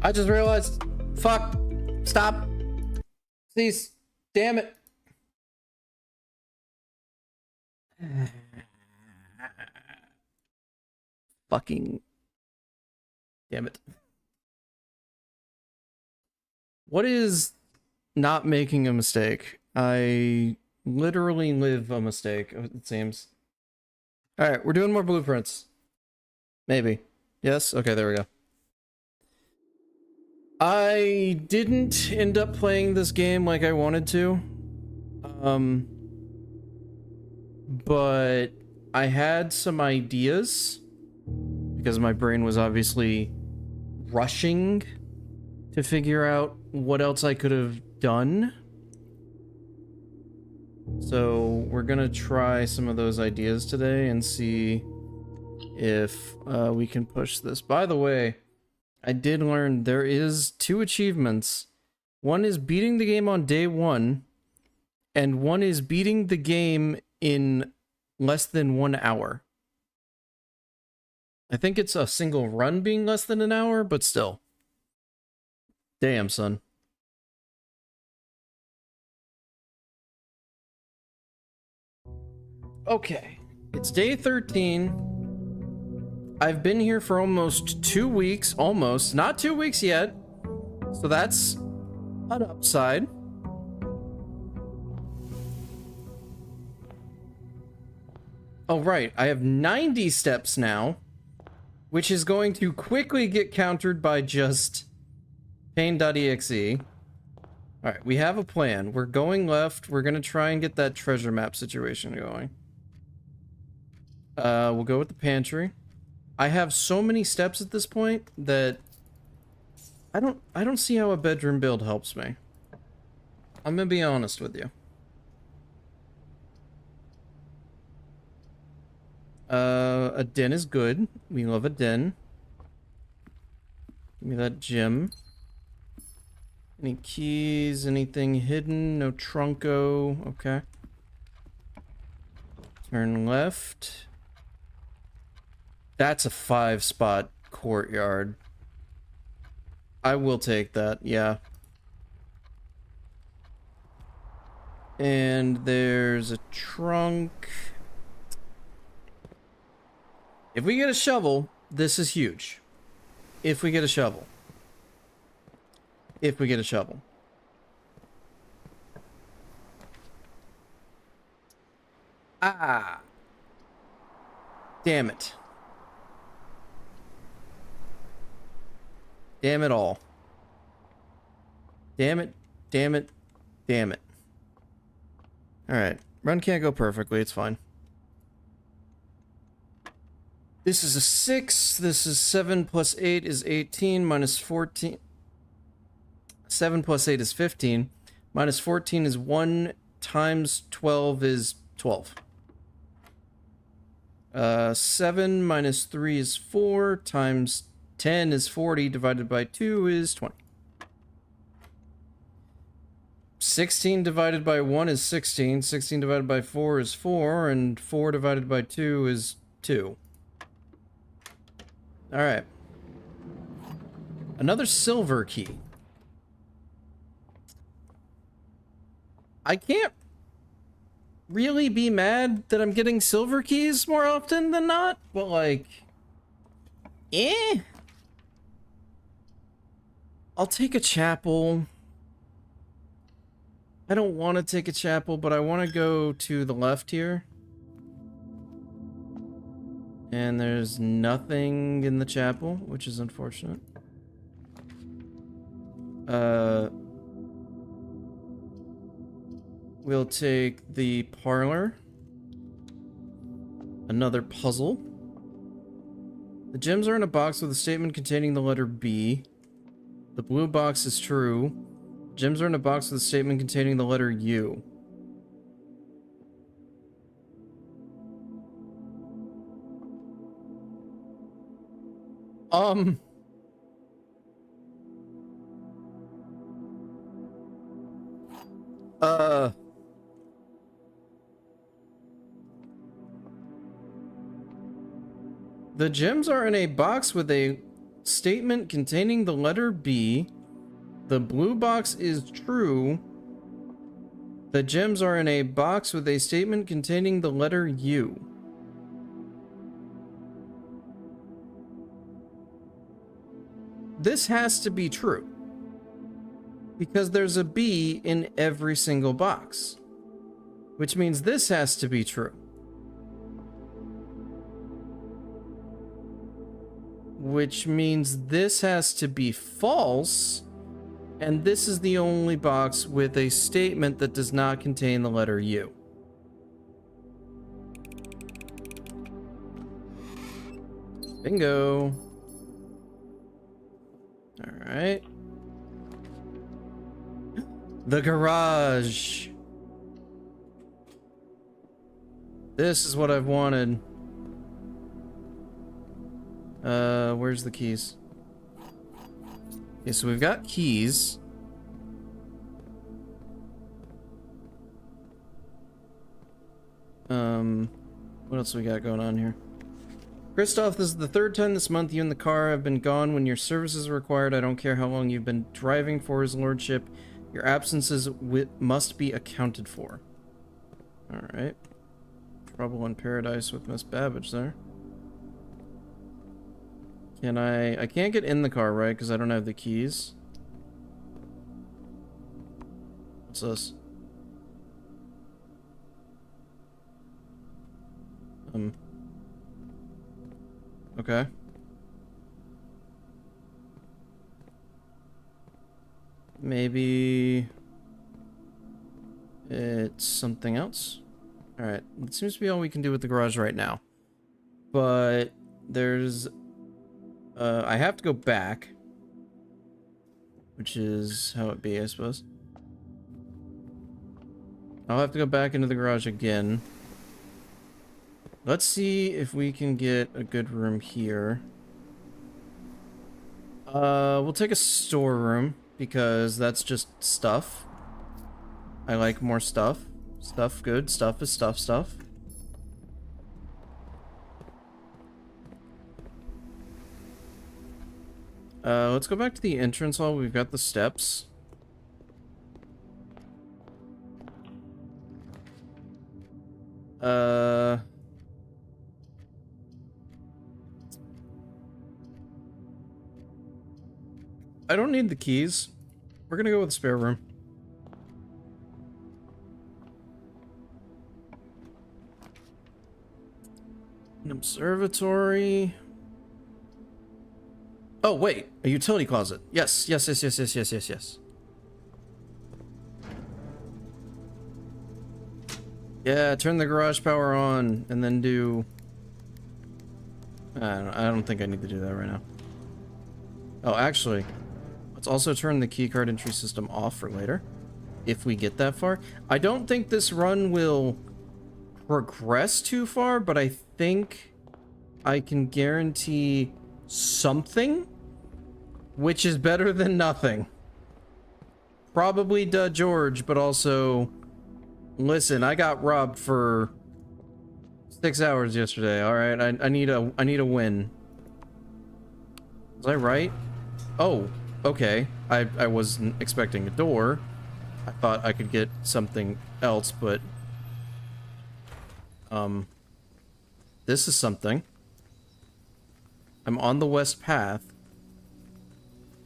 I just realized. Fuck. Stop. Cease. Damn it. Fucking. Damn it. What is not making a mistake? I literally live a mistake, it seems. Alright, we're doing more blueprints. Maybe. Yes? Okay, there we go. I didn't end up playing this game like I wanted to. But I had some ideas because my brain was obviously rushing to figure out what else I could have done. So we're gonna try some of those ideas today and see if we can push this. By the way, I did learn there is 2 achievements. One is beating the game on day 1, and one is beating the game in less than 1 hour. I think it's a single run being less than an hour, but still. Damn, son. Okay, it's day 13. I've been here for almost 2 weeks, almost. Not 2 weeks yet. So that's an upside. Oh, right, I have 90 steps now, which is going to quickly get countered by just pain.exe. Alright, we have a plan. We're going left. We're gonna try and get that treasure map situation going. We'll go with the pantry. I have so many steps at this point that I don't see how a bedroom build helps me. I'm gonna be honest with you. A den is good. We love a den. Give me that gem. Any keys? Anything hidden? No trunco. Okay. Turn left. That's a 5-spot courtyard. I will take that, yeah. And there's a trunk. If we get a shovel, this is huge. If we get a shovel. If we get a shovel. Ah. Damn it. Damn it all. Damn it. Damn it. Damn it. Alright. Run can't go perfectly. It's fine. This is a 6. This is 7 plus 8 is 18 minus 14. 7 plus 8 is 15. Minus 14 is 1 times 12 is 12. 7 minus 3 is 4 times 10 is 40 divided by 2 is 20. 16 divided by 1 is 16. 16 divided by 4 is 4. And 4 divided by 2 is 2. Alright. Another silver key. I can't really be mad that I'm getting silver keys more often than not, but like... I'll take a chapel. I don't want to take a chapel, but I want to go to the left here. And there's nothing in the chapel, which is unfortunate. We'll take the parlor. Another puzzle. The gems are in a box with a statement containing the letter B. The blue box is true. Gems are in a box with a statement containing the letter U. The gems are in a box with a statement containing the letter B. The blue box is true. The gems are in a box with a statement containing the letter U. This has to be true, because there's a B in every single box, which means this has to be true. Which means this has to be false, and this is the only box with a statement that does not contain the letter U. Bingo. All right. The garage. This is what I've wanted. Where's the keys? Okay, so we've got keys. What else we got going on here? Christoph, this is the third time this month you and the car have been gone when your services are required. I don't care how long you've been driving for his lordship. Your absences must be accounted for. Alright. Trouble in paradise with Miss Babbage there. Can I can't get in the car, right? Because I don't have the keys. What's this? Okay. Maybe it's something else. Alright, it seems to be all we can do with the garage right now. But there's... I have to go back. Which is how it be, I suppose. I'll have to go back into the garage again. Let's see if we can get a good room here. We'll take a storeroom, because that's just stuff. I like more stuff. Stuff good. Stuff is stuff. Let's go back to the entrance hall. We've got the steps. I don't need the keys. We're gonna go with the spare room. An observatory. Oh, wait. A utility closet. Yes. Yeah, turn the garage power on and then do... I don't think I need to do that right now. Oh, actually, let's also turn the keycard entry system off for later, if we get that far. I don't think this run will progress too far, but I think I can guarantee something, which is better than nothing. Probably Duh George, but also... Listen, I got robbed for 6 hours yesterday, alright? I need a win. Was I right? Oh, okay. I wasn't expecting a door. I thought I could get something else, but... This is something. I'm on the west path.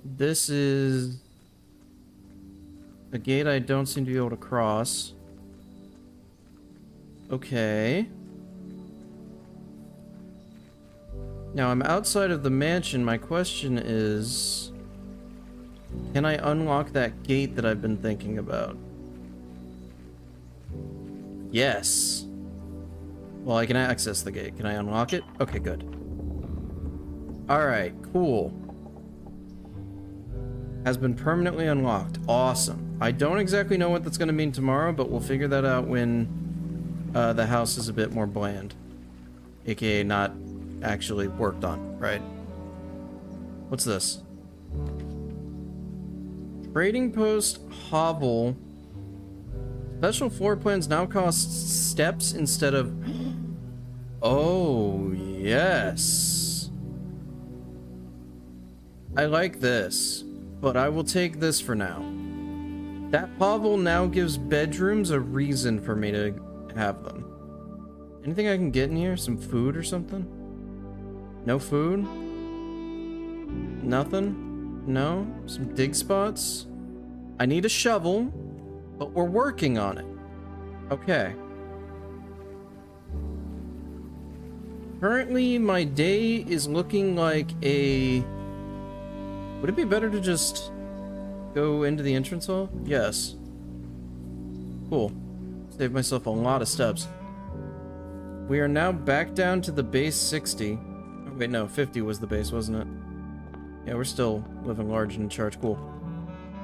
This is... a gate I don't seem to be able to cross. Okay. Now I'm outside of the mansion. My question is... can I unlock that gate that I've been thinking about? Yes. Well, I can access the gate. Can I unlock it? Okay, good. Alright, cool. Has been permanently unlocked. Awesome. I don't exactly know what that's going to mean tomorrow, but we'll figure that out when the house is a bit more bland. AKA not actually worked on, right? What's this? Trading post hovel. Special floor plans now cost steps instead of... Oh, yes. I like this, but I will take this for now. That hovel now gives bedrooms a reason for me to have them. Anything I can get in here? Some food or something? No food? Nothing? No? Some dig spots? I need a shovel, but we're working on it. Okay. Currently, my day is looking like a... Would it be better to just go into the entrance hall? Yes. Cool. Saved myself a lot of steps. We are now back down to the base 60. Oh, wait, no, 50 was the base, wasn't it? Yeah, we're still living large and in charge. Cool.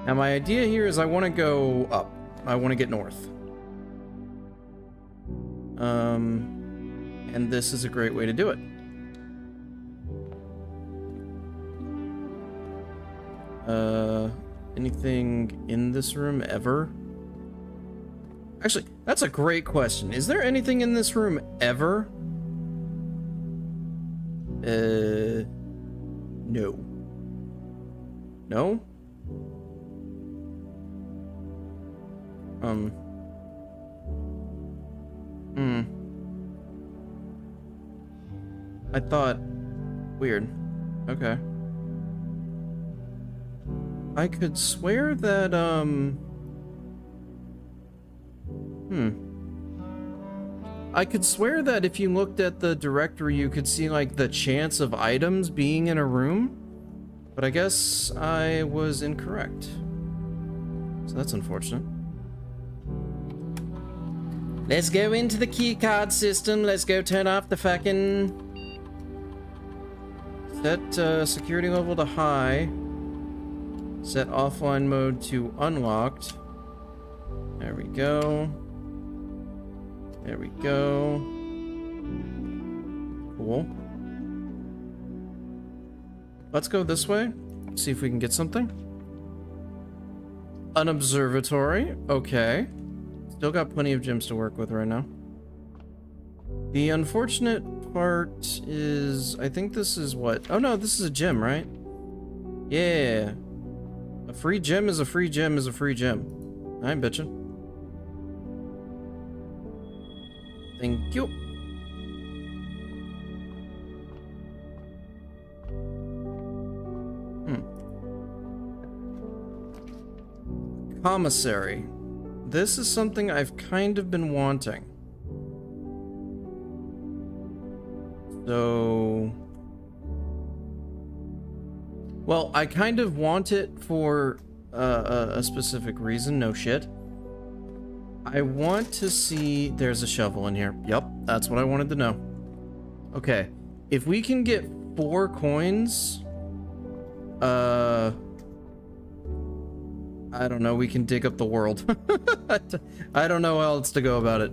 Now, my idea here is I want to go up. I want to get north. And this is a great way to do it. Anything in this room ever? Actually, that's a great question. Is there anything in this room ever? No. No? I thought... Weird. Okay. I could swear that, I could swear that if you looked at the directory, you could see, like, the chance of items being in a room. But I guess I was incorrect. So that's unfortunate. Let's go into the keycard system. Let's go turn off the fucking... Set security level to high. Set offline mode to unlocked. There we go. There we go. Cool. Let's go this way. See if we can get something. An observatory. Okay. Still got plenty of gems to work with right now. The unfortunate part is... I think this is what... Oh no, this is a gem, right? Yeah. A free gem is a free gem is a free gem. I ain't bitching. Thank you. Commissary. This is something I've kind of been wanting. So... Well, I kind of want it for a specific reason, no shit. I want to see... There's a shovel in here. Yup, that's what I wanted to know. Okay, if we can get 4 coins... I don't know, we can dig up the world. I don't know how else to go about it.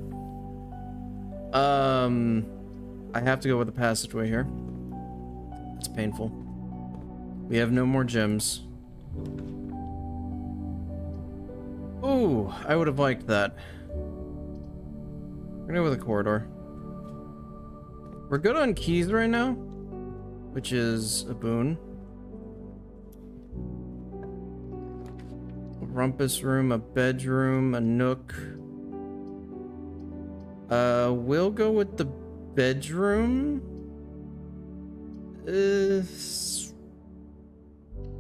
I have to go with the passageway here. It's painful. We have no more gems. Ooh, I would have liked that. We're gonna go with a corridor. We're good on keys right now, which is a boon. A rumpus room, a bedroom, a nook. We'll go with the bedroom.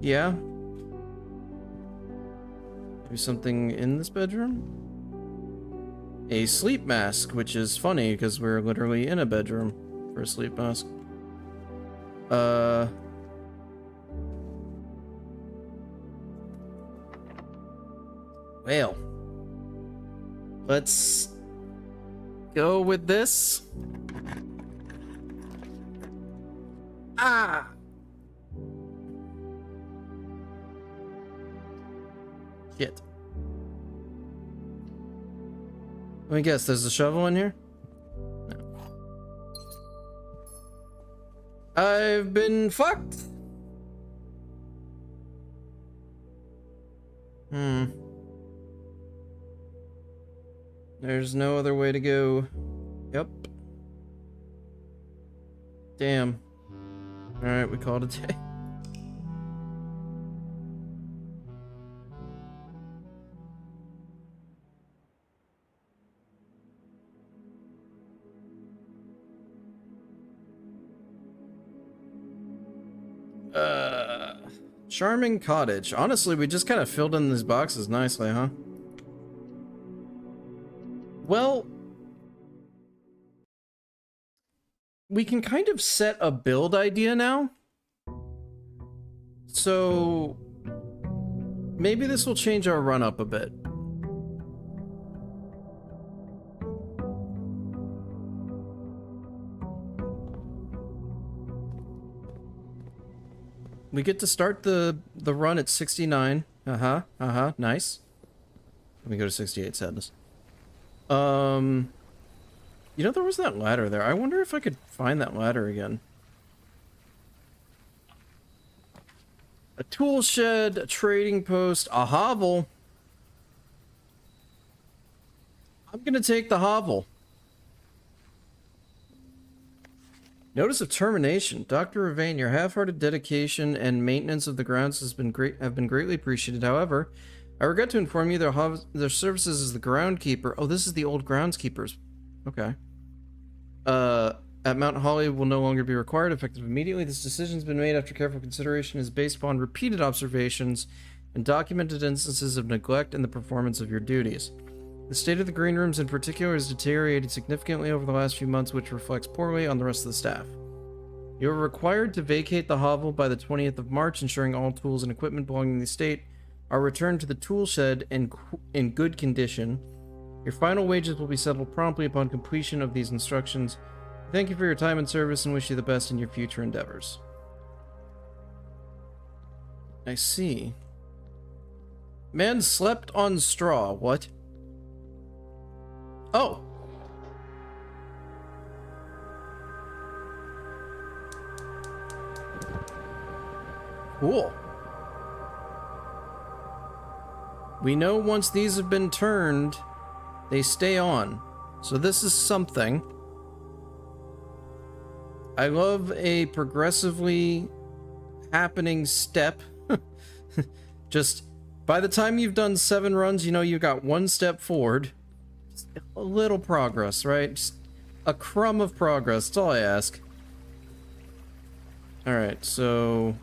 Yeah. Maybe something in this bedroom? A sleep mask, which is funny because we're literally in a bedroom for a sleep mask. Well, let's go with this. Ah! Shit. Let me guess, there's a shovel in here? No. I've been fucked. There's no other way to go. Yep. Damn. Alright, we called it a day. Uh, Charming cottage. Honestly, we just kind of filled in these boxes nicely, huh? Well, we can kind of set a build idea now. So maybe this will change our run up a bit. We get to start the run at 69. Nice. Let me go to 68, sadness. You know, there was that ladder there. I wonder if I could find that ladder again. A tool shed, a trading post, a hovel. I'm gonna take the hovel. Notice of termination. Dr. Ravane, your half-hearted dedication and maintenance of the grounds have been greatly appreciated. However, I regret to inform you their services as the groundkeeper. Oh, this is the old groundskeepers. Okay. At Mount Holly will no longer be required, effective immediately. This decision has been made after careful consideration, is based upon repeated observations and documented instances of neglect in the performance of your duties. The state of the green rooms in particular has deteriorated significantly over the last few months, which reflects poorly on the rest of the staff. You are required to vacate the hovel by the 20th of March, ensuring all tools and equipment belonging to the estate are returned to the tool shed in good condition. Your final wages will be settled promptly upon completion of these instructions. Thank you for your time and service and wish you the best in your future endeavors. I see. Man slept on straw. What? Oh. Cool. We know once these have been turned, they stay on. So this is something. I love a progressively happening step. Just by the time you've done 7 runs, you know you've got 1 step forward. Just a little progress, right? Just a crumb of progress. That's all I ask. Alright, so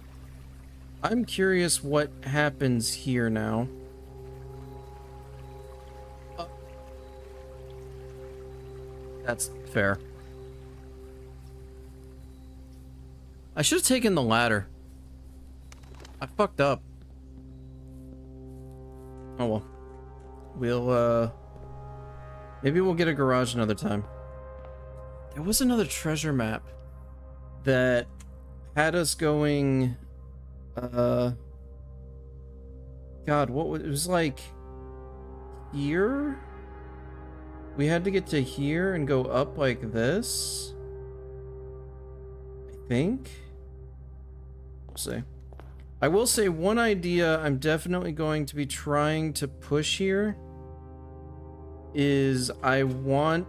I'm curious what happens here now. That's fair. I should have taken the ladder. I fucked up. Oh well. We'll, maybe we'll get a garage another time. There was another treasure map that had us going, God, what was, it was like here? We had to get to here and go up like this, I think. We'll see. I will say one idea I'm definitely going to be trying to push here is I want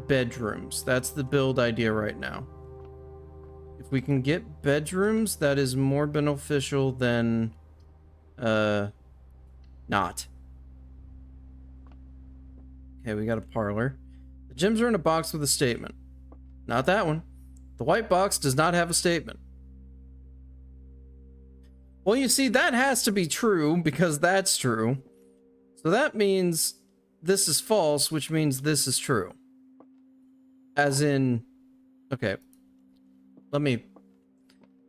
bedrooms. That's the build idea right now. If we can get bedrooms, that is more beneficial than not. Okay, we got a parlor. The gems are in a box with a statement. Not that one. The white box does not have a statement. Well, you see, that has to be true because that's true. So that means this is false, which means this is true. As in, okay, let me,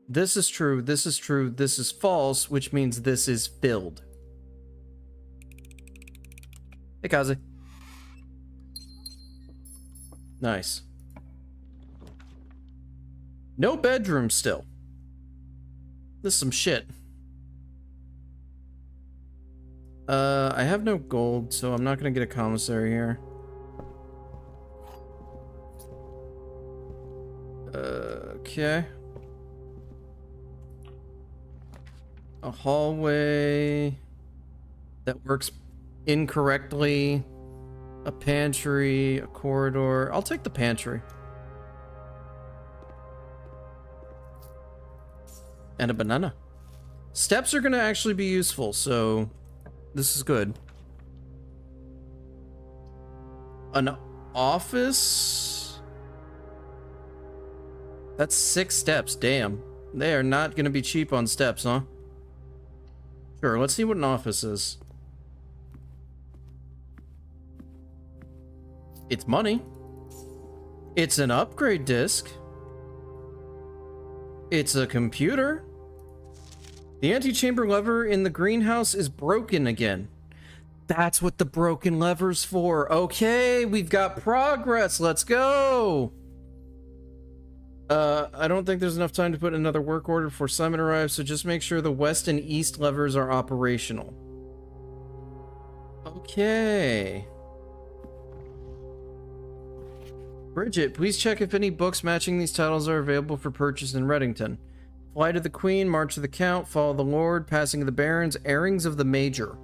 this is true, this is true, this is false, which means this is filled. Hey, Kazi. Nice. No bedroom still. This is some shit. I have no gold, so I'm not gonna get a commissary here. Okay. A hallway that works incorrectly. A pantry, a corridor. I'll take the pantry. And a banana. Steps are gonna actually be useful, so this is good. An office? That's 6 steps, damn. They are not going to be cheap on steps, huh? Sure, let's see what an office is. It's money. It's an upgrade disc. It's a computer. The antechamber lever in the greenhouse is broken again. That's what the broken lever's for. Okay, we've got progress. Let's go. I don't think there's enough time to put another work order before Simon arrives, so just make sure the west and east levers are operational. Okay. Bridget, please check if any books matching these titles are available for purchase in Reddington. Flight of the Queen, March of the Count, Fall of the Lord, Passing of the Barons, Airings of the Major.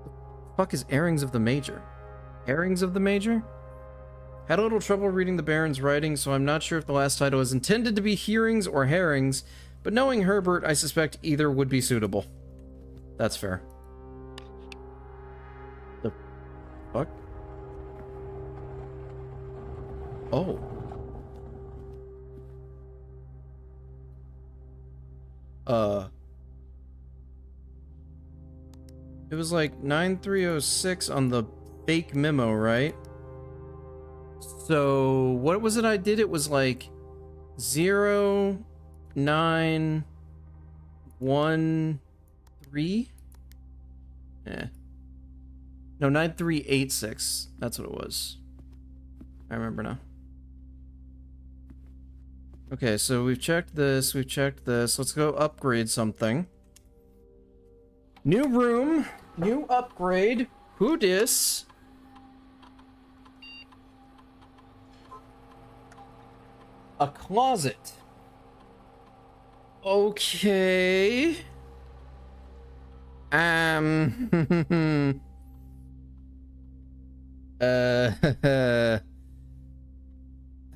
The fuck is Airings of the Major? Airings of the Major? Had a little trouble reading the Baron's writing, so I'm not sure if the last title is intended to be Hearings or Herrings, but knowing Herbert, I suspect either would be suitable. That's fair. The fuck? Oh. It was like 9306 on the fake memo, right? So, what was it I did? It was like 0913? Yeah. No, 9386. That's what it was. I remember now. Okay, so we've checked this, we've checked this. Let's go upgrade something. New room, new upgrade. Who dis? A closet. Okay. How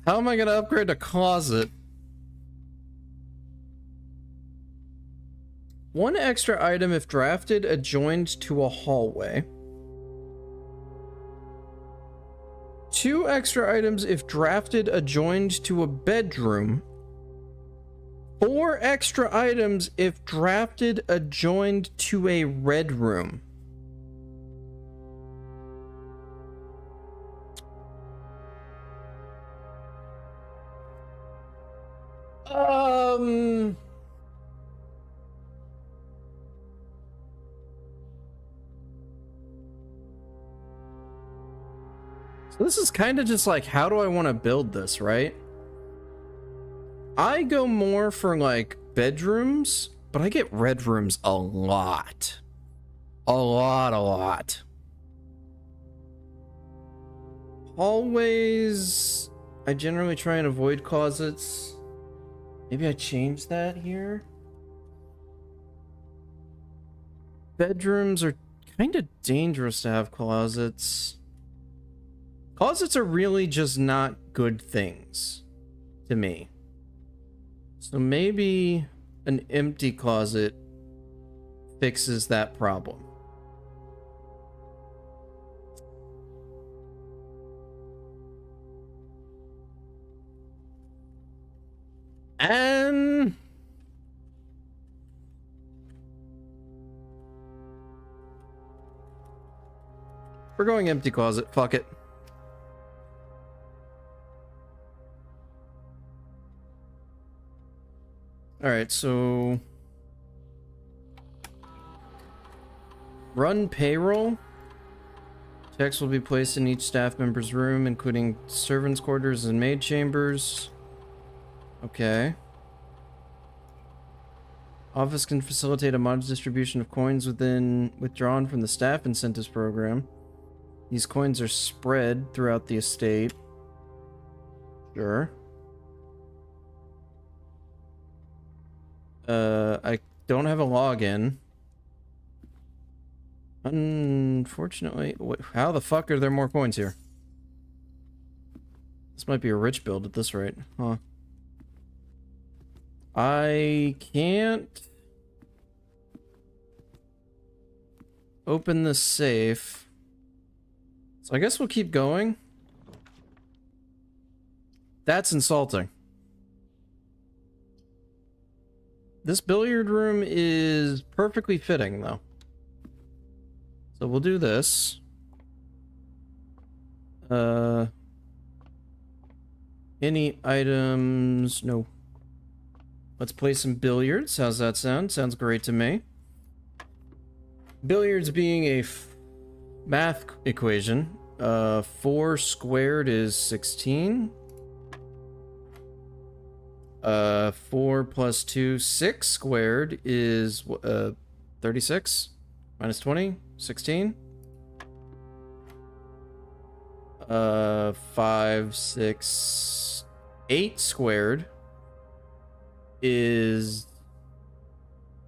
am I gonna upgrade a closet? One extra item if drafted adjoined to a hallway. 2 extra items if drafted adjoined to a bedroom. 4 extra items if drafted adjoined to a red room. So this is kind of just like, how do I want to build this, right? I go more for like bedrooms, but I get red rooms a lot. A lot. Hallways, I generally try and avoid closets. Maybe I change that here. Bedrooms are kind of dangerous to have closets. Closets are really just not good things to me. So maybe an empty closet fixes that problem. And we're going empty closet. Fuck it. All right, so run payroll. Checks will be placed in each staff member's room, including servants' quarters and maid chambers. Okay. Office can facilitate a modest distribution of coins withdrawn from the staff incentives program. These coins are spread throughout the estate. Sure. I don't have a login. Unfortunately, how the fuck are there more coins here? This might be a rich build at this rate, huh? I can't open the safe, so I guess we'll keep going. That's insulting. This billiard room is perfectly fitting, though. So we'll do this. Any items? No. Let's play some billiards. How's that sound? Sounds great to me. Billiards being a math equation. 4 squared is 16. 4 plus 2, 6 squared is 36. Minus 20, 16. 5, 6, 8 squared is...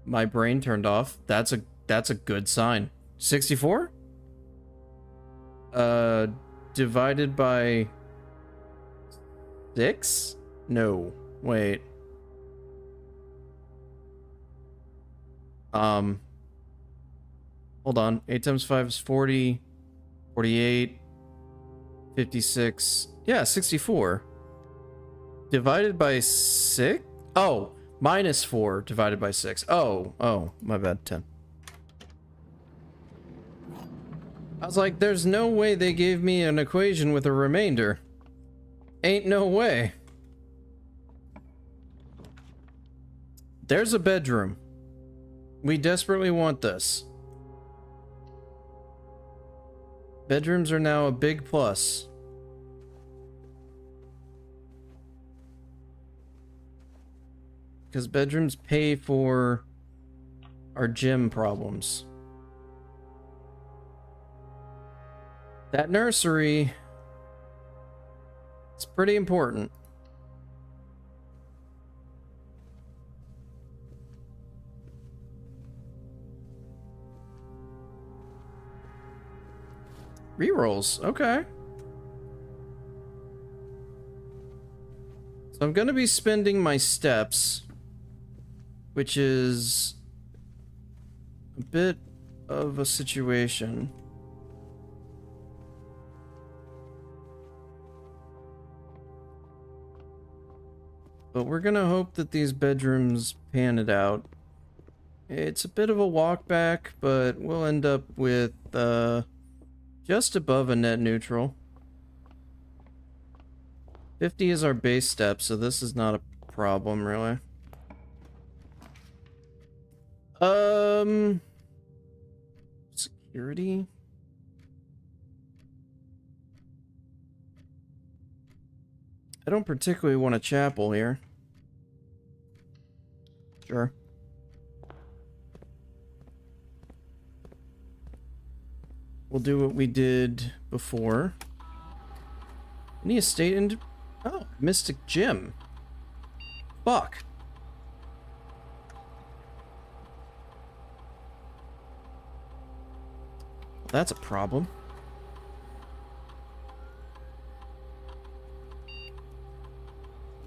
My brain turned off. That's a good sign. 64? Divided by 6? No. Wait. Hold on. 8 times 5 is 40. 48. 56. Yeah, 64. Divided by 6? Oh, minus 4 divided by 6. Oh, my bad. 10. I was like, there's no way they gave me an equation with a remainder. Ain't no way. There's a bedroom. We desperately want this. Bedrooms are now a big plus. Because bedrooms pay for our gym problems. That nursery, it's pretty important. Rerolls, okay. So I'm gonna be spending my steps, which is a bit of a situation. But we're gonna hope that these bedrooms pan it out. It's a bit of a walk back, but we'll end up with just above a net neutral. 50 is our base step, so this is not a problem, really. Security? I don't particularly want a chapel here. Sure. We'll do what we did before. Any estate in... Oh, Mystic Gym. Fuck. That's a problem.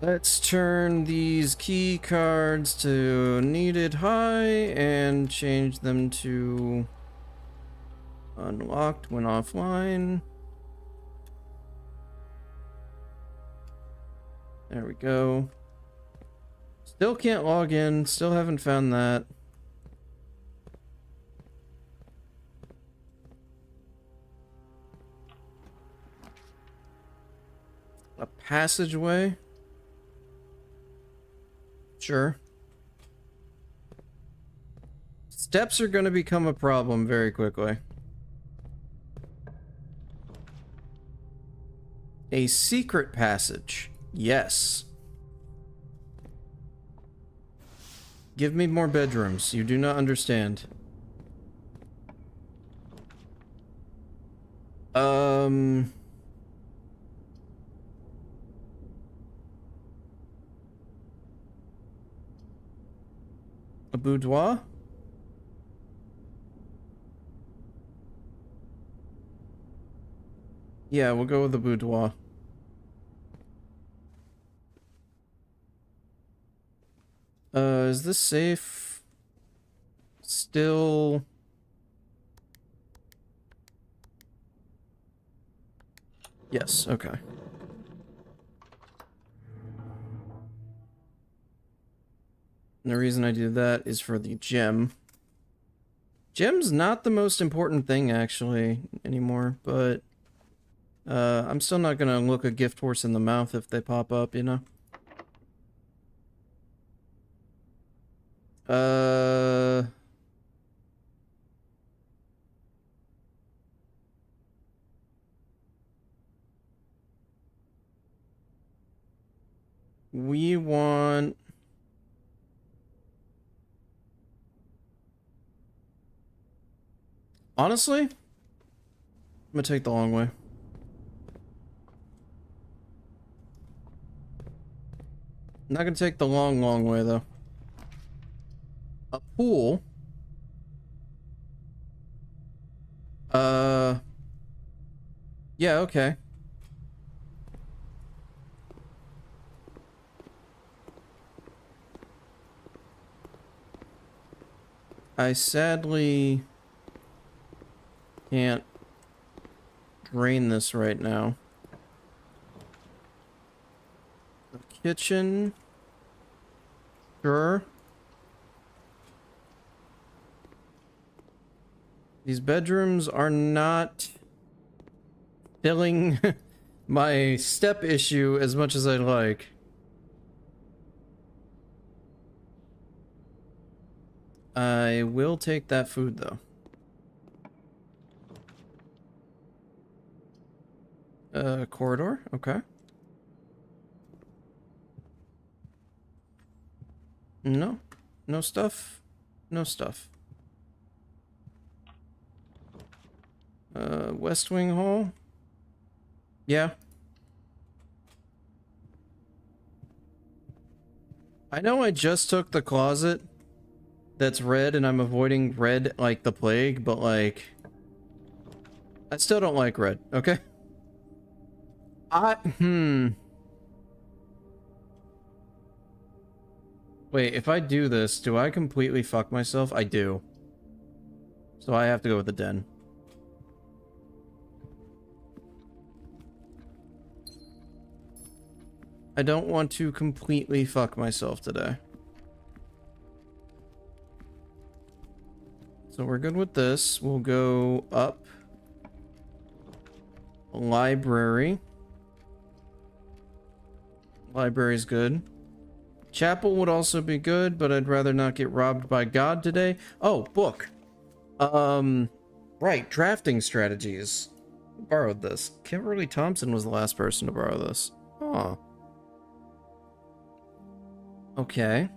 Let's turn these key cards to needed high and change them to unlocked when offline. There we go. Still can't log in. Still haven't found that. A passageway? Sure. Steps are going to become a problem very quickly. A secret passage. Yes. Give me more bedrooms. You do not understand. A boudoir? Yeah, we'll go with the boudoir. Is this safe? Still... Yes, okay. And the reason I do that is for the gem. Gem's not the most important thing, actually, anymore, but I'm still not gonna look a gift horse in the mouth if they pop up, you know? We want... Honestly, I'm gonna take the long way. I'm not gonna take the long way, though. A pool? Yeah, okay. I sadly can't drain this right now. The kitchen. Sure. These bedrooms are not filling my step issue as much as I'd like. I will take that food, though. Corridor? Okay. No. No stuff. No stuff. West Wing Hall? Yeah. I know I just took the closet that's red and I'm avoiding red like the plague, but like... I still don't like red, okay? Wait, if I do this, do I completely fuck myself? I do. So I have to go with the den. I don't want to completely fuck myself today. So we're good with this. We'll go up. Library. Library's good. Chapel would also be good, but I'd rather not get robbed by God today. Oh, book. Right, drafting strategies. Who borrowed this? Kimberly Thompson was the last person to borrow this. Oh. Okay.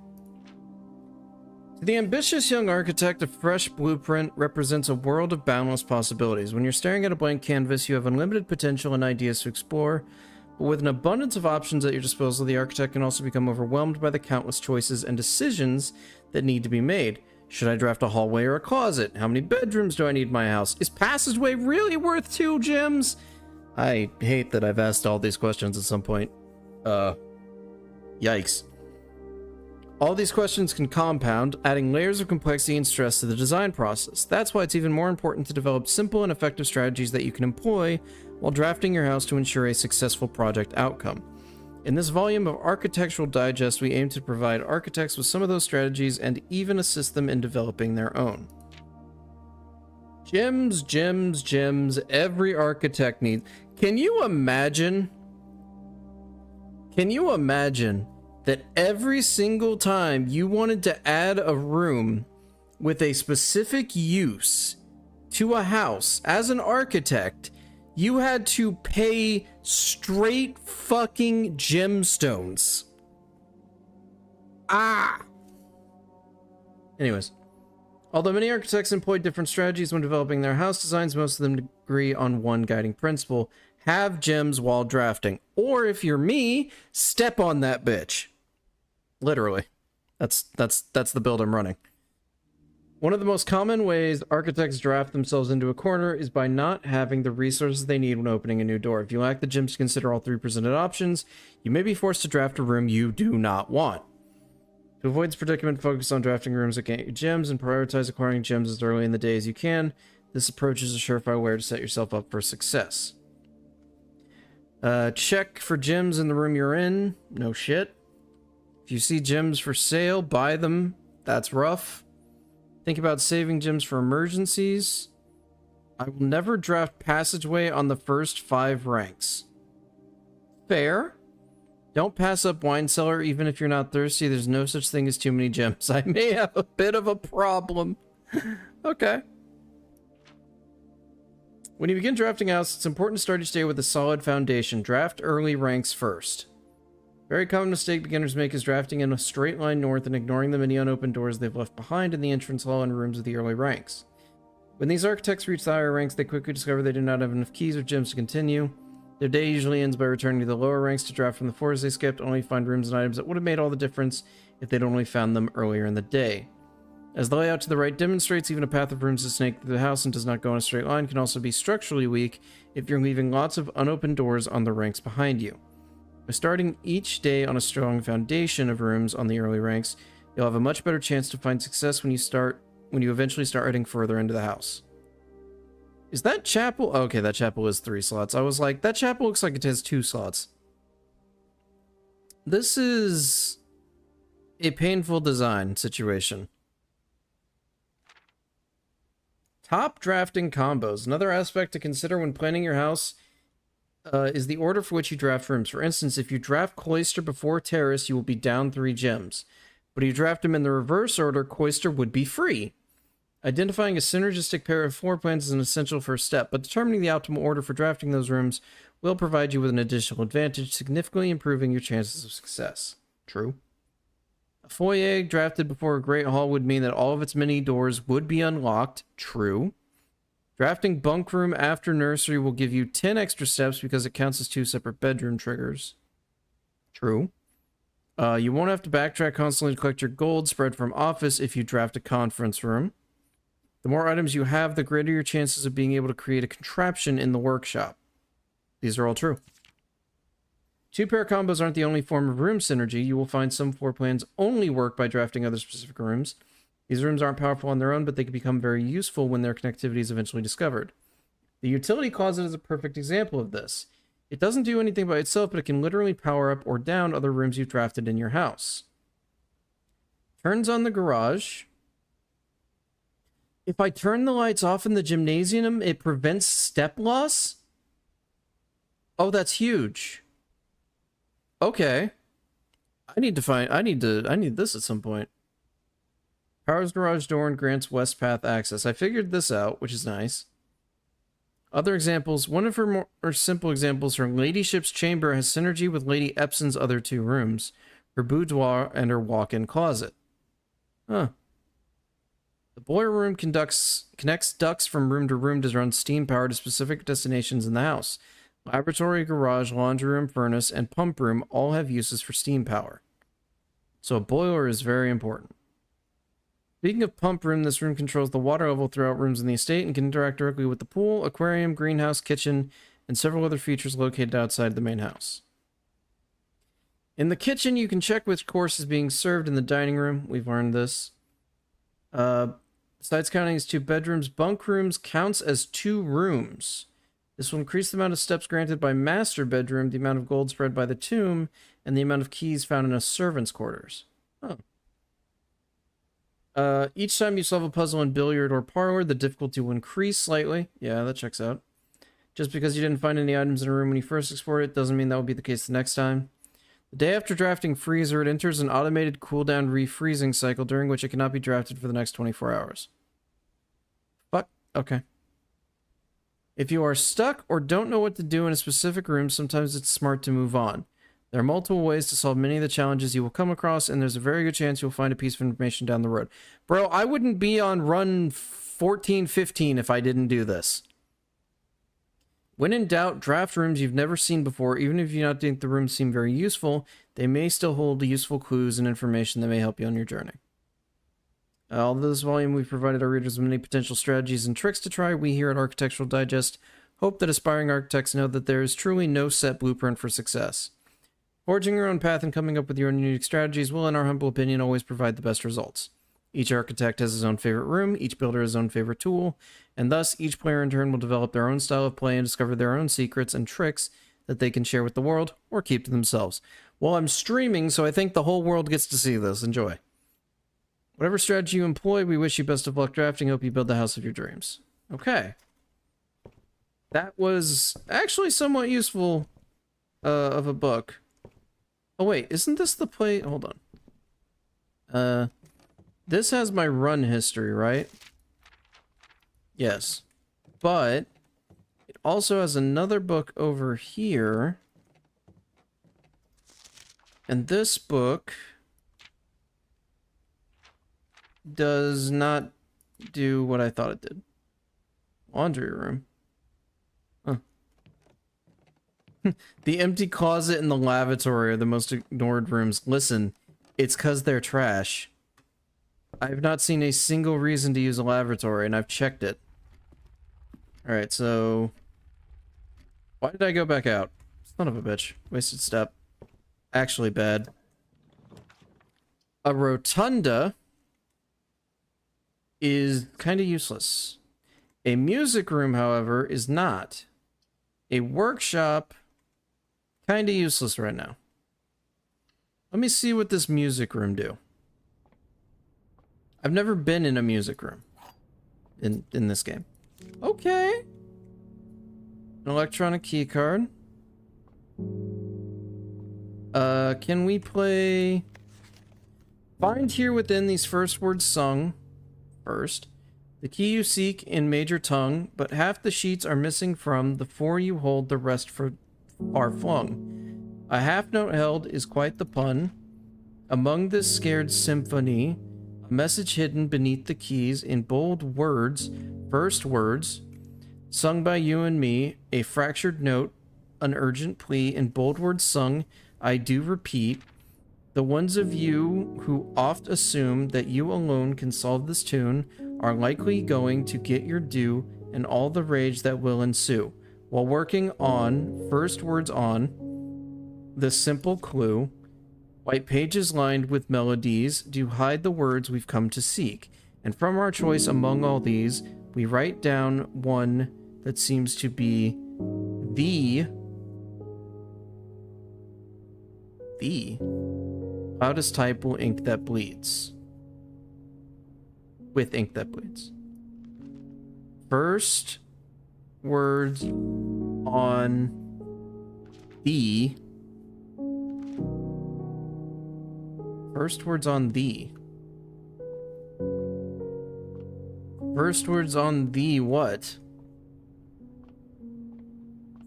To the ambitious young architect, a fresh blueprint represents a world of boundless possibilities. When you're staring at a blank canvas, you have unlimited potential and ideas to explore. But with an abundance of options at your disposal, the architect can also become overwhelmed by the countless choices and decisions that need to be made. Should I draft a hallway or a closet? How many bedrooms do I need in my house? Is passageway really worth 2 gems? I hate that I've asked all these questions at some point. Yikes. All these questions can compound, adding layers of complexity and stress to the design process. That's why it's even more important to develop simple and effective strategies that you can employ while drafting your house to ensure a successful project outcome. In this volume of Architectural Digest, we aim to provide architects with some of those strategies and even assist them in developing their own. Gems, gems, gems, every architect needs. Can you imagine that every single time you wanted to add a room with a specific use to a house as an architect, you had to pay straight fucking gemstones? Anyways, although many architects employ different strategies when developing their house designs, most of them agree on one guiding principle: have gems while drafting. Or if you're me, step on that bitch. Literally. That's the build I'm running. One of the most common ways architects draft themselves into a corner is by not having the resources they need when opening a new door. If you lack the gems to consider all 3 presented options, you may be forced to draft a room you do not want. To avoid this predicament, focus on drafting rooms that get you gems and prioritize acquiring gems as early in the day as you can. This approach is a surefire way to set yourself up for success. Check for gems in the room you're in. No shit. If you see gems for sale, buy them. That's rough. Think about saving gems for emergencies. I will never draft passageway on the first 5 ranks. Fair. Don't pass up wine cellar even if you're not thirsty. There's no such thing as too many gems. I may have a bit of a problem. Okay. When you begin drafting house, it's important to start each day with a solid foundation. Draft early ranks first. Very common mistake beginners make is drafting in a straight line north and ignoring the many unopened doors they've left behind in the entrance hall and rooms of the early ranks. When these architects reach the higher ranks, they quickly discover they do not have enough keys or gems to continue. Their day usually ends by returning to the lower ranks to draft from the floors they skipped, only to find rooms and items that would have made all the difference if they'd only found them earlier in the day. As the layout to the right demonstrates, even a path of rooms to snake through the house and does not go in a straight line can also be structurally weak if you're leaving lots of unopened doors on the ranks behind you. By starting each day on a strong foundation of rooms on the early ranks, you'll have a much better chance to find success when you eventually start heading further into the house. Is that chapel? Okay, that chapel is 3 slots. I was like, that chapel looks like it has 2 slots. This is a painful design situation. Top drafting combos. Another aspect to consider when planning your house is the order for which you draft rooms. For instance, if you draft Cloister before Terrace, you will be down 3 gems. But if you draft them in the reverse order, Cloister would be free. Identifying a synergistic pair of floor plans is an essential first step, but determining the optimal order for drafting those rooms will provide you with an additional advantage, significantly improving your chances of success. True. A foyer drafted before a great hall would mean that all of its many doors would be unlocked. True. Drafting bunk room after nursery will give you 10 extra steps because it counts as 2 separate bedroom triggers. True. You won't have to backtrack constantly to collect your gold spread from office if you draft a conference room. The more items you have, the greater your chances of being able to create a contraption in the workshop. These are all true. 2-pair combos aren't the only form of room synergy. You will find some floor plans only work by drafting other specific rooms. These rooms aren't powerful on their own, but they can become very useful when their connectivity is eventually discovered. The utility closet is a perfect example of this. It doesn't do anything by itself, but it can literally power up or down other rooms you've drafted in your house. Turns on the garage. If I turn the lights off in the gymnasium, it prevents step loss? Oh, that's huge. Okay. I need this at some point. Powers garage door and grants west path access. I figured this out, which is nice. Other examples. One of her more simple examples, her ladyship's chamber has synergy with Lady Epson's other 2 rooms, her boudoir and her walk-in closet. Huh. The boiler room connects ducts from room to room to run steam power to specific destinations in the house. Laboratory, garage, laundry room, furnace, and pump room all have uses for steam power. So a boiler is very important. Speaking of pump room, this room controls the water level throughout rooms in the estate and can interact directly with the pool, aquarium, greenhouse, kitchen, and several other features located outside the main house. In the kitchen, you can check which course is being served in the dining room. We've learned this. Besides counting as 2 bedrooms, bunk rooms counts as 2 rooms. This will increase the amount of steps granted by master bedroom, the amount of gold spread by the tomb, and the amount of keys found in a servant's quarters. Oh. Each time you solve a puzzle in billiard or parlor, the difficulty will increase slightly. Yeah, that checks out. Just because you didn't find any items in a room when you first explored it doesn't mean that will be the case the next time. The day after drafting freezer, it enters an automated cooldown refreezing cycle during which it cannot be drafted for the next 24 hours. Fuck. Okay. If you are stuck or don't know what to do in a specific room, sometimes it's smart to move on. There are multiple ways to solve many of the challenges you will come across, and there's a very good chance you'll find a piece of information down the road. Bro, I wouldn't be on run 14-15 if I didn't do this. When in doubt, draft rooms you've never seen before. Even if you do not think the rooms seem very useful, they may still hold useful clues and information that may help you on your journey. Although this volume we've provided our readers with many potential strategies and tricks to try, we here at Architectural Digest hope that aspiring architects know that there is truly no set blueprint for success. Forging your own path and coming up with your own unique strategies will, in our humble opinion, always provide the best results. Each architect has his own favorite room, each builder has his own favorite tool, and thus each player in turn will develop their own style of play and discover their own secrets and tricks that they can share with the world or keep to themselves. Well, I'm streaming, so I think the whole world gets to see this. Enjoy. Whatever strategy you employ, we wish you best of luck drafting. Hope you build the house of your dreams. Okay. That was actually somewhat useful of a book. Oh wait, isn't this the play? Hold on. This has my run history, right? Yes. But it also has another book over here. And this book does not do what I thought it did. Laundry room. Huh. The empty closet and the lavatory are the most ignored rooms. Listen, it's 'cause they're trash. I've not seen a single reason to use a lavatory, and I've checked it. Alright, so... why did I go back out? Son of a bitch. Wasted step. Actually bad. A rotunda is kind of useless. A music room, however, is not. A workshop, kind of useless right now. Let me see what this music room do. I've never been in a music room in this game. Okay. An electronic key card. Can we play... find here within these first words sung first. The key you seek in major tongue, but half the sheets are missing from the four you hold, the rest are flung. A half note held is quite the pun. Among this scared symphony, a message hidden beneath the keys in bold words, first words, sung by you and me, a fractured note, an urgent plea in bold words sung, I do repeat, the ones of you who oft assume that you alone can solve this tune are likely going to get your due and all the rage that will ensue. While working on, first words on, the simple clue, white pages lined with melodies do hide the words we've come to seek. And from our choice among all these, we write down one that seems to be the loudest type will ink that bleeds. With ink that bleeds. First words on the. First words on the. First words on the what?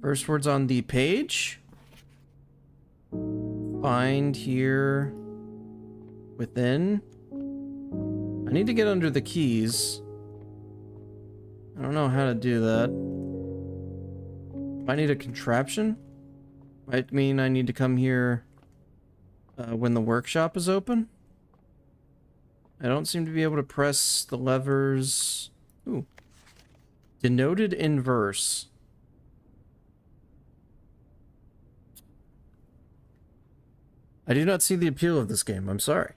First words on the page? Find here within. I need to get under the keys. I don't know how to do that. I need a contraption. Might mean I need to come here when the workshop is open. I don't seem to be able to press the levers. Ooh. Denoted in verse. I do not see the appeal of this game. I'm sorry.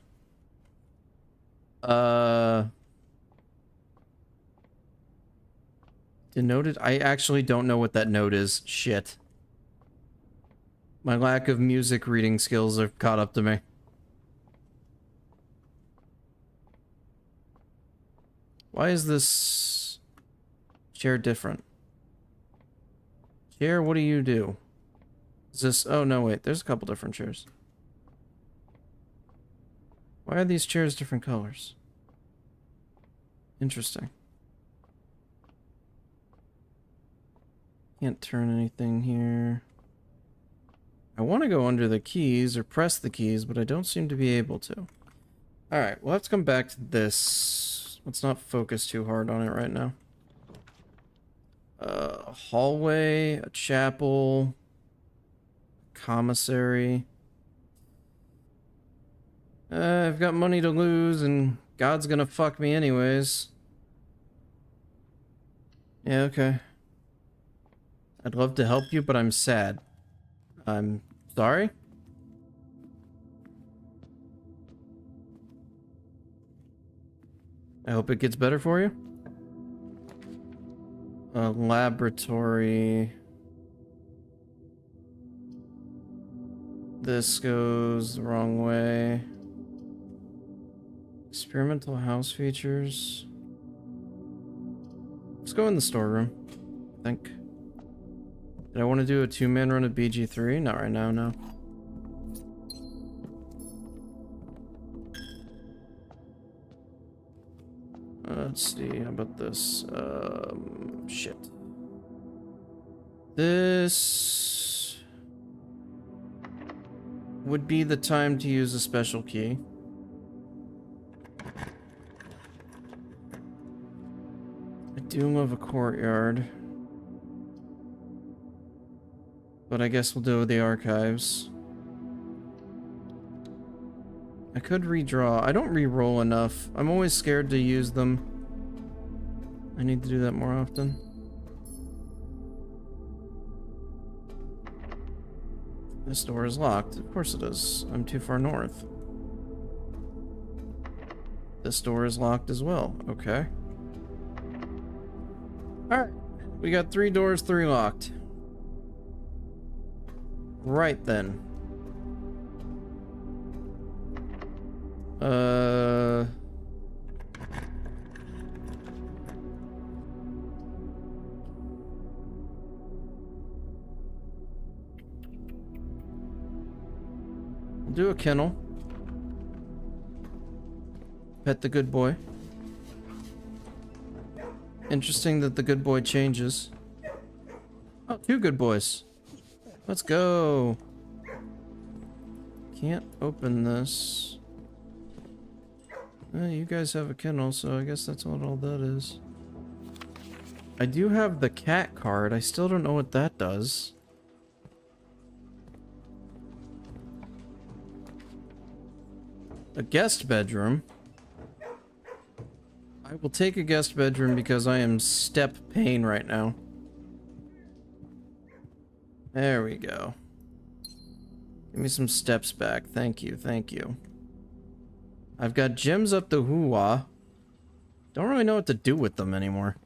Denoted? I actually don't know what that note is. Shit. My lack of music reading skills have caught up to me. Why is this chair different? Chair, what do you do? Is this... oh, no, wait. There's a couple different chairs. Why are these chairs different colors? Interesting. Can't turn anything here. I want to go under the keys or press the keys, but I don't seem to be able to. Alright, well, let's come back to this. Let's not focus too hard on it right now. A hallway, a chapel, commissary. I've got money to lose, and God's gonna fuck me anyways. Yeah, okay. I'd love to help you, but I'm sad. I'm sorry? I hope it gets better for you. A laboratory. This goes the wrong way. Experimental house features. Let's go in the storeroom, I think. Did I want to do a 2-man run at BG3? Not right now, no. Let's see, how about this? Shit. This would be the time to use a special key. I do love a courtyard. But I guess we'll do the archives. I could redraw. I don't re-roll enough. I'm always scared to use them. I need to do that more often. This door is locked. Of course it is. I'm too far north. This door is locked as well. Okay. Alright. We got 3 doors, 3 locked. Right then. We'll do a kennel. Pet the good boy. Interesting that the good boy changes. Oh, 2 good boys. Let's go. Can't open this. You guys have a kennel, so I guess that's what all that is. I do have the cat card. I still don't know what that does. A guest bedroom. I will take a guest bedroom because I am step pain right now. There we go. Give me some steps back. Thank you, thank you. I've got gems up the hoo-wah. Don't really know what to do with them anymore.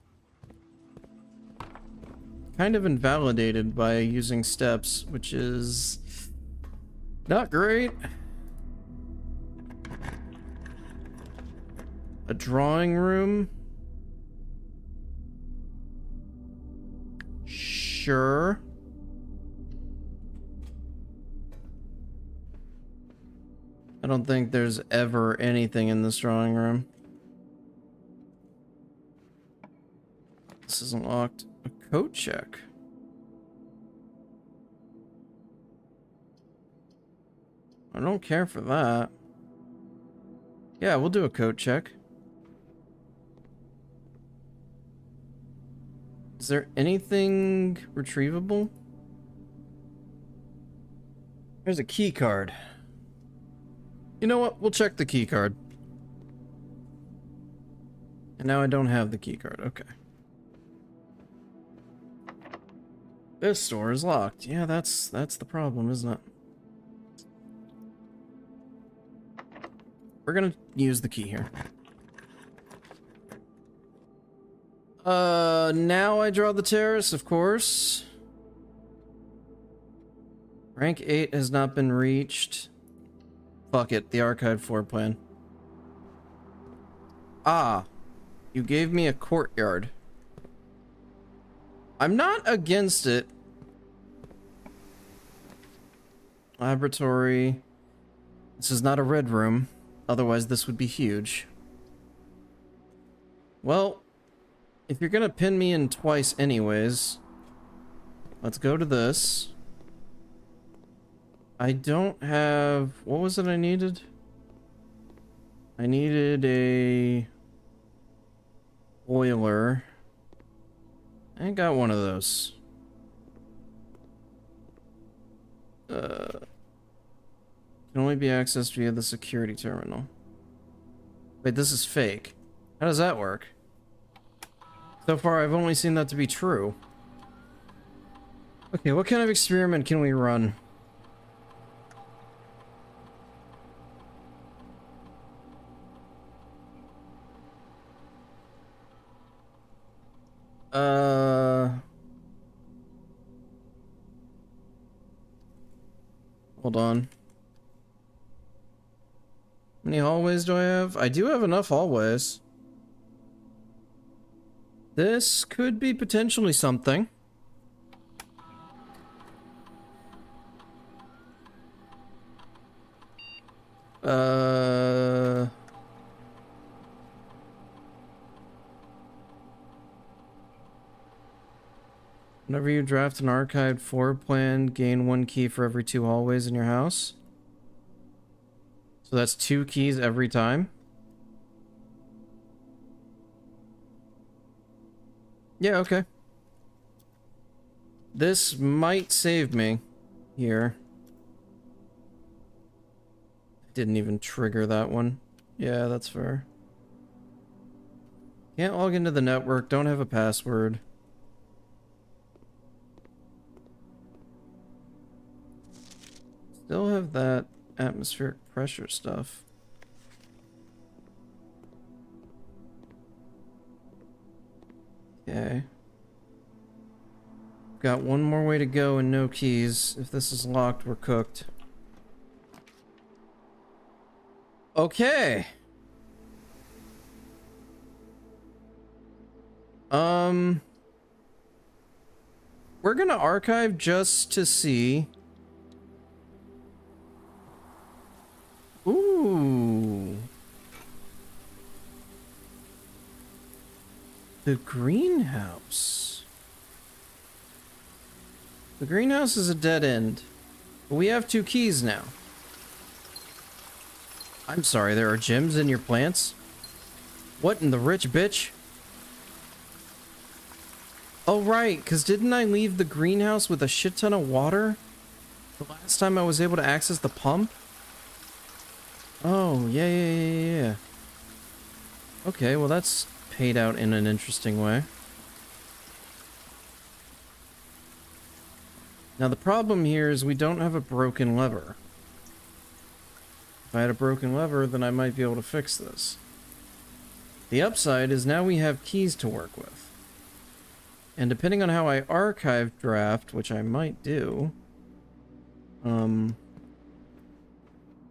Kind of invalidated by using steps, which is not great. A drawing room. Sure. I don't think there's ever anything in this drawing room. This isn't locked. A coat check. I don't care for that. Yeah, we'll do a coat check. Is there anything retrievable? There's a key card. You know what? We'll check the key card. And now I don't have the key card. Okay. This door is locked. Yeah, that's the problem, isn't it? We're gonna use the key here. Now I draw the terrace, of course. Rank 8 has not been reached. Fuck it, the archived floor plan. Ah, you gave me a courtyard. I'm not against it. Laboratory. This is not a red room. Otherwise, this would be huge. Well, if you're gonna pin me in twice anyways, let's go to this. I don't have... What was it I needed? I needed a... boiler. I ain't got one of those. Can only be accessed via the security terminal. Wait, this is fake. How does that work? So far, I've only seen that to be true. Okay, what kind of experiment can we run? Hold on. How many hallways do I have? I do have enough hallways. This could be potentially something. Whenever you draft an archived floor plan, gain 1 key for every 2 hallways in your house. So that's 2 keys every time. Yeah, okay. This might save me here. Didn't even trigger that one. Yeah, that's fair. Can't log into the network, don't have a password. Still have that atmospheric pressure stuff. Okay. Got one more way to go and no keys. If this is locked, we're cooked. Okay. We're gonna archive just to see. Ooh. The greenhouse. The greenhouse is a dead end. But we have 2 keys now. I'm sorry, there are gems in your plants? What in the rich bitch? Oh right, because didn't I leave the greenhouse with a shit ton of water? The last time I was able to access the pump? Oh, yeah. Okay, well that's paid out in an interesting way. Now the problem here is we don't have a broken lever. If I had a broken lever, then I might be able to fix this. The upside is now we have keys to work with. And depending on how I archive draft, which I might do, that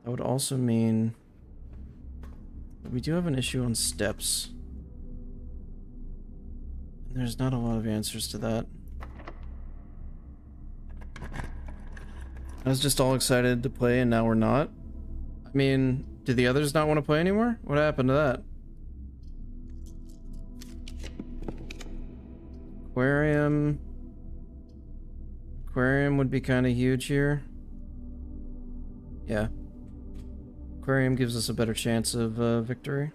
would also mean we do have an issue on steps. And there's not a lot of answers to that. I was just all excited to play and now we're not. I mean, do the others not want to play anymore? What happened to that? Aquarium. Aquarium would be kind of huge here. Yeah. Aquarium gives us a better chance of victory.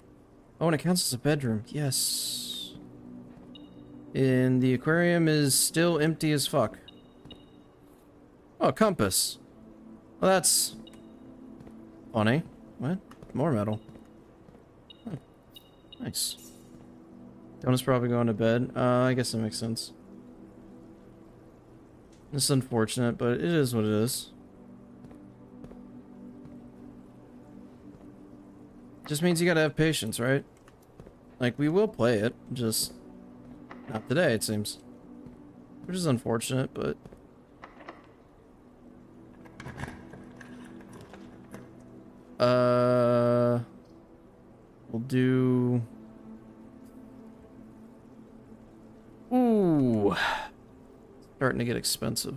Oh, and it counts as a bedroom. Yes. And the aquarium is still empty as fuck. Oh, compass. Well, that's funny. What? More metal. Huh. Nice. Donut's probably going to bed. I guess that makes sense. It's unfortunate, but it is what it is. Just means you gotta have patience, right? Like, we will play it, just not today, it seems. Which is unfortunate, but... We'll do... Ooh. Starting to get expensive.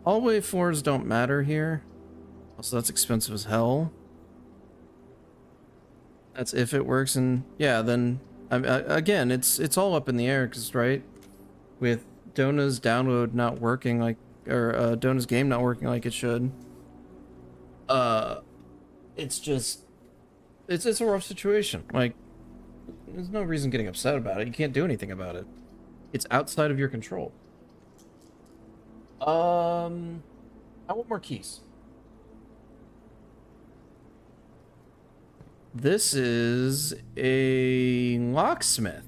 Hallway floors don't matter here. Also, that's expensive as hell. That's if it works, and yeah, then again, it's all up in the air, cause right, with Dona's download not working like, or Dona's game not working like it should. It's just, it's a rough situation. Like, there's no reason getting upset about it. You can't do anything about it. It's outside of your control. I want more keys. This is a locksmith.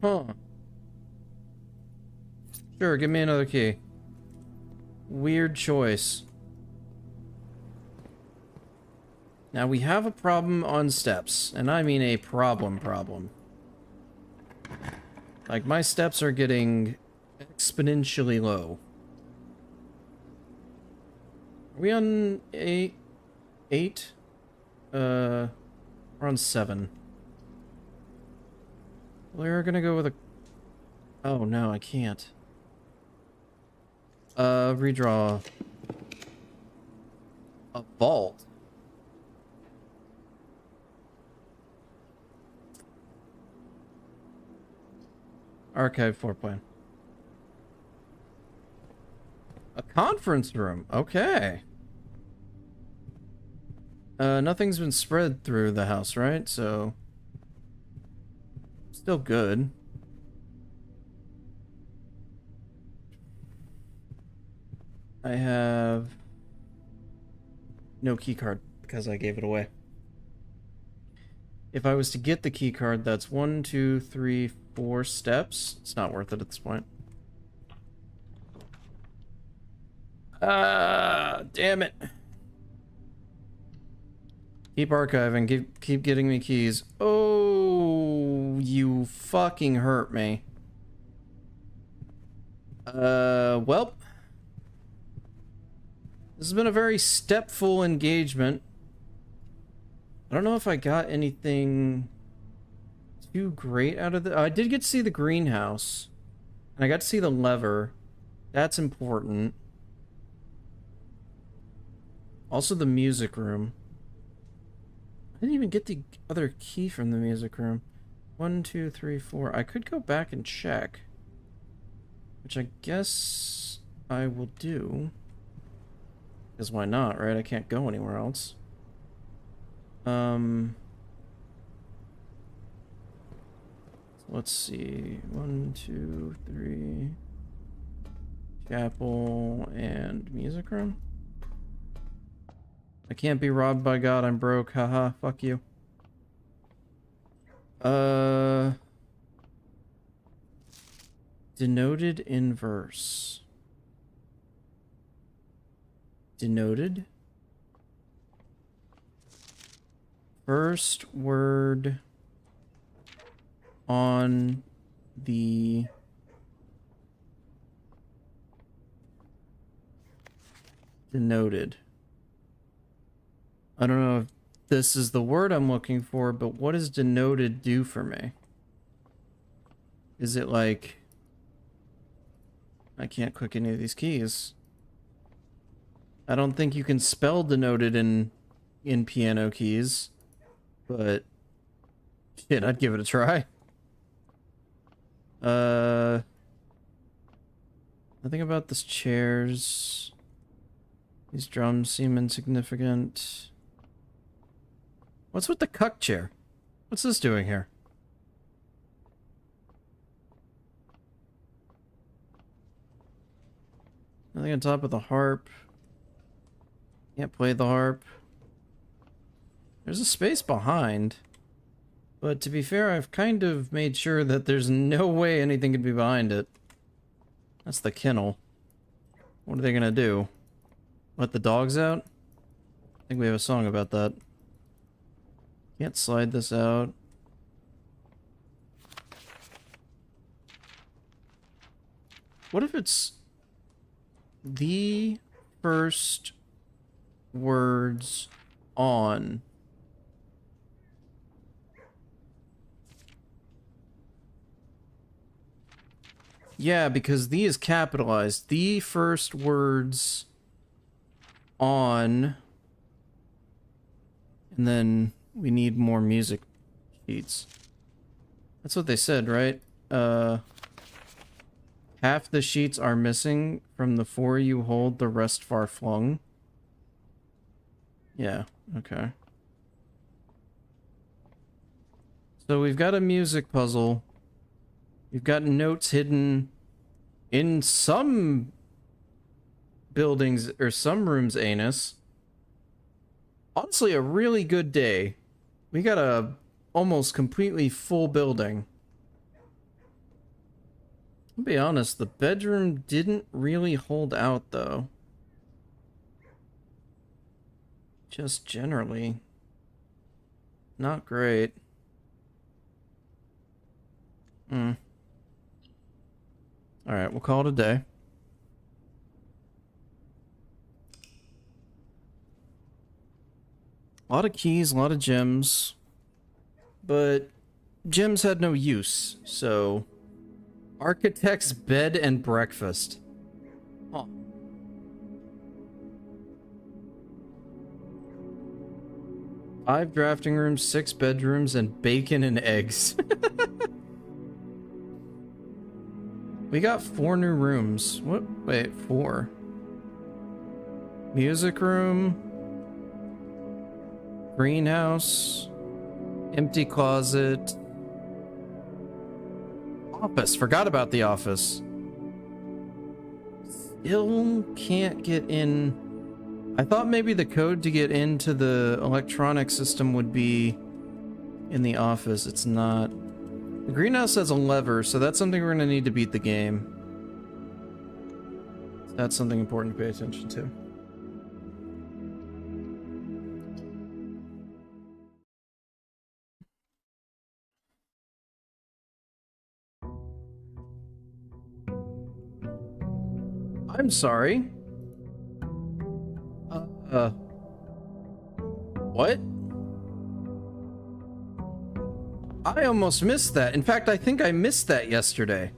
Huh. Sure, give me another key. Weird choice. Now we have a problem on steps, and I mean a problem. Like, my steps are getting exponentially low. Are we on 8? 8? We're on 7. We're gonna go with a... Oh, no, I can't. Redraw. A vault. Archive floor plan. A conference room. Okay. Nothing's been spread through the house, right? So... Still good. I have... no key card because I gave it away. If I was to get the key card, that's 1, 2, 3, 4 steps. It's not worth it at this point. Damn it. Keep archiving. Keep getting me keys. Oh, you fucking hurt me. Well. This has been a very stepful engagement. I don't know if I got anything too great out of it. I did get to see the greenhouse. And I got to see the lever. That's important. Also the music room. I didn't even get the other key from the music room. 1, 2, 3, 4. I could go back and check. Which I guess I will do. Because why not, right? I can't go anywhere else. Let's see. 1, 2, 3. Chapel and music room. I can't be robbed by God, I'm broke. Haha, fuck you. Denoted inverse. Denoted. First word on the denoted. I don't know if this is the word I'm looking for, but what does denoted do for me? Is it like... I can't click any of these keys. I don't think you can spell denoted in piano keys, but shit, I'd give it a try. Nothing about this chairs. These drums seem insignificant. What's with the cuck chair? What's this doing here? Nothing on top of the harp. Can't play the harp. There's a space behind. But to be fair, I've kind of made sure that there's no way anything could be behind it. That's the kennel. What are they gonna do? Let the dogs out? I think we have a song about that. Can't slide this out. What if it's the first words on? Yeah, because the is capitalized. The first words on. And then we need more music sheets. That's what they said, right? Half the sheets are missing from the 4 you hold, the rest far flung. Yeah, okay. So we've got a music puzzle. We've got notes hidden in some buildings or some rooms, anus. Honestly, a really good day. We got a almost completely full building. I'll be honest, the bedroom didn't really hold out, though. Just generally. Not great. Hmm. Alright, we'll call it a day. A lot of keys, a lot of gems. But gems had no use, so... Architect's bed and breakfast. Huh. Five drafting rooms, 6 bedrooms, and bacon and eggs. We got 4 new rooms. What? Wait, 4. Music room. Greenhouse. Empty closet. Office. Forgot about the office. Still can't get in. I thought maybe the code to get into the electronic system would be in the office. It's not. The greenhouse has a lever, so that's something we're going to need to beat the game. That's something important to pay attention to. I'm sorry. What? I almost missed that. In fact, I think I missed that yesterday.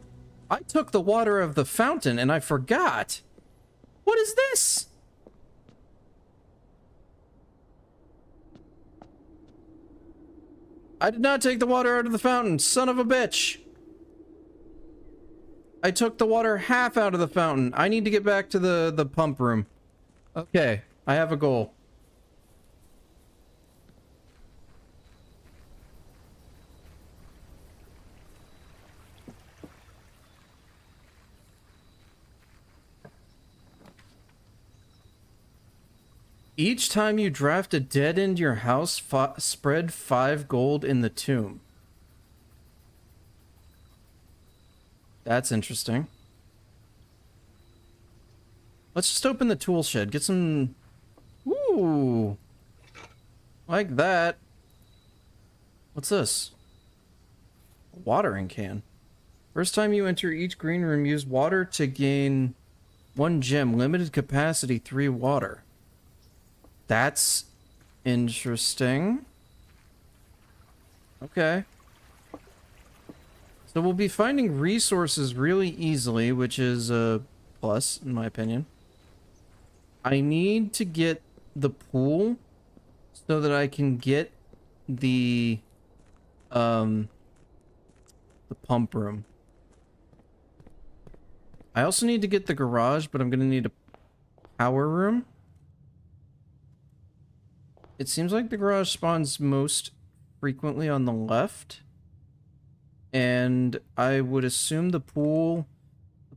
I took the water of the fountain and I forgot. What is this? I did not take the water out of the fountain, son of a bitch. I took the water half out of the fountain. I need to get back to the pump room. Okay, I have a goal. Each time you draft a dead end your house, spread 5 gold in the tomb. That's interesting. Let's just open the tool shed. Get some... Ooh. Like that. What's this? A watering can. First time you enter each green room, use water to gain 1 gem. Limited capacity, 3 water. That's interesting. Okay. So we'll be finding resources really easily, which is a plus, in my opinion. I need to get the pool so that I can get the pump room. I also need to get the garage, but I'm gonna need a power room. It seems like the garage spawns most frequently on the left. And I would assume the pool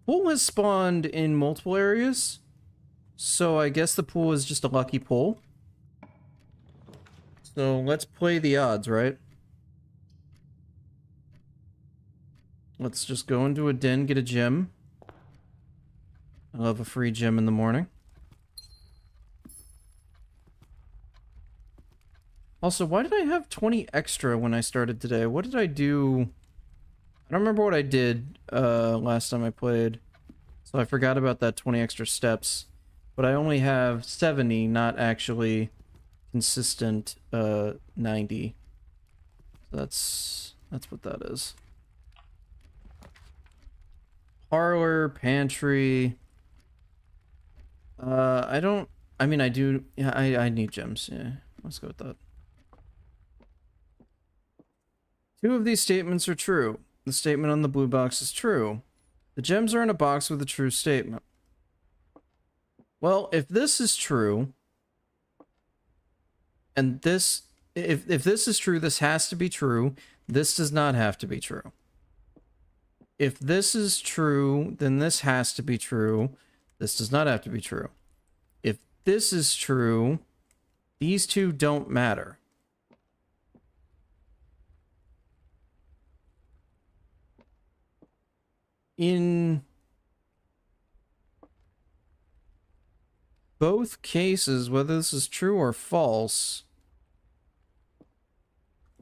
has spawned in multiple areas. So I guess the pool is just a lucky pull. So let's play the odds, right? Let's just go into a den, get a gem. I love a free gem in the morning. Also, why did I have 20 extra when I started today? What did I do? I don't remember what I did last time I played. So I forgot about that 20 extra steps. But I only have 70, not actually consistent 90. That's what that is. Parlor, pantry. I mean, I do. Yeah, I need gems. Yeah, let's go with that. 2 of these statements are true. The statement on the blue box is true. The gems are in a box with a true statement. Well, if this is true, and this, if this is true, this has to be true. This does not have to be true. If this is true, then this has to be true. This does not have to be true. If this is true, these 2 don't matter. In both cases, whether this is true or false,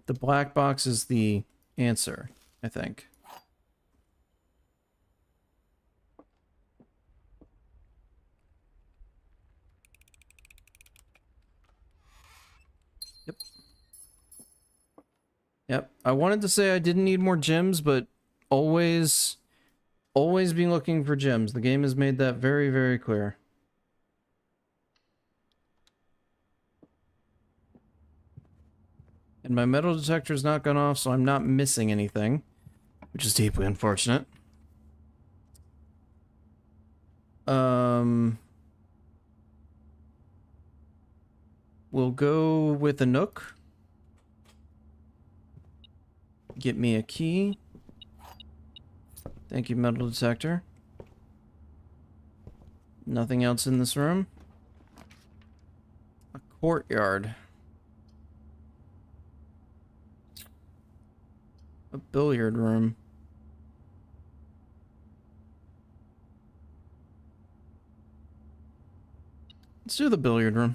the black box is the answer, I think. Yep. Yep. I wanted to say I didn't need more gems, but always be looking for gems. The game has made that very, very clear. And my metal detector's not gone off, so I'm not missing anything, which is deeply unfortunate. We'll go with a Nook. Get me a key. Thank you, metal detector. Nothing else in this room. A courtyard. A billiard room. Let's do the billiard room.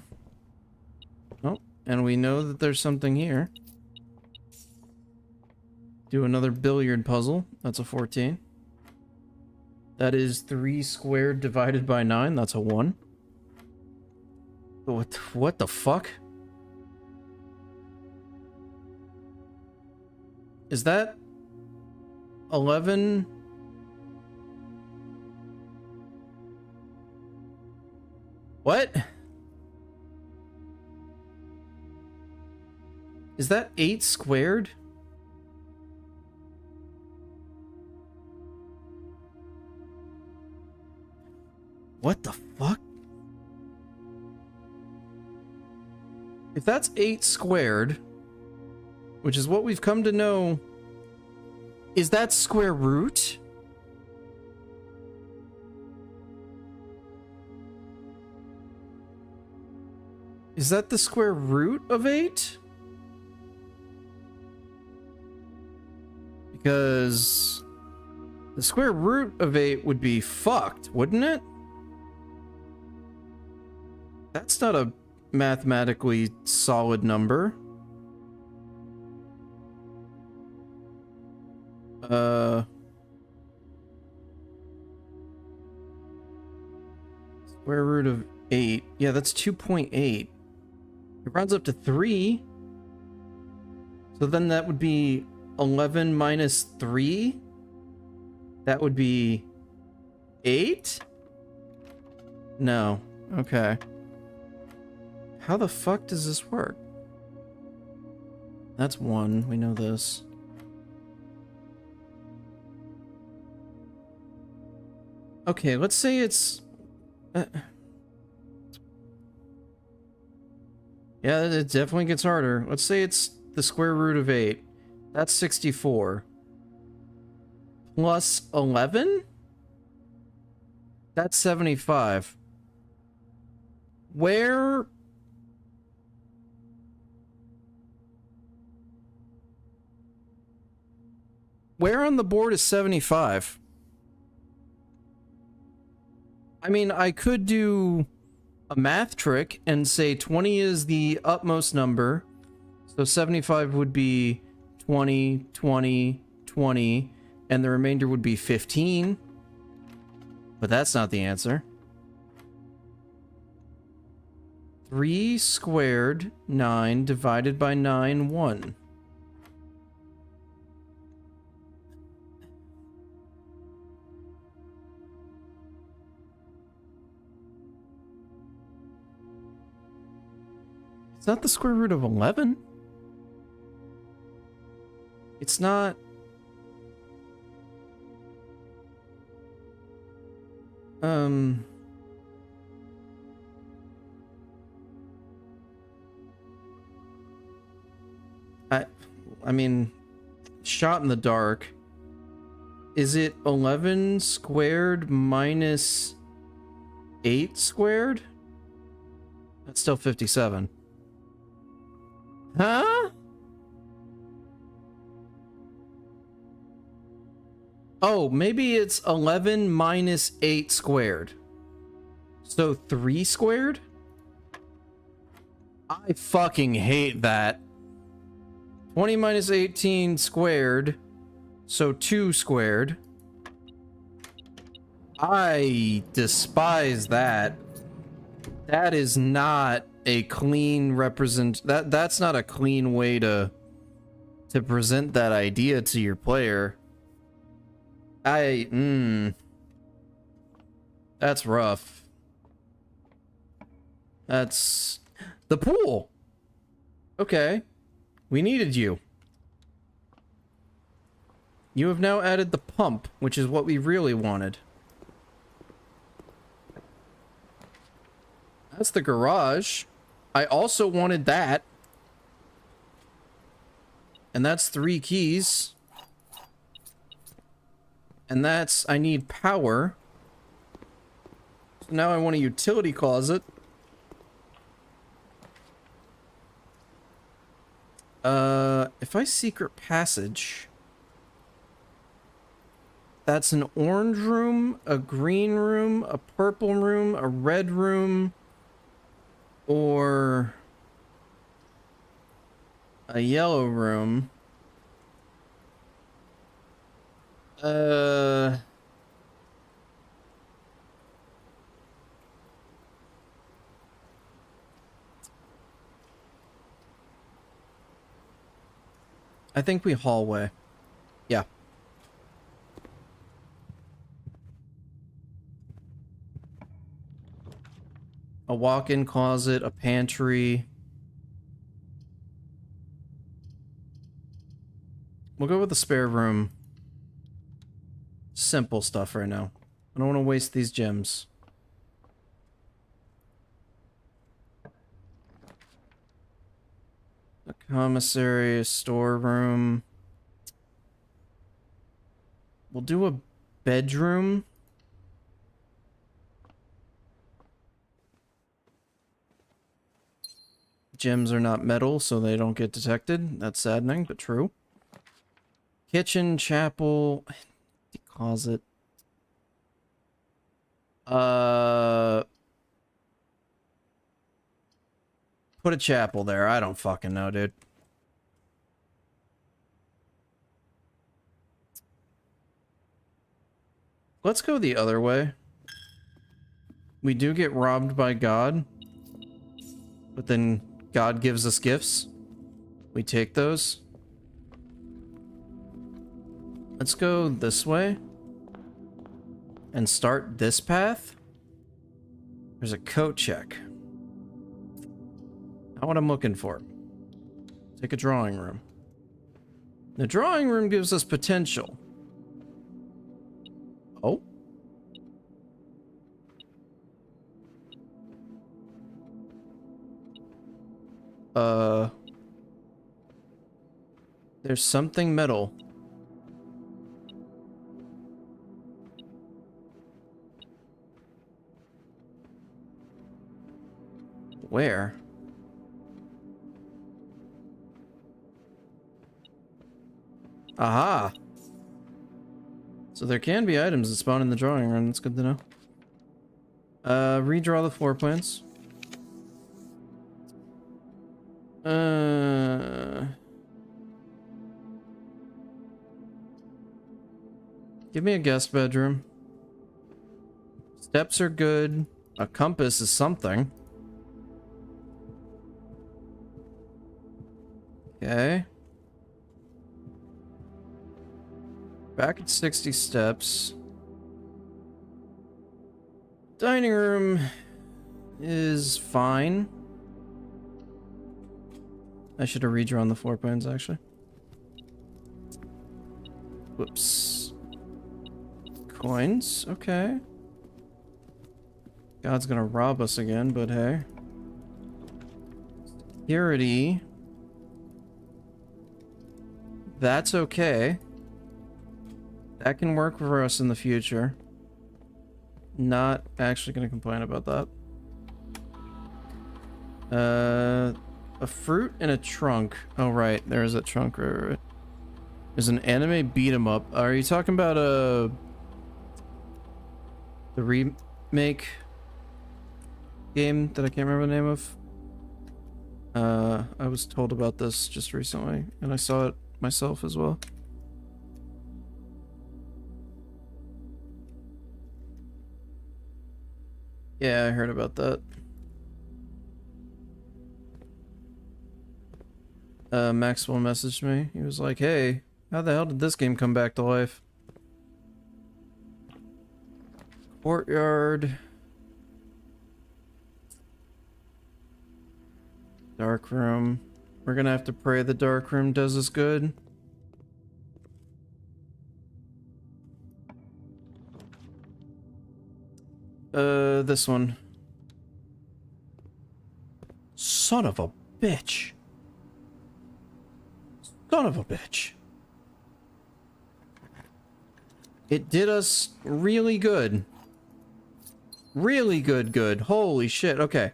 Oh, and we know that there's something here. Do another billiard puzzle. That's a 14. That is 3 squared divided by 9. That's a 1. What the fuck? Is that 11? What? Is that 8 squared? What the fuck? If that's 8 squared, which is what we've come to know, is that square root? Is that the square root of 8? Because the square root of 8 would be fucked, wouldn't it? That's not a mathematically solid number. Square root of 8. Yeah, that's 2.8. It rounds up to 3. So then that would be 11 minus 3. That would be 8? No. Okay. How the fuck does this work? That's 1. We know this. Okay, let's say it's... yeah, it definitely gets harder. Let's say it's the square root of 8. That's 64. Plus 11? That's 75. Where on the board is 75? I mean, I could do a math trick and say 20 is the utmost number. So 75 would be 20, 20, 20, and the remainder would be 15. But that's not the answer. 3 squared 9 divided by 9, 1. It's not the square root of 11. It's not... I mean, shot in the dark. Is it 11 squared minus 8 squared? That's still 57. Huh? Oh, maybe it's 11 minus 8 squared. So 3 squared? I fucking hate that. 20 minus 18 squared. So 2 squared. I despise that. That is not a clean that's not a clean way to present that idea to your player. That's rough. That's the pool. Okay. We needed you. You have now added the pump, which is what we really wanted. That's the garage. I also wanted that. And that's 3 keys. And that's, I need power. So now I want a utility closet. If I secret passage, that's an orange room, a green room, a purple room, a red room, or a yellow room. I think we hallway. Yeah. A walk-in closet, a pantry. We'll go with the spare room. Simple stuff right now. I don't want to waste these gems. A commissary, a storeroom. We'll do a bedroom. Gems are not metal, so they don't get detected. That's saddening, but true. Kitchen, chapel, closet. Put a chapel there. I don't fucking know, dude. Let's go the other way. We do get robbed by God, but then God gives us gifts. We take those. Let's go this way and start this path. There's a coat check. Not what I'm looking for. Take a drawing room. The drawing room gives us potential. Oh. There's something metal. Where? Aha! So there can be items that spawn in the drawing room. That's good to know. Redraw the floor plans. Give me a guest bedroom. Steps are good. A compass is something. Okay. Back at 60 steps. Dining room is fine. I should have redrawn the floor plans, actually. Whoops. Coins, okay. God's gonna rob us again, but hey. Security. That's okay. That can work for us in the future. Not actually gonna complain about that. A fruit and a trunk. Oh, right. There's a trunk. Right. There's an anime beat 'em up. Are you talking about the remake game that I can't remember the name of? I was told about this just recently, and I saw it myself as well. Yeah, I heard about that. Maxwell messaged me. He was like, hey, how the hell did this game come back to life? Courtyard. Dark room. We're gonna have to pray the dark room does us good. This one. Son of a bitch. Son of a bitch. It did us really good. Really good. Holy shit. Okay.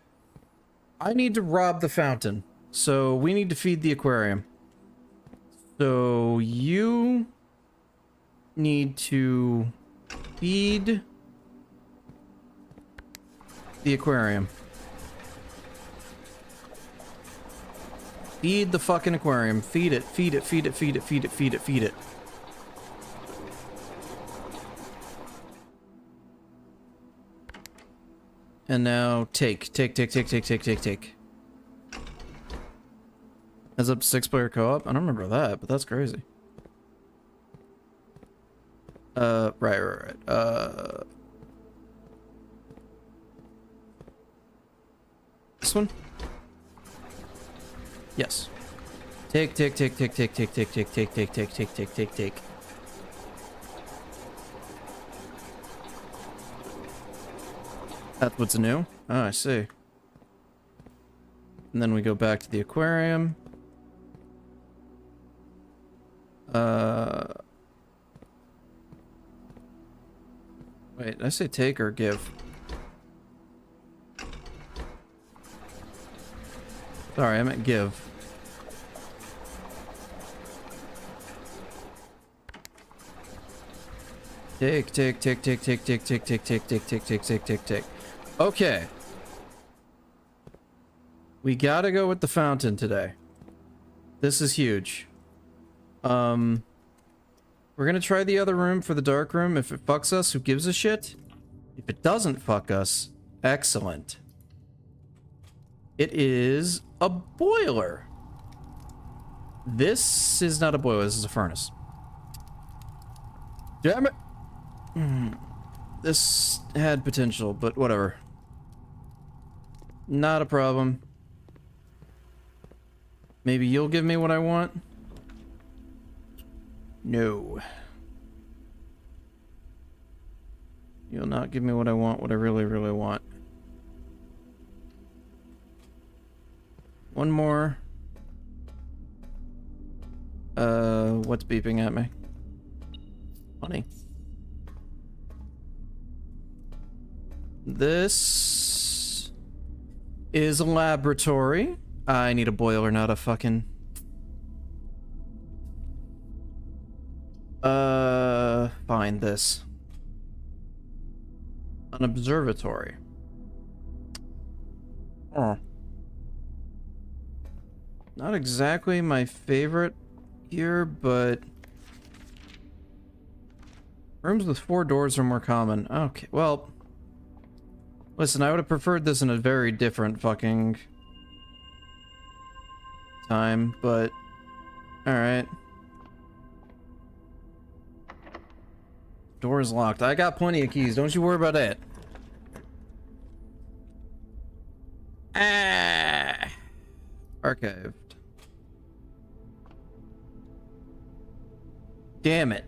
I need to rob the fountain. So we need to feed the aquarium. So you need to feed the aquarium. Feed the fucking aquarium. Feed it. Feed it. Feed it. Feed it. Feed it. Feed it. Feed it. And now take. That's up 6-player co-op? I don't remember that, but that's crazy. Right. This one? Yes. Take. That's what's new? Oh, I see. And then we go back to the aquarium. Wait, did I say take or give? Sorry, I meant give. Take. Okay. We gotta go with the fountain today. This is huge. We're gonna try the other room for the dark room. If it fucks us, who gives a shit? If it doesn't fuck us, excellent. It is a boiler. This is not a boiler, this is a furnace. Damn it! This had potential, but whatever. Not a problem. Maybe you'll give me what I want? No. You'll not give me what I want, what I really want. One more. What's beeping at me? Funny. This is a laboratory. I need a boiler, not a fucking... Find this. An observatory. Oh. Not exactly my favorite here, but... Rooms with 4 doors are more common. Okay, well... Listen, I would have preferred this in a very different fucking... time, but... Alright. Door is locked. I got plenty of keys, don't you worry about it. Ah! Archived. Damn it.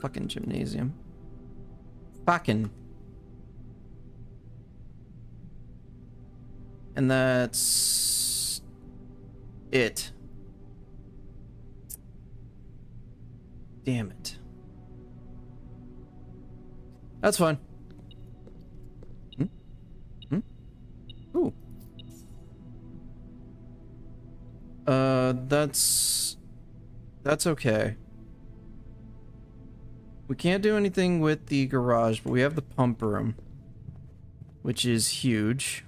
Fucking gymnasium. Fucking. And that's... it. Damn it. That's fine. Ooh. That's okay. We can't do anything with the garage, but we have the pump room. which is huge.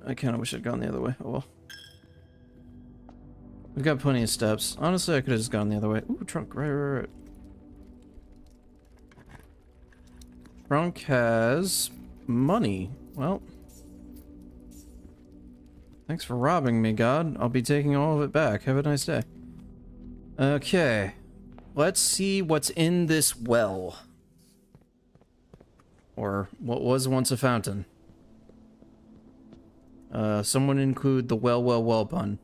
I kind of wish I'd gone the other way. Oh well. We've got plenty of steps. Honestly, I could have just gone the other way. Ooh, trunk. Right. Trunk has money. Well, thanks for robbing me, God. I'll be taking all of it back. Have a nice day. Okay. Let's see what's in this well. Or what was once a fountain. Someone include the well pun.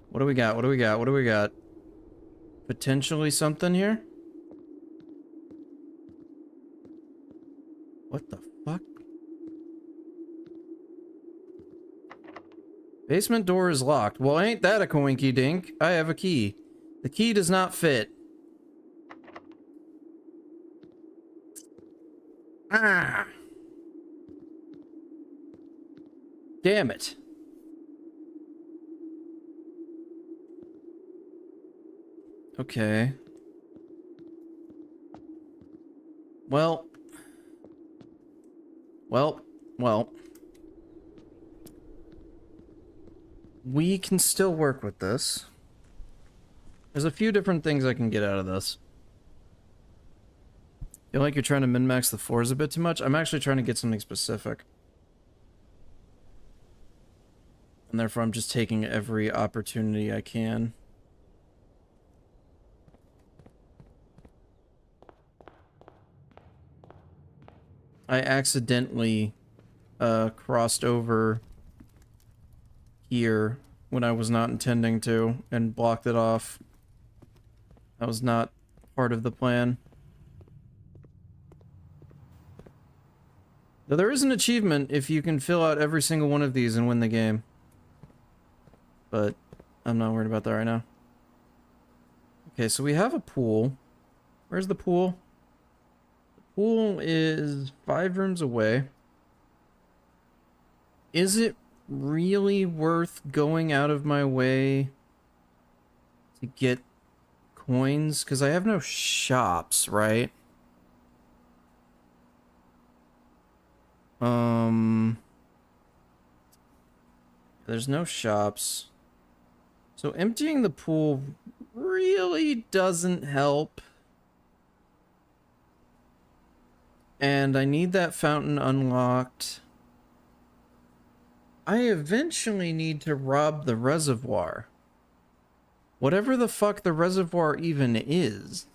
What do we got? What do we got? What do we got? Potentially something here? What the fuck? Basement door is locked. Well, ain't that a coinky dink? I have a key. The key does not fit. Ah! Damn it. Okay. Well. We can still work with this. There's a few different things I can get out of this. Feel like you're trying to min-max the floors a bit too much? I'm actually trying to get something specific. And therefore I'm just taking every opportunity I can. I accidentally crossed over here when I was not intending to and blocked it off. That was not part of the plan. Though there is an achievement if you can fill out every single one of these and win the game. But I'm not worried about that right now. Okay, so we have a pool. Where's the pool? The pool is 5 rooms away. Is it really worth going out of my way to get coins? Because I have no shops, right? There's no shops. So emptying the pool really doesn't help. And I need that fountain unlocked. I eventually need to rob the reservoir. Whatever the fuck the reservoir even is.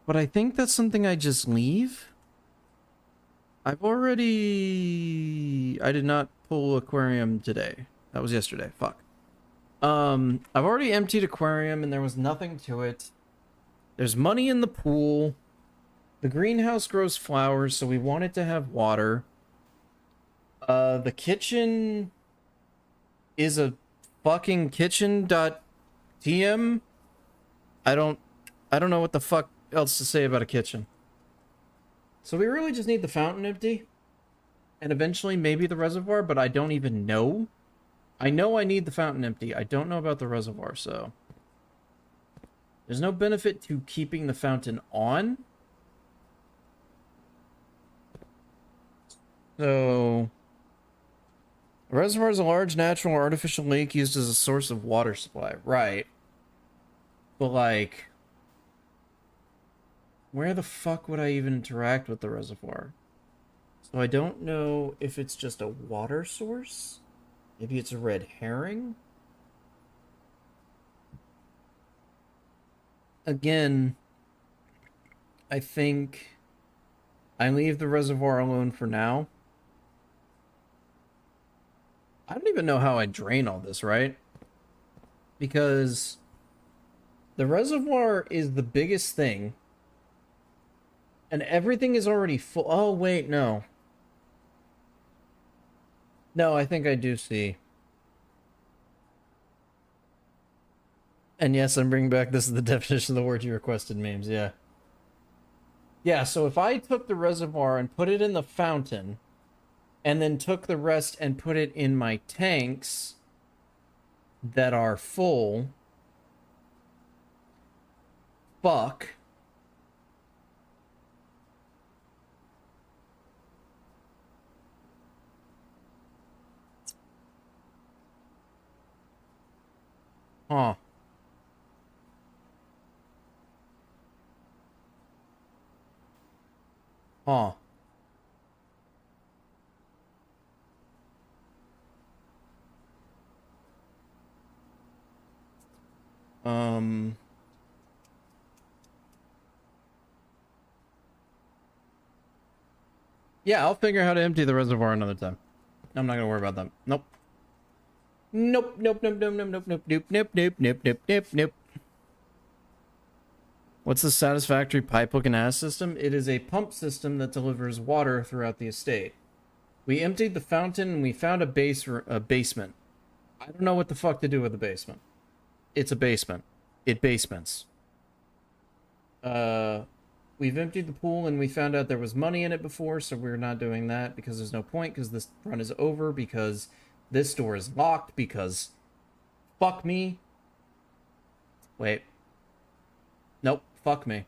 But I think that's something I just leave. I've already... I did not pull aquarium today. That was yesterday. Fuck. I've already emptied aquarium and there was nothing to it. There's money in the pool. The greenhouse grows flowers, so we want it to have water. The kitchen is a fucking kitchen.tm. I don't know what the fuck else to say about a kitchen. So we really just need the fountain empty. And eventually maybe the reservoir, but I don't even know. I know I need the fountain empty. I don't know about the reservoir, so... There's no benefit to keeping the fountain on. So... The reservoir is a large natural or artificial lake used as a source of water supply. Right. But like... Where the fuck would I even interact with the reservoir? So I don't know if it's just a water source. Maybe it's a red herring. Again, I think I leave the reservoir alone for now. I don't even know how I drain all this, right? Because the reservoir is the biggest thing. And everything is already full. Oh, wait, no. No, I think I do see. And yes, I'm bringing back, this is the definition of the word you requested, memes, yeah. Yeah, so if I took the reservoir and put it in the fountain, and then took the rest and put it in my tanks that are full. Fuck. Huh. Huh. Yeah, I'll figure out how to empty the reservoir another time. I'm not gonna worry about that. Nope. Nope, nope, nope, nope, nope, nope, nope, nope, nope, nope, nope, nope, nope, nope. What's the satisfactory pipe hook and ass system? It is a pump system that delivers water throughout the estate. We emptied the fountain and we found a basement. I don't know what the fuck to do with the basement. It's a basement. It basements. We've emptied the pool and we found out there was money in it before, so we're not doing that because there's no point, because this run is over, because this door is locked, because fuck me. Wait. Nope, fuck me.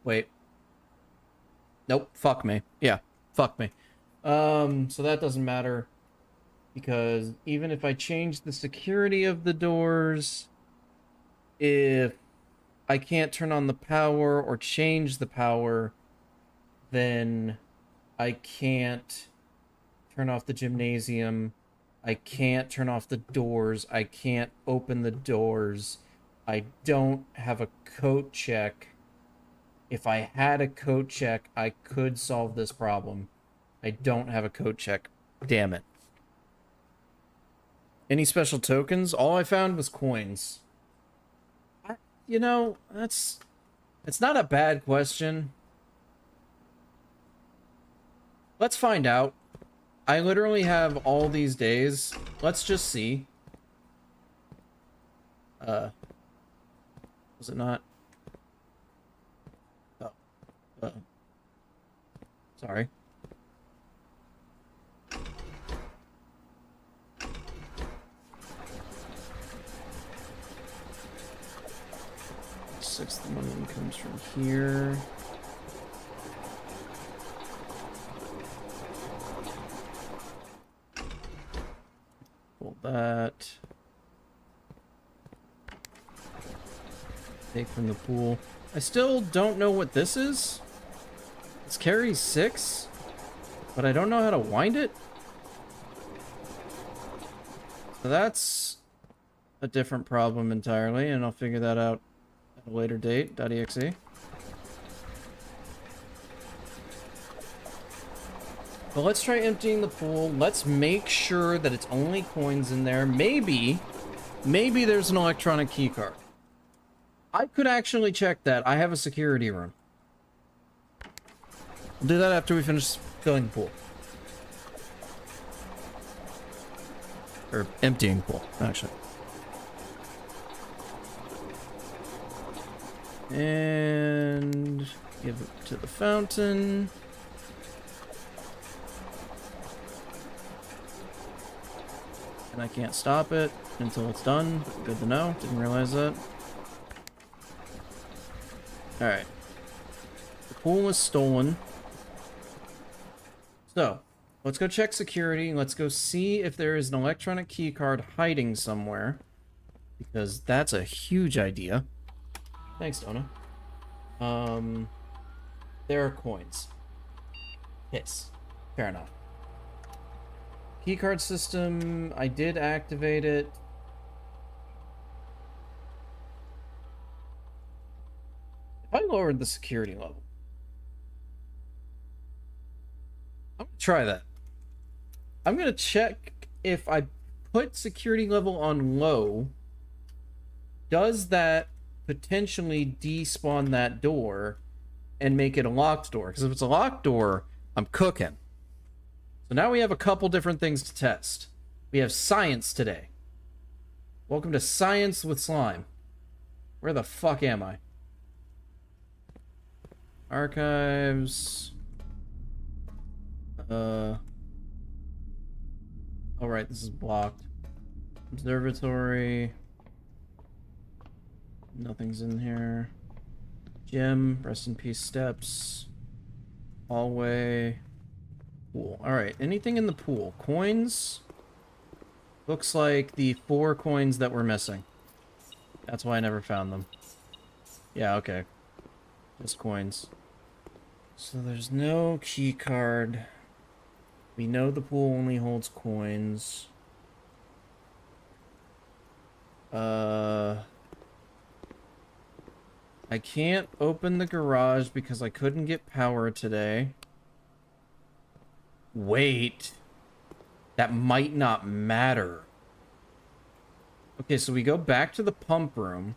Wait. Nope, fuck me. Yeah, fuck me. So that doesn't matter, because even if I change the security of the doors, if I can't turn on the power or change the power, then I can't turn off the gymnasium. I can't turn off the doors. I can't open the doors. I don't have a coat check. If I had a coat check, I could solve this problem. I don't have a coat check. Damn it. Any special tokens? All I found was coins. You know, it's not a bad question. Let's find out. I literally have all these days. Let's just see. Was it not? Oh. Sorry. Sixth one comes from here. Pull that. Take from the pool. I still don't know what this is. It's carry 6, but I don't know how to wind it. So that's a different problem entirely, and I'll figure that out at a later date. .exe. But let's try emptying the pool. Let's make sure that it's only coins in there. Maybe there's an electronic key card. I could actually check that. I have a security room. We'll do that after we finish filling the pool. Or emptying the pool, actually. And give it to the fountain. And I can't stop it until it's done. Good to know. Didn't realize that. Alright. The pool was stolen. So, let's go check security. Let's go see if there is an electronic key card hiding somewhere. Because that's a huge idea. Thanks, Donna. There are coins. Yes. Fair enough. Keycard system, I did activate it. If I lowered the security level, I'm gonna try that. I'm gonna check if I put security level on low, does that potentially despawn that door and make it a locked door? Because if it's a locked door, I'm cooking. So now we have a couple different things to test. We have science today. Welcome to Science with Slime. Where the fuck am I? Archives. Oh, right, this is blocked. Observatory. Nothing's in here. Gym. Rest in peace steps. Hallway. Pool. Alright, anything in the pool? Coins? Looks like the 4 coins that were missing. That's why I never found them. Yeah, okay. Just coins. So there's no key card. We know the pool only holds coins. I can't open the garage because I couldn't get power today. Wait. That might not matter. Okay, so we go back to the pump room.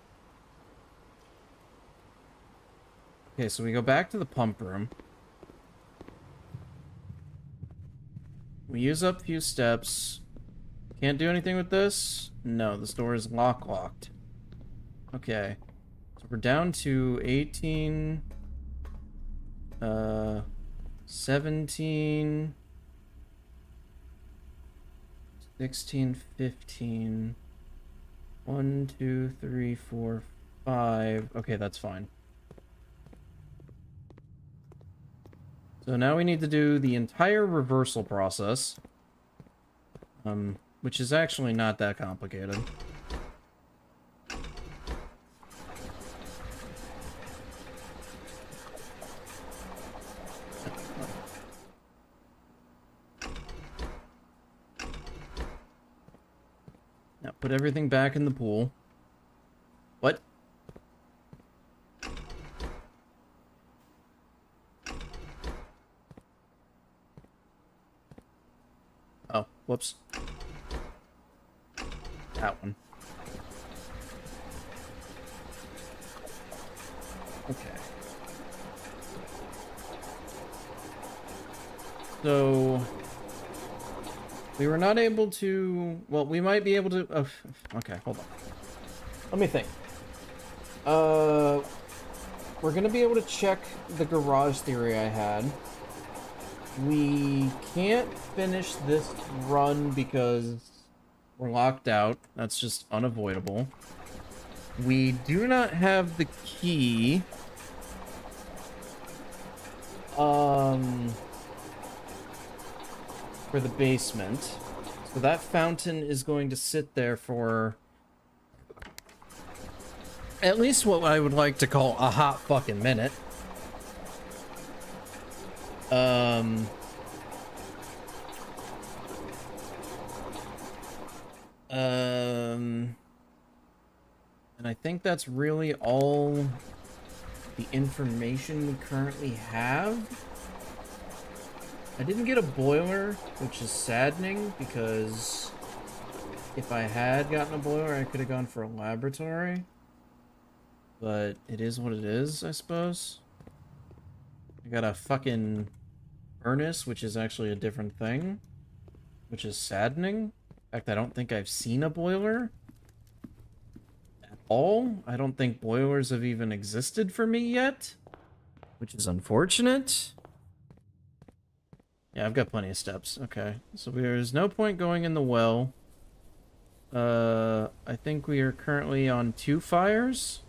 Okay, so we go back to the pump room. We use up a few steps. Can't do anything with this? No, this door is locked. Okay. So we're down to 18... 17... 16, 15... 1, 2, 3, 4, 5... Okay, that's fine. So now we need to do the entire reversal process. Which is actually not that complicated. Now put everything back in the pool. What? Oh, whoops. That one. Okay. So... we were not able to... well, we might be able to... oh, okay, hold on. Let me think. We're gonna be able to check the garage theory I had. We can't finish this run because we're locked out. That's just unavoidable. We do not have the key. For the basement. So that fountain is going to sit there for at least what I would like to call a hot fucking minute. And I think that's really all the information we currently have. I didn't get a boiler, which is saddening, because if I had gotten a boiler, I could have gone for a laboratory. But it is what it is, I suppose. I got a fucking furnace, which is actually a different thing, which is saddening. In fact, I don't think I've seen a boiler at all. I don't think boilers have even existed for me yet, which is unfortunate. Yeah, I've got plenty of steps. Okay, so there's no point going in the well. I think we are currently on 2 fires.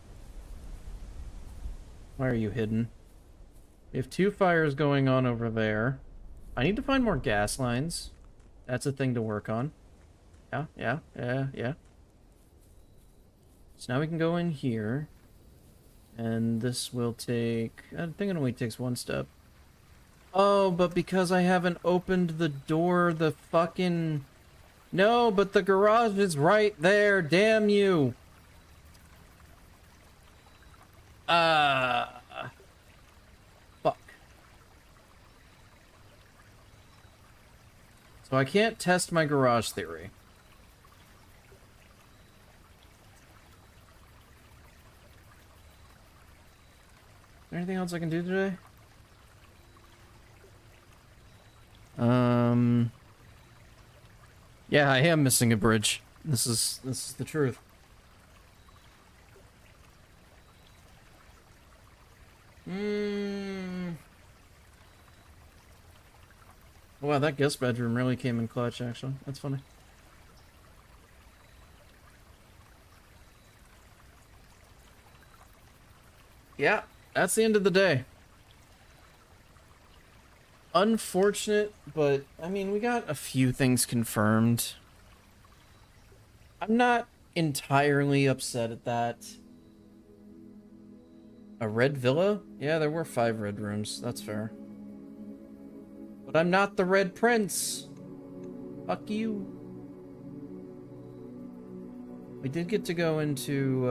Why are you hidden? We have 2 fires going on over there. I need to find more gas lines. That's a thing to work on. Yeah. So now we can go in here. And this will take... I think it only takes 1 step. Oh, but because I haven't opened the door, the fucking... No, but the garage is right there, damn you! Fuck. So I can't test my garage theory. Is there anything else I can do today? Yeah, I am missing a bridge. This is the truth. Well, Wow, that guest bedroom really came in clutch, actually. That's funny. Yeah, that's the end of the day. Unfortunate, but I mean, we got a few things confirmed. I'm not entirely upset at that. A red villa? Yeah, there were 5 red rooms. That's fair. But I'm not the Red Prince. Fuck you. We did get to go into,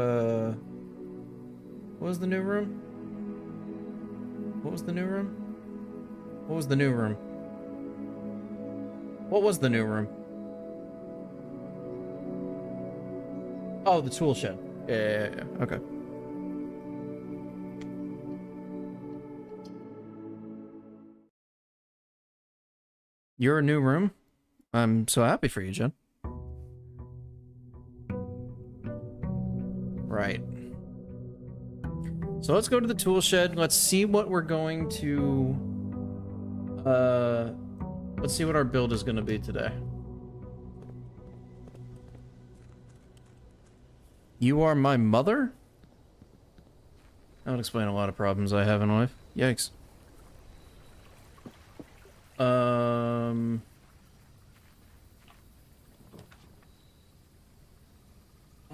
what was the new room? What was the new room? What was the new room? What was the new room? Oh, the tool shed. Yeah. Okay. You're a new room? I'm so happy for you, Jen. Right. So let's go to the tool shed. Let's see what we're going to... let's see what our build is going to be today. You are my mother? That would explain a lot of problems I have in life. Yikes.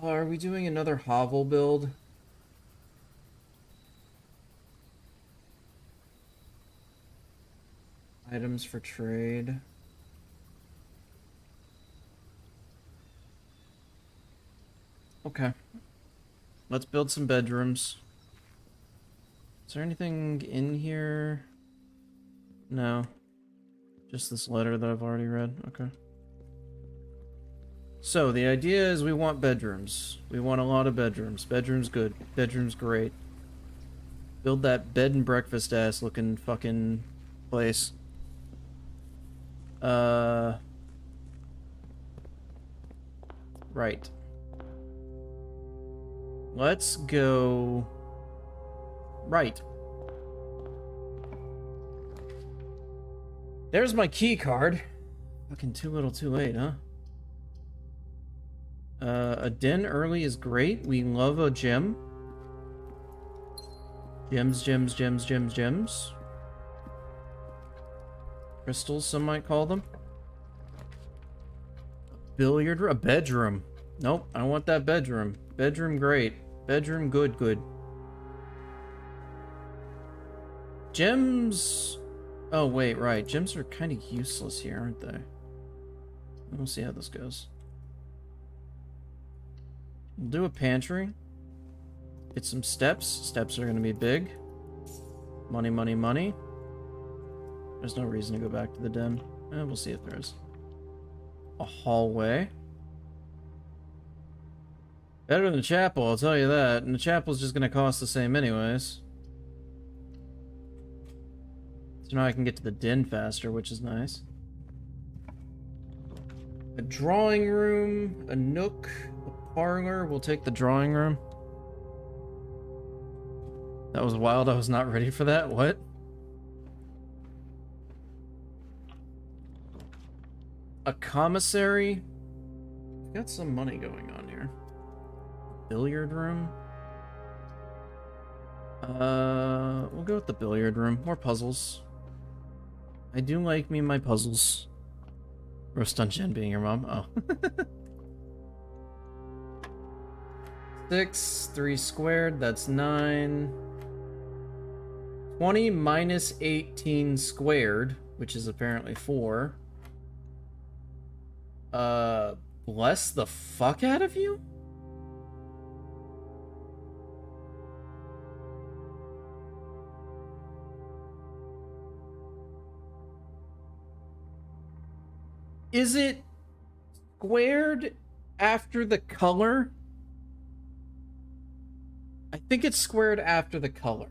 Are we doing another hovel build? Items for trade. Okay. Let's build some bedrooms. Is there anything in here? No. Just this letter that I've already read. Okay. So, the idea is we want bedrooms. We want a lot of bedrooms. Bedrooms good. Bedrooms great. Build that bed and breakfast ass looking fucking place. Right. Let's go... Right. There's my key card. Fucking too little too late, huh? A den early is great. We love a gem. Gems. Crystals, some might call them. Billiard room. A bedroom. Nope, I want that bedroom. Bedroom great. Bedroom good. Gems... Oh, wait, right. Gems are kind of useless here, aren't they? We'll see how this goes. We'll do a pantry. Get some steps. Steps are going to be big. Money. There's no reason to go back to the den. We'll see if there is. A hallway. Better than the chapel, I'll tell you that. And the chapel's just going to cost the same anyways. So now I can get to the den faster, which is nice. A drawing room, a nook, a parlor. We'll take the drawing room. That was wild. I was not ready for that. What? A commissary. Got some money going on here. Billiard room. We'll go with the billiard room. More puzzles. I do like me my puzzles. Roast on Jen being your mom. Oh. 6, 3 squared, that's 9. 20 minus 18 squared, which is apparently 4. Bless the fuck out of you? Is it squared after the color? I think it's squared after the color.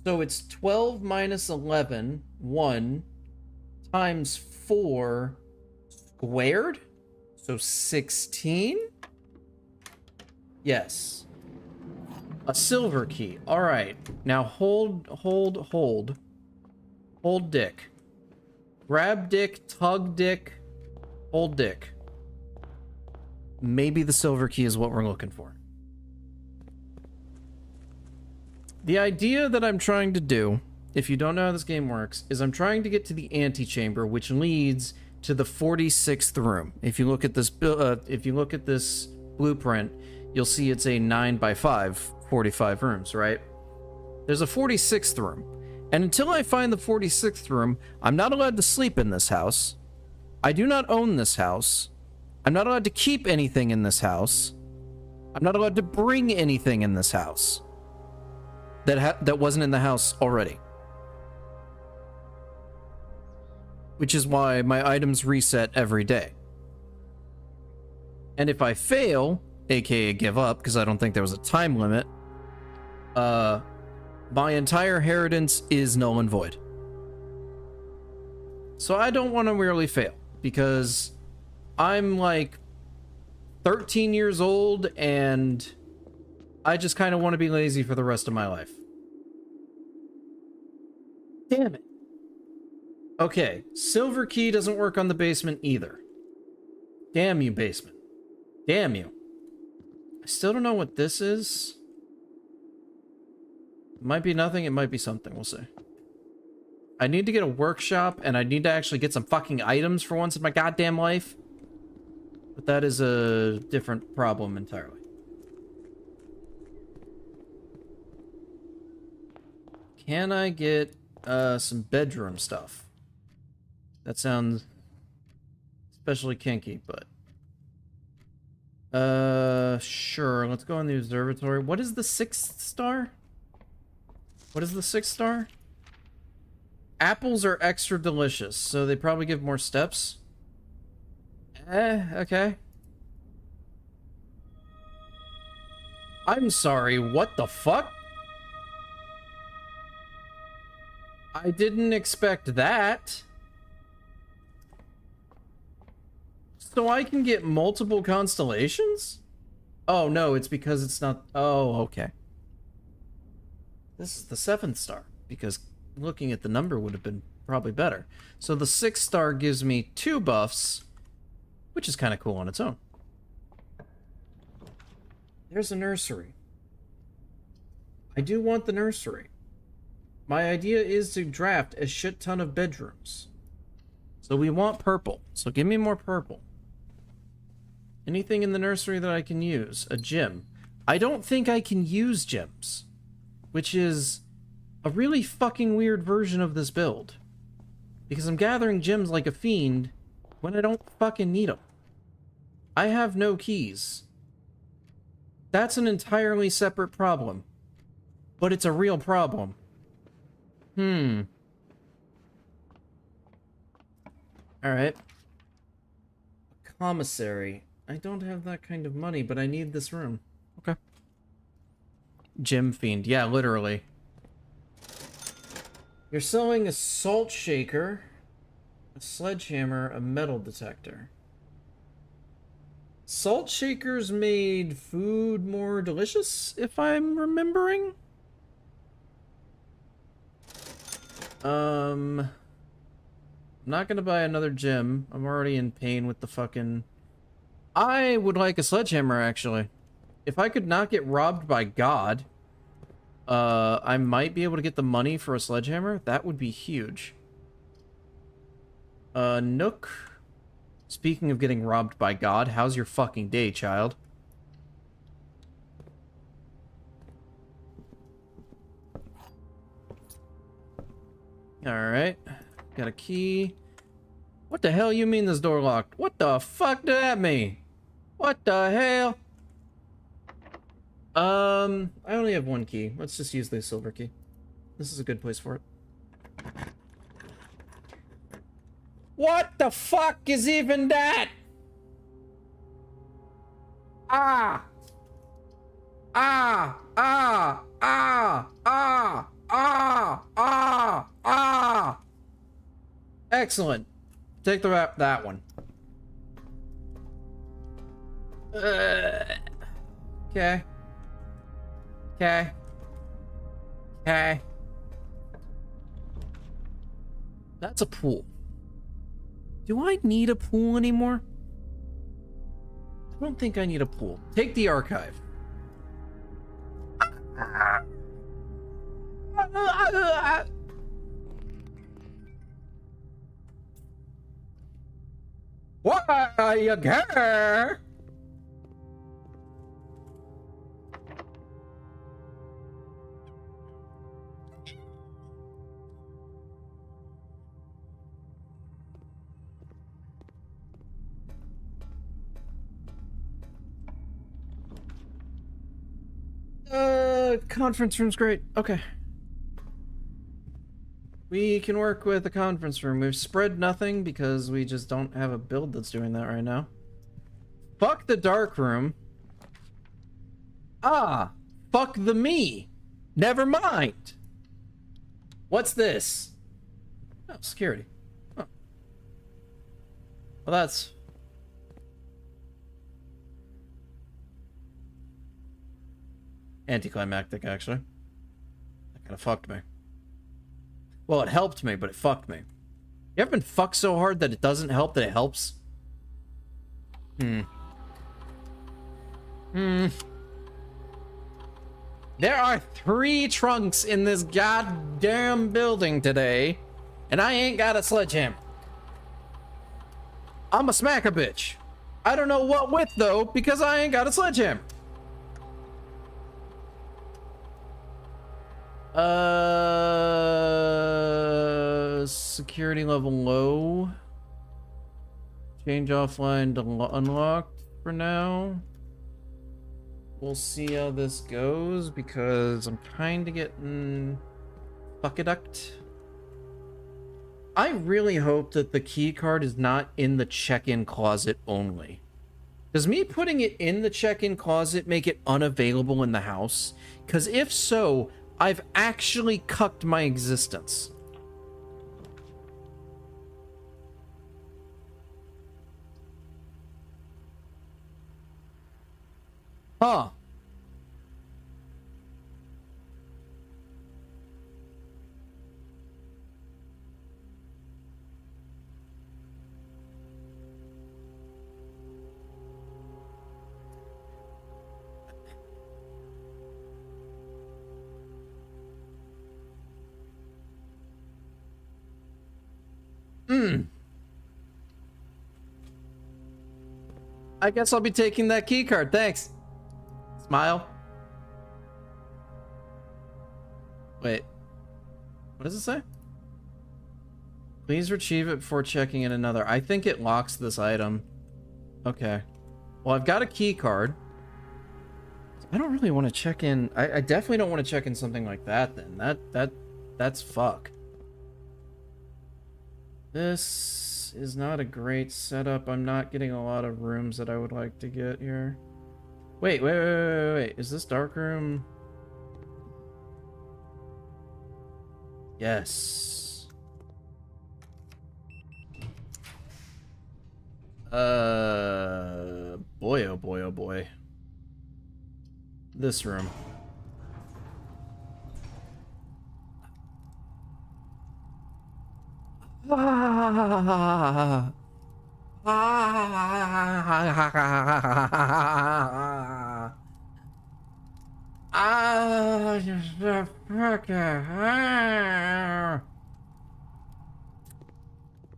So it's 12 minus 11, 1, times 4 squared? So 16? Yes. A silver key. Alright. Now hold dick. Grab dick, tug dick, hold dick. Maybe the silver key is what we're looking for. The idea that I'm trying to do, if you don't know how this game works, is I'm trying to get to the antechamber, which leads to the 46th room. If you look at this blueprint, you'll see it's a 9x5, 45 rooms, right? There's a 46th room. And until I find the 46th room, I'm not allowed to sleep in this house. I do not own this house. I'm not allowed to keep anything in this house. I'm not allowed to bring anything in this house that wasn't in the house already. Which is why my items reset every day. And if I fail, aka give up, because I don't think there was a time limit, my entire inheritance is null and void. So I don't want to really fail, because I'm like 13 years old and I just kind of want to be lazy for the rest of my life. Damn it. Okay, silver key doesn't work on the basement either. Damn you, basement. Damn you. I still don't know what this is. It might be nothing, it might be something, we'll see. I need to get a workshop, and I need to actually get some fucking items for once in my goddamn life. But that is a different problem entirely. Can I get some bedroom stuff? That sounds especially kinky, but... sure, let's go in the observatory. What is the 6th star? What is the 6th star? Apples are extra delicious, so they probably give more steps. Okay. I'm sorry, what the fuck? I didn't expect that. So I can get multiple constellations? Oh, no, it's because it's not... Oh, okay. This is the 7th star, because looking at the number would have been probably better. So the 6th star gives me 2 buffs, which is kind of cool on its own. There's a nursery. I do want the nursery. My idea is to draft a shit ton of bedrooms. So we want purple. So give me more purple. Anything in the nursery that I can use? A gym. I don't think I can use gyms, which is a really fucking weird version of this build. Because I'm gathering gems like a fiend when I don't fucking need them. I have no keys. That's an entirely separate problem. But it's a real problem. Alright. Commissary. I don't have that kind of money, but I need this room. Okay. Gym fiend. Yeah, literally. You're selling a salt shaker, a sledgehammer, a metal detector. Salt shakers made food more delicious, if I'm remembering. I'm not gonna buy another gym. I'm already in pain with the fucking... I would like a sledgehammer, actually. If I could not get robbed by God, I might be able to get the money for a sledgehammer. That would be huge. Nook. Speaking of getting robbed by God, how's your fucking day, child? Alright. Got a key. What the hell you mean this door locked? What the fuck did that mean? What the hell? I only have one key. Let's just use the silver key. This is a good place for it. What the fuck is even that? Ah! Ah! Ah! Ah! Ah! Ah! Ah! Ah! Excellent. Take that one. Okay. Okay. Okay. That's a pool. Do I need a pool anymore? I don't think I need a pool. Take the archive. Why you care? Conference room's great. Okay. We can work with the conference room. We've spread nothing because we just don't have a build that's doing that right now. Fuck the dark room. Ah, fuck the me. Never mind. What's this? Oh, security. Oh. Well, that's... anticlimactic, actually. That kind of fucked me. Well, it helped me, but it fucked me. You ever been fucked so hard that it doesn't help that it helps? There are 3 trunks in this goddamn building today, and I ain't got a sledgehammer. I'ma smack a bitch. I don't know what with, though, because I ain't got a sledgehammer. Security level low. Change offline to unlocked for now. We'll see how this goes because I'm kind of getting fuckaducked. I really hope that the key card is not in the check-in closet only. Does me putting it in the check-in closet make it unavailable in the house? Because if so, I've actually cucked my existence. Huh. I guess I'll be taking that key card. Thanks. Smile. Wait. What does it say? Please retrieve it before checking in another. I think it locks this item. Okay. Well, I've got a key card. I don't really want to check in. I definitely don't want to check in something like that then. That's fuck. This is not a great setup. I'm not getting a lot of rooms that I would like to get here. Wait. Is this dark room? Yes. Boy, oh boy, oh boy. This room.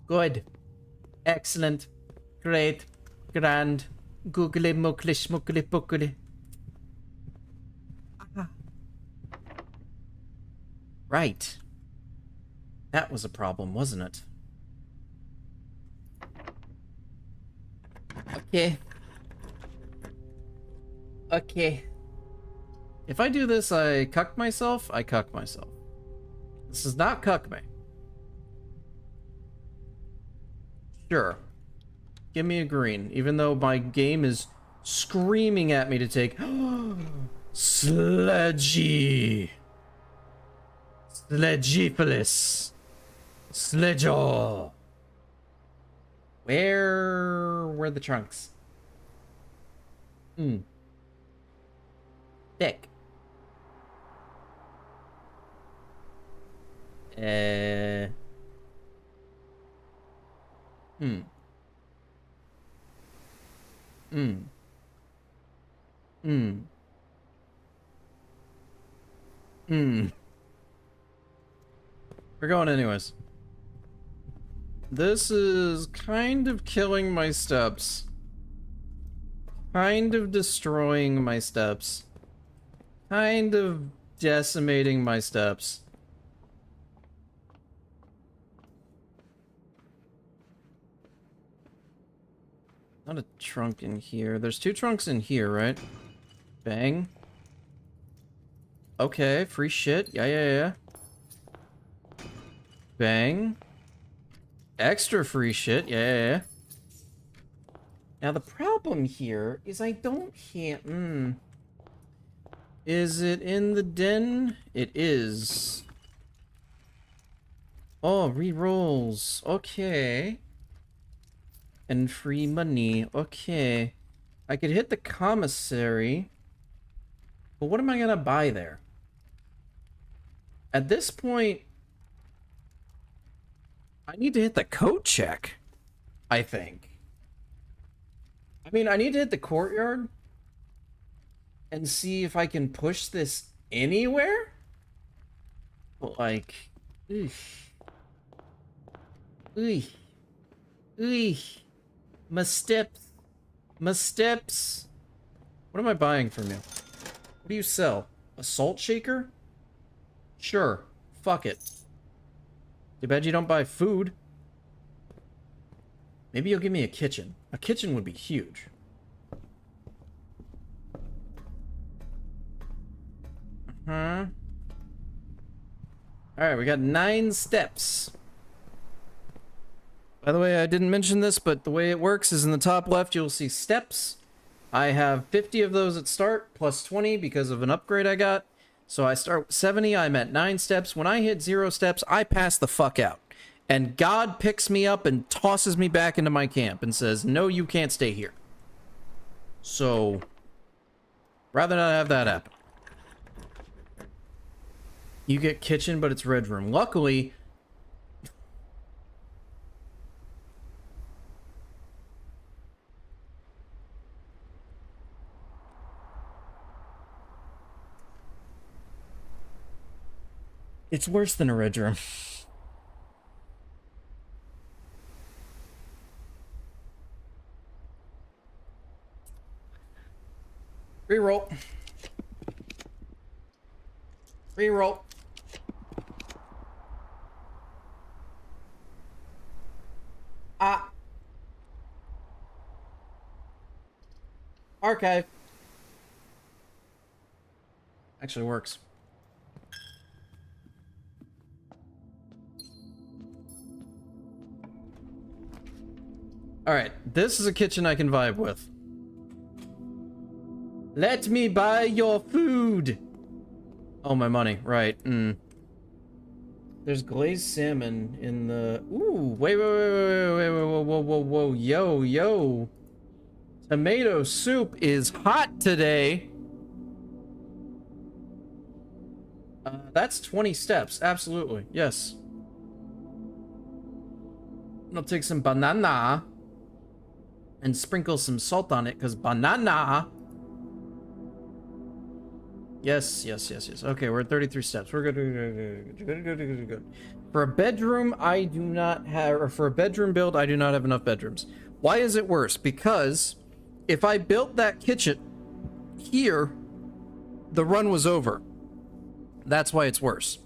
Good. Excellent. Great. Grand. Googly muckly schmuckly puckly. Right. That was a problem, wasn't it? Okay. If I do this, I cuck myself. I cuck myself. This is not cuck me. Sure. Give me a green, even though my game is screaming at me to take Sledgy. Sledgipolis. Sledgeaw. Where were the trunks? Thick. We're going anyways. This is kind of killing my steps. Kind of destroying my steps. Kind of decimating my steps. Not a trunk in here. There's 2 trunks in here, right? Bang. Okay, free shit. Yeah. Bang. Extra free shit. Yeah. Now the problem here is I don't hear... Is it in the den? It is. Oh, re-rolls. Okay. And free money. Okay. I could hit the commissary. But what am I gonna buy there? At this point, I need to hit the coat check, I think. I mean, I need to hit the courtyard and see if I can push this anywhere. But like, my steps. What am I buying from you? What do you sell? A salt shaker? Sure. Fuck it. Too bad you don't buy food. Maybe you'll give me a kitchen. A kitchen would be huge. Alright, we got 9 steps. By the way, I didn't mention this, but the way it works is in the top left, you'll see steps. I have 50 of those at start, plus 20 because of an upgrade I got. So I start with 70, I'm at 9 steps. When I hit 0 steps, I pass the fuck out. And God picks me up and tosses me back into my camp and says, no, you can't stay here. So, rather not have that happen. You get kitchen, but it's red room. Luckily... It's worse than a red room. Reroll. Reroll. Archive. Actually works. Alright, this is a kitchen I can vibe with. Let me buy your food! Oh, my money. Right. There's glazed salmon in the... Ooh, wait, whoa, yo. Tomato soup is hot today. That's 20 steps. Absolutely. Yes. I'll take some banana and sprinkle some salt on it, because banana. Yes. Okay, we're at 33 steps. We're good. For a bedroom, I do not have, or for a bedroom build, I do not have enough bedrooms. Why is it worse? Because if I built that kitchen here, the run was over. That's why it's worse.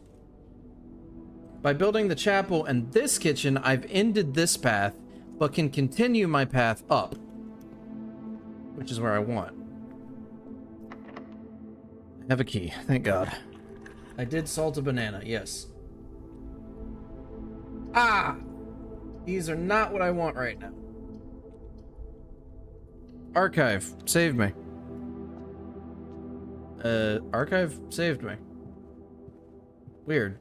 By building the chapel and this kitchen, I've ended this path, but can continue my path up, which is where I want. I have a key, thank God. I did salt a banana, yes. Ah! These are not what I want right now. Archive, save me. Archive saved me. Weird.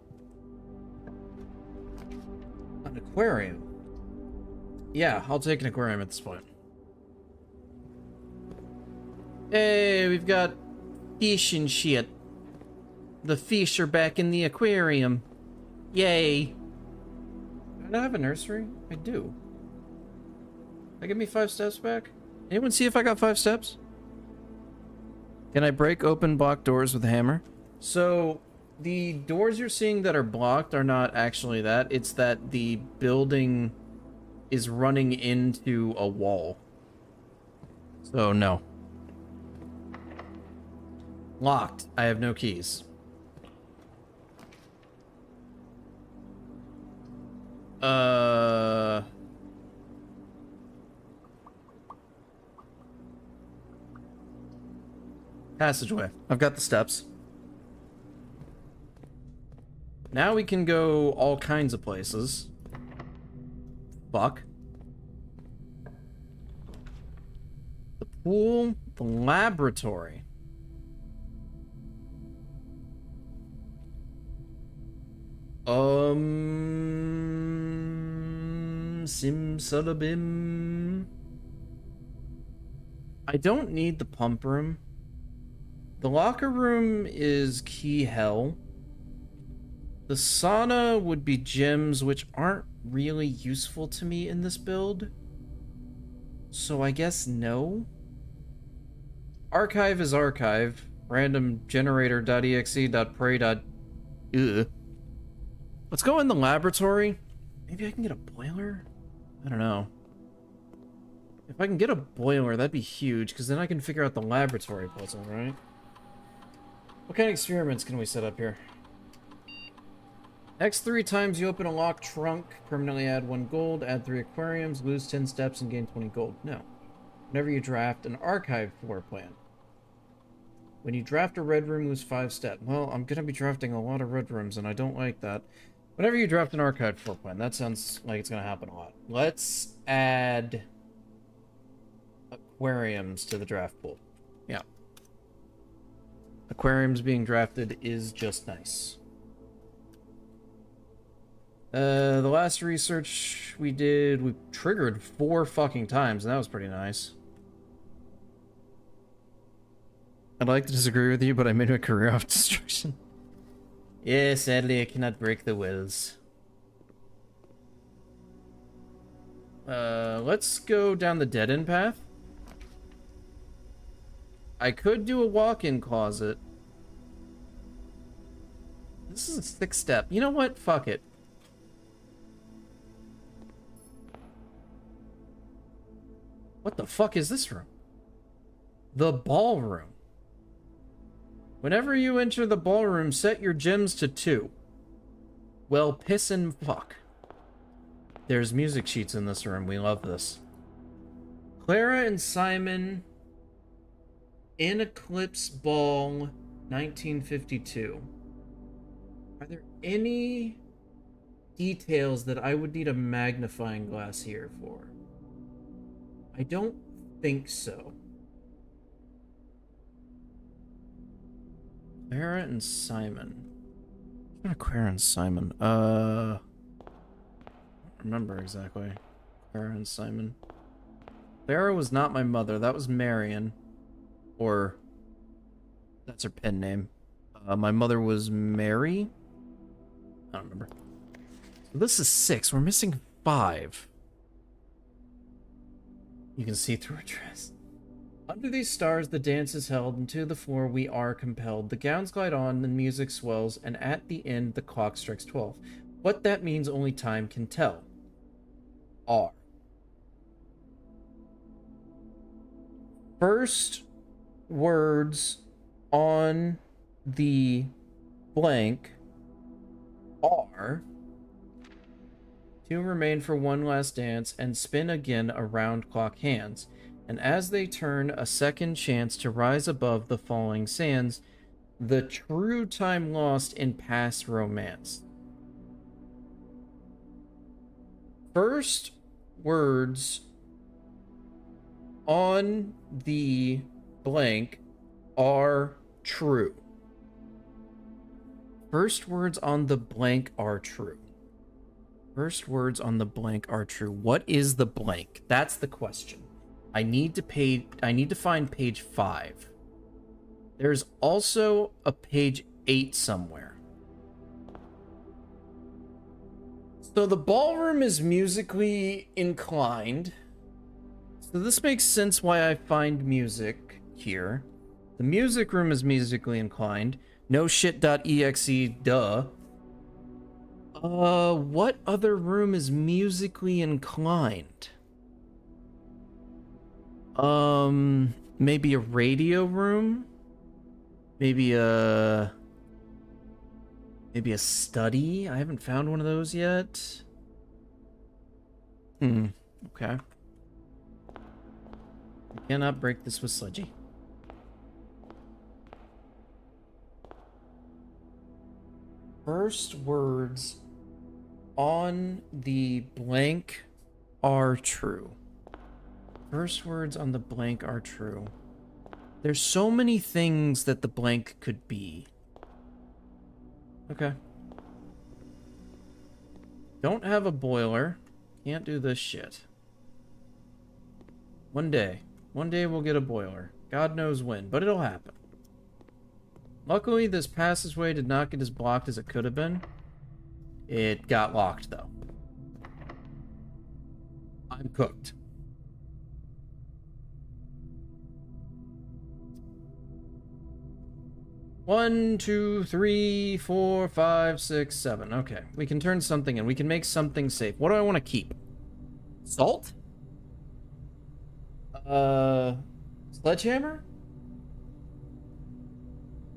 An aquarium. Yeah, I'll take an aquarium at this point. Hey, we've got fish and shit. The fish are back in the aquarium. Yay. Do I not have a nursery? I do. Can I give me 5 steps back? Anyone see if I got 5 steps? Can I break open block doors with a hammer? So, the doors you're seeing that are blocked are not actually that. It's that the building is running into a wall. So, no. Locked. I have no keys. Passageway. I've got the steps. Now we can go all kinds of places. Fuck. The pool, the laboratory. Simsalabim. I don't need the pump room. The locker room is key hell. The sauna would be gems, which aren't really useful to me in this build. So I guess no. Archive is archive. Random generator.exe.pray. Ugh. Let's go in the laboratory. Maybe I can get a boiler? I don't know. If I can get a boiler, that'd be huge, because then I can figure out the laboratory puzzle, right? What kind of experiments can we set up here? X 3 times you open a locked trunk, permanently add 1 gold, add 3 aquariums, lose 10 steps, and gain 20 gold. No. Whenever you draft an archive floor plan. When you draft a red room, lose 5 steps. Well, I'm going to be drafting a lot of red rooms, and I don't like that. Whenever you draft an archive floor plan, that sounds like it's going to happen a lot. Let's add aquariums to the draft pool. Yeah. Aquariums being drafted is just nice. The last research we did, we triggered 4 fucking times, and that was pretty nice. I'd like to disagree with you, but I made a career off destruction. Yeah, sadly I cannot break the wills. Let's go down the dead-end path. I could do a walk-in closet. This is a 6 step. You know what? Fuck it. What the fuck is this room? The ballroom. Whenever you enter the ballroom, set your gems to 2. Well, piss and fuck. There's music sheets in this room. We love this. Clara and Simon in Eclipse Ball 1952. Are there any details that I would need a magnifying glass here for? I don't think so. Clara and Simon. Clara and Simon. I don't remember exactly. Clara and Simon. Clara was not my mother. That was Marion. Or that's her pen name. My mother was Mary. I don't remember. So this is 6. We're missing 5. You can see through a dress. Under these stars, the dance is held, and to the floor we are compelled. The gowns glide on, the music swells, and at the end, the clock strikes 12. What that means, only time can tell. R. First words on the blank are... 2 remain for one last dance, and spin again around clock hands. And as they turn, a second chance to rise above the falling sands, the true time lost in past romance. First words on the blank are true. First words on the blank are true. First words on the blank are true. What is the blank? That's the question. I need to find page 5. There's also a page 8 somewhere. So the ballroom is musically inclined. So this makes sense why I find music here. The music room is musically inclined. No shit.exe, duh. What other room is musically inclined? Maybe a radio room? Maybe a study? I haven't found one of those yet. Okay. I cannot break this with Sludgy. First words on the blank are true. First words on the blank are true. There's so many things that the blank could be. Okay. Don't have a boiler. Can't do this shit. One day. One day we'll get a boiler. God knows when, but it'll happen. Luckily, this passageway did not get as blocked as it could have been. It got locked, though. I'm cooked. One, two, three, four, five, six, seven. Okay, we can turn something in. We can make something safe. What do I want to keep? Salt? Sledgehammer?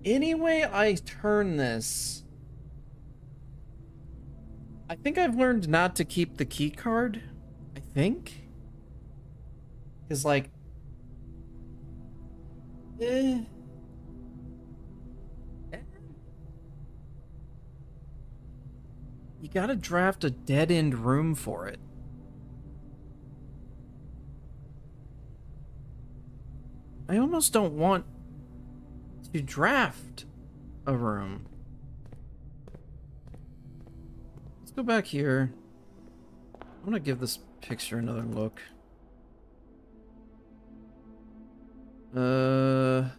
Anyway, I turn this. I think I've learned not to keep the key card. I think. Because, like... You gotta draft a dead-end room for it. I almost don't want to draft a room. Let's go back here. I'm gonna give this picture another look. Is there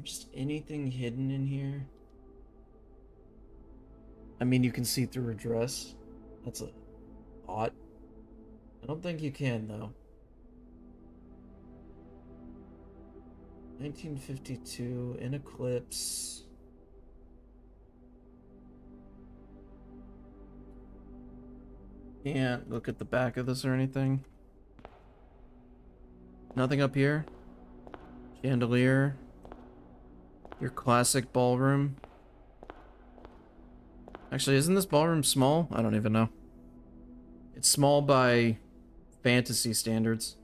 just anything hidden in here? I mean, you can see through her dress. That's a odd. I don't think you can, though. 1952 in Eclipse. Can't look at the back of this or anything. Nothing up here. Chandelier. Your classic ballroom. Actually, isn't this ballroom small? I don't even know. It's small by fantasy standards.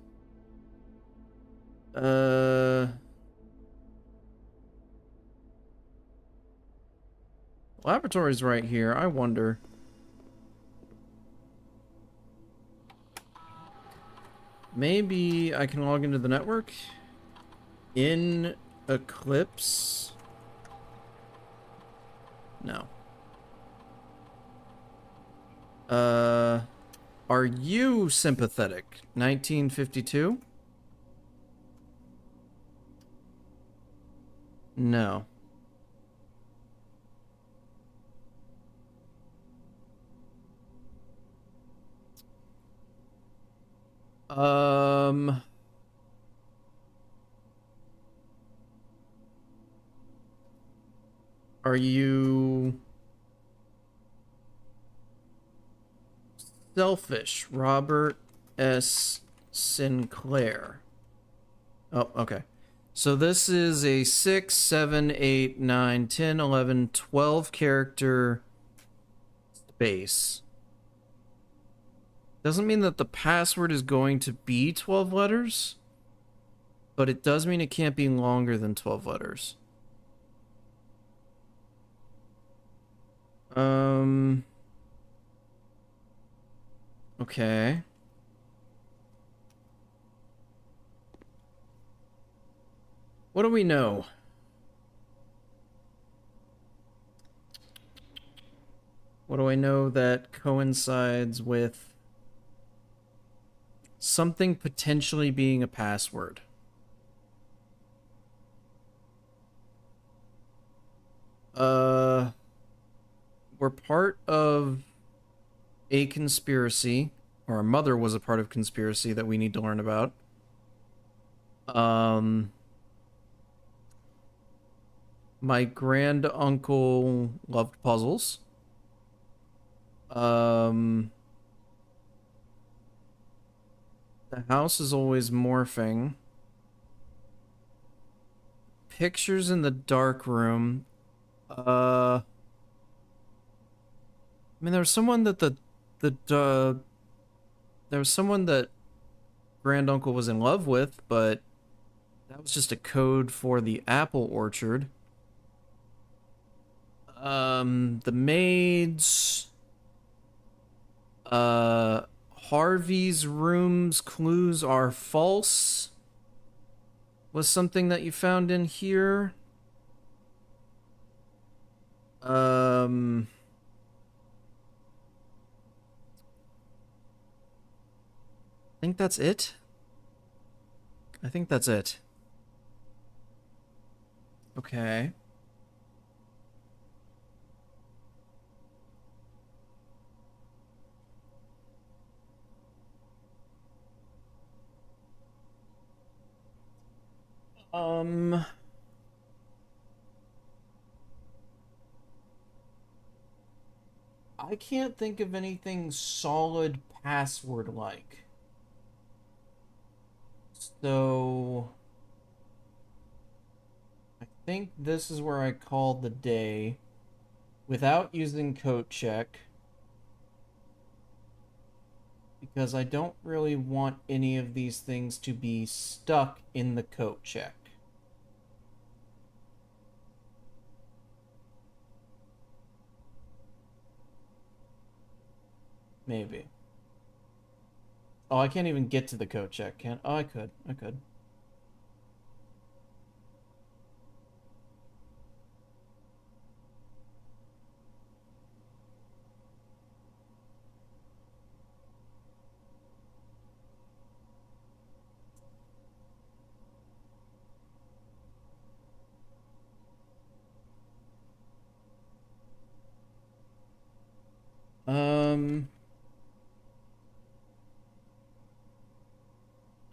Laboratory's right here. I wonder. Maybe I can log into the network in Eclipse. No. Are you sympathetic? 1952? No. Are you selfish? Robert S. Sinclair. Oh, okay. So this is a 6, 7, 8, 9, 10, 11, 12 character space. Doesn't mean that the password is going to be 12 letters, but it does mean it can't be longer than 12 letters. Okay. What do we know? What do I know that coincides with something potentially being a password? We're part of a conspiracy, or our mother was a part of conspiracy that we need to learn about. My grand uncle loved puzzles. The house is always morphing. Pictures in the dark room. I mean, there was someone that there was someone that grand uncle was in love with, but that was just a code for the apple orchard. The maids. Harvey's room's clues are false. Was something that you found in here? I think that's it. I think that's it. Okay. I can't think of anything solid password-like. So I think this is where I called the day without using coat check, because I don't really want any of these things to be stuck in the coat check. Maybe. Oh, I can't even get to the coat check, can Oh, I could. I could.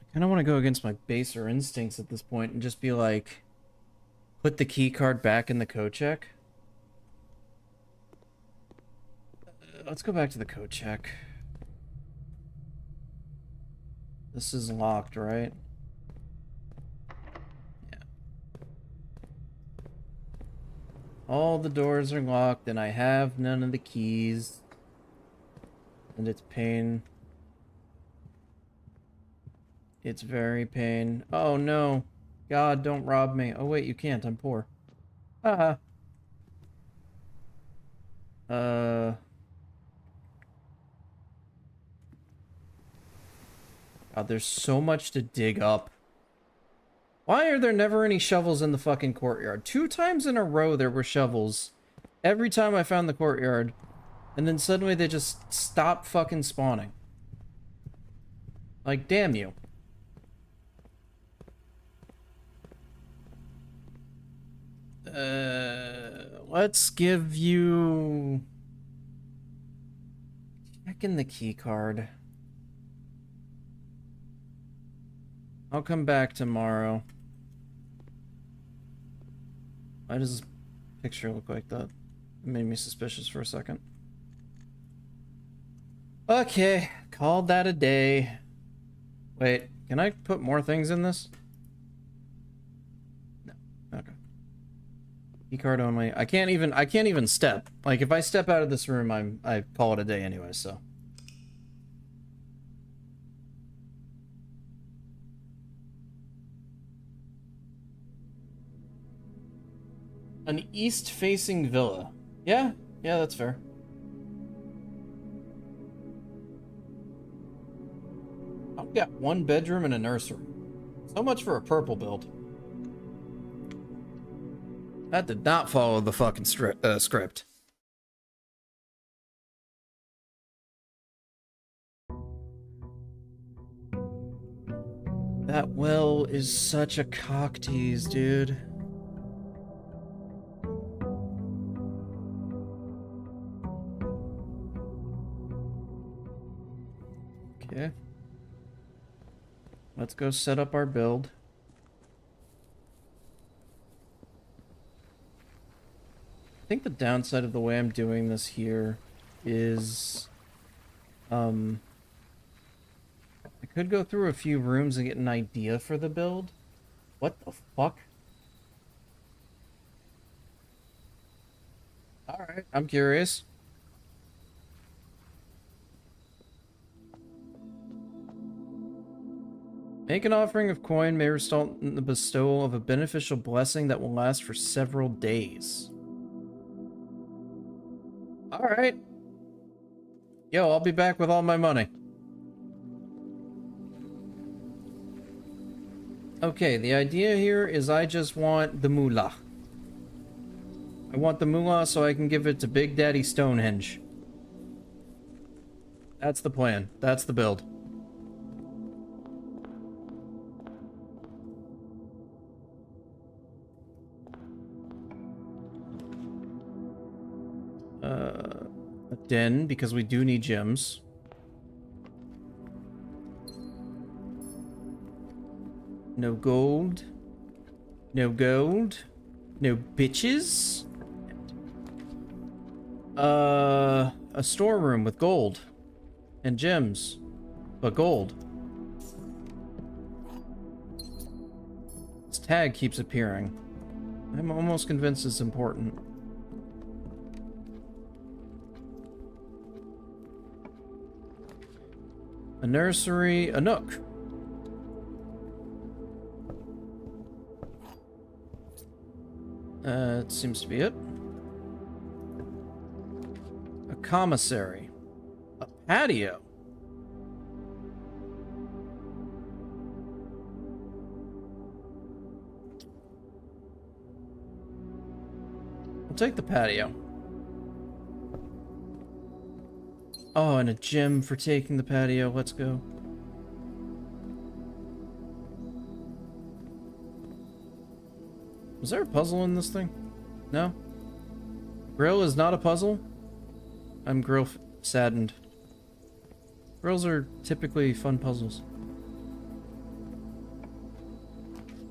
I kind of want to go against my baser instincts at this point and just be like, put the key card back in the code check. Let's go back to the code check. This is locked, right? Yeah. All the doors are locked and I have none of the keys. And it's pain. It's very pain. Oh no. God, don't rob me. Oh wait, you can't. I'm poor. Haha. God, there's so much to dig up. Why are there never any shovels in the fucking courtyard? 2 times in a row there were shovels. Every time I found the courtyard. And then suddenly they just stop fucking spawning. Like, damn you. Let's give you... Check in the key card. I'll come back tomorrow. Why does this picture look like that? It made me suspicious for a second. Okay, called that a day. Wait, can I put more things in this? No. Okay. Keycard only. I can't even step. Like if I step out of this room, I call it a day anyway, so. An east-facing villa. Yeah, that's fair. I've got 1 bedroom and a nursery. So much for a purple build. That did not follow the fucking script. That well is such a cock tease, dude. Okay. Let's go set up our build. I think the downside of the way I'm doing this here is, I could go through a few rooms and get an idea for the build. What the fuck? Alright, I'm curious. Make an offering of coin may result in the bestowal of a beneficial blessing that will last for several days. Alright. Yo, I'll be back with all my money. Okay, the idea here is I just want the moolah. I want the moolah so I can give it to Big Daddy Stonehenge. That's the plan. That's the build. A den, because we do need gems. No gold. No gold. No bitches. A storeroom with gold and gems, but gold. This tag keeps appearing. I'm almost convinced it's important. A nursery, a nook. It seems to be it. A commissary. A patio. I'll take the patio. Oh, and a gem for taking the patio. Let's go. Was there a puzzle in this thing? No? Grill is not a puzzle? I'm grill saddened. Grills are typically fun puzzles.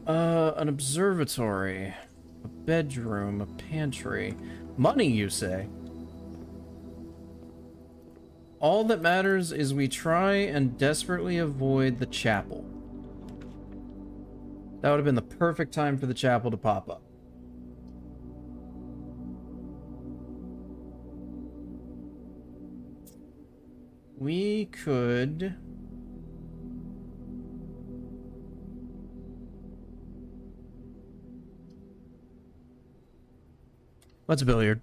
An observatory. A bedroom. A pantry. Money, you say? All that matters is we try and desperately avoid the chapel. That would have been the perfect time for the chapel to pop up. We could... Let's billiard.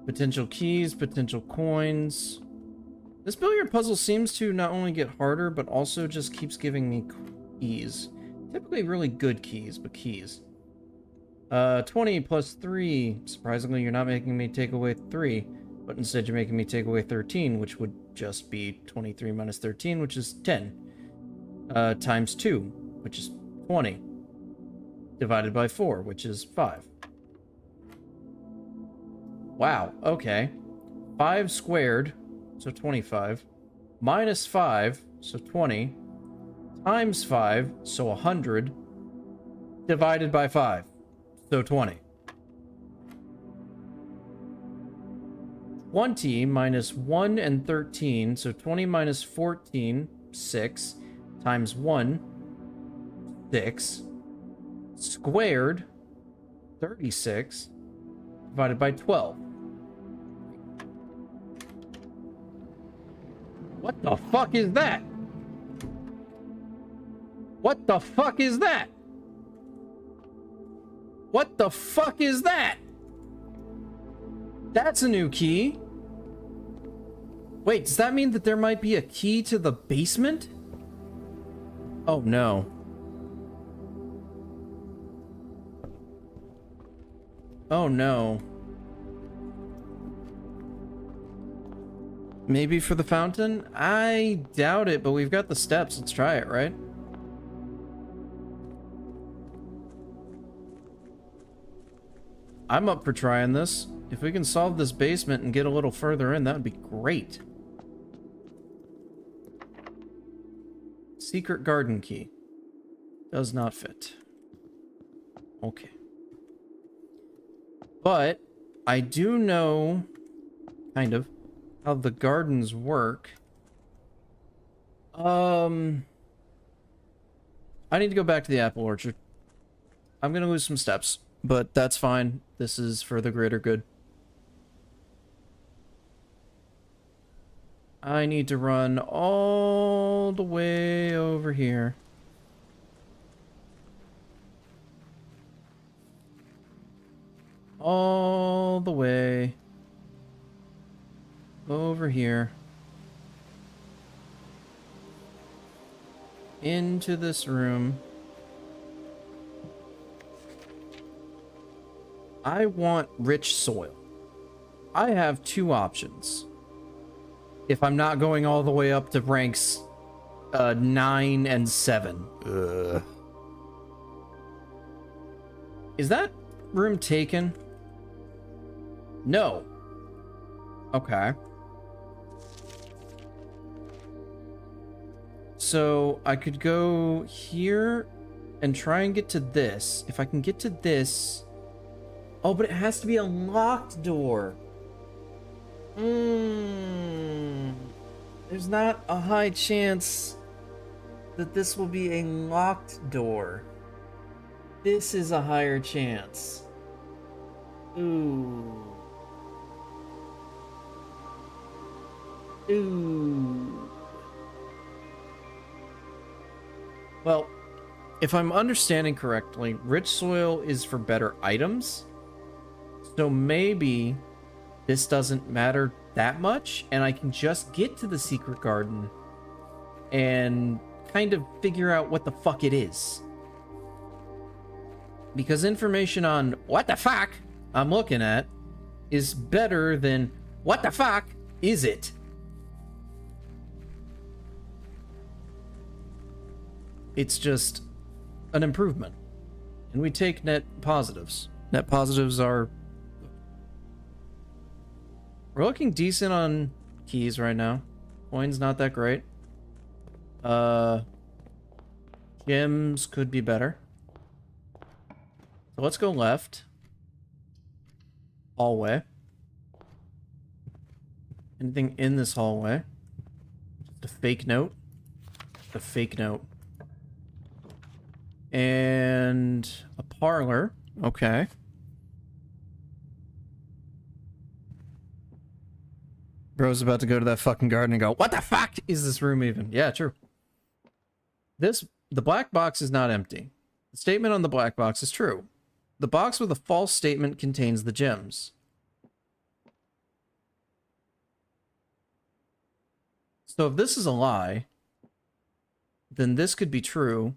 Potential keys, potential coins. This billiard puzzle seems to not only get harder, but also just keeps giving me keys. Typically really good keys, but keys. 20 plus 3. Surprisingly, you're not making me take away 3, but instead you're making me take away 13, which would just be 23 minus 13, which is 10. Times 2, which is 20. Divided by 4, which is 5. Wow, okay. 5 squared, so 25. Minus 5, so 20. Times 5, so 100. Divided by 5, so 20. 20 minus 1 and 13, so 20 minus 14, 6. Times 1, 6. Squared, 36. Divided by 12. What the fuck is that? What the fuck is that? What the fuck is that? That's a new key. Wait, does that mean that there might be a key to the basement? Oh no. Oh no. Maybe for the fountain? I doubt it, but we've got the steps. Let's try it, right? I'm up for trying this. If we can solve this basement and get a little further in, that would be great. Secret garden key. Does not fit. Okay. But I do know, kind of, how the gardens work. I need to go back to the apple orchard. I'm gonna lose some steps, but that's fine. This is for the greater good. I need to run all the way over here. All the way over here. Into this room. I want rich soil. I have two options. If I'm not going all the way up to ranks 9 and 7. Ugh. Is that room taken? No. Okay. So I could go here and try and get to this. If I can get to this... Oh, but it has to be a locked door. There's not a high chance that this will be a locked door. This is a higher chance. Ooh. Ooh. Well, if I'm understanding correctly, rich soil is for better items. So maybe this doesn't matter that much, and I can just get to the secret garden and kind of figure out what the fuck it is. Because information on what the fuck I'm looking at is better than what the fuck is it? It's just an improvement. And we take net positives. Net positives are... We're looking decent on keys right now. Coin's not that great. Gems could be better. So let's go left. Hallway. Anything in this hallway? Just a fake note. A fake note. And a parlor. Okay. Bro's about to go to that fucking garden and go, what the fuck is this room even? Yeah, true. The black box is not empty. The statement on the black box is true. The box with a false statement contains the gems. So if this is a lie, then this could be true,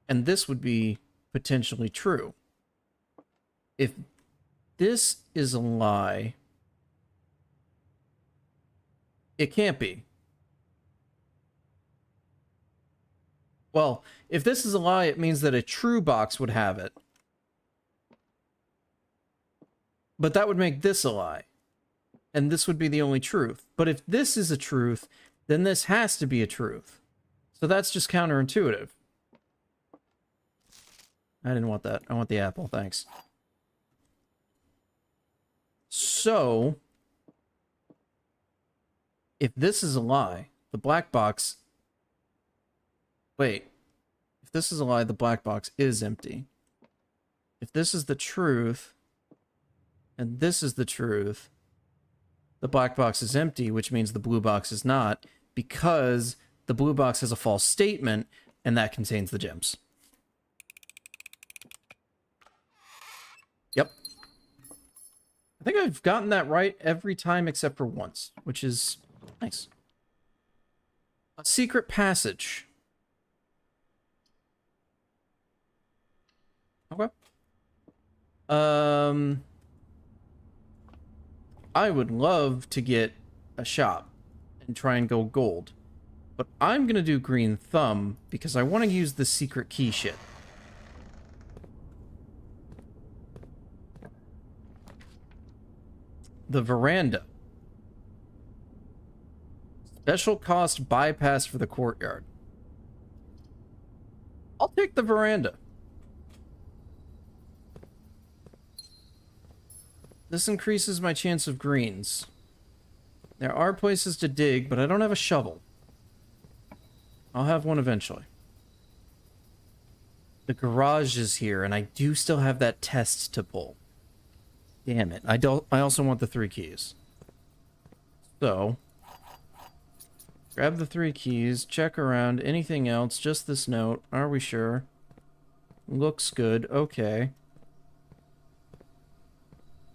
and this would be potentially true. If this is a lie, it can't be. Well, if this is a lie, it means that a true box would have it. But that would make this a lie. And this would be the only truth. But if this is a truth, then this has to be a truth. So that's just counterintuitive. I didn't want that. I want the apple, thanks. So... if this is a lie, the black box... Wait. If this is a lie, the black box is empty. If this is the truth, and this is the truth, the black box is empty, which means the blue box is not, because the blue box has a false statement, and that contains the gems. Yep. I think I've gotten that right every time except for once, which is... nice. A secret passage. Okay. I would love to get a shop and try and go gold. But I'm gonna do green thumb because I want to use the secret key shit. The veranda. Special cost bypass for the courtyard. I'll take the veranda. This increases my chance of greens. There are places to dig, but I don't have a shovel. I'll have one eventually. The garage is here, and I do still have that test to pull. Damn it. I also want the 3 keys. So, grab the 3 keys, check around, anything else, just this note. Are we sure? Looks good, okay.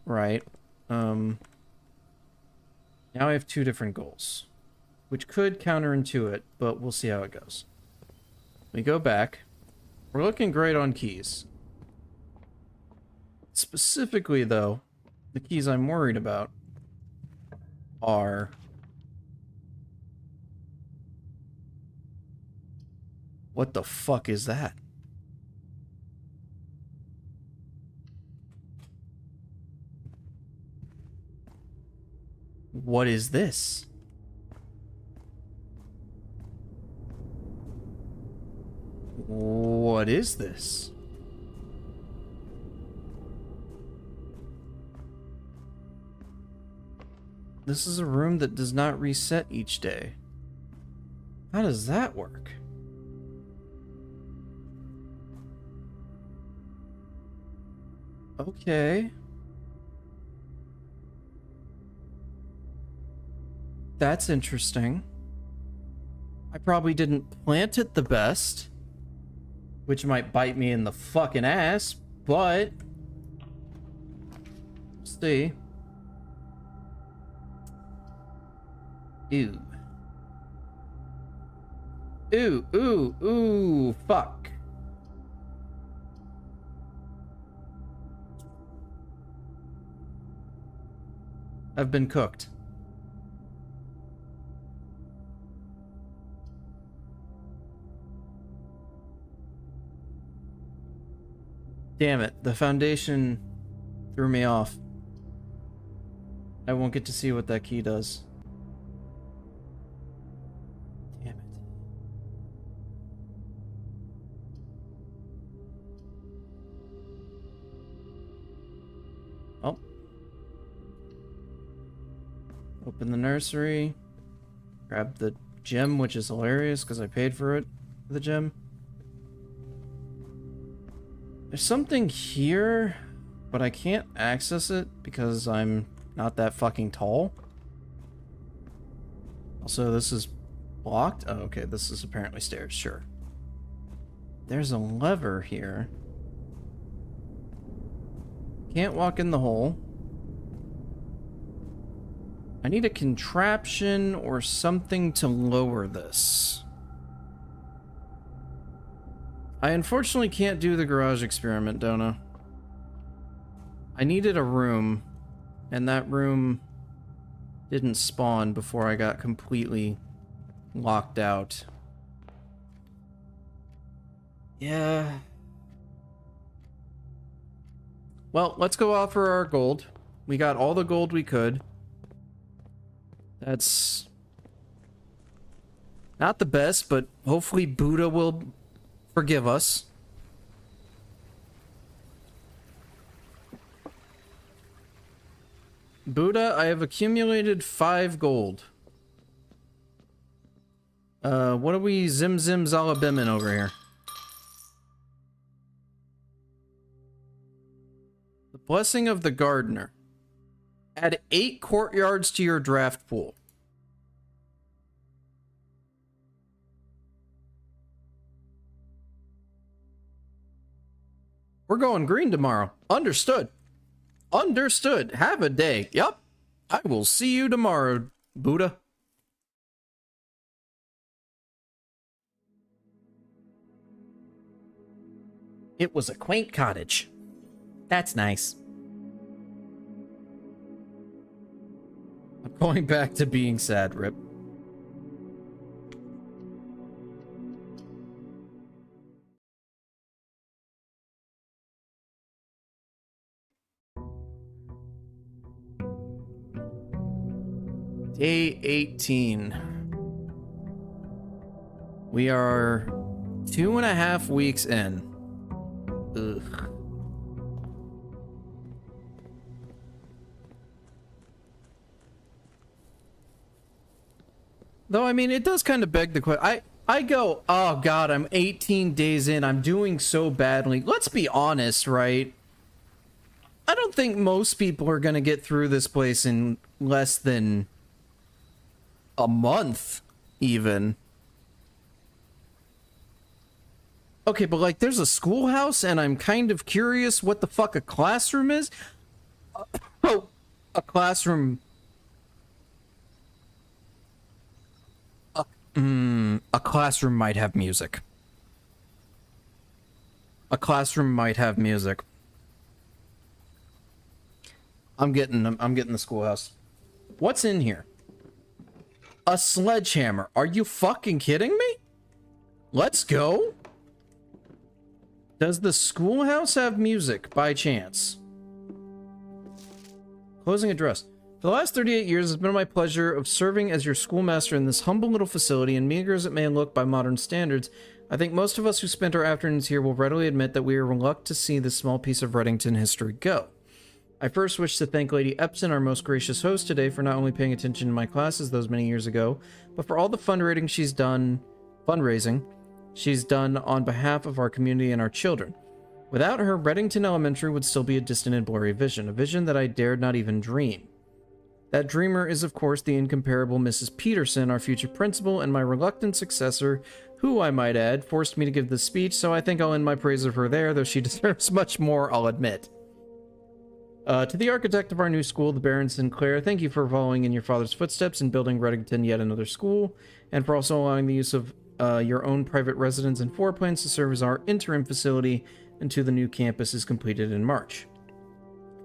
Right. Now I have 2 different goals, which could counterintuit, but we'll see how it goes. We go back. We're looking great on keys. Specifically, though, the keys I'm worried about are... What the fuck is that? What is this? What is this? This is a room that does not reset each day. How does that work? Okay. That's interesting. I probably didn't plant it the best, which might bite me in the fucking ass, but... Let's see. Ew. Ooh, ooh, ooh, fuck. I've been cooked. Damn it, the foundation threw me off. I won't get to see what that key does. Damn it. Oh. Open the nursery. Grab the gem, which is hilarious because I paid for it, for the gem. There's something here, but I can't access it because I'm not that fucking tall. Also, this is blocked. Oh, okay, this is apparently stairs, sure. There's a lever here. Can't walk in the hole. I need a contraption or something to lower this. I unfortunately can't do the garage experiment, don't I? I needed a room, and that room didn't spawn before I got completely locked out. Yeah. Well, let's go offer our gold. We got all the gold we could. That's not the best, but hopefully Buddha will forgive us. Buddha, I have accumulated 5 gold. What are we zim zalabimin over here? The Blessing of the Gardener. Add 8 courtyards to your draft pool. We're going green tomorrow. Understood. Understood. Have a day. Yup. I will see you tomorrow, Buddha. It was a quaint cottage. That's nice. I'm going back to being sad, Rip. Day 18. We are 2.5 weeks in. Ugh. Though, I mean, it does kind of beg the question. I go, oh god, I'm 18 days in, I'm doing so badly. Let's be honest, right? I don't think most people are gonna get through this place in less than a month, even. Okay, but like, there's a schoolhouse, and I'm kind of curious what the fuck a classroom is. Oh, a classroom. A classroom might have music. A classroom might have music. I'm getting the schoolhouse. What's in here? A sledgehammer. Are you fucking kidding me? Let's go. Does the schoolhouse have music by chance? Closing address. For the last 38 years, it's been my pleasure of serving as your schoolmaster in this humble little facility, and meager as it may look by modern standards, I think most of us who spent our afternoons here will readily admit that we are reluctant to see this small piece of Reddington history go. I first wish to thank Lady Epson, our most gracious host today, for not only paying attention to my classes those many years ago, but for all the fundraising she's done on behalf of our community and our children. Without her, Reddington Elementary would still be a distant and blurry vision, a vision that I dared not even dream. That dreamer is, of course, the incomparable Mrs. Peterson, our future principal, and my reluctant successor, who, I might add, forced me to give this speech, so I think I'll end my praise of her there, though she deserves much more, I'll admit. To the architect of our new school, the Baron Sinclair, thank you for following in your father's footsteps and building Reddington yet another school, and for also allowing the use of your own private residence and floor plans to serve as our interim facility until the new campus is completed in March.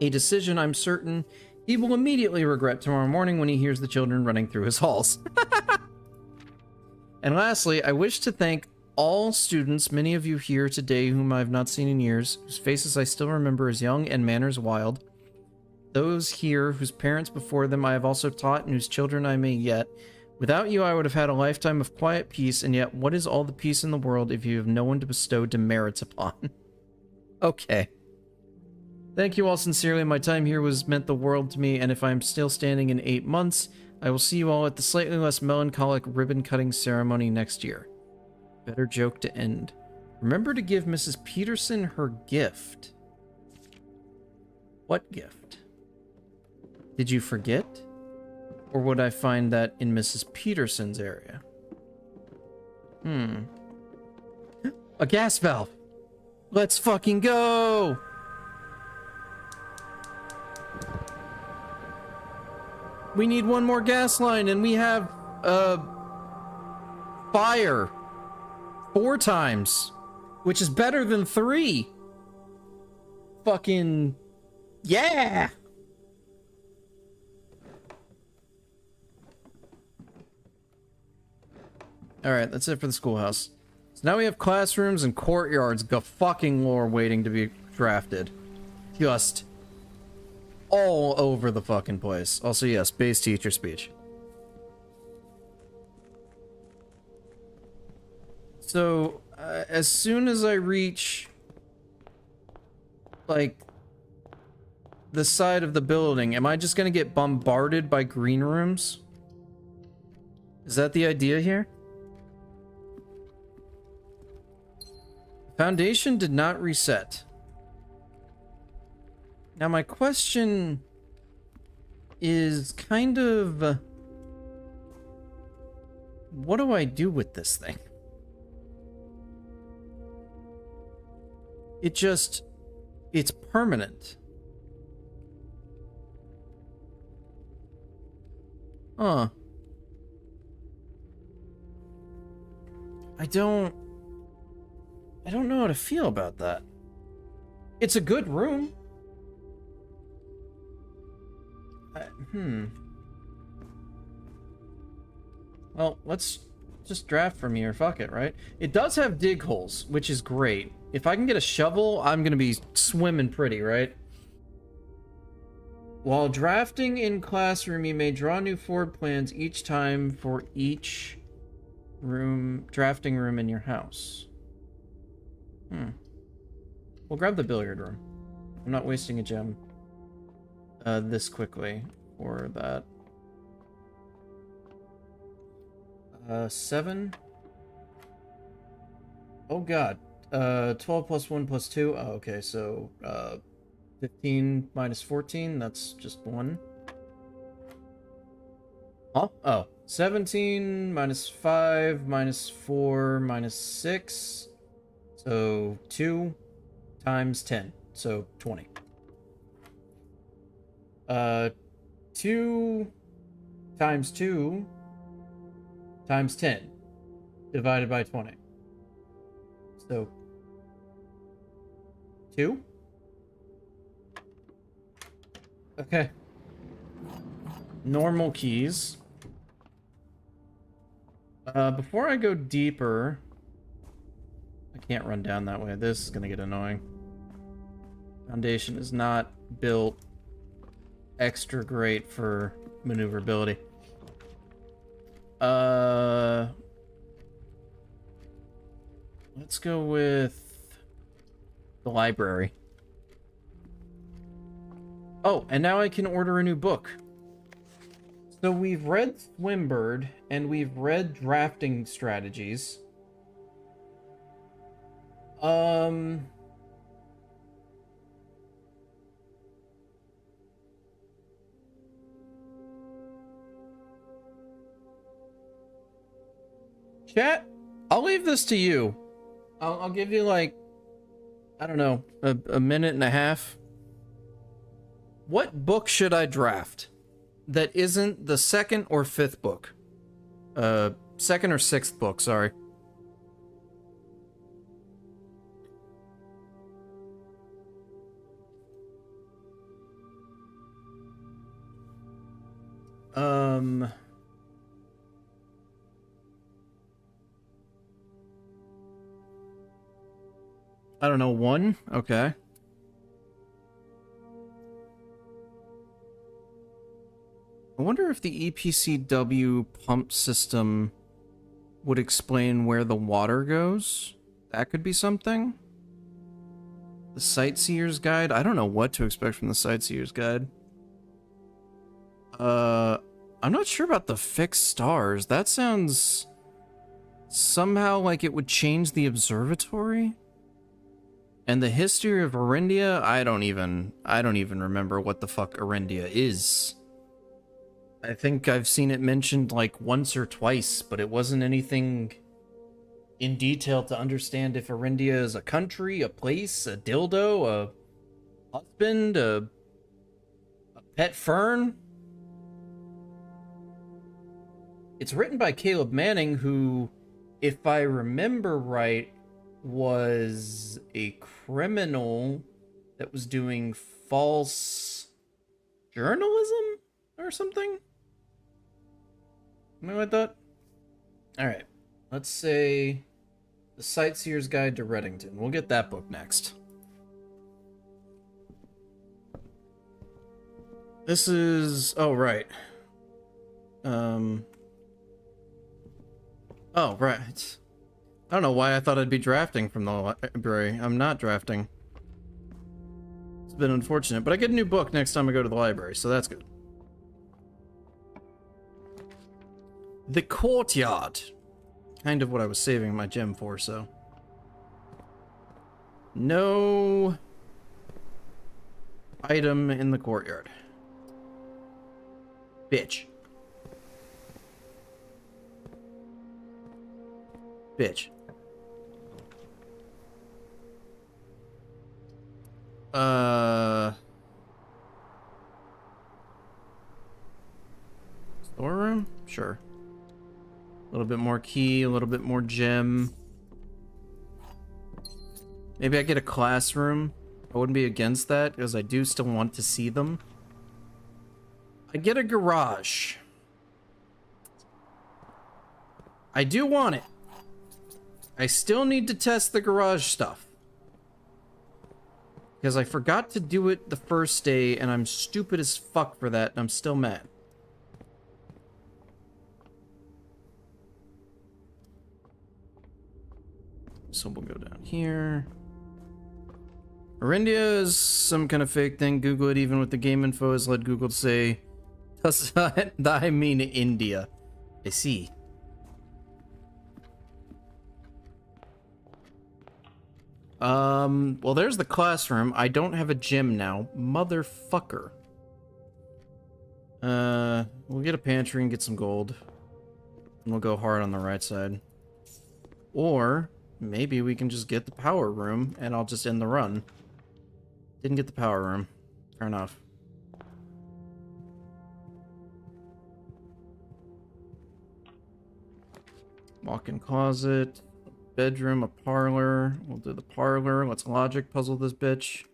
A decision I'm certain he will immediately regret tomorrow morning when he hears the children running through his halls. And lastly, I wish to thank all students, many of you here today whom I have not seen in years, whose faces I still remember as young and manners wild. Those here whose parents before them I have also taught and whose children I may yet. Without you, I would have had a lifetime of quiet peace, and yet what is all the peace in the world if you have no one to bestow demerits upon? Okay. Thank you all sincerely. My time here was meant the world to me, and if I am still standing in 8 months, I will see you all at the slightly less melancholic ribbon-cutting ceremony next year. Better joke to end. Remember to give Mrs. Peterson her gift. What gift? Did you forget? Or would I find that in Mrs. Peterson's area? A gas valve! Let's fucking go! We need one more gas line, and we have, fire. 4 times. Which is better than 3. Fucking... yeah! Alright, that's it for the schoolhouse. So now we have classrooms and courtyards fucking lore waiting to be drafted. Just... all over the fucking place. Also, yes, base teacher speech. So, as soon as I reach, like, the side of the building, am I just gonna get bombarded by green rooms? Is that the idea here? Foundation did not reset. Now my question is kind of... what do I do with this thing? It's permanent. Huh. I don't know how to feel about that. It's a good room. Well, let's just draft from here. Fuck it, right? It does have dig holes, which is great. If I can get a shovel, I'm gonna be swimming pretty, right? While drafting in classroom, you may draw new floor plans each time for each drafting room in your house. We'll grab the billiard room. I'm not wasting a gem this quickly for that. 7. Oh god. 12 plus 1 plus 2. Oh, okay, so 15 minus 14, that's just 1. Huh? Oh, 17 minus 5 minus 4 minus 6. So 2 times 10. So 20. 2 times 2 times 10 divided by 20. So 2? Okay. Normal keys. Before I go deeper, I can't run down that way. This is gonna get annoying. Foundation is not built extra great for maneuverability. Let's go with the library. Oh, and now I can order a new book. So we've read Swimbird, and we've read Drafting Strategies. Chat, I'll leave this to you. I'll give you like, I don't know, a minute and a half. What book should I draft that isn't the second or fifth book? Second or sixth book, sorry. I don't know, 1? Okay. I wonder if the EPCW pump system would explain where the water goes. That could be something. The Sightseer's Guide? I don't know what to expect from the Sightseer's Guide. I'm not sure about the fixed stars. That sounds somehow like it would change the observatory. And the history of Arindia, I don't even remember what the fuck Arindia is. I think I've seen it mentioned like once or twice, but it wasn't anything in detail to understand if Arindia is a country, a place, a dildo, a husband, a pet fern. It's written by Caleb Manning, who, if I remember right, was a criminal that was doing false journalism or something. Something like that. Alright, let's say The Sightseer's Guide to Reddington. We'll get that book next. This is... oh, right. Oh, right. I don't know why I thought I'd be drafting from the library. I'm not drafting. It's been unfortunate, but I get a new book next time I go to the library, so that's good. The Courtyard. Kind of what I was saving my gem for, so. No item in the courtyard. Bitch. Bitch. Storeroom? Sure. A little bit more key, a little bit more gem. Maybe I get a classroom. I wouldn't be against that, because I do still want to see them. I get a garage. I do want it. I still need to test the garage stuff. Because I forgot to do it the first day, and I'm stupid as fuck for that, and I'm still mad. So we'll go down here. Arindia is some kind of fake thing. Google it. Even with the game info has led Google to say, does that I mean India? I see. Well, there's the classroom. I don't have a gym now. Motherfucker. We'll get a pantry and get some gold. And we'll go hard on the right side. Or, maybe we can just get the power room, and I'll just end the run. Didn't get the power room. Fair enough. Walk-in closet. Bedroom, a parlor. We'll do the parlor. Let's logic puzzle this bitch.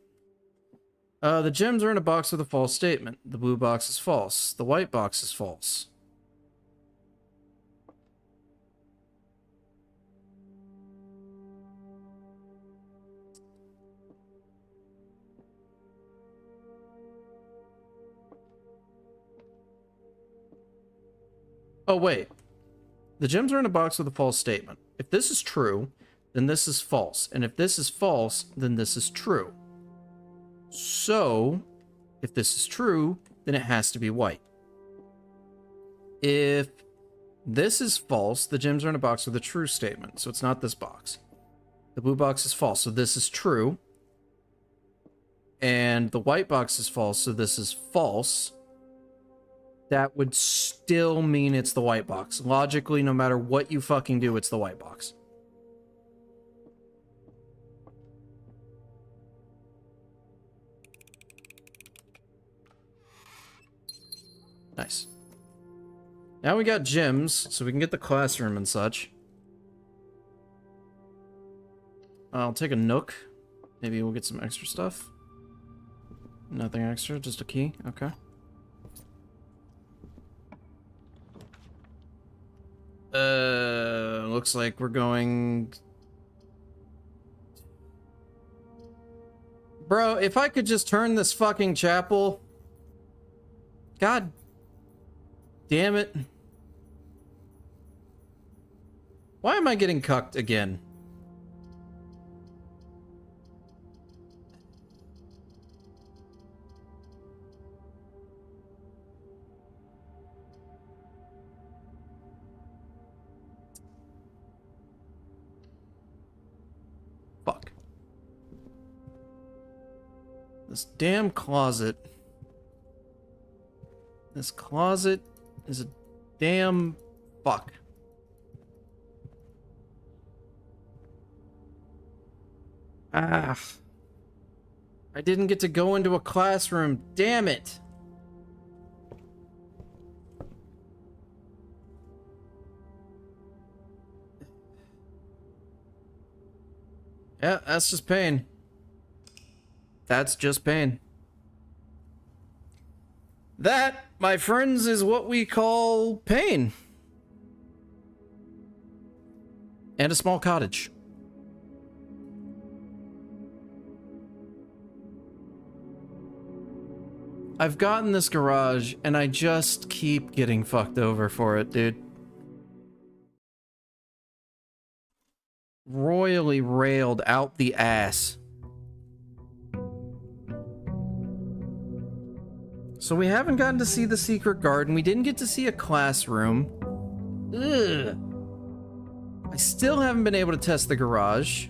The gems are in a box with a false statement. The blue box is false. The white box is false. Oh, wait. The gems are in a box with a false statement. If this is true, then this is false. And if this is false, then this is true. So, if this is true, then it has to be white. If this is false, the gems are in a box with a true statement. So it's not this box. The blue box is false, so this is true. And the white box is false, so this is false. That would still mean it's the white box. Logically, no matter what you fucking do, it's the white box. Nice. Now we got gems, so we can get the classroom and such. I'll take a nook. Maybe we'll get some extra stuff. Nothing extra, just a key. Okay. Looks like we're going... Bro, if I could just turn this fucking chapel... God damn it. Why am I getting cucked again? Fuck. This damn closet. This closet is a damn fuck. Ah. I didn't get to go into a classroom. Damn it. Yeah, that's just pain. That's just pain. That, my friends, is what we call pain. And a small cottage. I've gotten this garage, and I just keep getting fucked over for it, dude. Royally railed out the ass. So we haven't gotten to see the secret garden. We didn't get to see a classroom. Ugh. I still haven't been able to test the garage.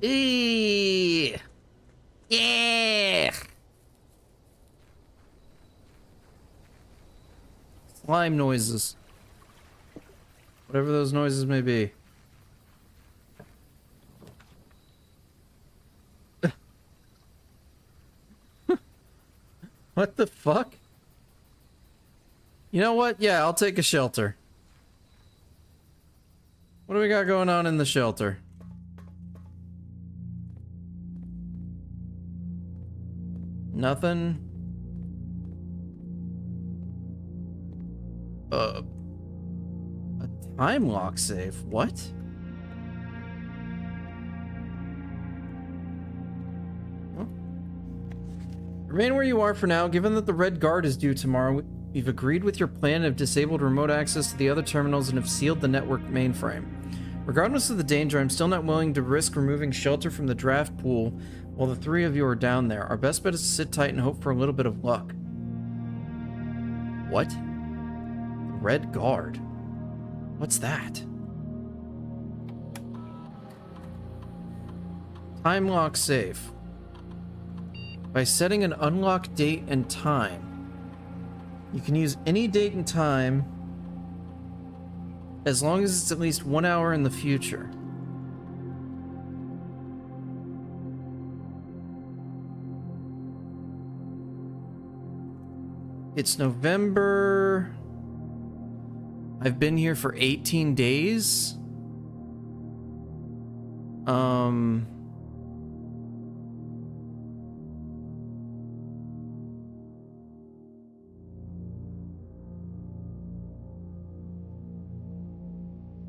Eee. Yeah. Slime noises. Whatever those noises may be. What the fuck? You know what? Yeah, I'll take a shelter. What do we got going on in the shelter? Nothing. A time lock safe? What? Remain where you are for now. Given that the Red Guard is due tomorrow, we've agreed with your plan and have disabled remote access to the other terminals and have sealed the network mainframe. Regardless of the danger, I'm still not willing to risk removing shelter from the draft pool while the three of you are down there. Our best bet is to sit tight and hope for a little bit of luck. What? The Red Guard? What's that? Time lock safe. By setting an unlock date and time, you can use any date and time as long as it's at least 1 hour in the future. It's November. I've been here for 18 days.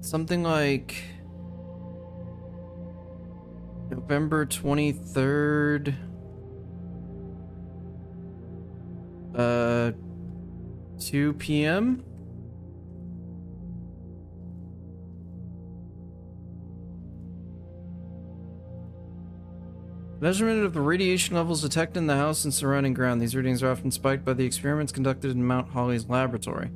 Something like November 23rd. 2 p.m. Measurement of the radiation levels detected in the house and surrounding ground. These readings are often spiked by the experiments conducted in Mount Holly's laboratory.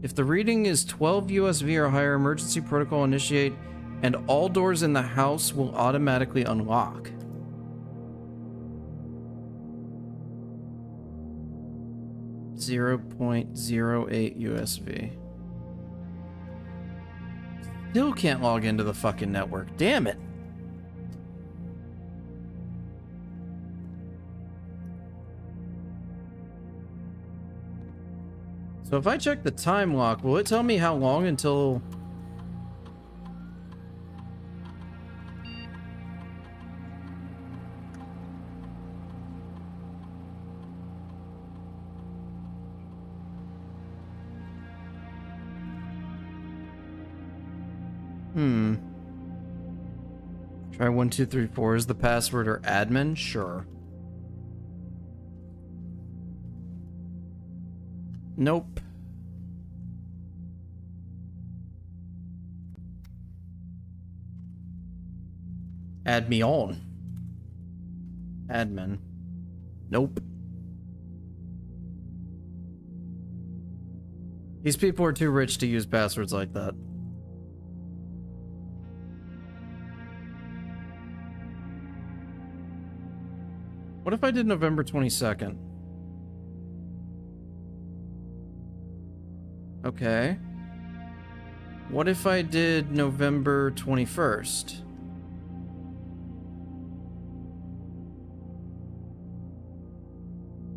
If the reading is 12 USV or higher, emergency protocol initiate, and all doors in the house will automatically unlock. .08 USV. Still can't log into the fucking network. Damn it. So if I check the time lock, will it tell me how long until... Try 1234 is the password or admin? Sure. Nope. Add me on. Admin. Nope. These people are too rich to use passwords like that. What if I did November 22nd? Okay. What if I did November 21st?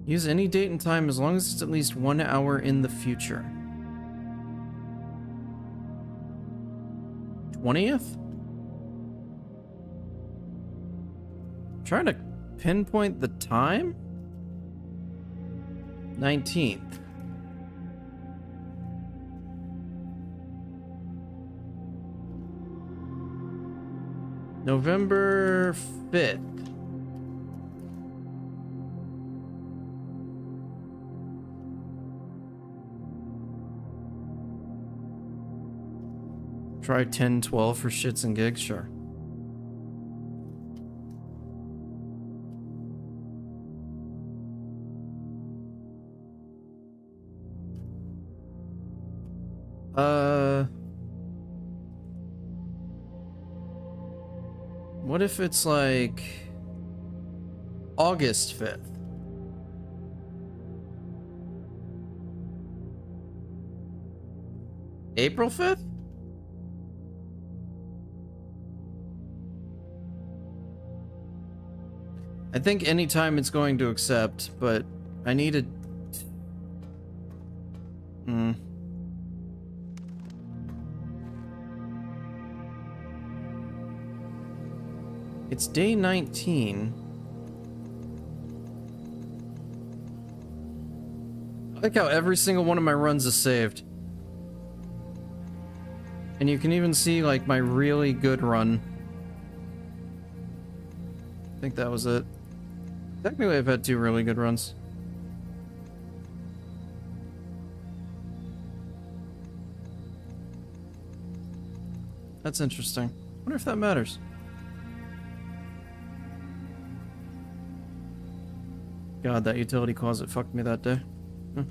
Use any date and time as long as it's at least 1 hour in the future. 20th? Trying to pinpoint the time? 19th. November 5th. Try 10-12 for shits and gigs, sure. What if it's like August 5th? April 5th? I think anytime it's going to accept, but I need a... It's day 19. I like how every single one of my runs is saved. And you can even see, like, my really good run. I think that was it. Technically, I've had 2 really good runs. That's interesting. I wonder if that matters. God, that utility closet fucked me that day. Huh.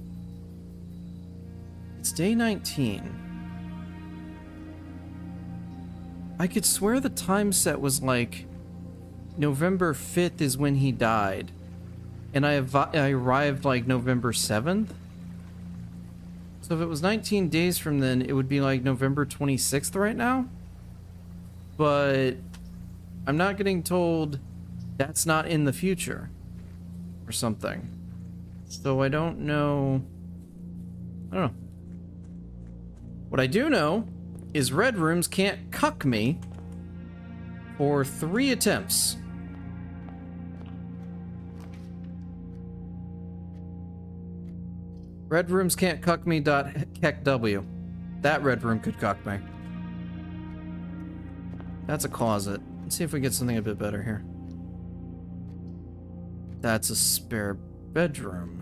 It's day 19. I could swear the time set was like November 5th is when he died. And I arrived like November 7th. So if it was 19 days from then, it would be like November 26th right now. But I'm not getting told that's not in the future or something. So I don't know. I don't know. What I do know is Red Rooms can't cuck me for 3 attempts. Red Rooms can't cuck me. .kecw. That Red Room could cuck me. That's a closet. Let's see if we get something a bit better here. That's a spare bedroom.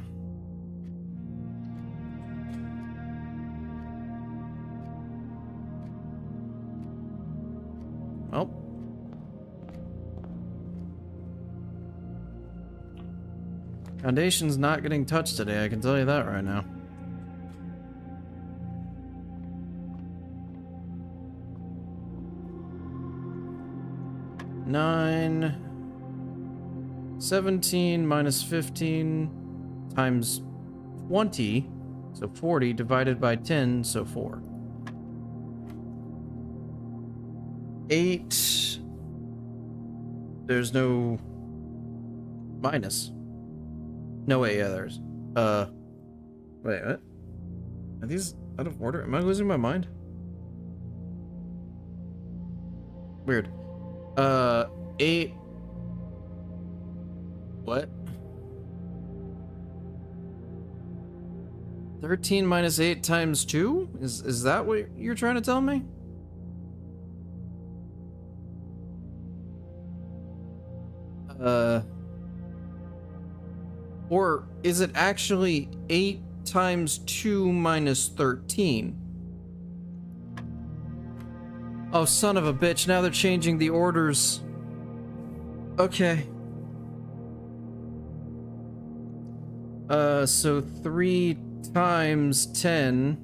Well. Foundation's not getting touched today, I can tell you that right now. Nine, 17 minus 15 times 20, so 40 divided by 10, so 4. 8. There's no minus. No, wait, yeah, there's. Wait, what? Are these out of order? Am I losing my mind? Weird. 8. What? 13 minus 8 times 2? Is that what you're trying to tell me? Or is it actually 8 times 2 minus 13? Oh, son of a bitch, now they're changing the orders. Okay. So 3 times 10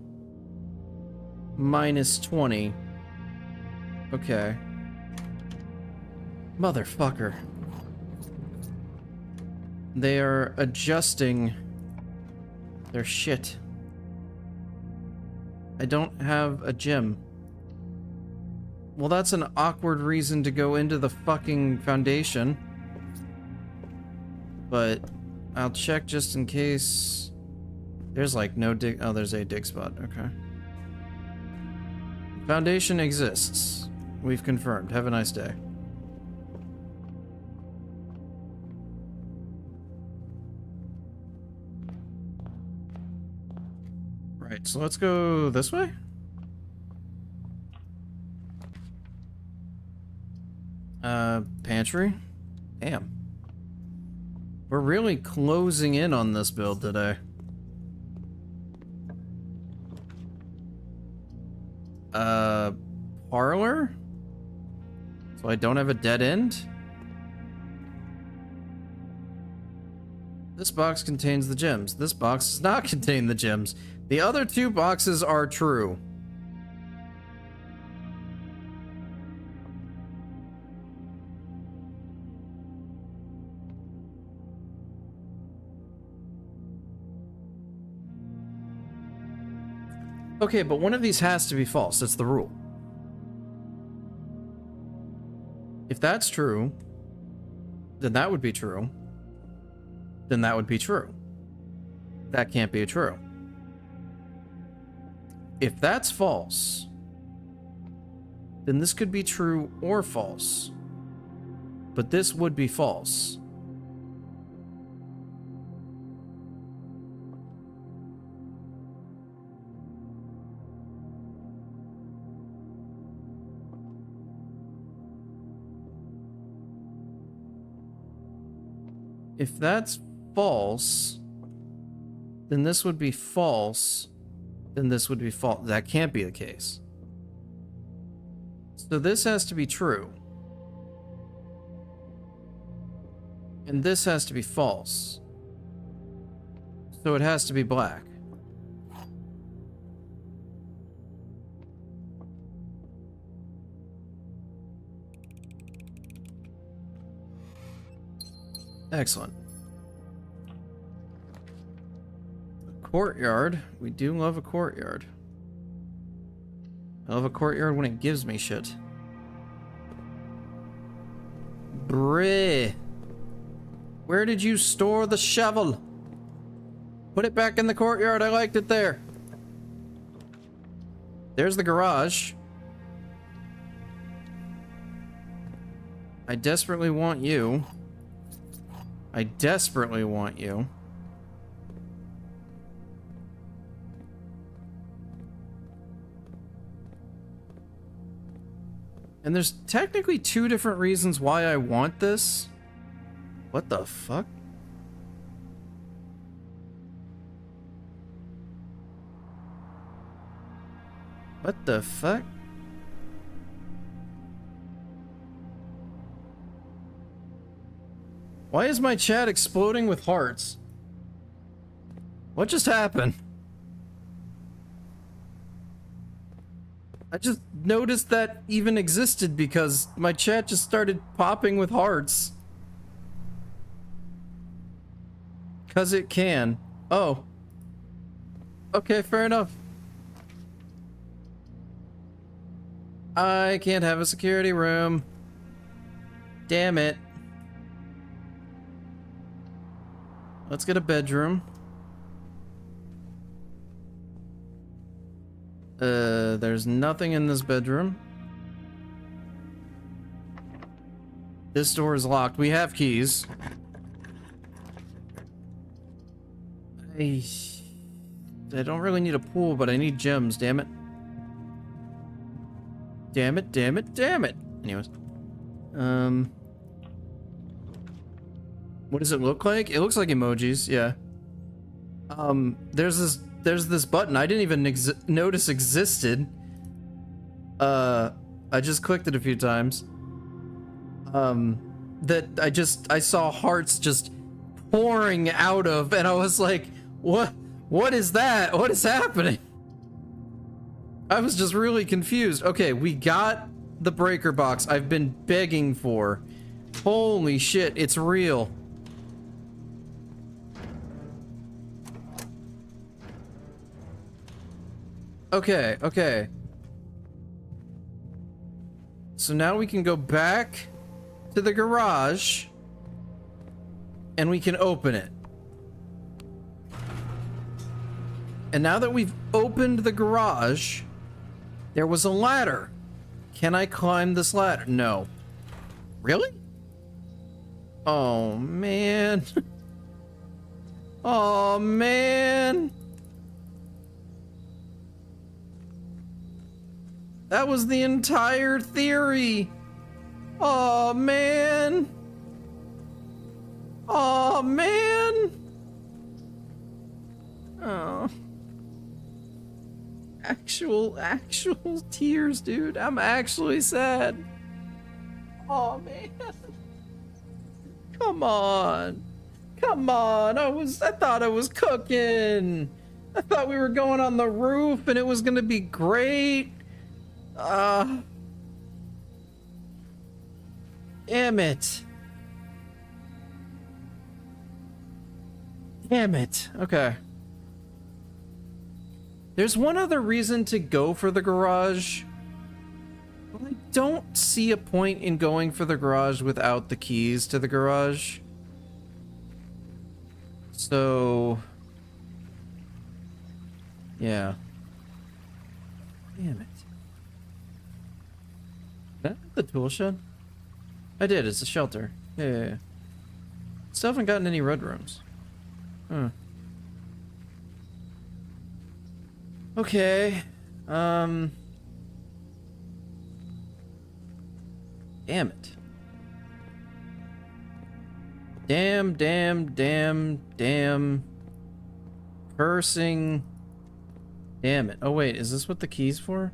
minus 20. Okay. Motherfucker. They are adjusting their shit. I don't have a gym. Well, that's an awkward reason to go into the fucking foundation. But I'll check just in case. There's like no dig. Oh, there's a dig spot. Okay. Foundation exists. We've confirmed. Have a nice day. Right, so let's go this way? Pantry? Damn. We're really closing in on this build today. Parlor? So I don't have a dead end? This box contains the gems. This box does not contain the gems. The other 2 boxes are true. Okay, but one of these has to be false. That's the rule. If that's true, then that would be true. Then that would be true. That can't be true. If that's false, then this could be true or false. But this would be false. If that's false, then this would be false. Then this would be false. That can't be the case. So this has to be true. And this has to be false. So it has to be black. Excellent. Courtyard. We do love a courtyard. I love a courtyard when it gives me shit. Breh. Where did you store the shovel? Put it back in the courtyard. I liked it there. There's the garage. I desperately want you. I desperately want you. And there's technically two different reasons why I want this. What the fuck? What the fuck? Why is my chat exploding with hearts? What just happened? I just noticed that even existed because my chat just started popping with hearts. 'Cause it can. Oh. Okay, fair enough. I can't have a security room. Damn it. Let's get a bedroom. There's nothing in this bedroom. This door is locked. We have keys. I don't really need a pool, but I need gems, damn it. Damn it, damn it, damn it. Anyways. What does it look like? It looks like emojis, yeah. There's this button I didn't even notice existed. I just clicked it a few times. That I saw hearts just pouring out of, and I was like, what is that? What is happening? I was just really confused. Okay, we got the breaker box I've been begging for. Holy shit, it's real. Okay, okay. So now we can go back to the garage and we can open it. And now that we've opened the garage, there was a ladder. Can I climb this ladder? No. Really? Oh, man. Oh, man. That was the entire theory. Oh, man. Oh, man. Oh. Actual tears, dude. I'm actually sad. Oh, man. Come on. Come on. I thought I was cooking. I thought we were going on the roof and it was gonna be great. Damn it. Damn it. Okay. There's one other reason to go for the garage. But I don't see a point in going for the garage without the keys to the garage. So... yeah. Damn it. Did I have the tool shed? I did, it's a shelter. Yeah. Still haven't gotten any red rooms. Huh. Okay. Damn it. Damn. Cursing. Damn it. Oh wait, is this what the key's for?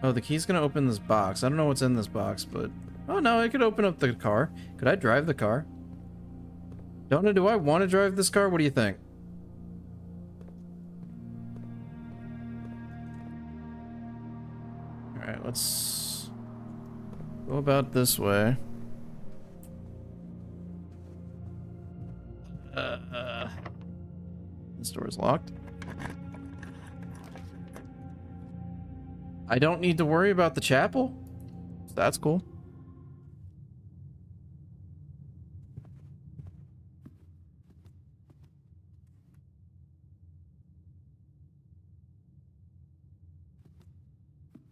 Oh, the key's gonna open this box. I don't know what's in this box, but... oh no, I could open up the car. Could I drive the car? Don't know, do I want to drive this car? What do you think? Alright, let's go about this way. This door is locked. I don't need to worry about the chapel. So that's cool.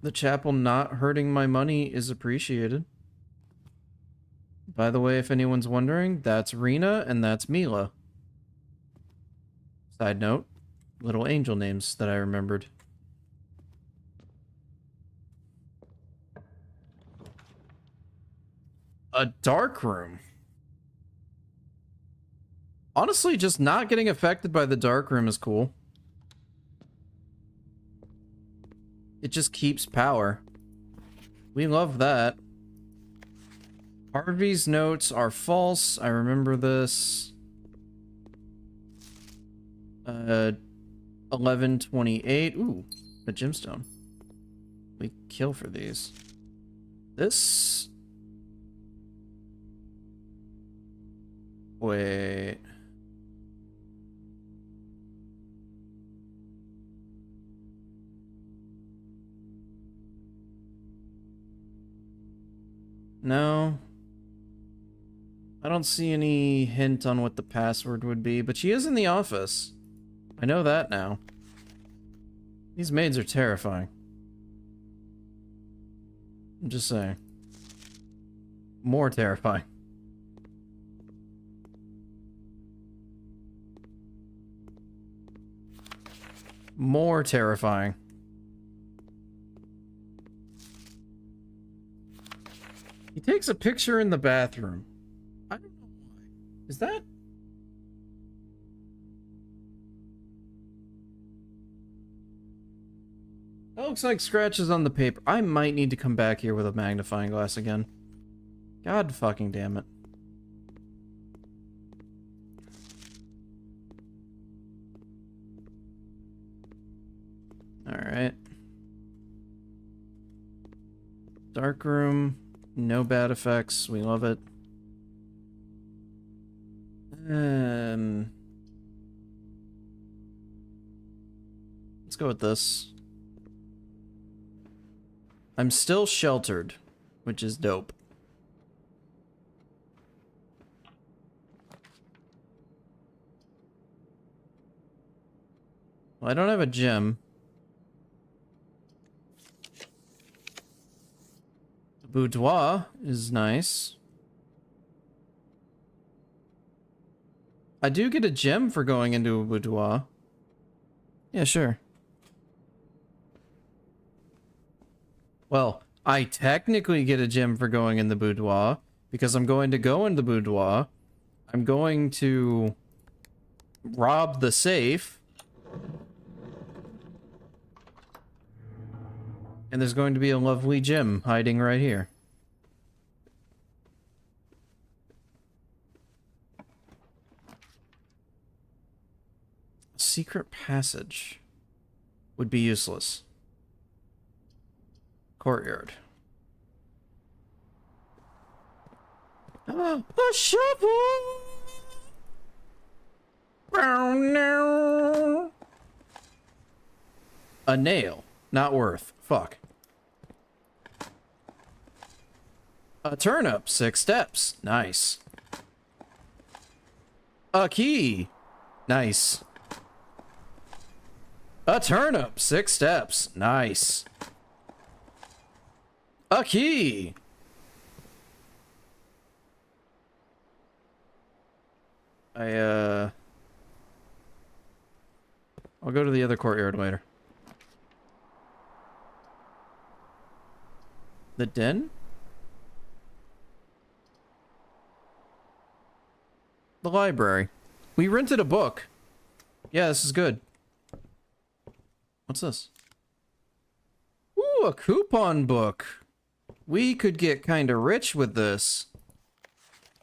The chapel not hurting my money is appreciated. By the way, if anyone's wondering, that's Rena and that's Mila. Side note, little angel names that I remembered. A dark room. Honestly, just not getting affected by the dark room is cool. It just keeps power. We love that. Harvey's notes are false. I remember this. 1128. Ooh, a gemstone. We kill for these. This... Wait... No. I don't see any hint on what the password would be, but she is in the office. I know that now. These maids are terrifying. I'm just saying. More terrifying. More terrifying. He takes a picture in the bathroom. I don't know why. Is that... That looks like scratches on the paper. I might need to come back here with a magnifying glass again. God fucking damn it. Alright. Dark room. No bad effects. We love it. Let's go with this. I'm still sheltered, which is dope. Well, I don't have a gem. The boudoir is nice. I do get a gem for going into a boudoir. Yeah, sure. Well, I technically get a gem for going in the boudoir because I'm going to go in the boudoir. I'm going to rob the safe. And there's going to be a lovely gem hiding right here. Secret passage would be useless. Courtyard. A shovel! Oh no! A nail. Not worth. Fuck. A turnip. 6 steps. Nice. A key. Nice. A turnip. 6 steps. Nice. A key. I'll go to the other courtyard later. The den? The library. We rented a book. Yeah, this is good. What's this? Ooh, a coupon book. We could get kinda rich with this.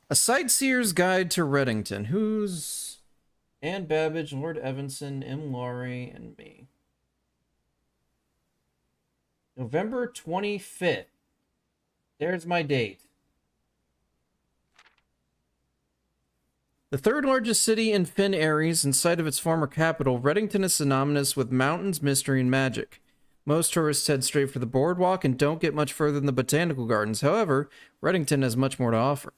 A Sightseer's Guide to Reddington. Who's... Anne Babbage, Lord Evanson, M. Laurie, and me. November 25th. There's my date. The third largest city in Finn Ares and site of its former capital, Reddington is synonymous with mountains, mystery, and magic. Most tourists head straight for the boardwalk and don't get much further than the botanical gardens. However, Reddington has much more to offer.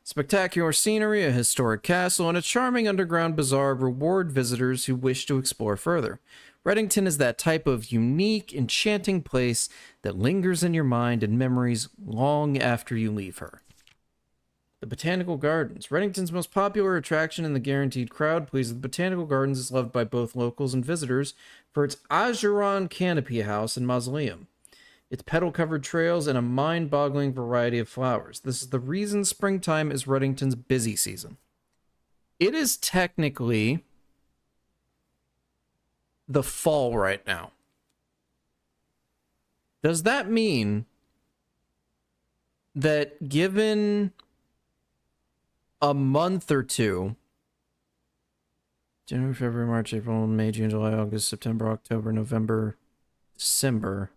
Spectacular scenery, a historic castle, and a charming underground bazaar reward visitors who wish to explore further. Reddington is that type of unique, enchanting place that lingers in your mind and memories long after you leave her. The Botanical Gardens. Reddington's most popular attraction and the guaranteed crowd please. The Botanical Gardens is loved by both locals and visitors for its Ajuran canopy house and mausoleum, its petal-covered trails, and a mind-boggling variety of flowers. This is the reason springtime is Reddington's busy season. It is technically the fall right now. Does that mean that given a month or two, January, February, March, April, May, June, July, August, September, October, November, December.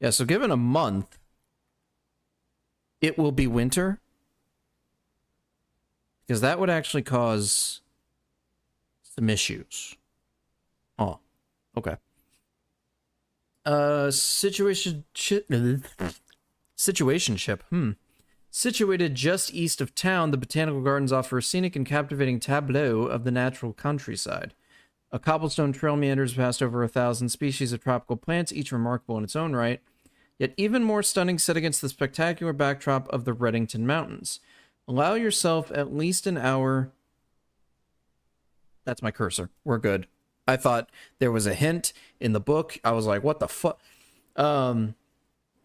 Yeah, so given a month, it will be winter? Because that would actually cause some issues. Oh, okay. Situationship. Situated just east of town, the Botanical Gardens offer a scenic and captivating tableau of the natural countryside. A cobblestone trail meanders past over 1,000 species of tropical plants, each remarkable in its own right, yet even more stunning set against the spectacular backdrop of the Reddington Mountains. Allow yourself at least an hour. That's my cursor. We're good. I thought there was a hint in the book. I was like, what the fuck?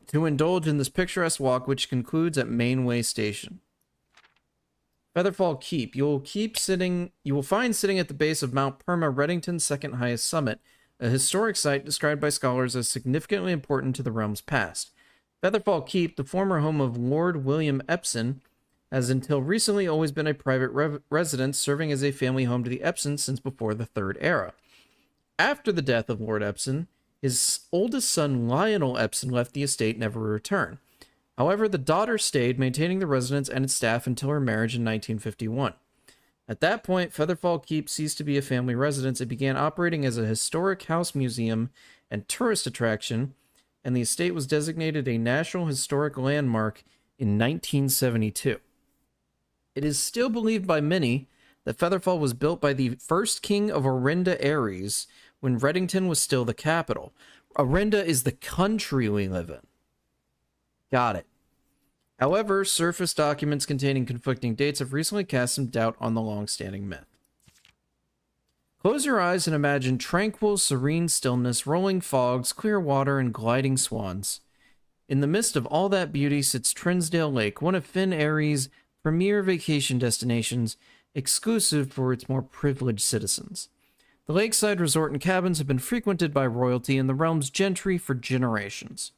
To indulge in this picturesque walk, which concludes at Mainway Station. Featherfall Keep. You will find sitting at the base of Mount Perma, Reddington's second highest summit, a historic site described by scholars as significantly important to the realm's past. Featherfall Keep, the former home of Lord William Epson, has until recently always been a private residence, serving as a family home to the Epsons since before the Third Era. After the death of Lord Epson, his oldest son, Lionel Epson, left the estate, never to return. However, the daughter stayed, maintaining the residence and its staff until her marriage in 1951. At that point, Featherfall Keep ceased to be a family residence. It began operating as a historic house museum and tourist attraction, and the estate was designated a National Historic Landmark in 1972. It is still believed by many that Featherfall was built by the first king of Orinda Ares, when Reddington was still the capital. Orinda is the country we live in. Got it. However, surface documents containing conflicting dates have recently cast some doubt on the long-standing myth. Close your eyes and imagine tranquil, serene stillness, rolling fogs, clear water, and gliding swans. In the midst of all that beauty sits Trinsdale Lake, one of Finn Ares' premier vacation destinations, exclusive for its more privileged citizens. The lakeside resort and cabins have been frequented by royalty and the realm's gentry for generations.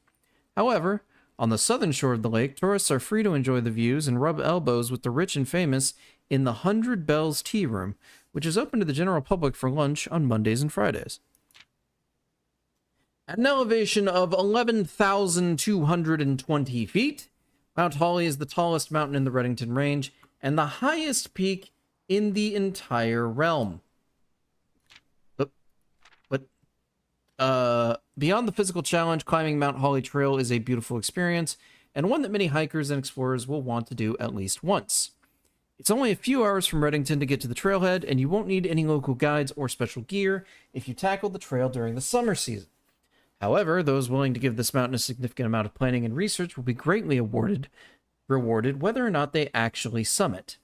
However, on the southern shore of the lake, tourists are free to enjoy the views and rub elbows with the rich and famous in the 100 Bells Tea Room, which is open to the general public for lunch on Mondays and Fridays. At an elevation of 11,220 feet, Mount Holly is the tallest mountain in the Reddington Range and the highest peak in the entire realm. Beyond the physical challenge, climbing Mount Holly Trail is a beautiful experience, and one that many hikers and explorers will want to do at least once. It's only a few hours from Reddington to get to the trailhead, and you won't need any local guides or special gear if you tackle the trail during the summer season. However, those willing to give this mountain a significant amount of planning and research will be greatly rewarded whether or not they actually summit.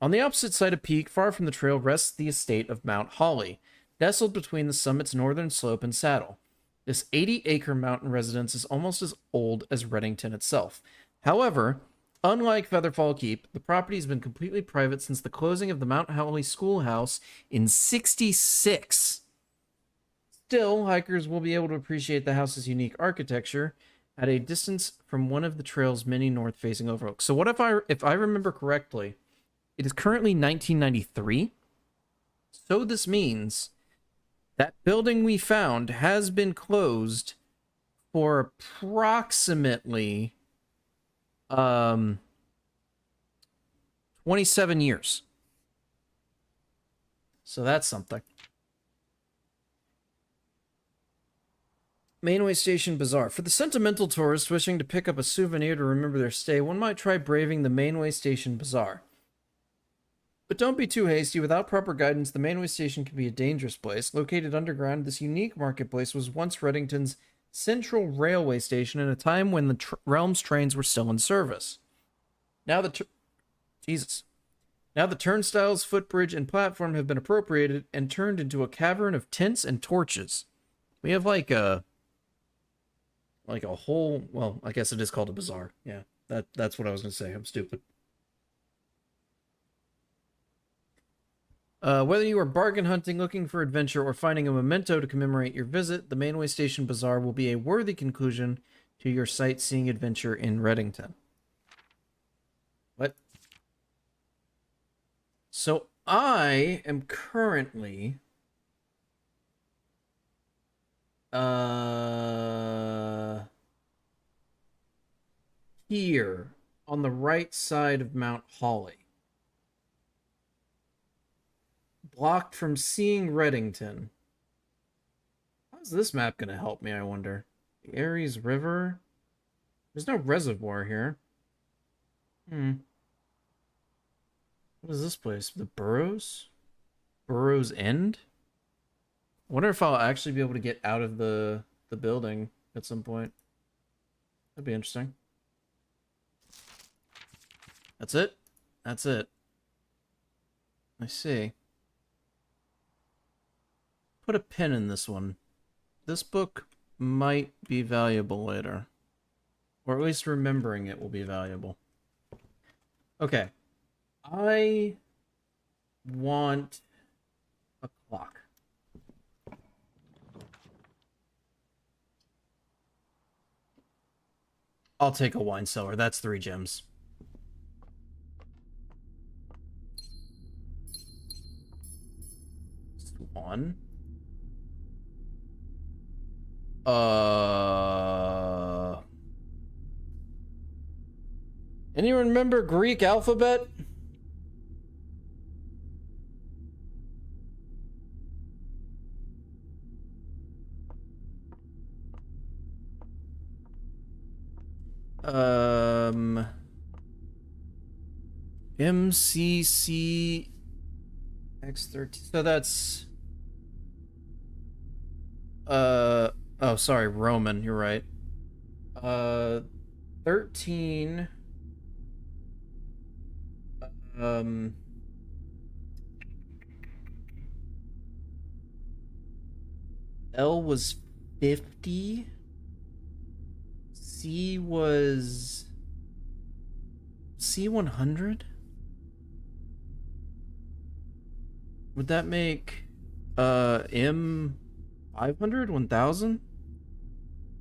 On the opposite side of Peak, far from the trail, rests the estate of Mount Holly, nestled between the summit's northern slope and saddle. This 80-acre mountain residence is almost as old as Reddington itself. However, unlike Featherfall Keep, the property has been completely private since the closing of the Mount Holly Schoolhouse in '66. Still, hikers will be able to appreciate the house's unique architecture at a distance from one of the trail's many north-facing overlooks. So what if I remember correctly, it is currently 1993? So this means that building we found has been closed for approximately 27 years. So that's something. Mainway Station Bazaar. For the sentimental tourist wishing to pick up a souvenir to remember their stay, one might try braving the Mainway Station Bazaar. But don't be too hasty. Without proper guidance, the Mainway Station can be a dangerous place. Located underground, this unique marketplace was once Reddington's central railway station in a time when the Realms trains were still in service. Now the turnstiles, footbridge, and platform have been appropriated and turned into a cavern of tents and torches. We have like a whole, well, I guess it is called a bazaar. Yeah, that's what I was going to say. I'm stupid. Whether you are bargain hunting, looking for adventure, or finding a memento to commemorate your visit, the Mainway Station Bazaar will be a worthy conclusion to your sightseeing adventure in Reddington. What? So I am currently here on the right side of Mount Holly. Blocked from seeing Reddington. How's this map going to help me, I wonder? The Ares River? There's no reservoir here. What is this place? The Burrows? Burrows End? I wonder if I'll actually be able to get out of the building at some point. That'd be interesting. That's it? That's it. I see. Put a pin in this one. This book might be valuable later. Or at least remembering it will be valuable. Okay. I want a clock. I'll take a wine cellar. That's 3 gems. Swan. Anyone remember Greek alphabet? MCC X13. So that's oh, sorry, Roman, you're right. 13 L was 50. C was C100? Would that make M 500? 1000?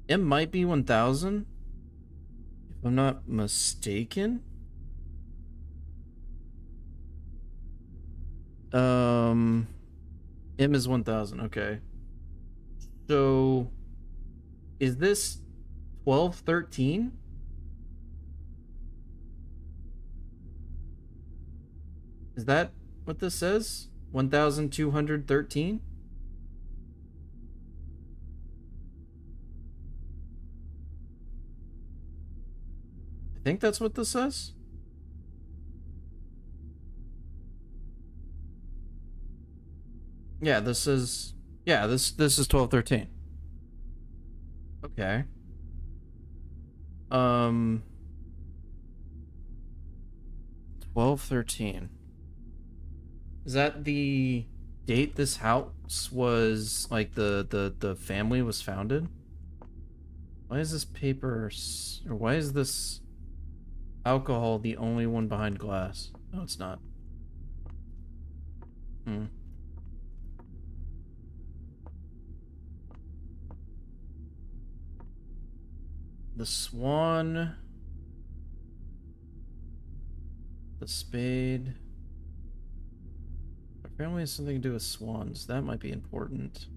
M might be 1000 if I'm not mistaken. M is 1000. Okay. So is this 1213? Is that what this says? 1213? I think that's what this says. Yeah, this is 1213. Okay. 1213. Is that the date this house was, like, the family was founded? Why is this paper, or why is this alcohol the only one behind glass? No, it's not. The swan. The spade. Our family has something to do with swans. That might be important.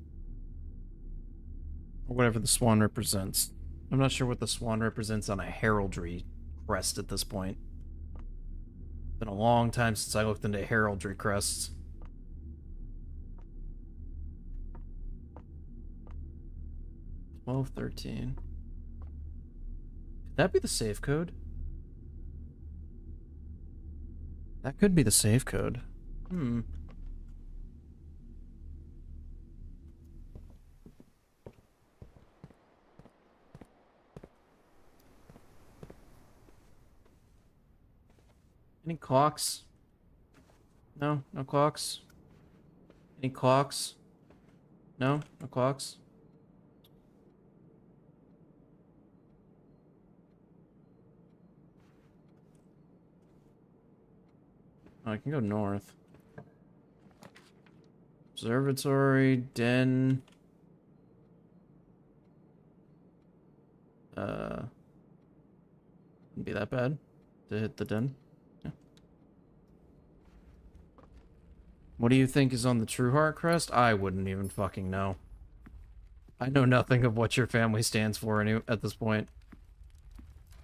Or whatever the swan represents. I'm not sure what the swan represents on a heraldry crest at this point. Been a long time since I looked into heraldry crests. 1213. Could that be the safe code? That could be the safe code. Hmm. Any clocks? No? No clocks? Any clocks? No? No clocks? Oh, I can go north. Observatory, den. Wouldn't be that bad to hit the den. Yeah. What do you think is on the True Heart crest? I wouldn't even fucking know. I know nothing of what your family stands for at this point.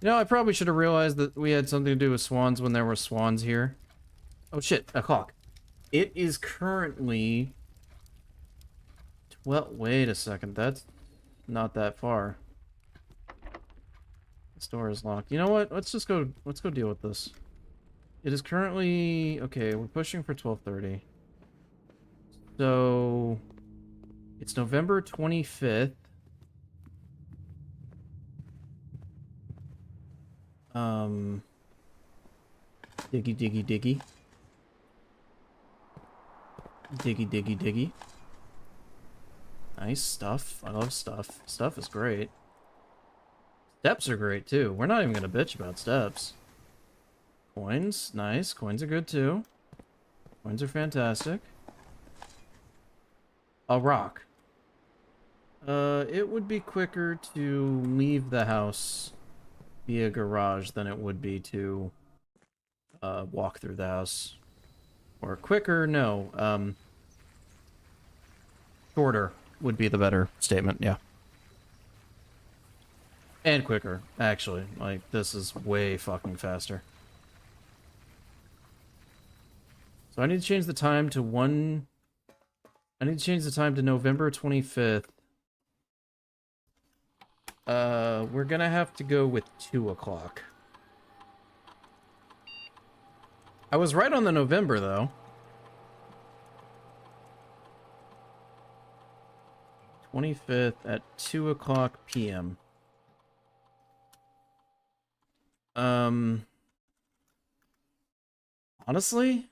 You know, I probably should have realized that we had something to do with swans when there were swans here. Oh shit, a clock. It is currently... Well, wait a second, that's not that far. This door is locked. You know what? Let's go deal with this. It is currently... Okay, we're pushing for 12:30. So... It's November 25th. Diggy, diggy, diggy. Diggy, diggy, diggy. Nice stuff. I love stuff. Stuff is great. Steps are great, too. We're not even gonna bitch about steps. Coins. Nice. Coins are good, too. Coins are fantastic. A rock. It would be quicker to leave the house via garage than it would be to walk through the house. Or quicker, no. Shorter would be the better statement, yeah. And quicker, actually. Like, this is way fucking faster. So I need to change the time to I need to change the time to November 25th. We're gonna have to go with 2 o'clock. I was right on the November, though. 25th at 2 o'clock p.m. Honestly?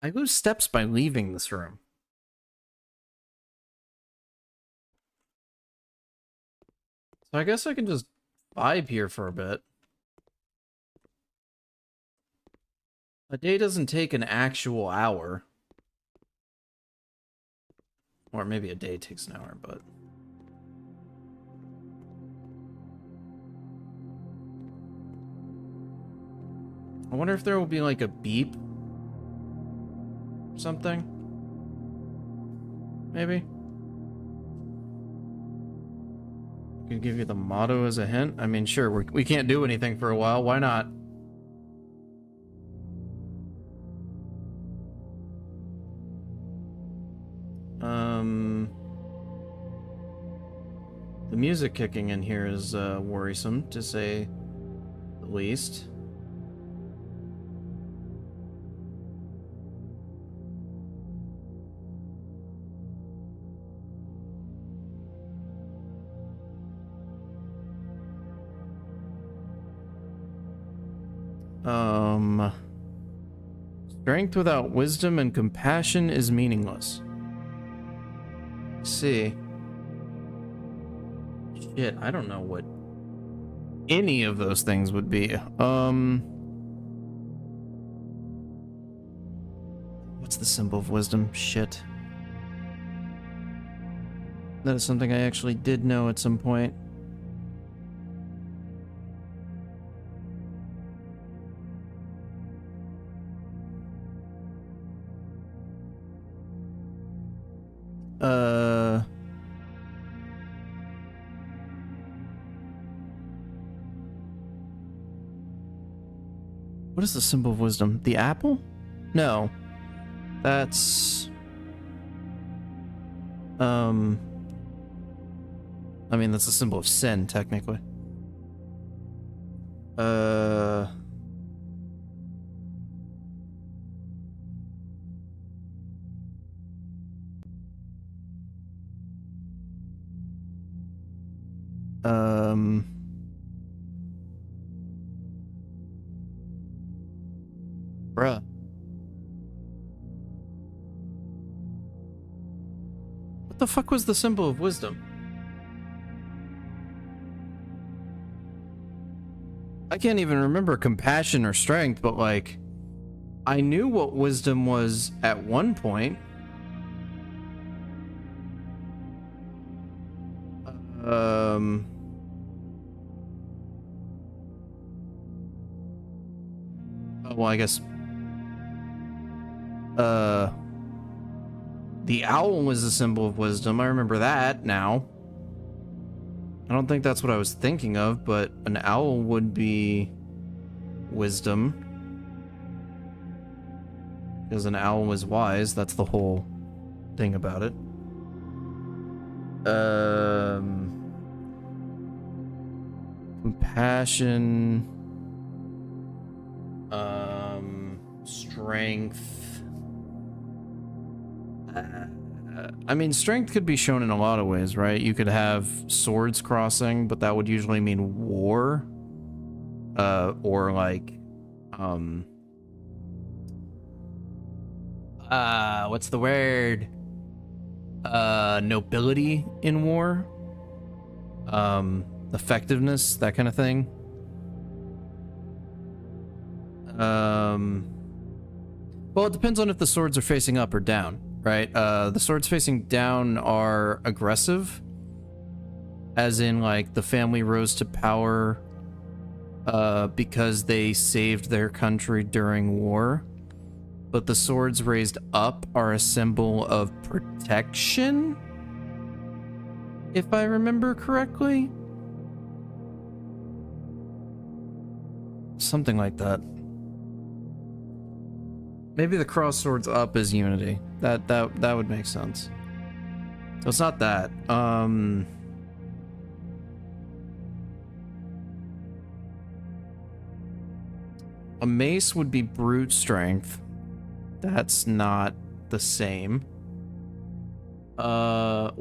I lose steps by leaving this room. So I guess I can just vibe here for a bit. A day doesn't take an actual hour. Or maybe a day takes an hour, but... I wonder if there will be like a beep or something. Maybe. I can give you the motto as a hint. I mean, sure, we can't do anything for a while. Why not? The music kicking in here is worrisome, to say the least. Strength without wisdom and compassion is meaningless. Let's see. Shit, I don't know what any of those things would be. What's the symbol of wisdom? Shit. That is something I actually did know at some point. What is the symbol of wisdom? The apple? No. That's... I mean, that's a symbol of sin, technically. Bruh. What the fuck was the symbol of wisdom? I can't even remember compassion or strength, but like, I knew what wisdom was at one point. Well, I guess the owl was a symbol of wisdom. I remember that now. I don't think that's what I was thinking of, but an owl would be wisdom. Because an owl is wise. That's the whole thing about it. Compassion. Strength. I mean, strength could be shown in a lot of ways, right? You could have swords crossing, but that would usually mean war. Or like, what's the word? Nobility in war. Effectiveness, that kind of thing. Well, it depends on if the swords are facing up or down, right? The swords facing down are aggressive, as in, like, the family rose to power because they saved their country during war. But the swords raised up are a symbol of protection, if I remember correctly. Something like that. Maybe the cross swords up is unity. That would make sense. So it's not that. A mace would be brute strength. That's not the same. A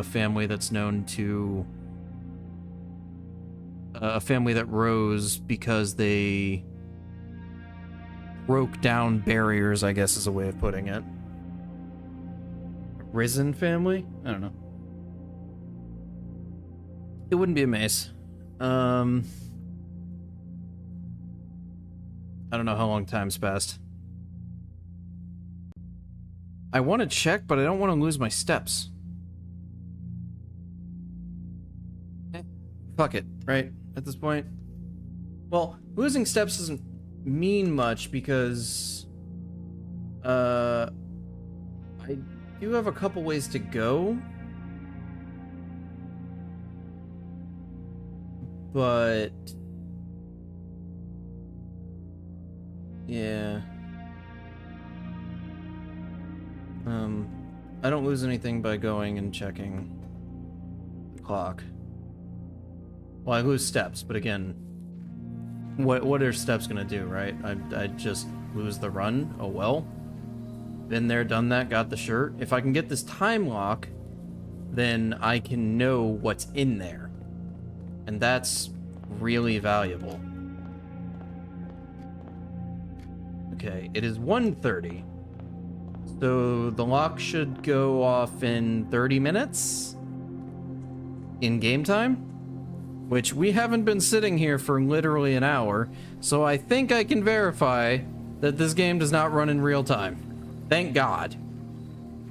family that's known to a family that rose because they broke down barriers, I guess is a way of putting it. Risen family? I don't know. It wouldn't be a mace. I don't know how long time's passed. I want to check, but I don't want to lose my steps. Fuck it, right? At this point. Well, losing steps doesn't mean much because I do have a couple ways to go. But yeah. I don't lose anything by going and checking the clock. Well, I lose steps, but again, what are steps gonna do, right? I just lose the run. Oh well. Been there, done that, got the shirt. If I can get this time lock, then I can know what's in there. And that's really valuable. Okay, it is 1:30. So the lock should go off in 30 minutes in game time, which we haven't been sitting here for literally an hour. So I think I can verify that this game does not run in real time. Thank God.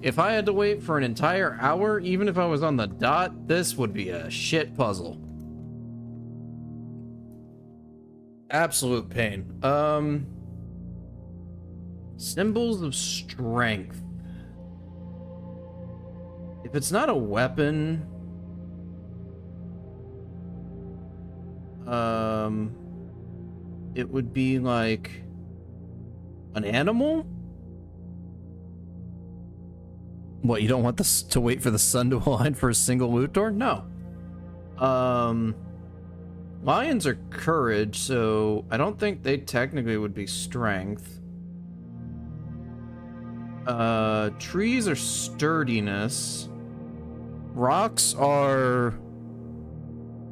If I had to wait for an entire hour, even if I was on the dot, this would be a shit puzzle. Absolute pain. Symbols of strength. If it's not a weapon, It would be like an animal? What, you don't want this to wait for the sun to align for a single loot door? No. Lions are courage, so I don't think they technically would be strength. Trees are sturdiness. Rocks are...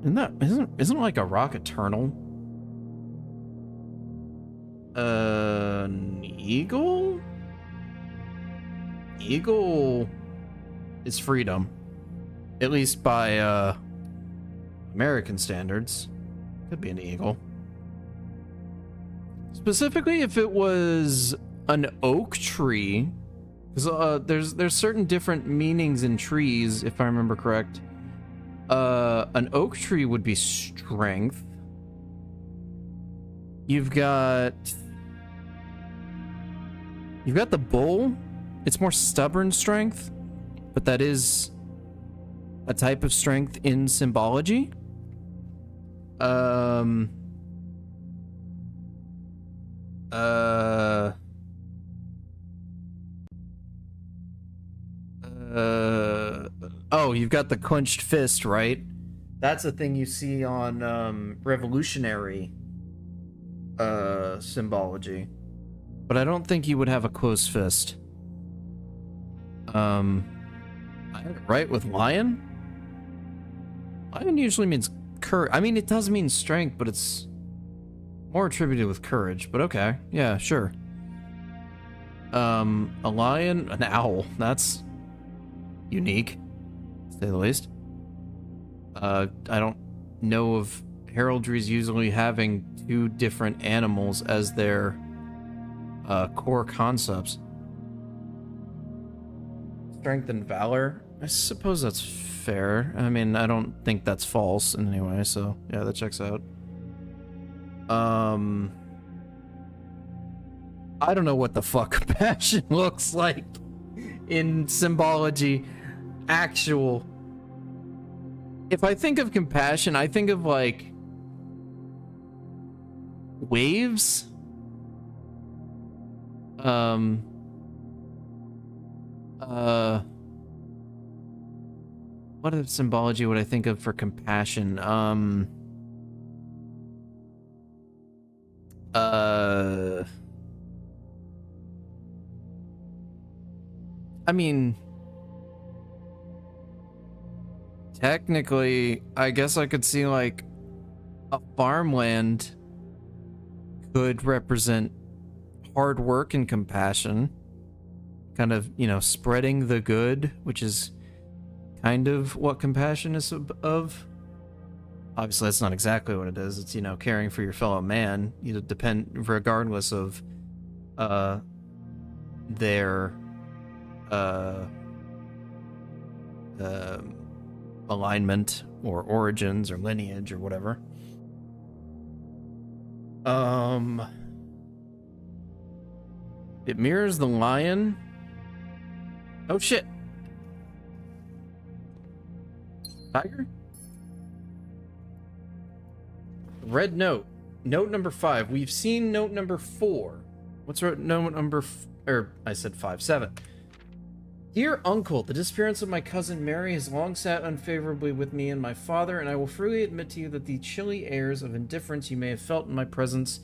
Isn't like a rock eternal? An eagle? Eagle is freedom. At least by, American standards. Could be an eagle. Specifically, if it was an oak tree, because there's certain different meanings in trees, if I remember correct. An oak tree would be strength. You've got the bull. It's more stubborn strength, but that is a type of strength in symbology. Oh, you've got the clenched fist, right? That's a thing you see on revolutionary symbology. But I don't think you would have a closed fist. Right with lion? Lion usually means courage. I mean, it does mean strength, but it's more attributed with courage. But okay, yeah, sure. A lion, an owl. That's unique, to say the least. I don't know of heraldries usually having two different animals as their core concepts. Strength and valor. I suppose that's fair. I mean, I don't think that's false in any way, so yeah, that checks out. I don't know what the fuck compassion looks like in symbology. Actual. If I think of compassion, I think of like waves. What other symbology would I think of for compassion? I mean, technically, I guess I could see like a farmland could represent hard work and compassion. Kind of, you know, spreading the good, which is kind of what compassion is of. Obviously, that's not exactly what it is. It's, you know, caring for your fellow man. You depend, regardless of their alignment or origins or lineage or whatever. It mirrors the lion. Oh shit. Tiger? Red note. Note number 5. We've seen note number 4. What's note number I said 5, 7. Dear Uncle, the disappearance of my cousin Mary has long sat unfavorably with me and my father, and I will freely admit to you that the chilly airs of indifference you may have felt in my presence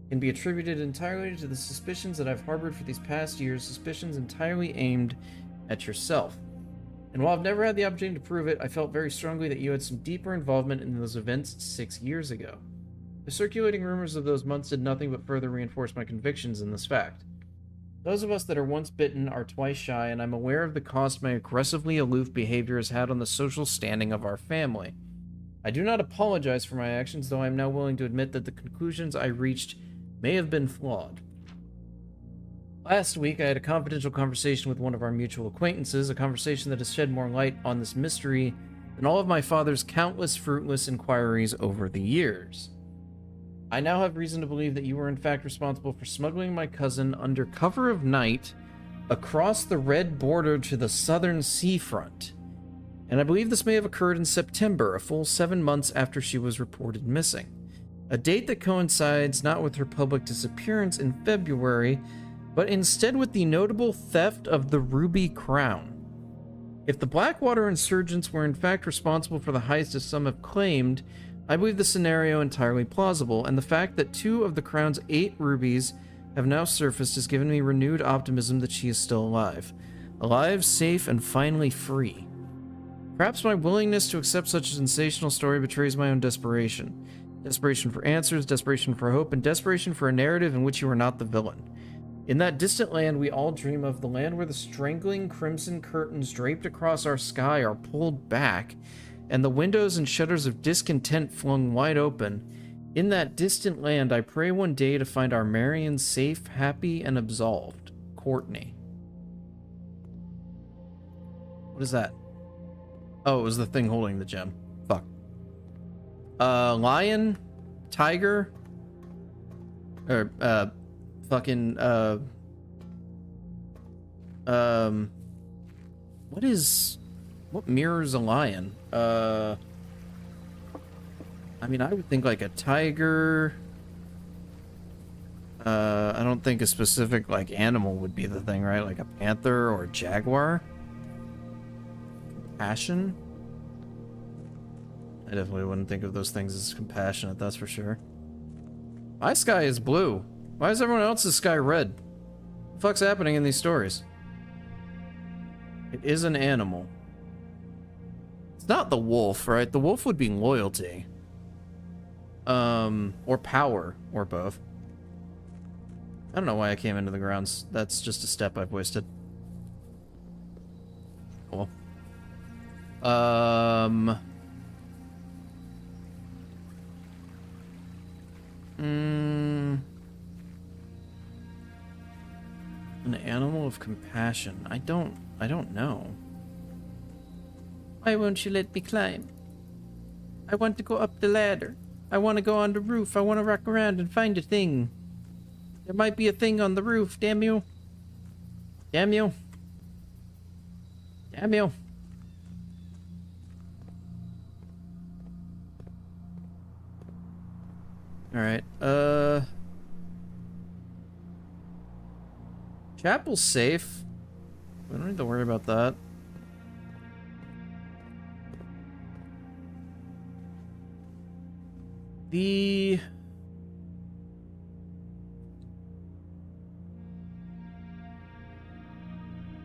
can be attributed entirely to the suspicions that I've harbored for these past years, suspicions entirely aimed at yourself. And while I've never had the opportunity to prove it, I felt very strongly that you had some deeper involvement in those events 6 years ago. The circulating rumors of those months did nothing but further reinforce my convictions in this fact. Those of us that are once bitten are twice shy, and I'm aware of the cost my aggressively aloof behavior has had on the social standing of our family. I do not apologize for my actions, though I am now willing to admit that the conclusions I reached may have been flawed. Last week, I had a confidential conversation with one of our mutual acquaintances, a conversation that has shed more light on this mystery than all of my father's countless fruitless inquiries over the years. I now have reason to believe that you were in fact responsible for smuggling my cousin under cover of night across the red border to the southern seafront. And I believe this may have occurred in September, a full 7 months after she was reported missing. A date that coincides not with her public disappearance in February, but instead with the notable theft of the Ruby Crown. If the Blackwater insurgents were in fact responsible for the heist as some have claimed, I believe the scenario entirely plausible, and the fact that 2 of the Crown's 8 rubies have now surfaced has given me renewed optimism that she is still alive. Alive, safe, and finally free. Perhaps my willingness to accept such a sensational story betrays my own desperation. Desperation for answers, desperation for hope, and desperation for a narrative in which you are not the villain. In that distant land we all dream of, the land where the strangling crimson curtains draped across our sky are pulled back, and the windows and shutters of discontent flung wide open. In that distant land, I pray one day to find our Marion safe, happy, and absolved. Courtney. What is that? Oh, it was the thing holding the gem. Fuck. Lion? Tiger? Or, fucking, what mirrors a lion? I mean, I would think like a tiger. I don't think a specific, like, animal would be the thing, right? Like a panther or a jaguar? Compassion? I definitely wouldn't think of those things as compassionate, that's for sure. My sky is blue. Why is everyone else's sky red? What the fuck's happening in these stories? It is an animal. It's not the wolf, right? The wolf would be loyalty. Or power, or both. I don't know why I came into the grounds. That's just a step I've wasted. Cool. An animal of compassion. I don't know. Why won't you let me climb? I want to go up the ladder. I want to go on the roof. I want to rock around and find a thing. There might be a thing on the roof, damn you. Damn you. Damn you. Alright, Chapel's safe. We don't need to worry about that.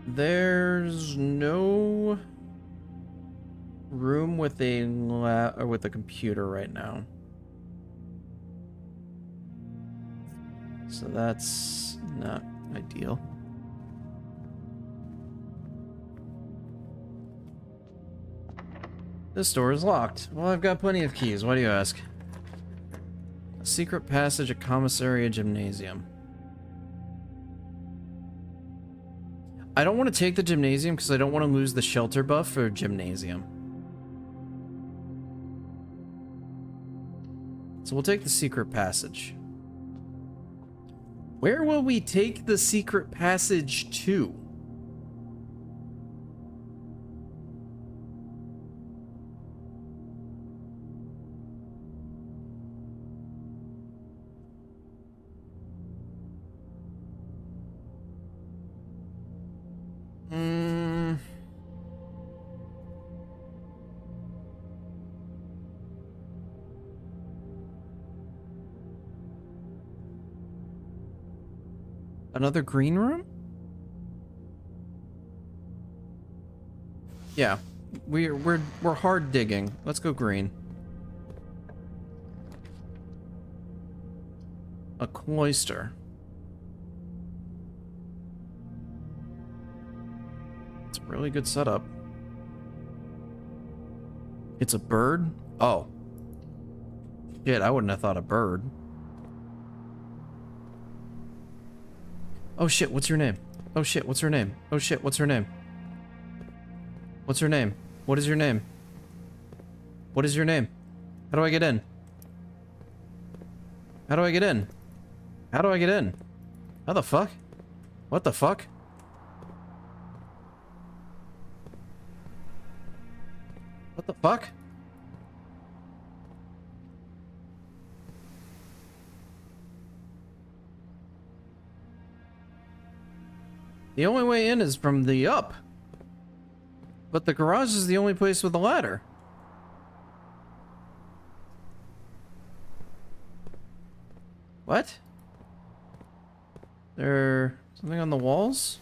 There's no room with a with a computer right now. So that's not ideal. This door is locked. Well, I've got plenty of keys. Why do you ask? A secret passage, a commissary, a gymnasium. I don't want to take the gymnasium because I don't want to lose the shelter buff for gymnasium. So we'll take the secret passage. Where will we take the secret passage to? Another green room? Yeah, we're hard digging. Let's go green. A cloister. It's a really good setup. It's a bird? Oh. Shit, I wouldn't have thought a bird. Oh shit, what's your name? Oh shit, what's her name? Oh shit, what's her name? What's her name? What is your name? What is your name? How do I get in? How do I get in? How do I get in? How the fuck? What the fuck? What the fuck? The only way in is from the up. But the garage is the only place with a ladder. What? There something on the walls?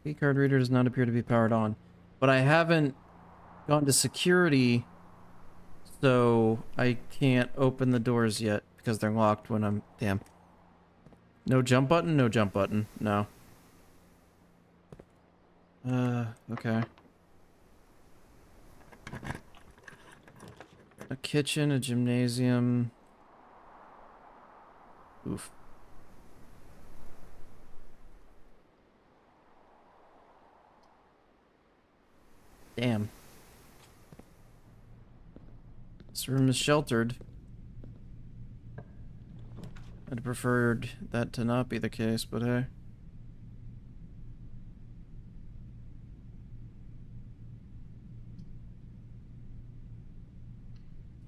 Key card reader does not appear to be powered on. But I haven't gone to security, so I can't open the doors yet because they're locked when I'm... Damn. No jump button? No jump button. No. Okay. A kitchen, a gymnasium. Oof. Damn. This room is sheltered. I'd have preferred that to not be the case, but hey.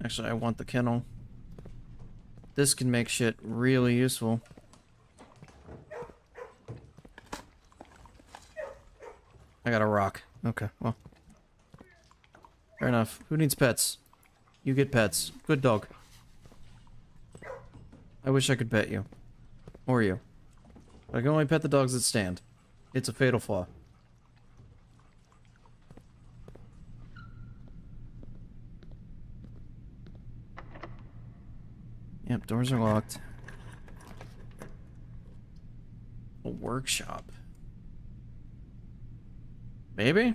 Actually, I want the kennel. This can make shit really useful. I got a rock. Okay, well. Fair enough. Who needs pets? You get pets. Good dog. I wish I could pet you. Or you. But I can only pet the dogs that stand. It's a fatal flaw. Yep, doors are locked. A workshop. Maybe?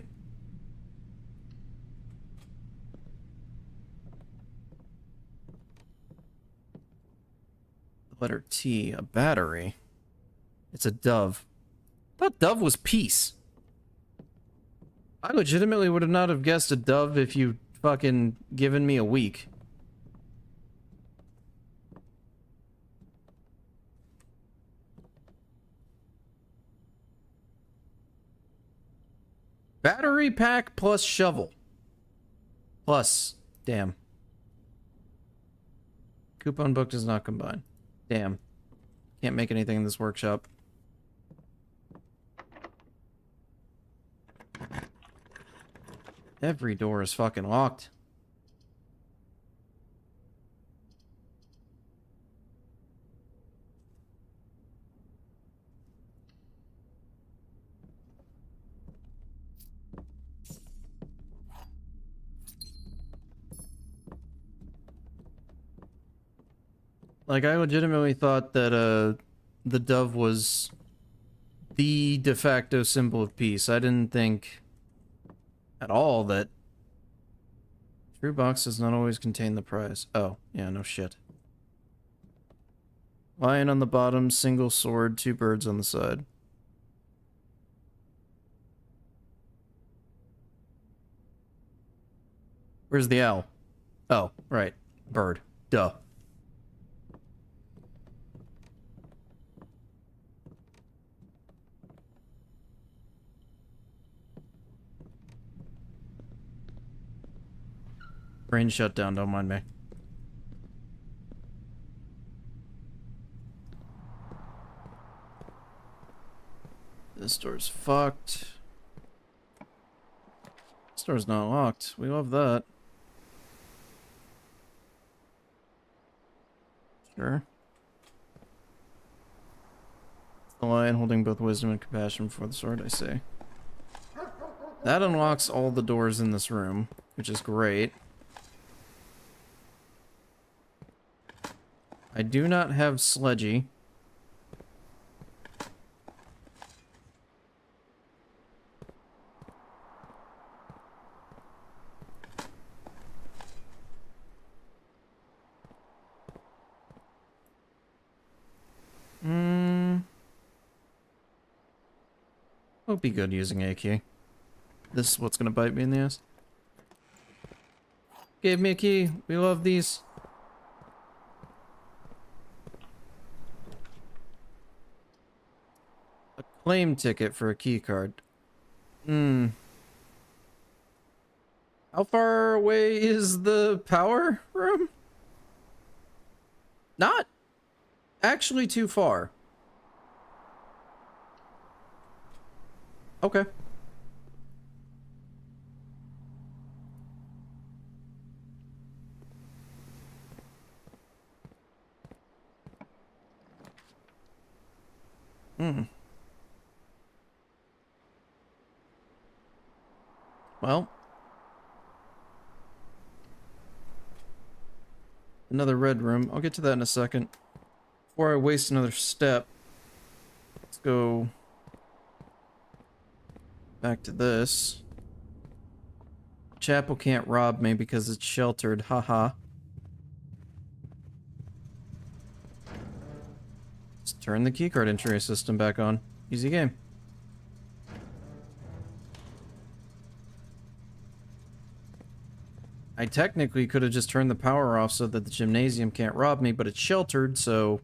Letter T, a battery. It's a dove. I thought dove was peace. I legitimately would have not have guessed a dove if you fucking given me a week. Battery pack plus shovel. Plus, damn. Coupon book does not combine. Damn. Can't make anything in this workshop. Every door is fucking locked. Like, I legitimately thought that, the dove was the de facto symbol of peace. I didn't think at all that true box does not always contain the prize. Oh, yeah, no shit. Lion on the bottom, single sword, 2 birds on the side. Where's the owl? Oh, right. Bird. Duh. Brain shut down, don't mind me. This door's fucked. This door's not locked. We love that. Sure. The lion holding both wisdom and compassion before the sword, I say. That unlocks all the doors in this room, which is great. I do not have Sledgy. Would be good using a key. This is what's gonna bite me in the ass. Gave me a key. We love these. A claim ticket for a key card. How far away is the power room? Not actually too far. Okay. Hmm. Well. Another red room. I'll get to that in a second. Before I waste another step, let's go back to this. Chapel can't rob me because it's sheltered. Haha. Let's turn the keycard entry system back on. Easy game. I technically could have just turned the power off so that the gymnasium can't rob me, but it's sheltered, so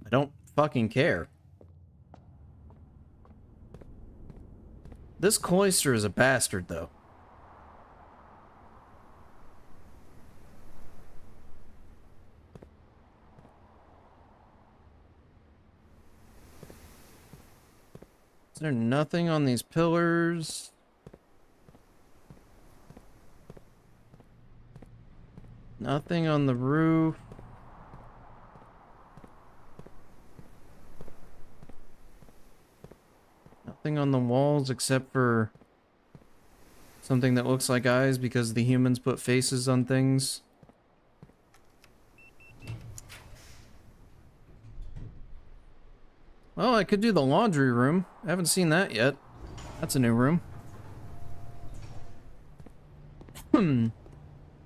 I don't fucking care. This cloister is a bastard, though. Is there nothing on these pillars? Nothing on the roof. Nothing on the walls except for something that looks like eyes because the humans put faces on things. Well, I could do the laundry room. I haven't seen that yet. That's a new room.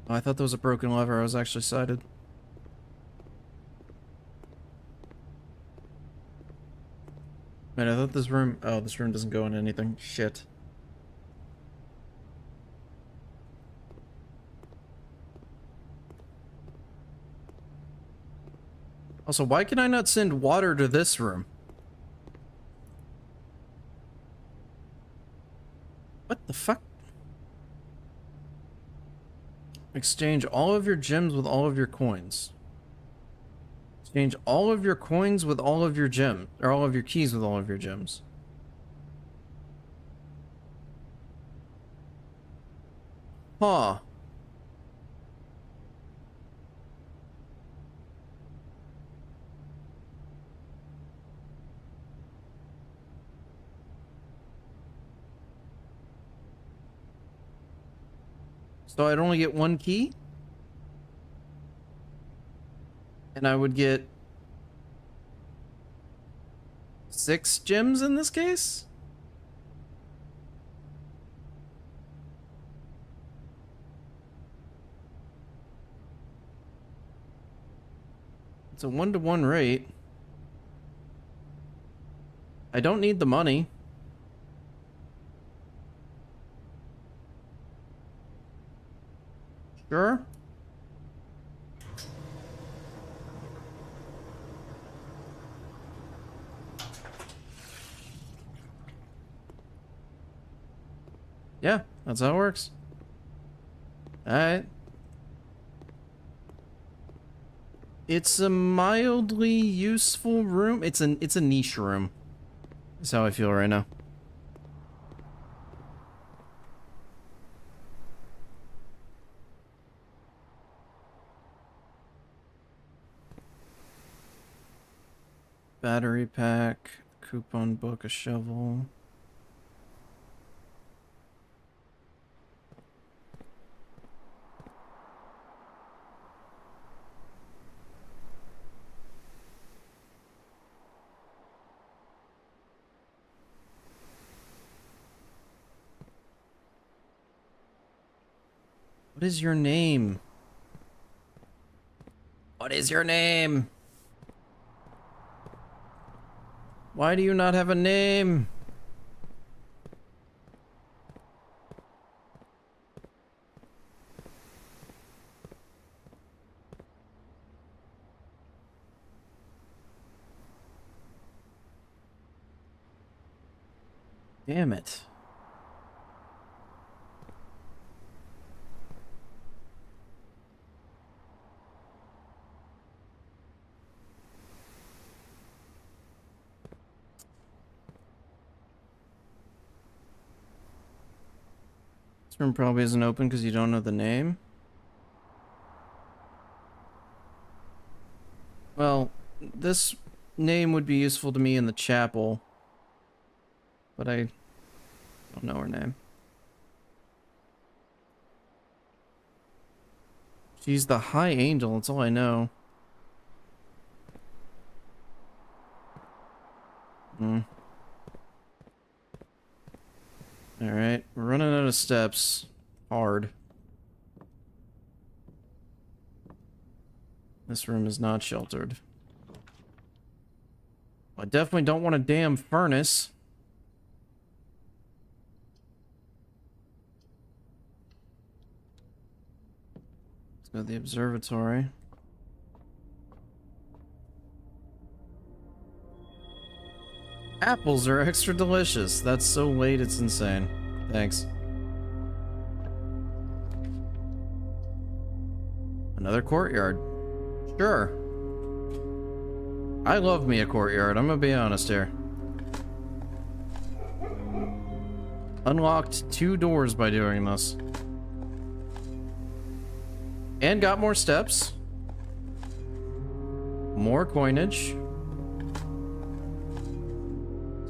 Oh, I thought that was a broken lever. I was actually sighted. Man, I thought this room... Oh, this room doesn't go in anything. Shit. Also, why can I not send water to this room? What the fuck? Exchange all of your gems with all of your coins. Exchange all of your coins with all of your gems. Or all of your keys with all of your gems. Huh. So I'd only get one key? And I would get 6 gems in this case? It's a 1-to-1 rate. I don't need the money. Sure. Yeah, that's how it works. Alright. It's a mildly useful room. It's a niche room. That's how I feel right now. Battery pack, coupon book, a shovel. What is your name? What is your name? Why do you not have a name? Damn it. This room probably isn't open because you don't know the name. Well, this name would be useful to me in the chapel, but I don't know her name. She's the High Angel, that's all I know. Alright, we're running out of steps. Hard. This room is not sheltered. I definitely don't want a damn furnace. Let's go to the observatory. Apples are extra delicious. That's so late, it's insane. Thanks. Another courtyard. Sure. I love me a courtyard, I'm gonna be honest here. Unlocked 2 doors by doing this. And got more steps. More coinage.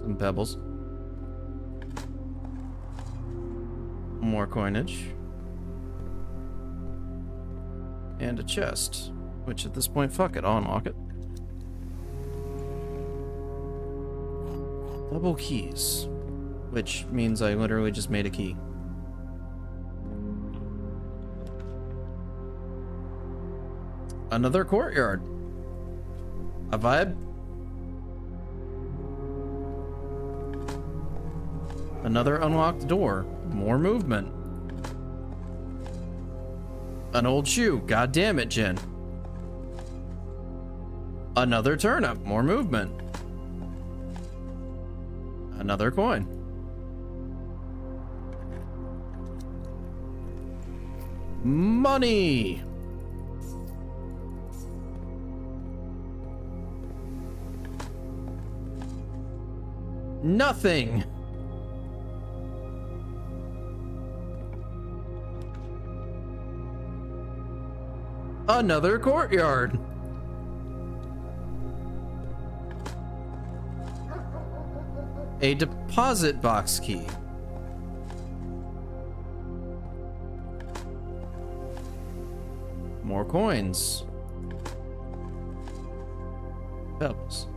Some pebbles. More coinage. And a chest. Which at this point, fuck it, I'll unlock it. Double keys. Which means I literally just made a key. Another courtyard. A vibe. Another unlocked door. More movement. An old shoe. God damn it, Jen. Another turnip. More movement. Another coin. Money. Nothing. Another courtyard. A deposit box key. More coins. Pebbles.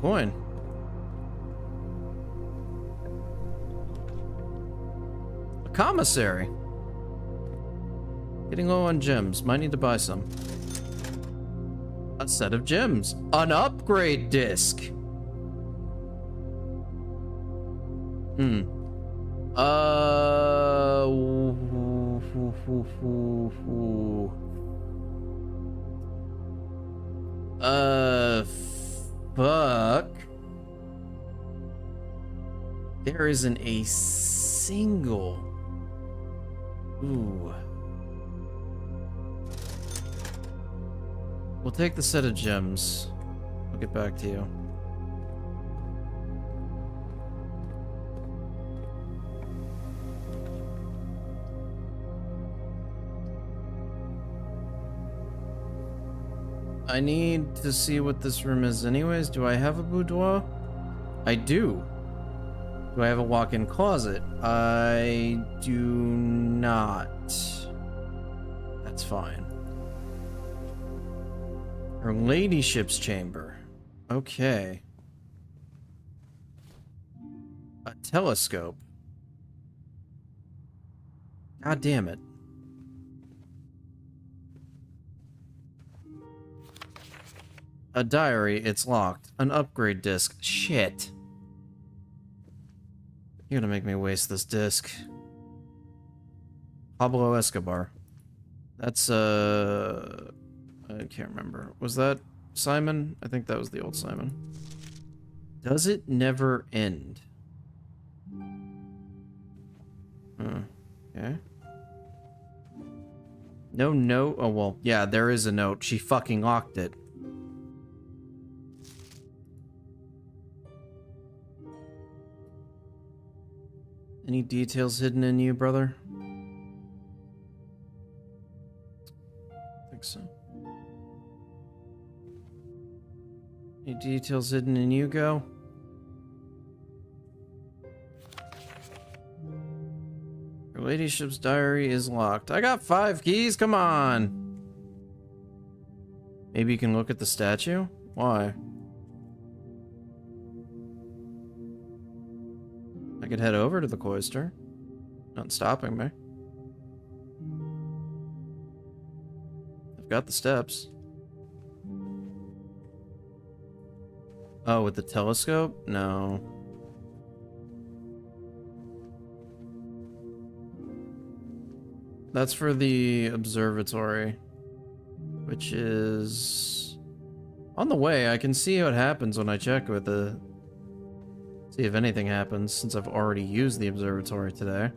Coin. A commissary. Getting low on gems. Might need to buy some. A set of gems. An upgrade disc. Fuck. There isn't a single. Ooh. We'll take the set of gems. I'll get back to you. I need to see what this room is anyways. Do I have a boudoir? I do. Do I have a walk-in closet? I do not. That's fine. Her ladyship's chamber. Okay. A telescope. God damn it. A diary, it's locked. An upgrade disc. Shit. You're gonna make me waste this disc. Pablo Escobar. That's, I can't remember. Was that Simon? I think that was the old Simon. Does it never end? Okay. No note? Oh, well, yeah, there is a note. She fucking locked it. Any details hidden in you, brother? I think so. Any details hidden in you, Go? Your ladyship's diary is locked. I got 5 keys, come on! Maybe you can look at the statue? Why? I could head over to the cloister. Not stopping me. I've got the steps. Oh, with the telescope? No. That's for the observatory, which is on the way. I can see what happens when I check with the... See if anything happens, since I've already used the observatory today.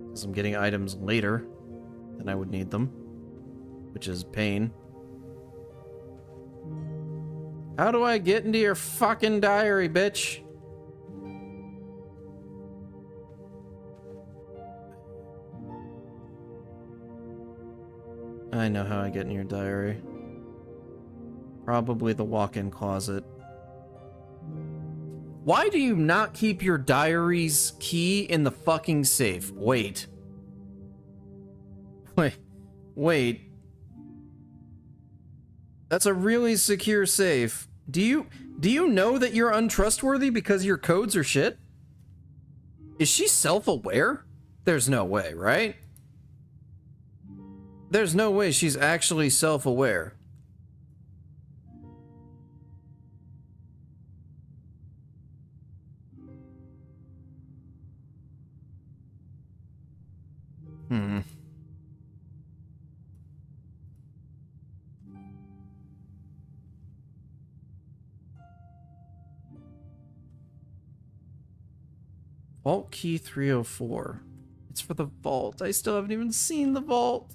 Because I'm getting items later than I would need them, which is pain. How do I get into your fucking diary, bitch? I know how I get in your diary. Probably the walk-in closet. Why do you not keep your diary's key in the fucking safe? Wait. Wait. That's a really secure safe. Do you know that you're untrustworthy because your codes are shit? Is she self-aware? There's no way, right? There's no way she's actually self-aware. Vault key 304. It's for the vault. I still haven't even seen the vault.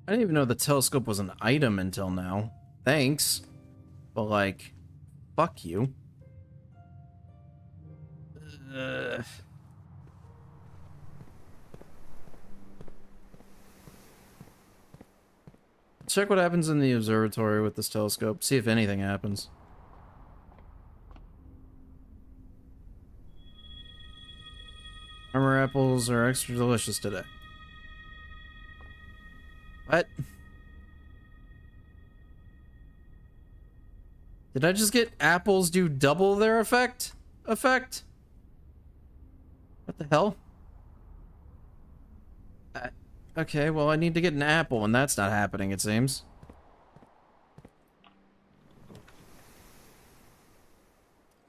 I didn't even know the telescope was an item until now. Thanks. But like, fuck you. Check what happens in the observatory with this telescope. See if anything happens. Armor apples are extra delicious today. What? Did I just get apples do double their effect? What the hell? Okay, well I need to get an apple and that's not happening, it seems.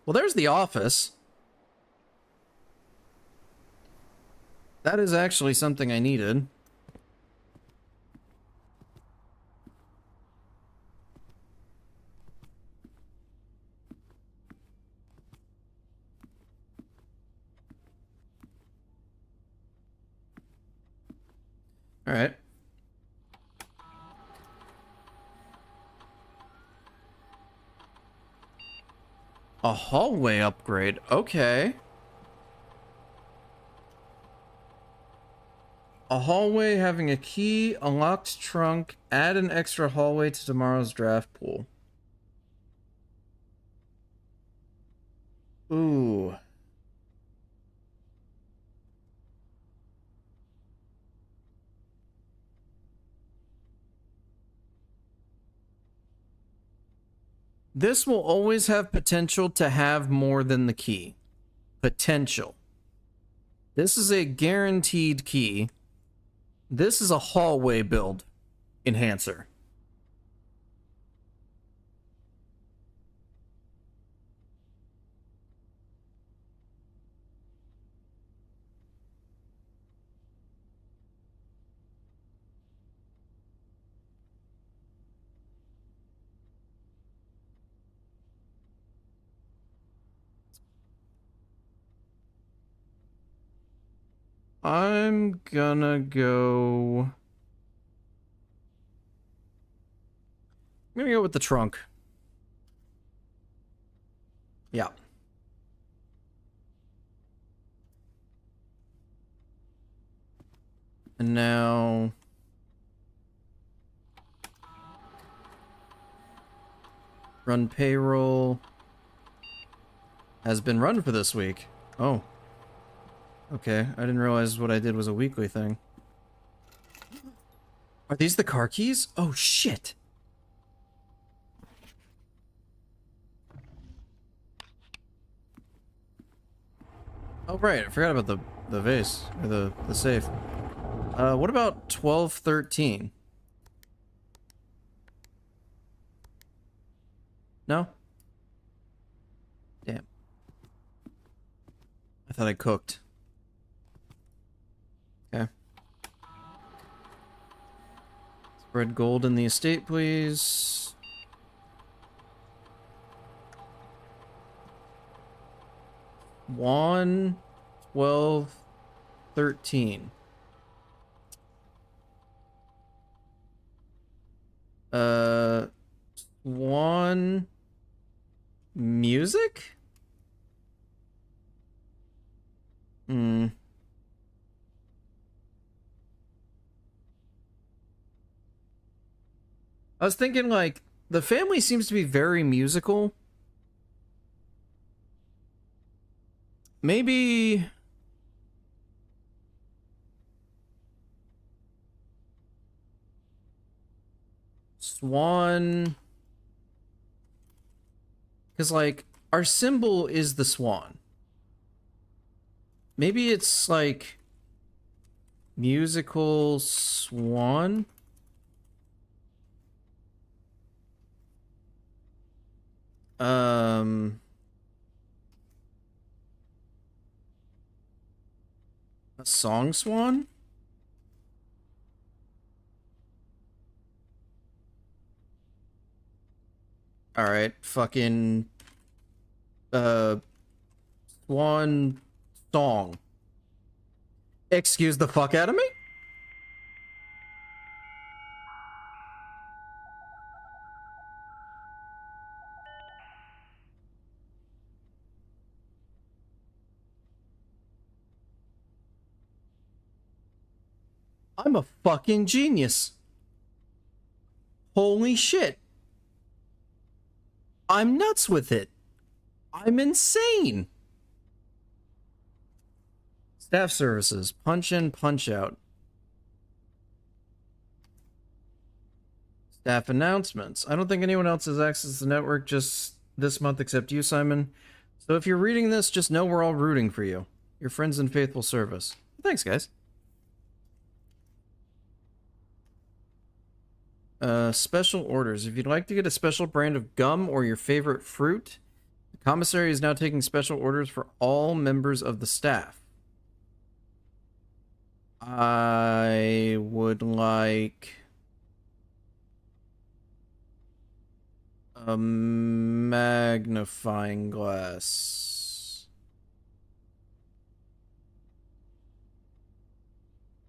Well, there's the office. That is actually something I needed. All right. A hallway upgrade. Okay. A hallway having a key, a locked trunk, add an extra hallway to tomorrow's draft pool. Ooh. This will always have potential to have more than the key. Potential. This is a guaranteed key. This is a hallway build enhancer. I'm gonna go gonna go with the trunk. Yeah. And now... run payroll. Has been run for this week. Oh. Okay, I didn't realize what I did was a weekly thing. Are these the car keys? Oh, shit. Oh, right, I forgot about the vase, or the safe. What about 1213? No? Damn. I thought I cooked. Okay. Spread gold in the estate, please. One, 12, 13. One music? Hmm. I was thinking, like, the family seems to be very musical. Maybe... Swan... Because, like, our symbol is the swan. Maybe it's, like... musical swan? A song swan? Alright, fucking... Swan song. Excuse the fuck out of me? I'm a fucking genius. Holy shit. I'm nuts with it. I'm insane. Staff services. Punch in, punch out. Staff announcements. I don't think anyone else has access to the network just this month except you, Simon. So if you're reading this, just know we're all rooting for you. Your friends in faithful service. Thanks, guys. Special orders. If you'd like to get a special brand of gum or your favorite fruit, the commissary is now taking special orders for all members of the staff. I would like a magnifying glass.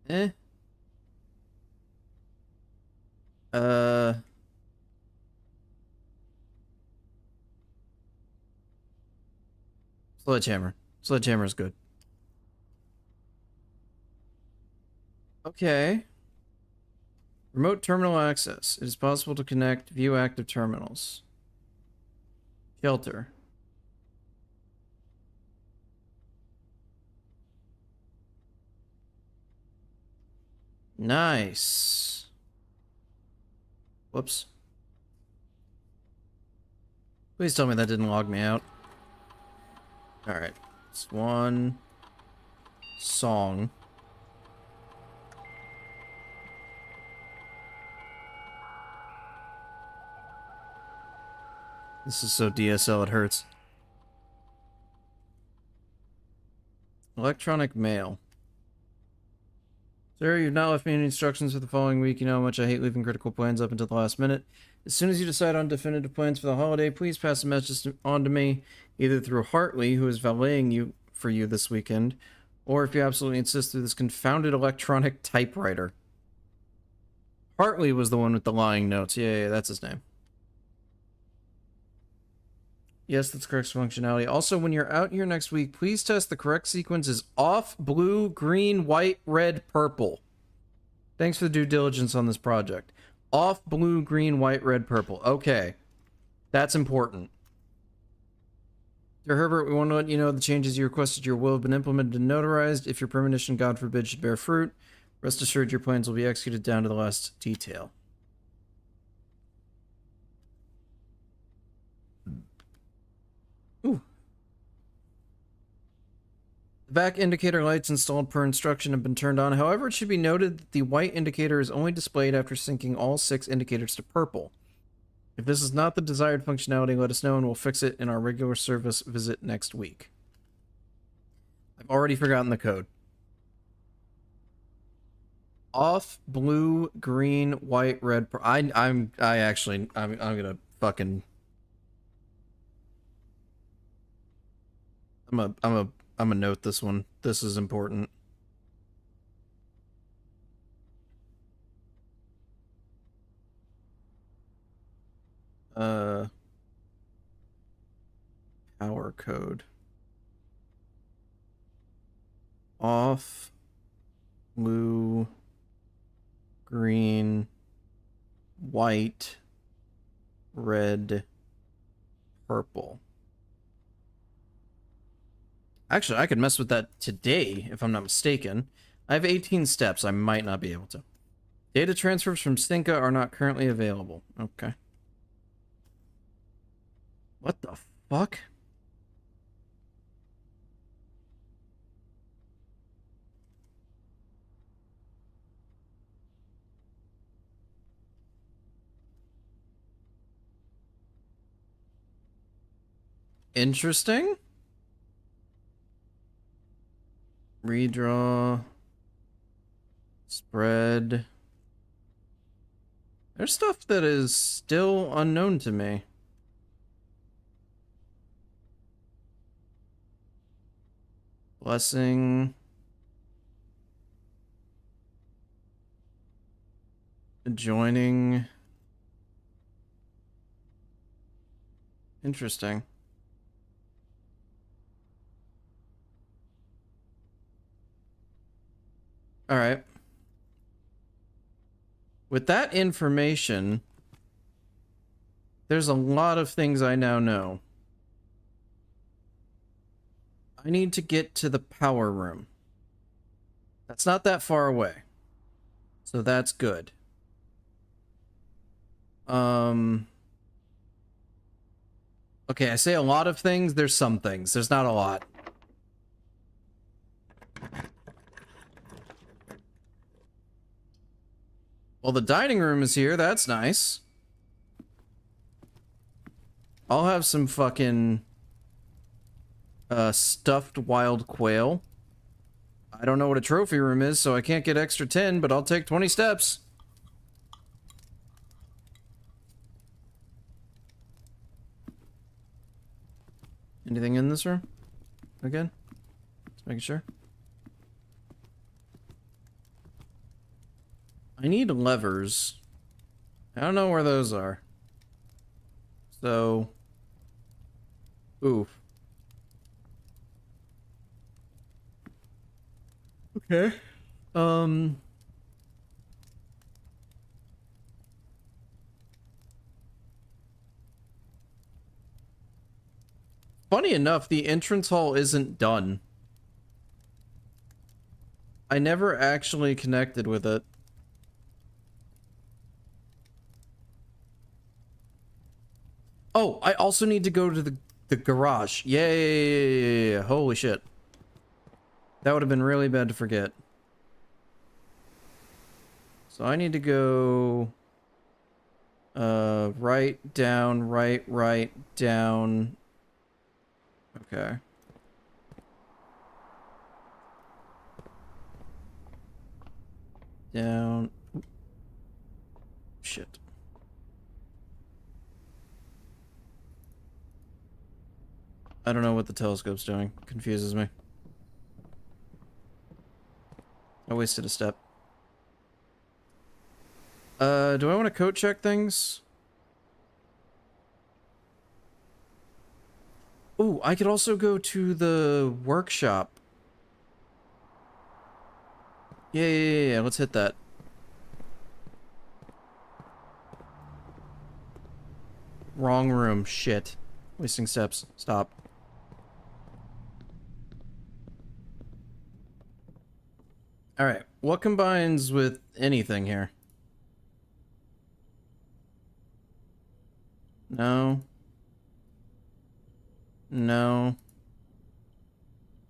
Eh? Sledgehammer. Sledgehammer's good. Okay. Remote terminal access. It is possible to connect view active terminals. Shelter. Nice. Whoops. Please tell me that didn't log me out. Alright. Swan song. This is so DSL it hurts. Electronic mail. Sir, you've not left me any instructions for the following week. You know how much I hate leaving critical plans up until the last minute. As soon as you decide on definitive plans for the holiday, please pass the message on to me, either through Hartley, who is valeting you for you this weekend, or if you absolutely insist, through this confounded electronic typewriter. Hartley was the one with the lying notes. Yeah, that's his name. Yes, that's correct functionality. Also, when you're out here next week, please test the correct sequence is off, blue, green, white, red, purple. Thanks for the due diligence on this project. Off, blue, green, white, red, purple. Okay. That's important. Dear Herbert, we want to let you know the changes you requested your will have been implemented and notarized. If your premonition, God forbid, should bear fruit, rest assured your plans will be executed down to the last detail. Ooh. The back indicator lights installed per instruction have been turned on. However, it should be noted that the white indicator is only displayed after syncing all 6 indicators to purple. If this is not the desired functionality, let us know and we'll fix it in our regular service visit next week. I've already forgotten the code. Off, blue, green, white, red. I'm gonna fucking. I'm gonna note this one. This is important. Power code. Off, blue, green, white, red, purple. Actually, I could mess with that today, if I'm not mistaken. I have 18 steps. I might not be able to. Data transfers from Stinka are not currently available. Okay. What the fuck? Interesting. Redraw. Spread. There's stuff that is still unknown to me. Blessing. Adjoining. Interesting. All right. With that information, there's a lot of things I now know. I need to get to the power room. That's not that far away. So that's good. Okay, I say a lot of things. There's some things. There's not a lot. Well, the dining room is here. That's nice. I'll have some fucking stuffed wild quail. I don't know what a trophy room is, so I can't get extra 10, but I'll take 20 steps. Anything in this room? Again? Just making sure. I need levers. I don't know where those are. So... Oof. Okay. Funny enough, the entrance hall isn't done. I never actually connected with it. Oh, I also need to go to the garage. Yay! Holy shit. That would have been really bad to forget. So I need to go... right, down, right, down. Okay. Down. Shit. I don't know what the telescope's doing. Confuses me. I wasted a step. Do I want to coat check things? Oh, I could also go to the workshop. Yeah, let's hit that. Wrong room, shit. Wasting steps, stop. Alright, what combines with anything here? No. No.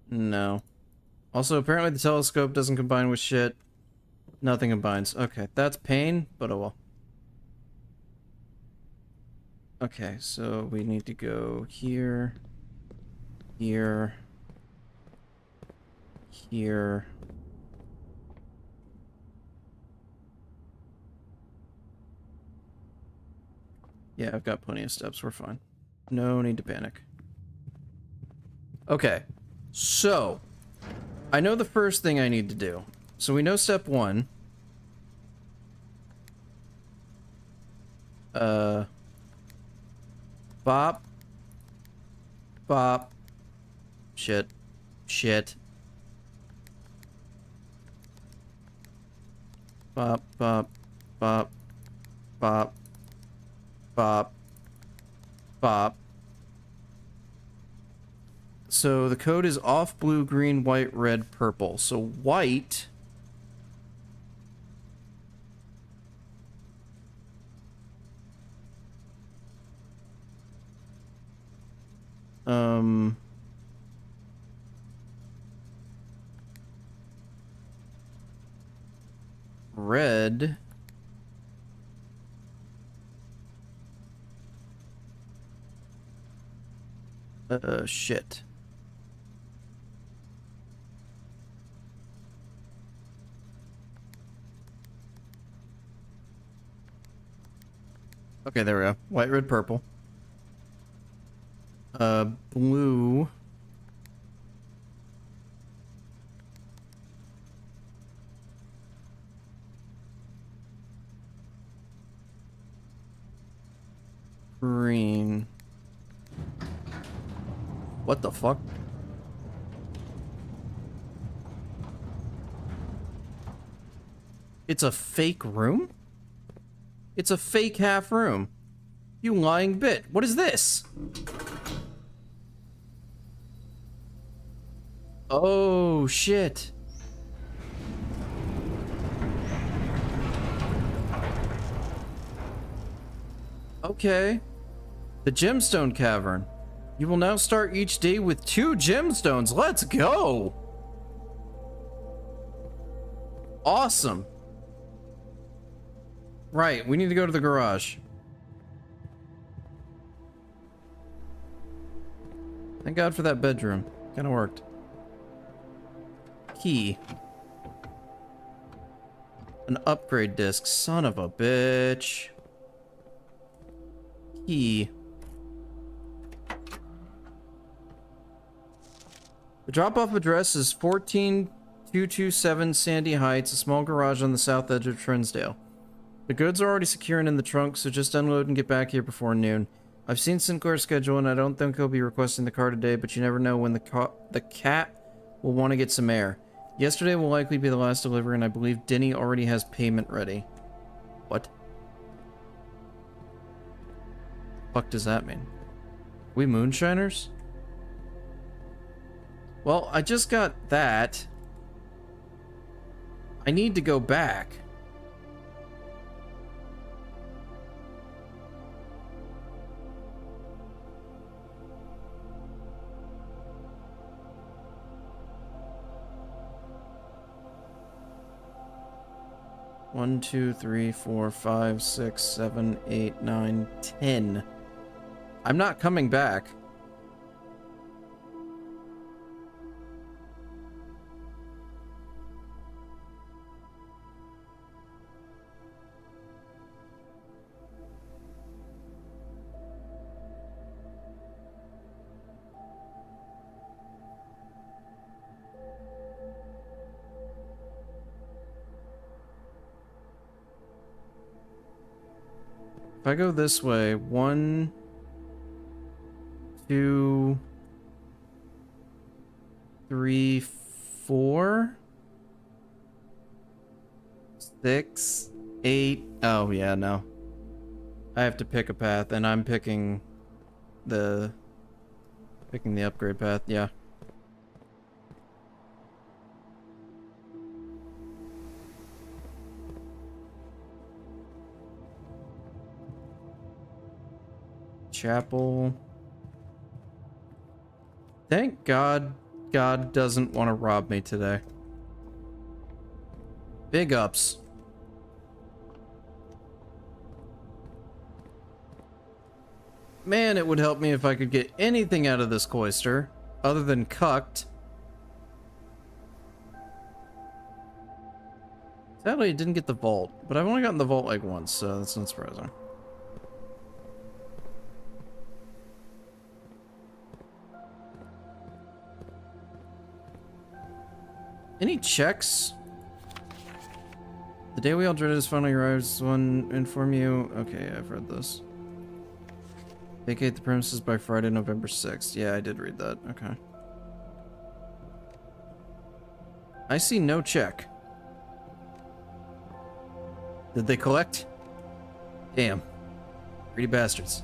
No. Also, apparently the telescope doesn't combine with shit. Nothing combines. Okay, that's pain, but oh well. Okay, so we need to go here, here, here. Yeah, I've got plenty of steps. We're fine. No need to panic. Okay, so I know the first thing I need to do. So we know step one. Bop. Bop. Shit. Shit. Bop, bop, bop, bop, bop, bop. So the code is off, blue, green, white, red, purple. So white... Red... shit. Okay, there we go. White, red, purple. Blue. Green. What the fuck? It's a fake room? It's a fake half room. You lying bit. What is this? Oh, shit. Okay. The Gemstone Cavern. You will now start each day with 2 gemstones. Let's go! Awesome. Right, we need to go to the garage. Thank God for that bedroom. Kinda worked. Key. An upgrade disc. Son of a bitch. Key. The drop-off address is 14227 Sandy Heights, a small garage on the south edge of Trinsdale. The goods are already secure and in the trunk, so just unload and get back here before noon. I've seen Sinclair's schedule, and I don't think he'll be requesting the car today, but you never know when the cat will want to get some air. Yesterday will likely be the last delivery, and I believe Denny already has payment ready. What? Fuck does that mean? We moonshiners? Well, I just got that. I need to go back. One, two, three, 4, 5, 6, 7, 8, 9, 10. I'm not coming back. If I go this way, 1, 2, 3, 4, 6, 8. Oh, yeah, no. I have to pick a path, and I'm picking the upgrade path, yeah. Chapel. Thank God God doesn't want to rob me today. Big ups. Man, it would help me if I could get anything out of this cloister other than cucked. Sadly, I didn't get the vault, but I've only gotten the vault like once, so that's not surprising. Any checks? The day we all dreaded is finally arrives. One inform you. Okay, I've read this. Vacate the premises by Friday, November 6th. Yeah, I did read that. Okay. I see no check. Did they collect? Damn. Greedy bastards.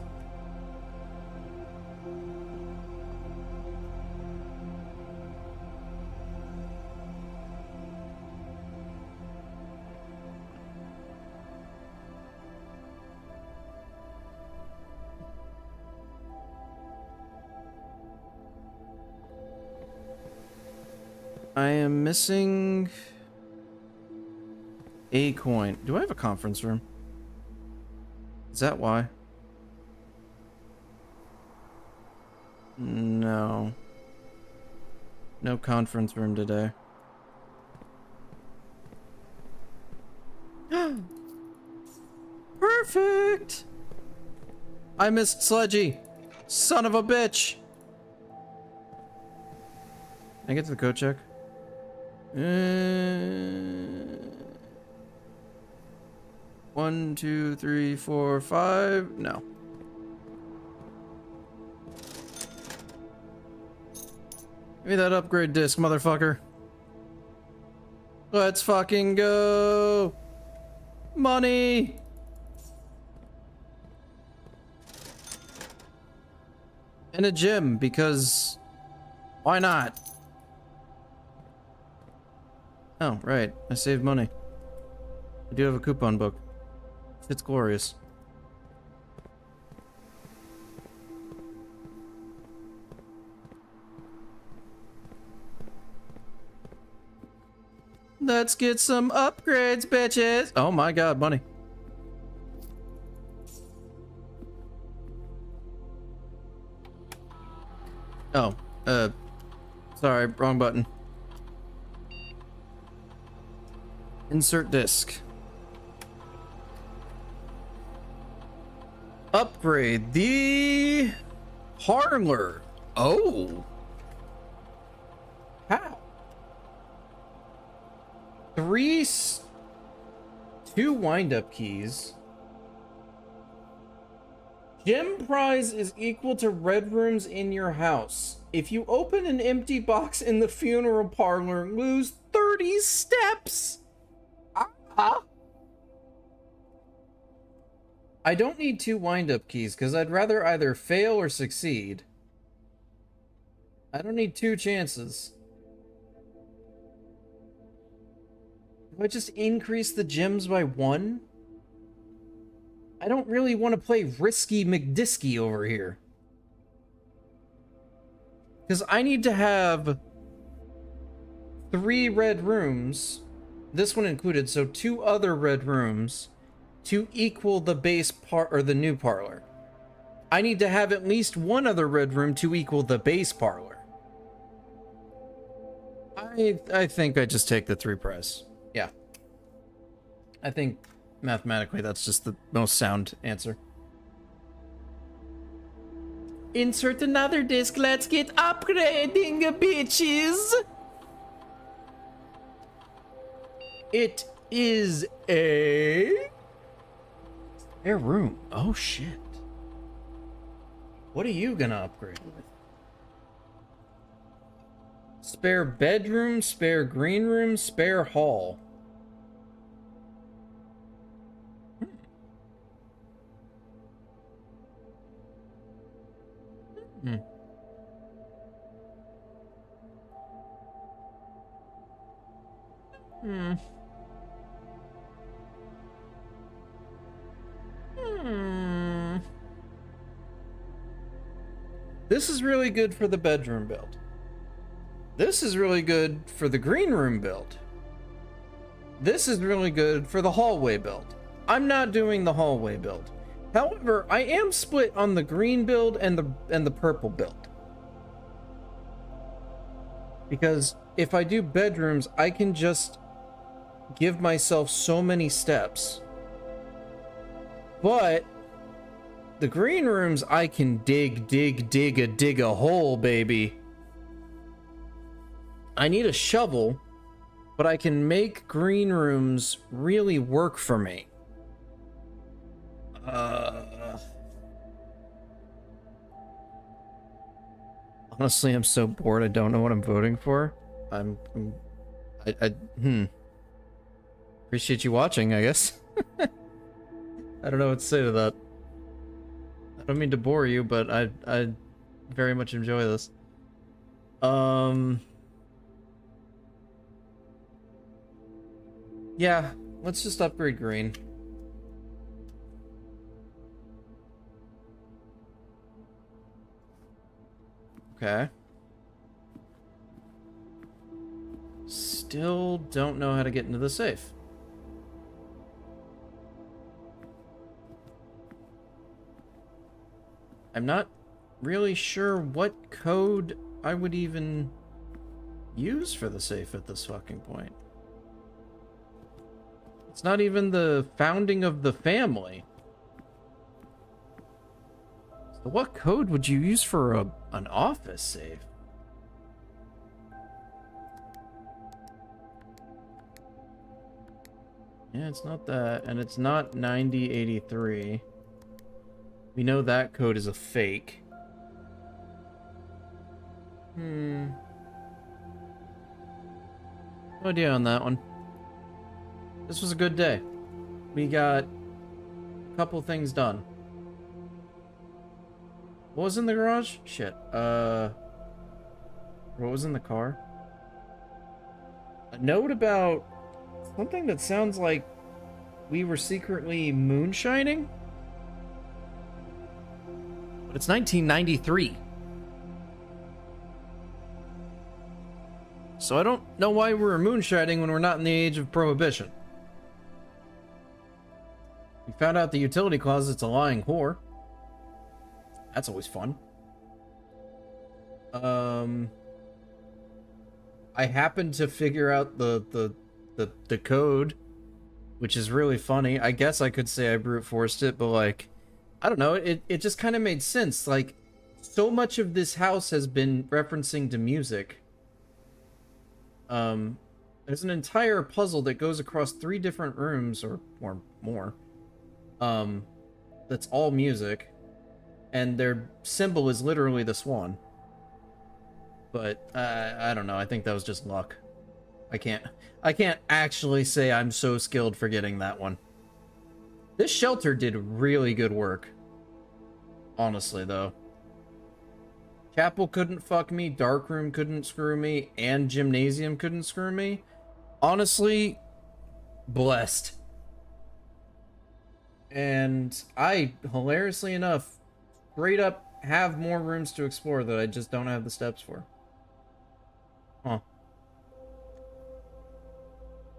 I am missing a coin. Do I have a conference room? Is that why? No. No conference room today. Perfect! I missed Sledgy. Son of a bitch! Can I get to the code check? 1, 2, 3, 4, 5. No. Give me that upgrade disc, motherfucker. Let's fucking go. Money. And a gym, because why not? Oh, right. I saved money. I do have a coupon book. It's glorious. Let's get some upgrades, bitches! Oh my god, money. Oh, sorry, wrong button. Insert disc. Upgrade the parlor. Oh. How? 2 wind-up keys. Gem prize is equal to red rooms in your house. If you open an empty box in the funeral parlor, lose 30 steps. I don't need 2 wind-up keys, because I'd rather either fail or succeed. I don't need 2 chances. Do I just increase the gems by 1? I don't really want to play Risky McDisky over here. Because I need to have 3 red rooms, this one included, so 2 other red rooms to equal the base or the new parlor. I need to have at least 1 other red room to equal the base parlor. I think I just take the 3 prize. Yeah. I think mathematically that's just the most sound answer. Insert another disc. Let's get upgrading, bitches. It is a spare room. Oh shit. What are you gonna upgrade with? Spare bedroom, spare green room, spare hall. Hmm. Hmm. Hmm. This is really good for the bedroom build. This is really good for the green room build. This is really good for the hallway build. I'm not doing the hallway build. However, I am split on the green build and the purple build. Because if I do bedrooms, I can just give myself so many steps. But the green rooms, I can dig a hole, baby. I need a shovel, but I can make green rooms really work for me. Honestly, I'm so bored. I don't know what I'm voting for. Appreciate you watching, I guess. I don't know what to say to that. I don't mean to bore you, but I very much enjoy this. Yeah, let's just upgrade green. Okay. Still don't know how to get into the safe. I'm not really sure what code I would even use for the safe at this fucking point. It's not even the founding of the family. So what code would you use for an office safe? Yeah, it's not that, and it's not 9083. We know that code is a fake. No idea on that one. This was a good day. We got a couple things done. What was in the garage? Shit. What was in the car? A note about something that sounds like we were secretly moonshining? But it's 1993. So I don't know why we're moonshining when we're not in the age of prohibition. We found out the utility closet's a lying whore. That's always fun. I happened to figure out the code, which is really funny. I guess I could say I brute forced it, but like, I don't know, it just kind of made sense. Like, so much of this house has been referencing to music. There's an entire puzzle that goes across 3 different rooms or more. That's all music, and their symbol is literally the swan. But I don't know. I think that was just luck. I can't actually say I'm so skilled for getting that one. This shelter did really good work. Honestly, though. Chapel couldn't fuck me, darkroom couldn't screw me, and gymnasium couldn't screw me. Honestly, blessed. And I, hilariously enough, straight up have more rooms to explore that I just don't have the steps for. Huh.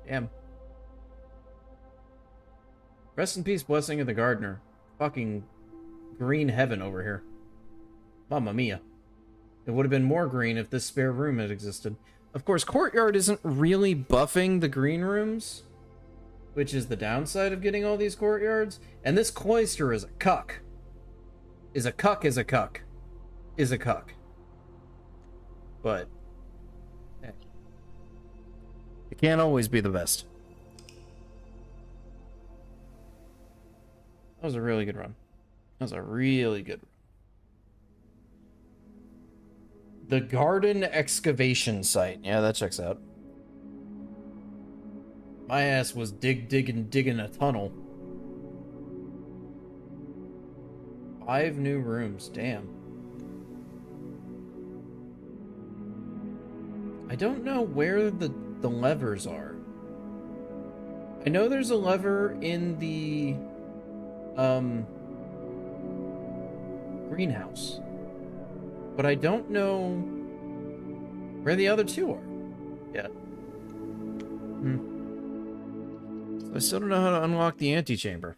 Damn. Rest in peace, Blessing of the Gardener. Fucking green heaven over here. Mamma mia. It would have been more green if this spare room had existed. Of course, Courtyard isn't really buffing the green rooms, which is the downside of getting all these courtyards. And this cloister is a cuck. Is a cuck is a cuck. Is a cuck. But, hey. It can't always be the best. That was a really good run. That was a really good run. The garden excavation site. Yeah, that checks out. My ass was digging a tunnel. 5 new rooms. Damn. I don't know where the levers are. I know there's a lever in the greenhouse, but I don't know where the other 2 are yet. So I still don't know how to unlock the antechamber.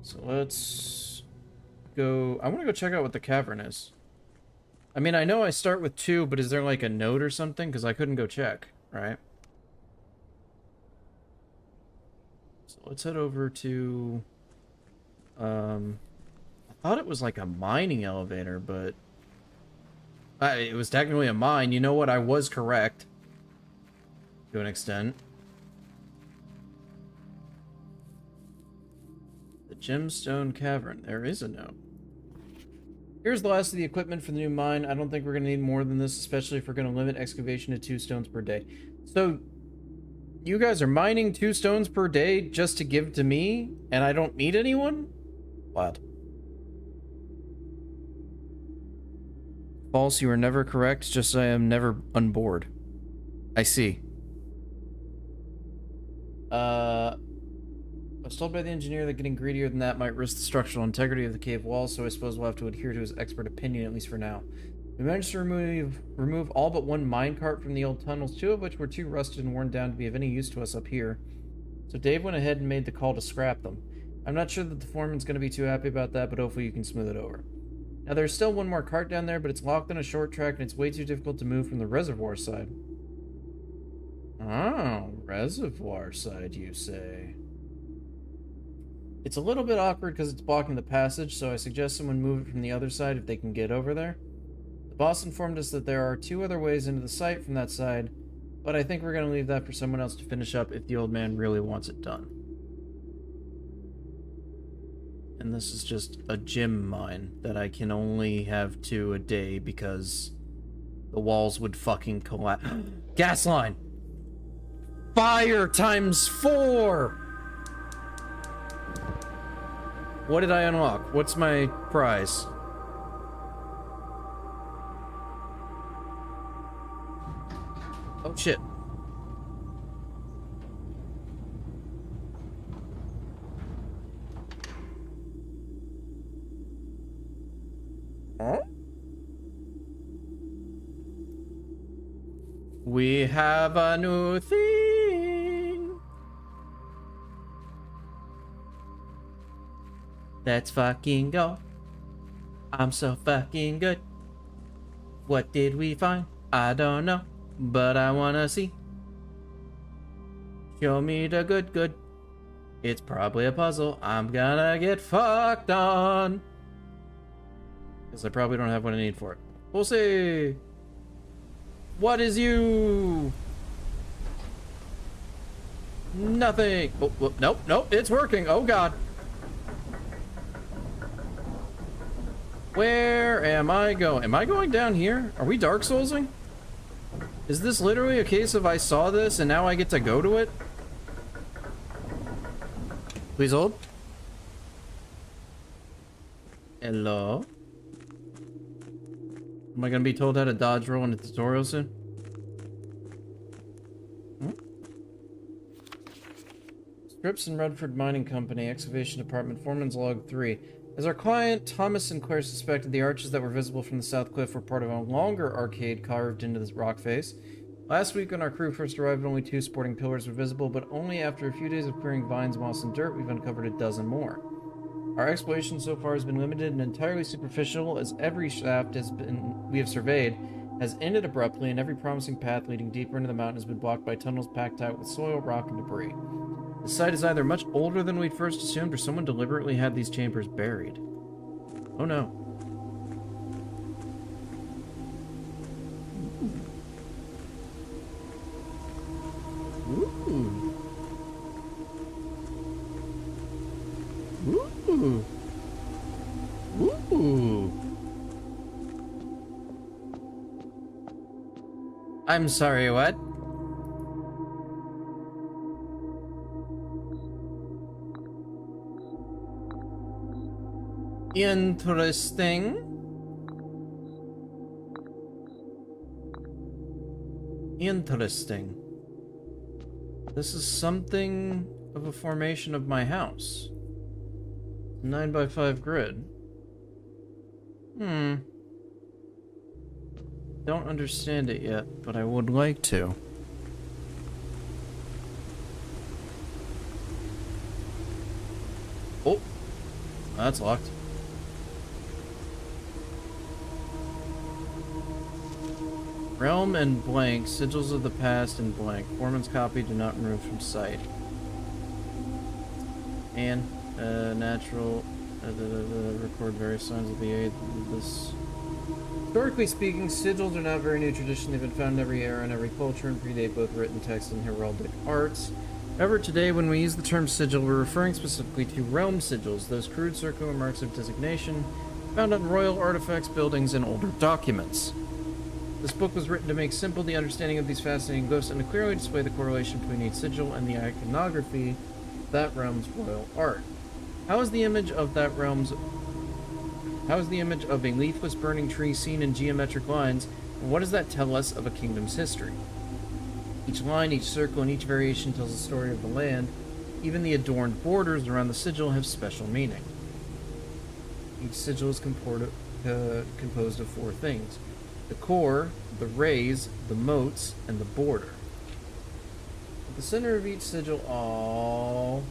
So let's go. I want to go check out what the cavern is. I mean, I know I start with 2, but is there like a note or something? Because I couldn't go check, right? So let's head over to... I thought it was like a mining elevator, but... it was technically a mine. You know what? I was correct. To an extent. The Gemstone Cavern. There is a note. Here's the last of the equipment for the new mine. I don't think we're going to need more than this, especially if we're going to limit excavation to 2 stones per day. So, you guys are mining 2 stones per day just to give to me, and I don't meet anyone? What? False, you are never correct, just I am never unbored. I see. I was told by the engineer that getting greedier than that might risk the structural integrity of the cave walls, so I suppose we'll have to adhere to his expert opinion, at least for now. We managed to remove all but 1 minecart from the old tunnels, 2 of which were too rusted and worn down to be of any use to us up here. So Dave went ahead and made the call to scrap them. I'm not sure that the foreman's going to be too happy about that, but hopefully you can smooth it over. Now there's still 1 more cart down there, but it's locked on a short track and it's way too difficult to move from the reservoir side. Oh, reservoir side, you say? It's a little bit awkward because it's blocking the passage, so I suggest someone move it from the other side if they can get over there. The boss informed us that there are 2 other ways into the site from that side, but I think we're going to leave that for someone else to finish up if the old man really wants it done. And this is just a gem mine that I can only have 2 a day because the walls would fucking collapse. Gas line! Fire times 4! What did I unlock? What's my prize? Oh shit. Huh? We have a new thing. Let's fucking go. I'm so fucking good. What did we find? I don't know, but I wanna see. Show me the good. It's probably a puzzle. I'm gonna get fucked on. Because I probably don't have what I need for it. We'll see. What is you? Nothing. Oh, nope, it's working. Oh god. Where am I going? Am I going down here? Are we Dark Soulsing? Is this literally a case of I saw this and now I get to go to it? Please hold. Hello? Am I gonna be told how to dodge roll in a tutorial soon? Scripps and Redford Mining Company, Excavation Department, Foreman's Log 3. As our client, Thomas Sinclair, suspected, the arches that were visible from the south cliff were part of a longer arcade carved into the rock face. Last week when our crew first arrived, only 2 sporting pillars were visible, but only after a few days of clearing vines, moss, and dirt, we've uncovered a dozen more. Our exploration so far has been limited and entirely superficial, as every shaft we have surveyed has ended abruptly, and every promising path leading deeper into the mountain has been blocked by tunnels packed out with soil, rock, and debris. The site is either much older than we'd first assumed, or someone deliberately had these chambers buried. Oh no. Ooh. Ooh. I'm sorry, what? Interesting. Interesting. This is something of a formation of my house. 9x5 grid. Don't understand it yet, but I would like to. Oh, that's locked. Realm and blank, sigils of the past and blank. Foreman's copy do not remove from sight. And natural record various signs of the aid. This. Historically speaking, sigils are not very new tradition. They've been found in every era and every culture and predate both written text and heraldic arts. However, today when we use the term sigil, we're referring specifically to realm sigils, those crude circular marks of designation found on royal artifacts, buildings, and older documents. This book was written to make simple the understanding of these fascinating glyphs and to clearly display the correlation between each sigil and the iconography of that realm's royal art. How is the image of a leafless burning tree seen in geometric lines, and what does that tell us of a kingdom's history? Each line, each circle, and each variation tells the story of the land. Even the adorned borders around the sigil have special meaning. Each sigil is composed of four things: the core, the rays, the moats, and the border. At the center of each sigil,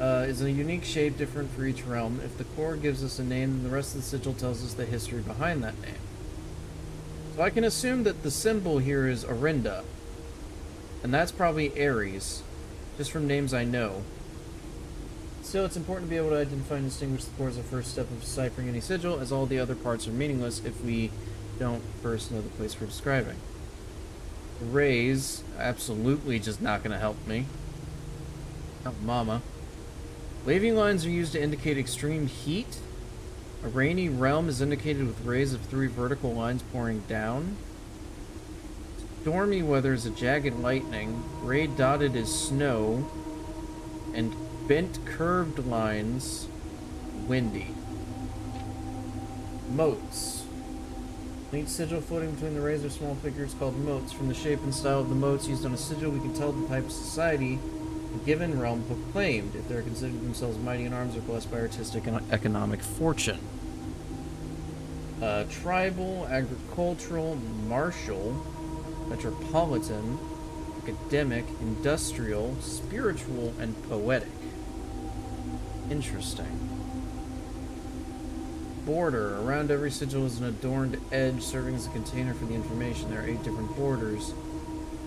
is a unique shape different for each realm. If the core gives us a name, then the rest of the sigil tells us the history behind that name. So I can assume that the symbol here is Orinda, and that's probably Ares, just from names I know. Still, it's important to be able to identify and distinguish the core as the first step of deciphering any sigil, as all the other parts are meaningless if we don't first know the place we're describing. The rays, absolutely just not going to help me. Oh, mama. Waving lines are used to indicate extreme heat. A rainy realm is indicated with rays of 3 vertical lines pouring down. Stormy weather is a jagged lightning. Ray dotted is snow. And bent curved lines, windy. Moats. Each sigil floating between the rays are small figures called moats. From the shape and style of the moats used on a sigil, we can tell the type of society a given realm proclaimed, if they're considered themselves mighty in arms or blessed by artistic and economic fortune. Tribal, agricultural, martial, metropolitan, academic, industrial, spiritual, and poetic. Interesting. Border. Around every sigil is an adorned edge serving as a container for the information. There are 8 different borders.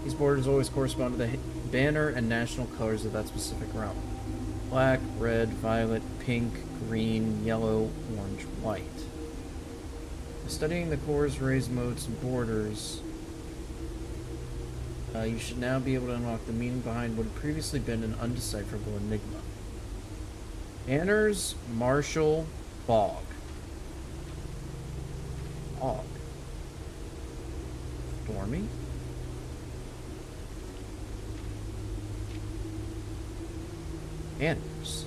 These borders always correspond to the banner and national colors of that specific realm. Black, red, violet, pink, green, yellow, orange, white. By studying the cores, rays, moats, and borders, you should now be able to unlock the meaning behind what had previously been an undecipherable enigma. Banners, martial, bog. Bog. Stormy? Banners.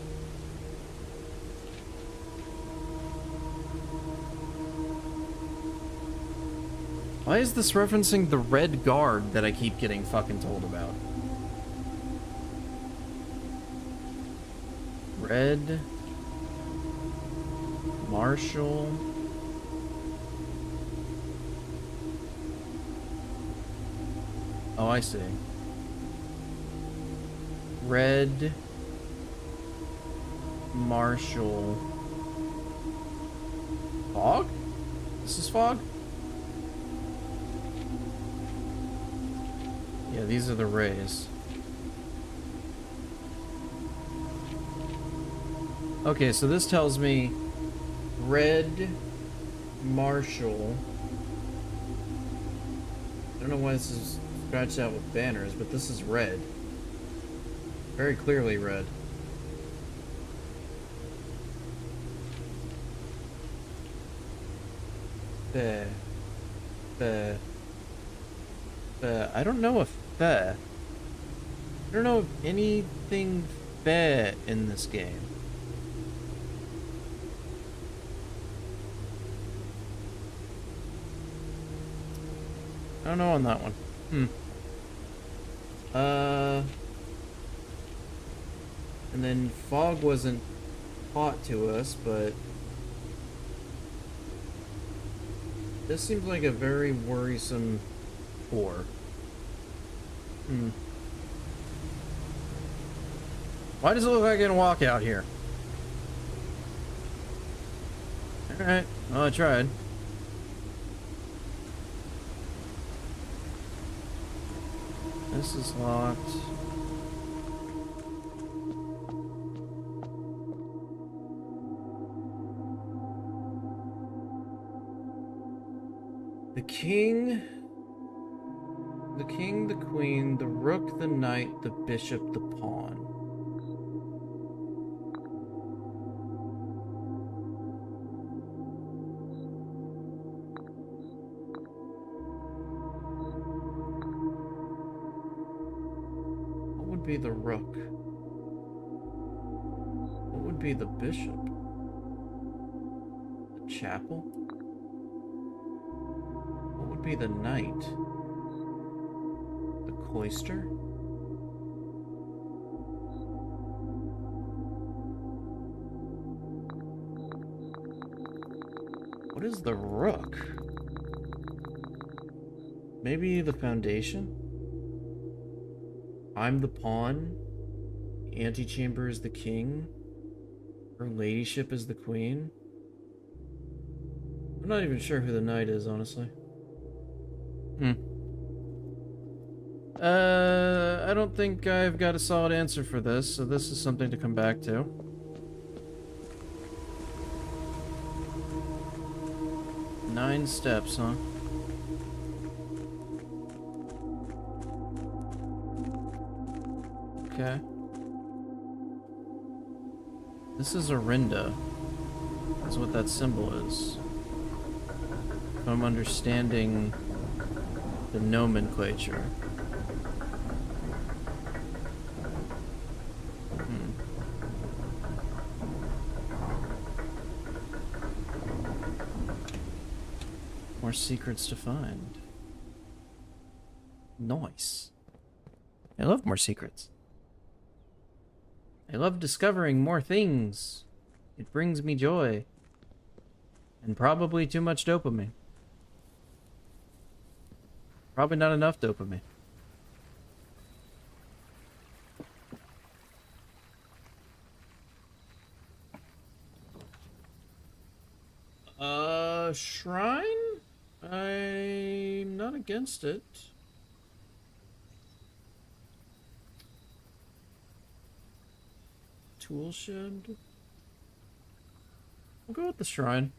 Why is this referencing the Red Guard that I keep getting fucking told about? Red. Marshall. Oh, I see. Red. Marshall. Fog? This is fog? Yeah, these are the rays. Okay, so this tells me red marshal. I don't know why this is scratched out with banners, but this is red. Very clearly red. Fair. Fair. Fair. I don't know if fair. I don't know of anything fair in this game. I don't know on that one. And then fog wasn't taught to us, but this seems like a very worrisome ore. Why does it look like I can walk out here? Alright, well, I tried. This is locked. The king, the queen, the rook, the knight, the bishop, the pawn. What would be the rook? What would be the bishop? The chapel? What would be the knight? The cloister? What is the rook? Maybe the foundation? I'm the pawn. The antechamber is the king. Her ladyship is the queen. I'm not even sure who the knight is, honestly. I don't think I've got a solid answer for this, so this is something to come back to. Nine steps, huh? Okay. This is Orinda. That's what that symbol is. If I'm understanding the nomenclature. More secrets to find. Nice. I love more secrets. I love discovering more things. It brings me joy. And probably too much dopamine. Probably not enough dopamine. Shrine? I'm not against it. Tool shed? We'll go with the shrine.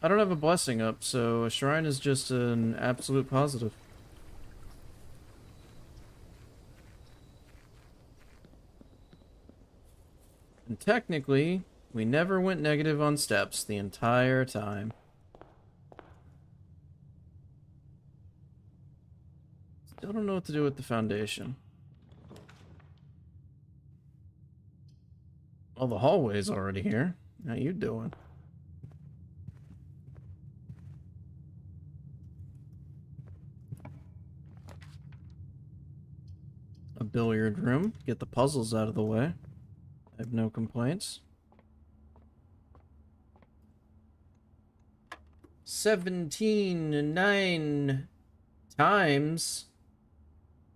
I don't have a blessing up, so a shrine is just an absolute positive. And technically, we never went negative on steps the entire time. Still don't know what to do with the foundation. Well, the hallway's already here. How you doing? A billiard room. Get the puzzles out of the way. I have no complaints. 17 9 times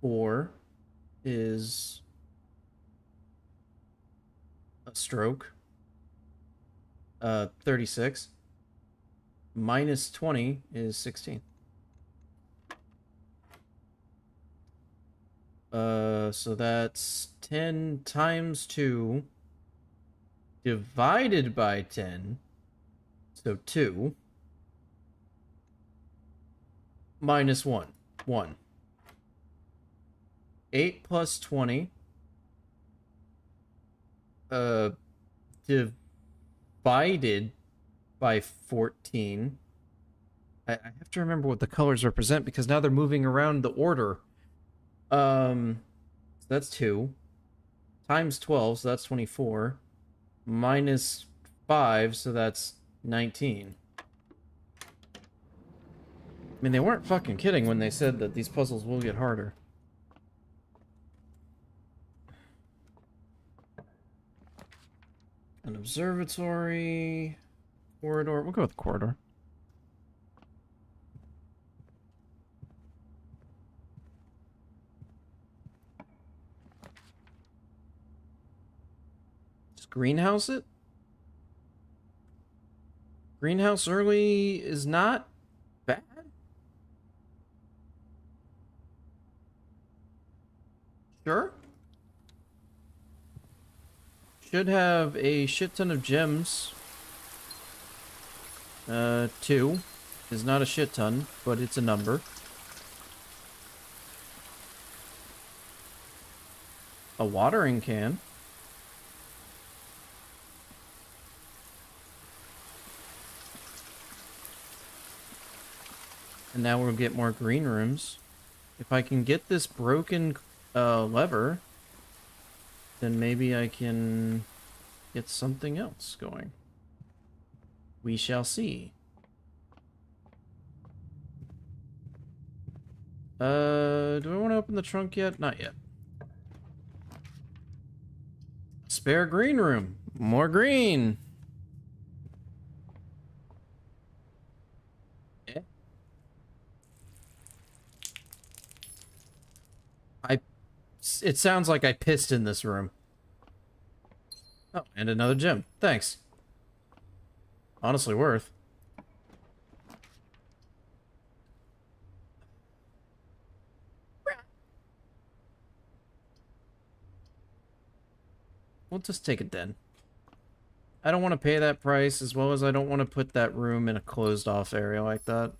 4 is a stroke. 36 minus 20 is 16. So that's 10 times 2 divided by 10. So 2 minus 1. 1. 8 plus 20. Divided by 14. I have to remember what the colors represent because now they're moving around the order. So that's 2. Times 12, so that's 24. Minus 5, so that's 19. I mean, they weren't fucking kidding when they said that these puzzles will get harder. An observatory... corridor. We'll go with corridor. Just greenhouse it? Greenhouse early is not bad. Sure. Should have a shit ton of gems. 2 is not a shit ton, but it's a number. A watering can. And now we'll get more green rooms. If I can get this broken lever, then maybe I can get something else going. We shall see. Do I want to open the trunk yet? Not yet. Spare green room. More green. It sounds like I pissed in this room. Oh, and another gem. Thanks. Honestly worth. We'll just take it then. I don't want to pay that price, as well as I don't want to put that room in a closed off area like that.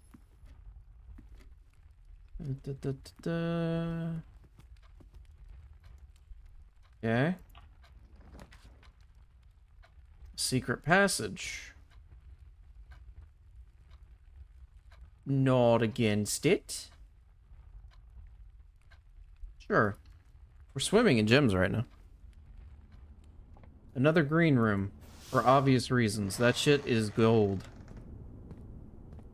Okay. Secret passage. Not against it. Sure. We're swimming in gems right now. Another green room. For obvious reasons. That shit is gold.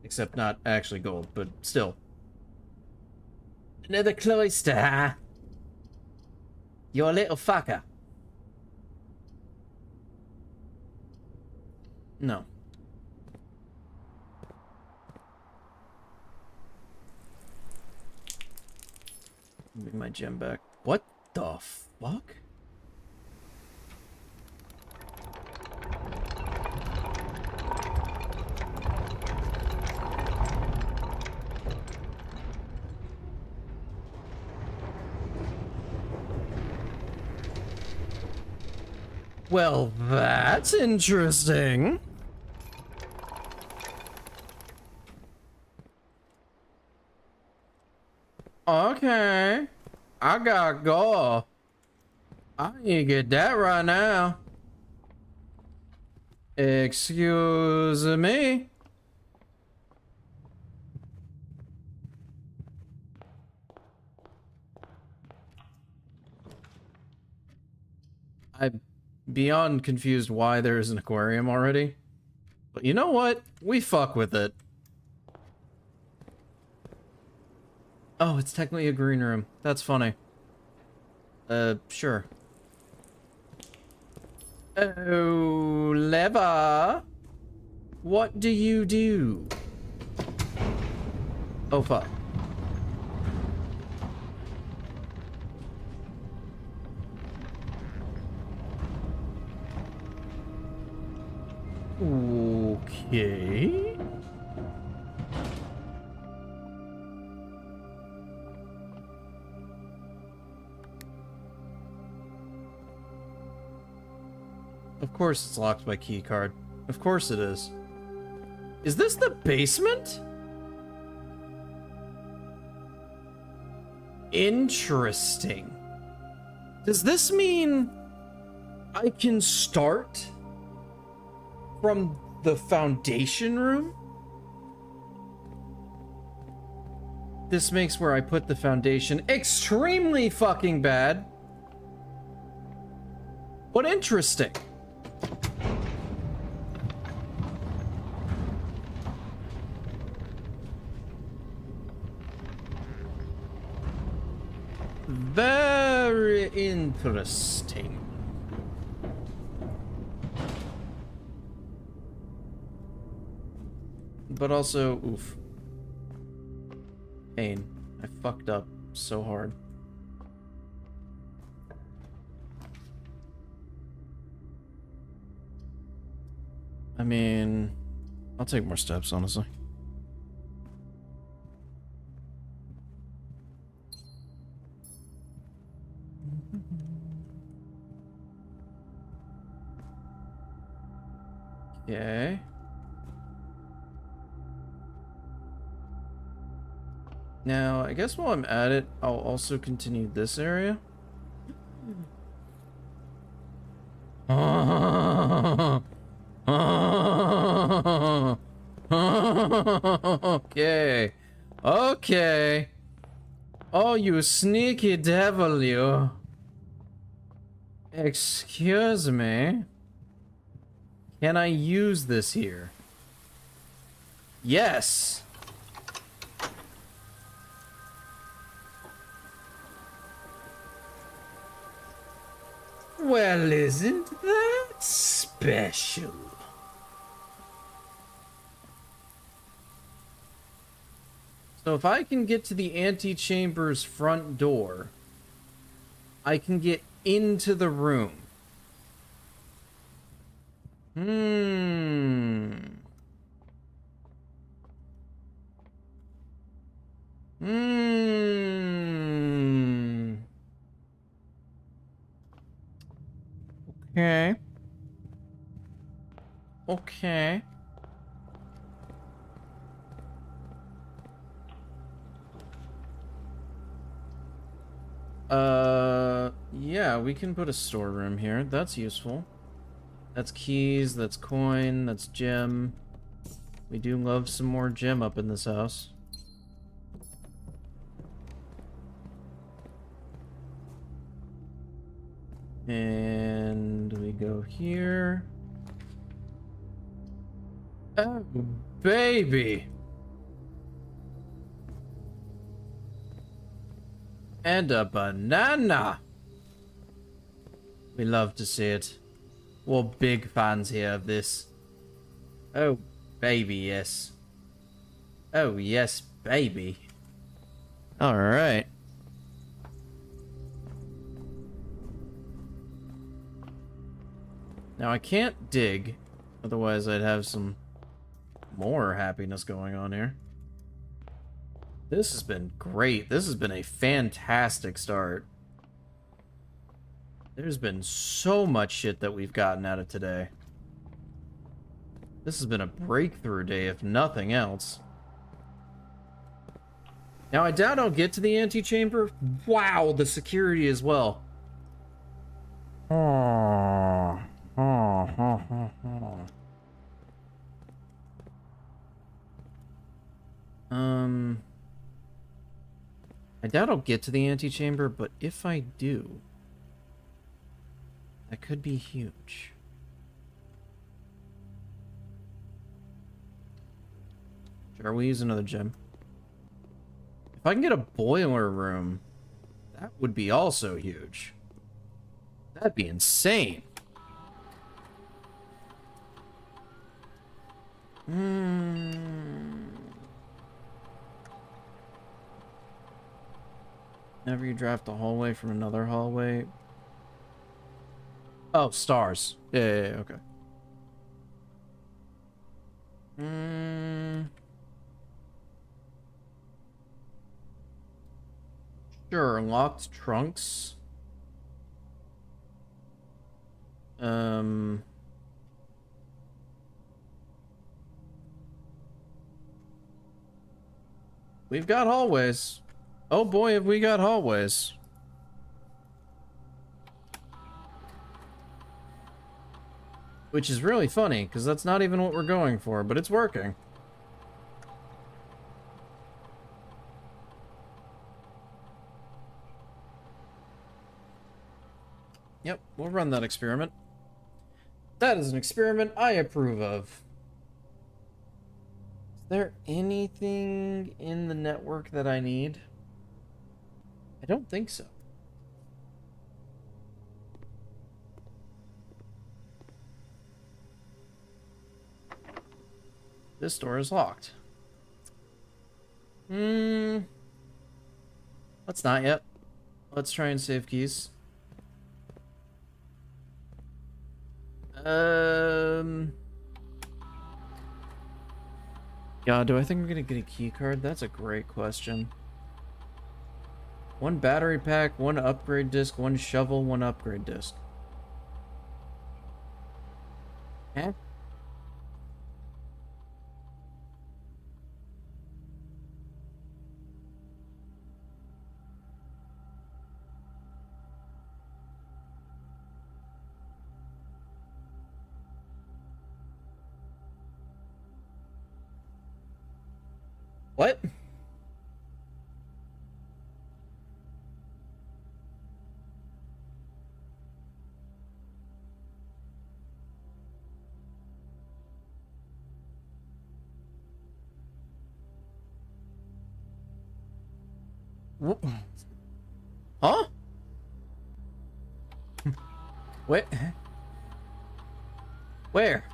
Except not actually gold, but still. Another cloister. You a little fucker. No. Give me my gem back. What the fuck? Well, that's interesting. Okay. I gotta go. I need to get that right now. Excuse me. I'm beyond confused why there's an aquarium already. But you know what? We fuck with it. Oh, it's technically a green room. That's funny. Sure. Oh, lever. What do you do? Oh, fuck. Okay. Of course it's locked by key card. Of course it is. Is this the basement? Interesting. Does this mean I can start from The foundation room? This makes where I put the foundation extremely fucking bad. But interesting. Very interesting. But also, oof. Pain. I fucked up so hard. I mean, I'll take more steps, honestly. Okay. Now, I guess while I'm at it, I'll also continue this area. Okay. Okay. Oh, you sneaky devil, you. Excuse me. Can I use this here? Yes. Well, isn't that special? So if I can get to the antechamber's front door, I can get into the room. Okay. Okay. Yeah, we can put a storeroom here. That's useful. That's keys, that's coin, that's gem. We do love some more gem up in this house. And we go here. Oh, baby. And a banana. We love to see it. We're big fans here of this. Oh, baby, yes. Oh, yes, baby. All right. Now, I can't dig. Otherwise, I'd have some more happiness going on here. This has been great. This has been a fantastic start. There's been so much shit that we've gotten out of today. This has been a breakthrough day, if nothing else. Now, I doubt I'll get to the antechamber. Wow, the security as well. I doubt I'll get to the antechamber, but if I do, that could be huge. Sure, we use another gem. If I can get a boiler room, that would be also huge. That'd be insane. Whenever you draft a hallway from another hallway. Oh, stars. Yeah, okay. Sure, locked trunks. We've got hallways. Oh boy, have we got hallways. Which is really funny, because that's not even what we're going for, but it's working. Yep, we'll run that experiment. That is an experiment I approve of. Is there anything in the network that I need? I don't think so. This door is locked. Let's not yet. Let's try and save keys. Yeah, do I think I'm gonna get a key card? That's a great question. One battery pack, one upgrade disc, one shovel, one upgrade disc. Eh? What? Huh? Wait. Where?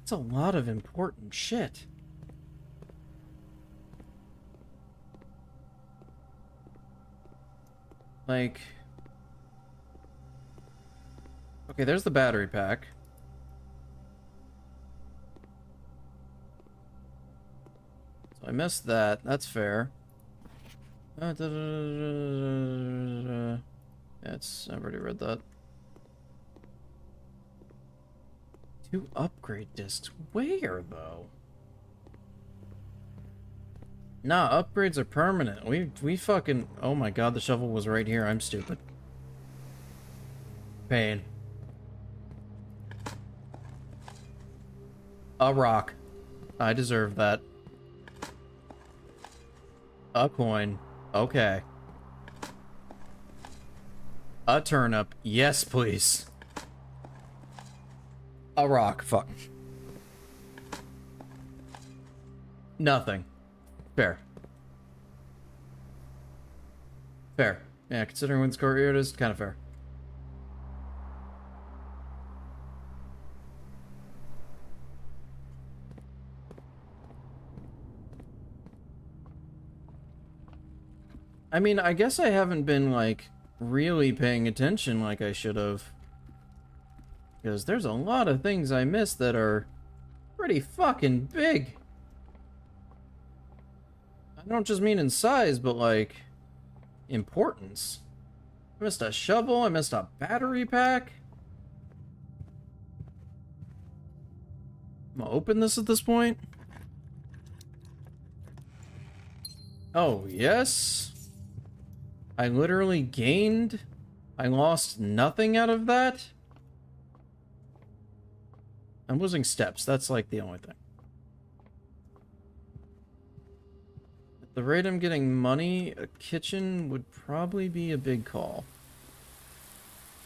It's a lot of important shit. Like... Okay, there's the battery pack. So I missed that. That's fair. I've already read that. 2 upgrade discs. Where, though? Nah, upgrades are permanent. We fucking... Oh my god, the shovel was right here. I'm stupid. Pain. A rock. I deserve that. A coin. Okay. A turnip. Yes, please. A rock. Fuck. Nothing. Fair. Fair. Yeah, considering when score here it is, kind of fair. I mean, I guess I haven't been, like, really paying attention like I should have. Because there's a lot of things I missed that are pretty fucking big. I don't just mean in size, but, like, importance. I missed a shovel, I missed a battery pack. I'm gonna open this at this point. Oh, yes. I literally gained. I lost nothing out of that. I'm losing steps. That's like the only thing. At the rate I'm getting money, a kitchen would probably be a big call.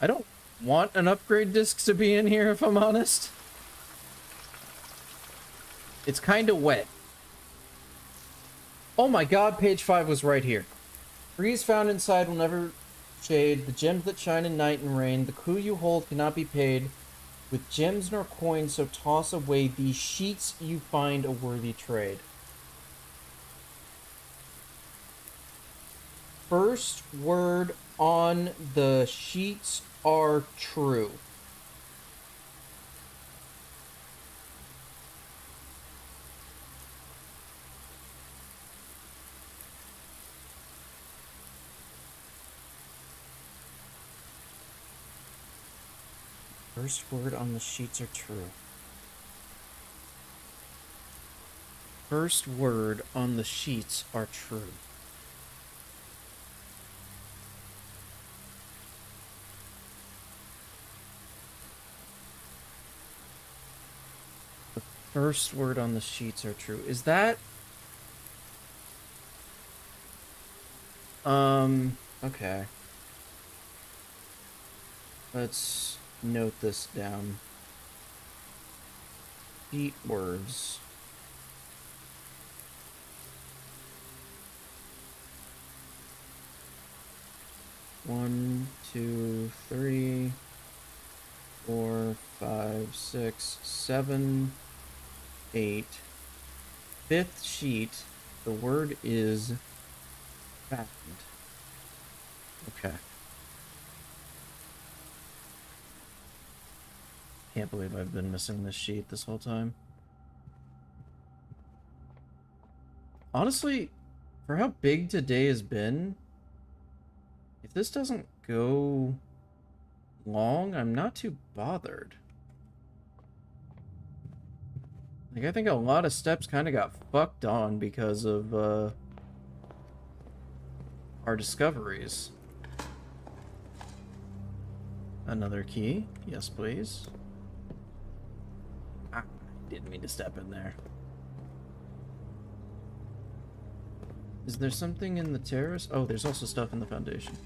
I don't want an upgrade disc to be in here, if I'm honest. It's kind of wet. Oh my god, page 5 was right here. Trees found inside will never shade. The gems that shine in night and rain. The clue you hold cannot be paid with gems nor coins, so toss away these sheets you find a worthy trade. First word on the sheets are true. First word on the sheets are true. First word on the sheets are true. The first word on the sheets are true. Is that... okay. Let's note this down. Sheet words. One, two, three, 4, 5, 6, 7, 8. Fifth sheet, the word is fattened. Okay. Can't believe I've been missing this sheet this whole time. Honestly, for how big today has been, if this doesn't go long, I'm not too bothered. Like, I think a lot of steps kind of got fucked on because of, our discoveries. Another key. Yes, please. Ah, didn't mean to step in there. Is there something in the terrace? Oh, there's also stuff in the foundation.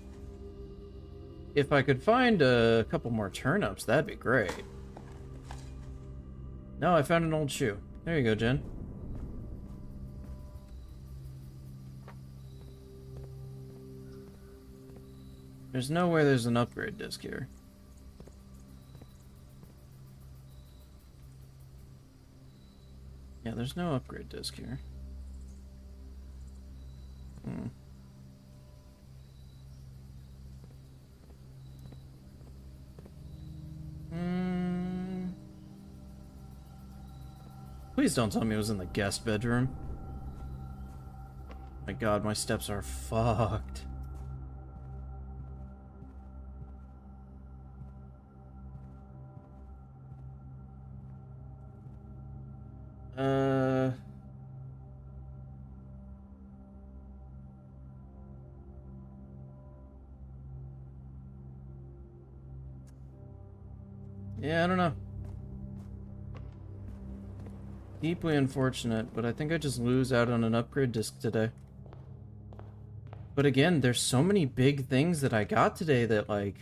If I could find a couple more turnips, that'd be great. No, I found an old shoe. There you go, Jen. There's no way there's an upgrade disc here. Yeah, there's no upgrade disc here. Please don't tell me it was in the guest bedroom. My god, my steps are fucked. Yeah, I don't know. Deeply unfortunate, but I think I just lose out on an upgrade disc today. But again, there's so many big things that I got today that, like,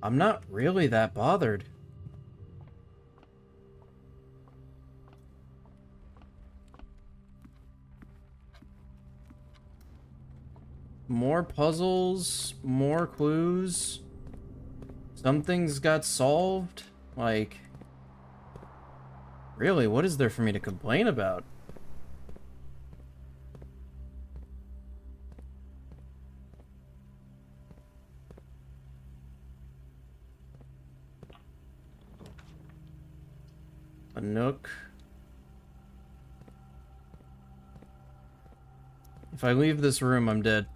I'm not really that bothered. More puzzles, more clues. Some things got solved. Like, really, what is there for me to complain about? A nook. If I leave this room, I'm dead.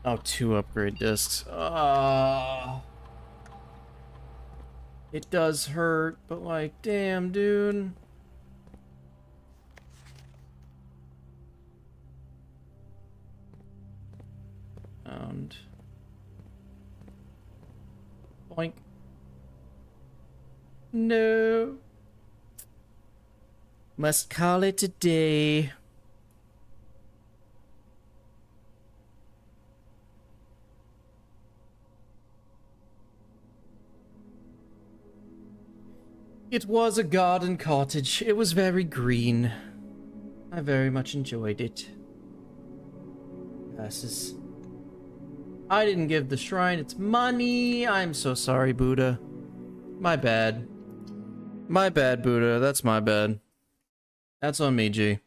Oh, 2 upgrade discs. It does hurt, but like, damn, dude. And boink. No. Must call it a day. It was a garden cottage. It was very green. I very much enjoyed it. Passes. I didn't give the shrine its money. I'm so sorry, Buddha. My bad. My bad, Buddha. That's my bad. That's on me, G.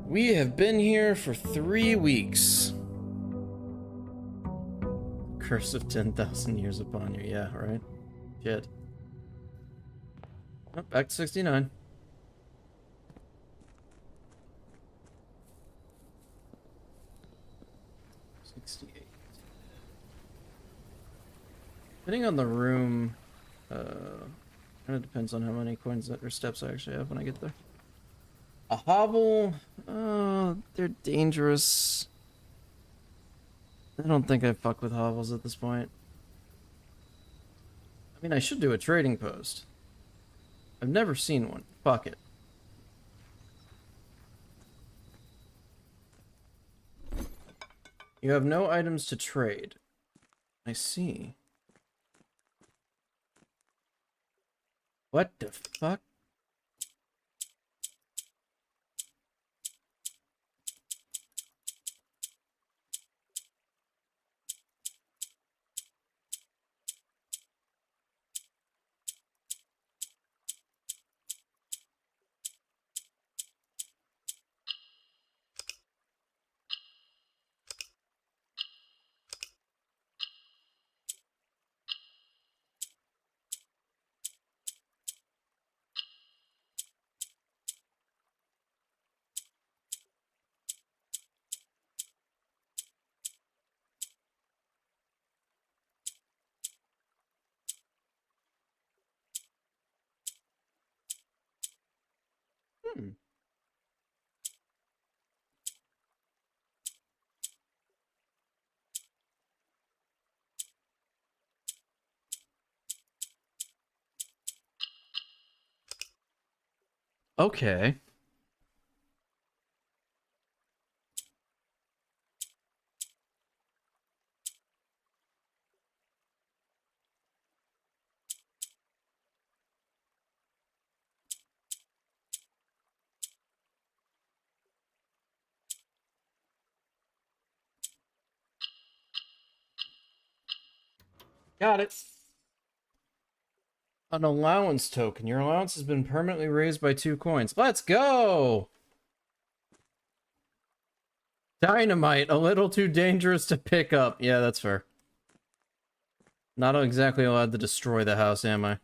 We have been here for 3 weeks. Curse of 10,000 years upon you. Yeah, right? Shit. Oh, back to 69. Depending on the room, kind of depends on how many coins or steps I actually have when I get there. A hovel, they're dangerous. I don't think I fuck with hovels at this point. I mean, I should do a trading post. I've never seen one. Fuck it. You have no items to trade. I see. What the fuck? Okay. Got it. An allowance token. Your allowance has been permanently raised by 2 coins. Let's go! Dynamite, a little too dangerous to pick up. Yeah, that's fair. Not exactly allowed to destroy the house, am I?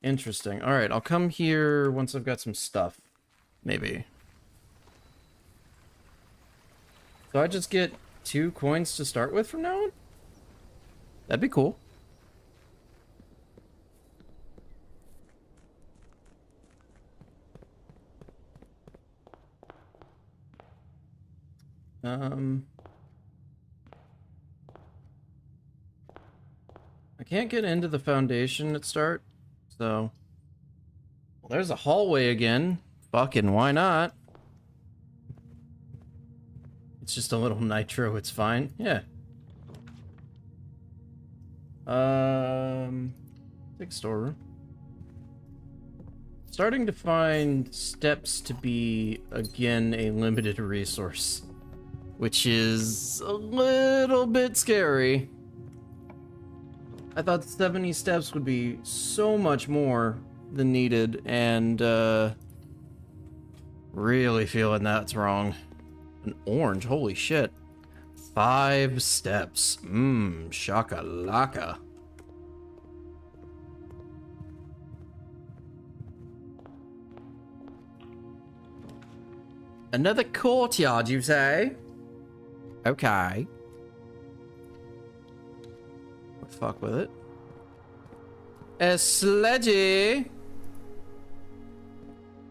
Interesting. Alright, I'll come here once I've got some stuff. Maybe. So I just get 2 coins to start with from now on? That'd be cool. I can't get into the foundation at start, so... Well, there's a hallway again. Fucking why not? It's just a little nitro, it's fine. Yeah. Big storeroom. Starting to find steps to be, again, a limited resource. Which is a little bit scary. I thought 70 steps would be so much more than needed, and, really feeling that's wrong. An orange, holy shit. 5 steps. Shakalaka. Another courtyard, you say? Okay. Fuck with it. A sledgy.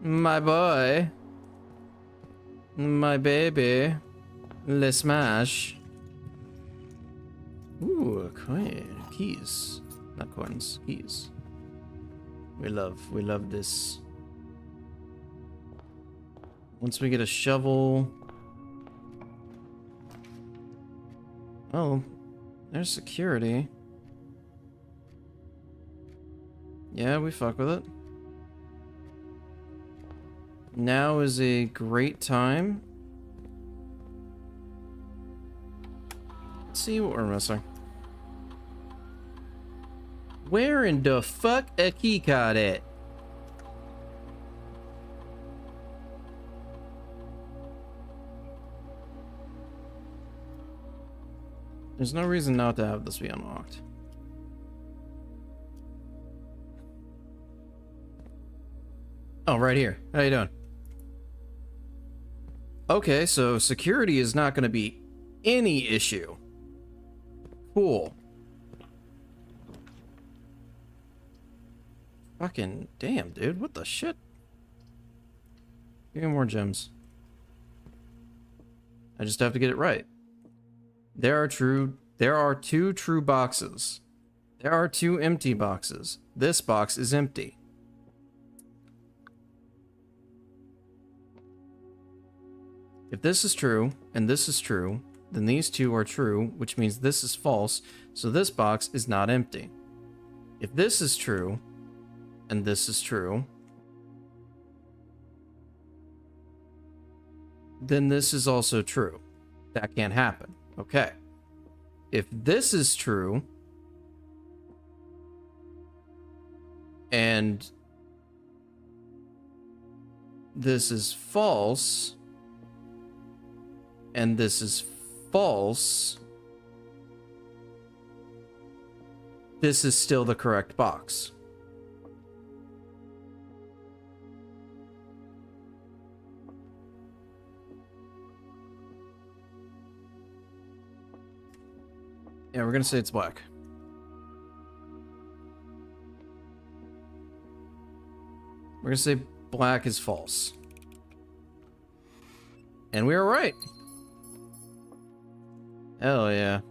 My boy. My baby. Le smash. Ooh, a coin. Keys. Not coins. Keys. We love this. Once we get a shovel. Oh, there's security. Yeah, we fuck with it. Now is a great time not see what we're missing. Where in the fuck a keycard at? There's no reason not to have this be unlocked. Oh, right here. How you doing? Okay, so security is not going to be any issue. Cool. Fucking damn, dude. What the shit? Give me more gems. I just have to get it right. There are two true boxes. There are two empty boxes. This box is empty. If this is true, and this is true, then these two are true, which means this is false, so this box is not empty. If this is true, and this is true, then this is also true. That can't happen. Okay. If this is true, and this is false, and this is false, this is still the correct box. Yeah, we're gonna say it's black. We're gonna say black is false. And we were right. Hell yeah.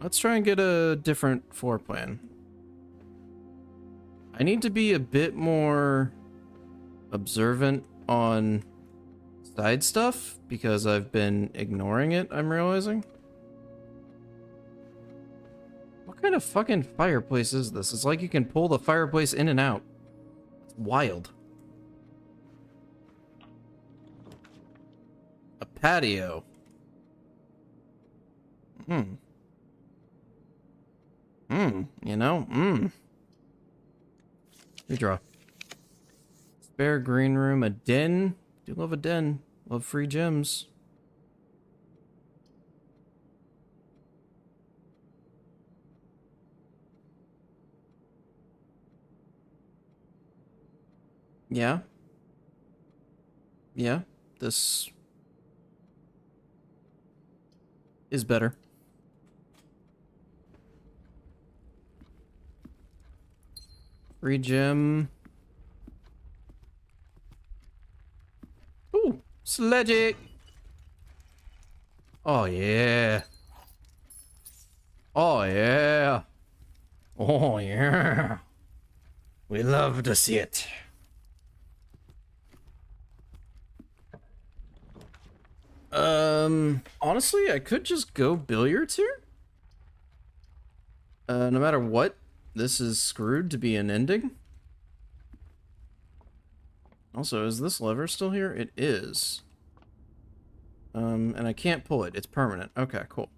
Let's try and get a different floor plan. I need to be a bit more observant on side stuff because I've been ignoring it, I'm realizing. What kind of fucking fireplace is this? It's like you can pull the fireplace in and out. It's wild. A patio. You know, Redraw. Spare green room, a den. Do love a den. Love free gems. Yeah. Yeah, this is better. Free gem. Ooh, sledgy. Oh yeah. Oh yeah. Oh yeah. We love to see it. Honestly, I could just go billiards here. No matter what, this is screwed to be an ending. Also, is this lever still here? It is. And I can't pull it. It's permanent. Okay, cool.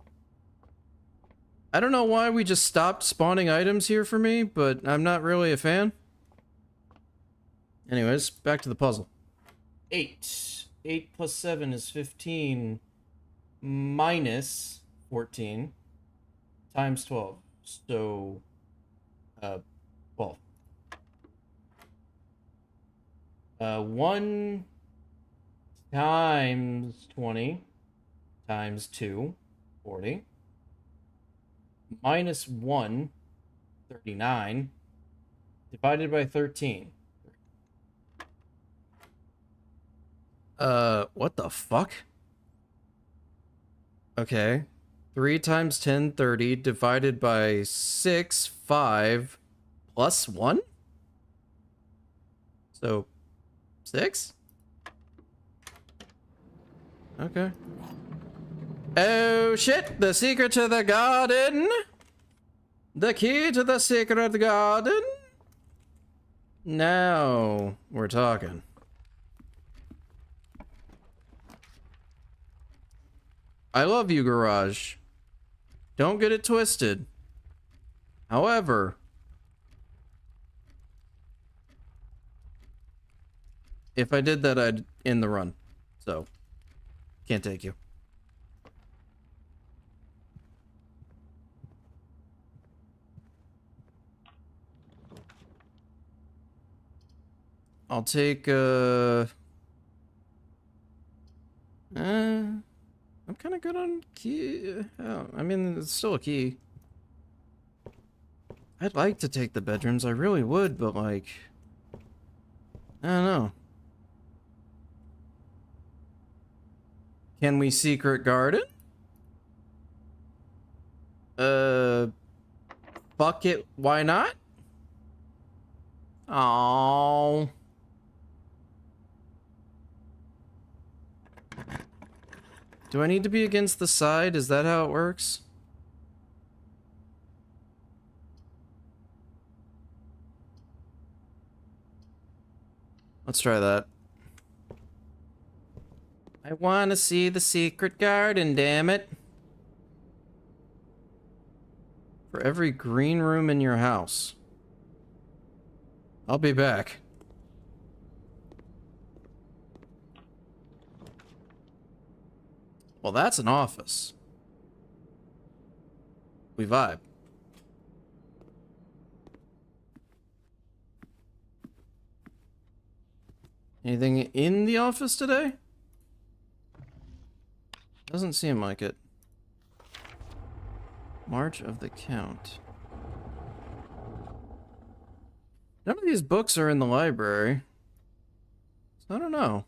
I don't know why we just stopped spawning items here for me, but I'm not really a fan. Anyways, back to the puzzle. 8. 8 plus 7 is 15 minus 14 times 12. So, 12. 1 times 20 times 2, 40. Minus 1, 39. Divided by 13. What the fuck? Okay. 3 times 10, 30, divided by 6, 5, plus 1? So, 6? Okay. Oh shit, the secret to the garden? The key to the secret garden? Now we're talking. I love you, Garage. Don't get it twisted. However, if I did that, I'd end the run. So, can't take you. I'll take, I'm kind of good on key. Oh, I mean, it's still a key. I'd like to take the bedrooms, I really would, but like, I don't know. Can we secret garden? Fuck it, why not? Oh. Do I need to be against the side? Is that how it works? Let's try that. I want to see the secret garden, damn it. For every green room in your house. I'll be back. Well, that's an office. We vibe. Anything in the office today? Doesn't seem like it. March of the Count. None of these books are in the library. So I don't know.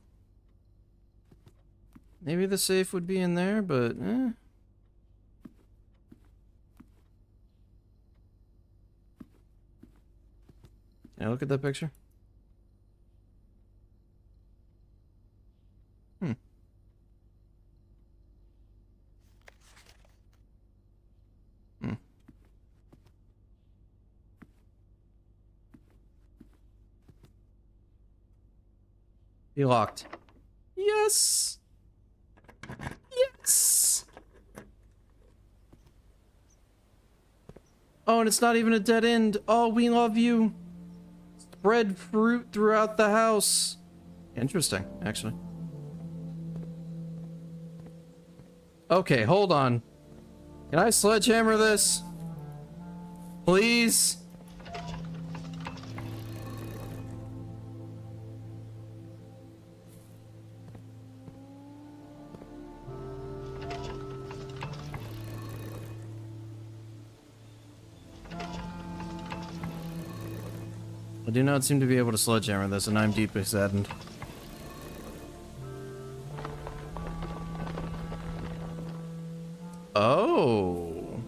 Maybe the safe would be in there, but eh. Can I look at that picture? Be locked. Yes! Yes! Oh, and it's not even a dead end. Oh, we love you. Spread fruit throughout the house. Interesting, actually. Okay, hold on. Can I sledgehammer this? Please? I do not seem to be able to sledgehammer this, and I'm deeply saddened. Oh.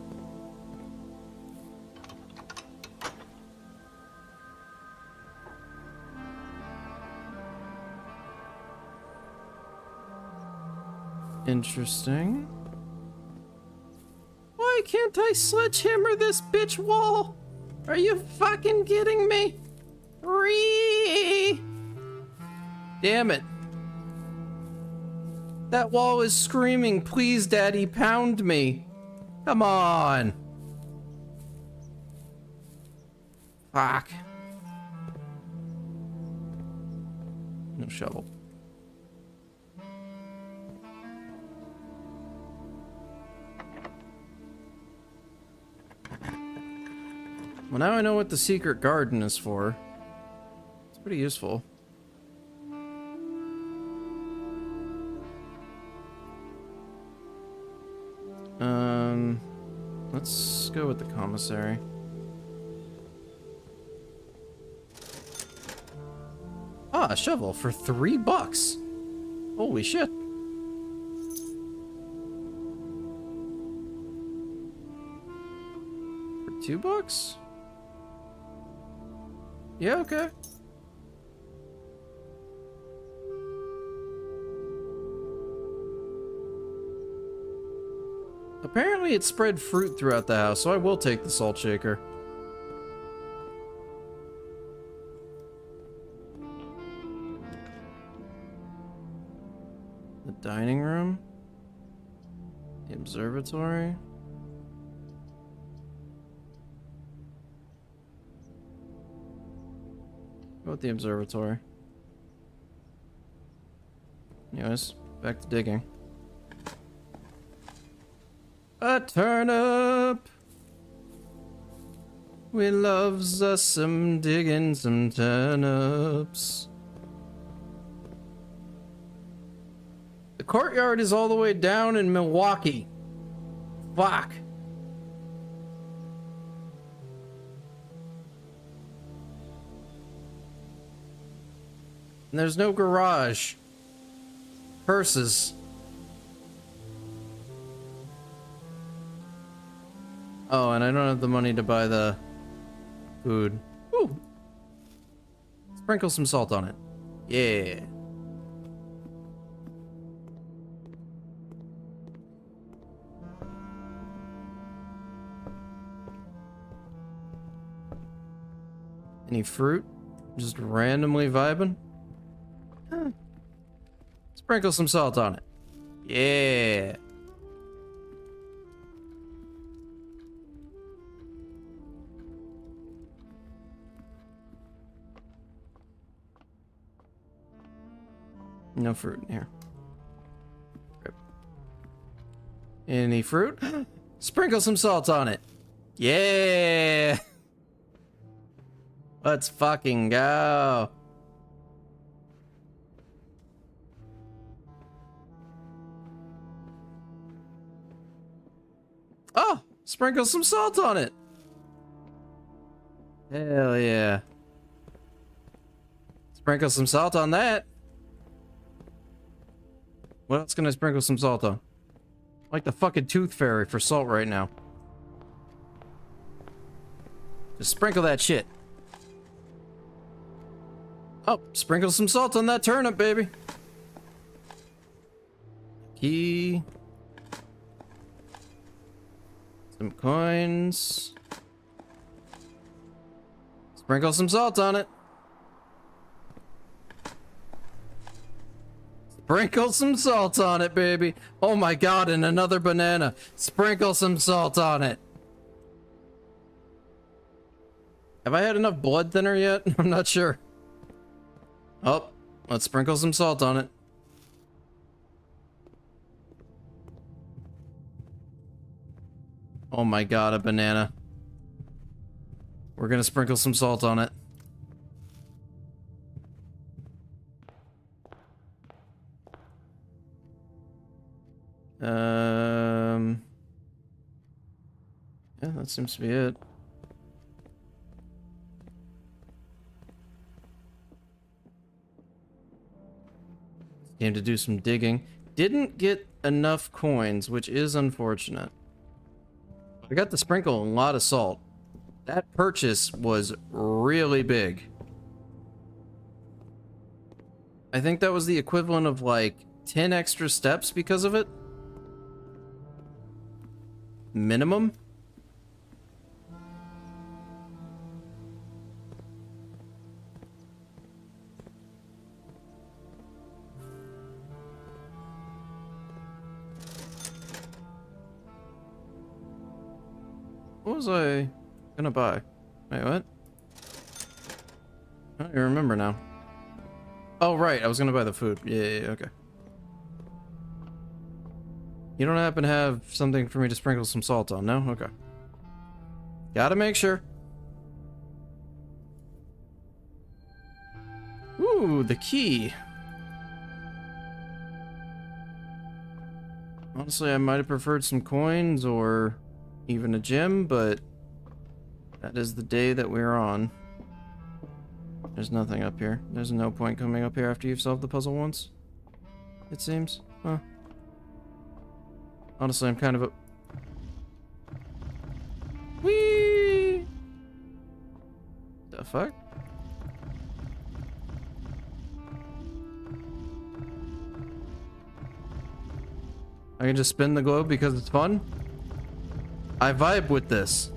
Interesting. Why can't I sledgehammer this bitch wall? Are you fucking kidding me? Damn it. That wall is screaming, please daddy, pound me. Come on. Fuck. No shovel. Well, now I know what the secret garden is for. It's pretty useful. Let's go with the commissary. Ah, a shovel for $3. Holy shit. For $2? Yeah, okay. Apparently it spread fruit throughout the house, so I will take the salt shaker. Dining room? The observatory? Go with the observatory. Anyways, back to digging. A turnip! We loves us some digging some turnips. The courtyard is all the way down in Milwaukee. Fuck. And there's no garage. Curses. Oh, and I don't have the money to buy the food. Ooh. Sprinkle some salt on it. Yeah. Any fruit? Just randomly vibing? Huh. Sprinkle some salt on it. Yeah. No fruit in here. Rip. Any fruit? Sprinkle some salt on it. Yeah. Let's fucking go. Oh, sprinkle some salt on it. Hell yeah. Sprinkle some salt on that. What else can I sprinkle some salt on? Like the fucking tooth fairy for salt right now. Just sprinkle that shit. Oh, sprinkle some salt on that turnip, baby. Key. Some coins. Sprinkle some salt on it. Sprinkle some salt on it, baby. Oh my god, and another banana. Sprinkle some salt on it. Have I had enough blood thinner yet? I'm not sure. Oh, let's sprinkle some salt on it. Oh my god, a banana. We're gonna sprinkle some salt on it. Yeah, that seems to be it. Came to do some digging. Didn't get enough coins, which is unfortunate. I got to sprinkle a lot of salt. That purchase was really big. I think that was the equivalent of like 10 extra steps because of it. Minimum. What was I gonna buy? Wait, what? I don't even remember now. Oh, right, I was gonna buy the food. Yeah, okay. You don't happen to have something for me to sprinkle some salt on, no? Okay. Gotta make sure. Ooh, the key. Honestly, I might have preferred some coins or even a gem, but that is the day that we're on. There's nothing up here. There's no point coming up here after you've solved the puzzle once, it seems. Huh. Honestly, I'm kind of a... Whee! The fuck? I can just spin the globe because it's fun? I vibe with this.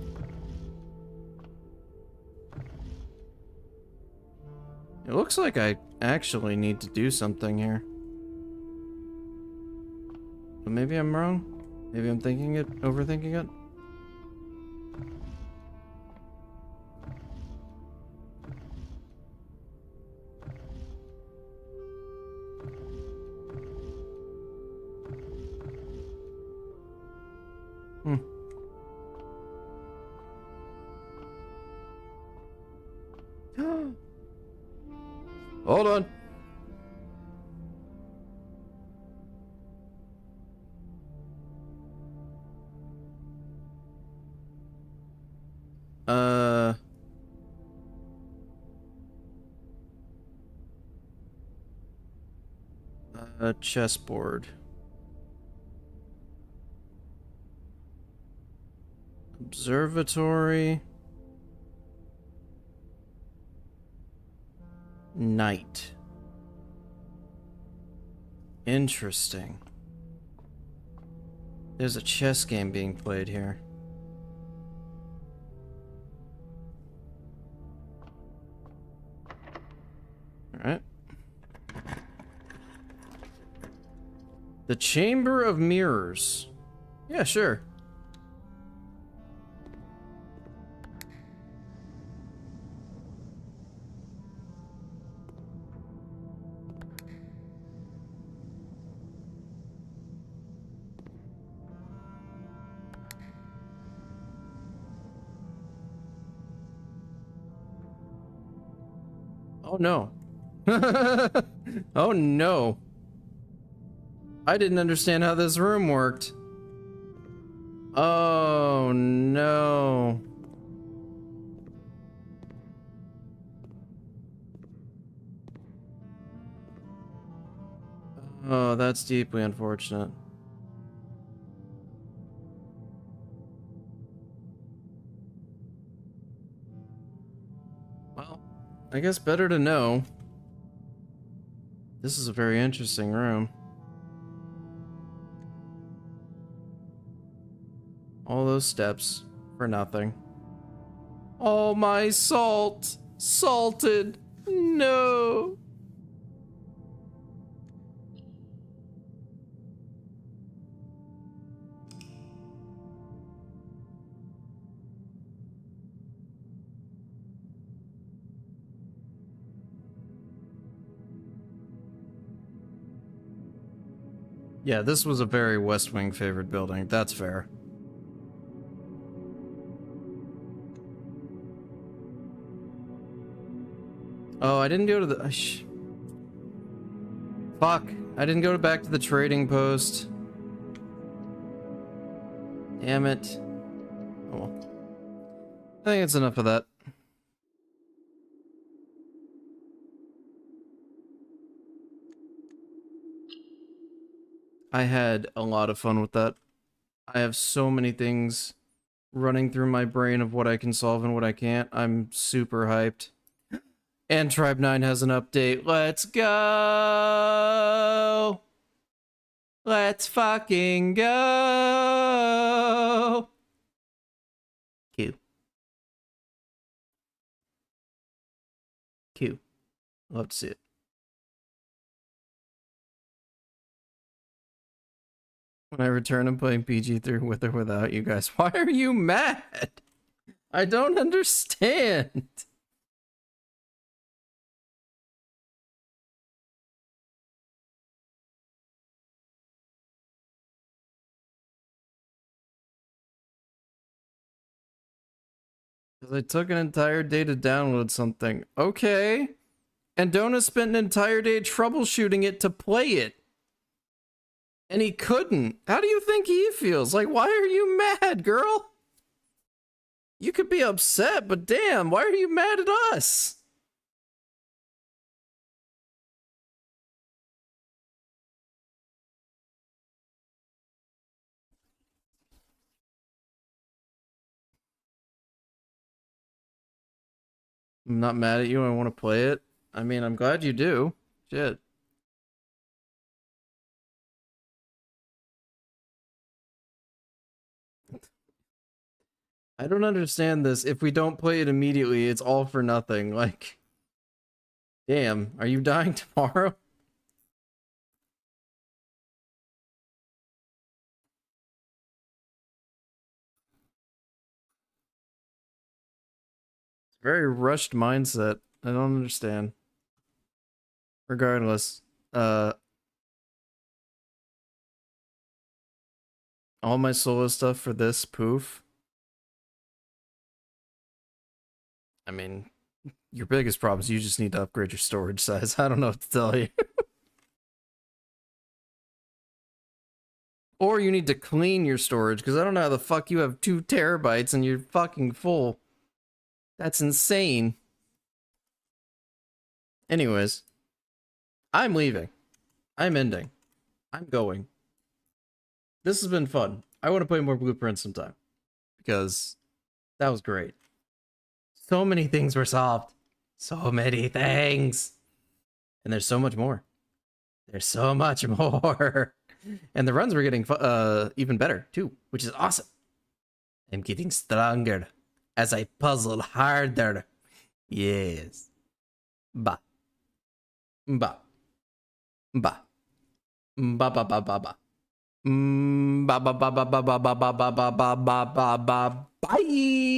It looks like I actually need to do something here. But maybe I'm wrong. Maybe I'm overthinking it. Hmm. Hold on. A chessboard. Observatory. Night. Interesting. There's a chess game being played here. Alright. The Chamber of Mirrors. Yeah, sure. Oh no. Oh no. I didn't understand how this room worked. Oh no. Oh, that's deeply unfortunate. Well, I guess better to know. This is a very interesting room. All those steps for nothing. All my salt! Salted! No! Yeah, this was a very West Wing favored building. That's fair. Oh, I didn't go to the... Fuck. I didn't go back to the trading post. Damn it. Oh well. I think it's enough of that. I had a lot of fun with that. I have so many things running through my brain of what I can solve and what I can't. I'm super hyped. And Tribe 9 has an update. Let's go! Let's fucking go! Q. Q. Love to see it. When I return, I'm playing PG3 with or without you guys. Why are you mad? I don't understand. Because I took an entire day to download something. Okay. And Dona spent an entire day troubleshooting it to play it. And he couldn't. How do you think he feels? Like, why are you mad, girl? You could be upset, but damn, why are you mad at us? I'm not mad at you. I want to play it. I mean, I'm glad you do. Shit. I don't understand this. If we don't play it immediately, it's all for nothing. Like, damn, are you dying tomorrow? Very rushed mindset. I don't understand. Regardless, all my solo stuff for this poof. I mean, your biggest problem is you just need to upgrade your storage size. I don't know what to tell you. Or you need to clean your storage, because I don't know how the fuck you have 2 terabytes and you're fucking full. That's insane. Anyways, I'm leaving. I'm ending. I'm going. This has been fun. I want to play more Blueprints sometime, because that was great. So many things were solved. So many things. And there's so much more. There's so much more. And the runs were getting even better, too, which is awesome. I'm getting stronger as I puzzle harder. Yes. Ba. Ba. Ba. Ba ba ba ba ba. Ba ba ba ba ba ba ba ba ba ba ba ba ba. Bye.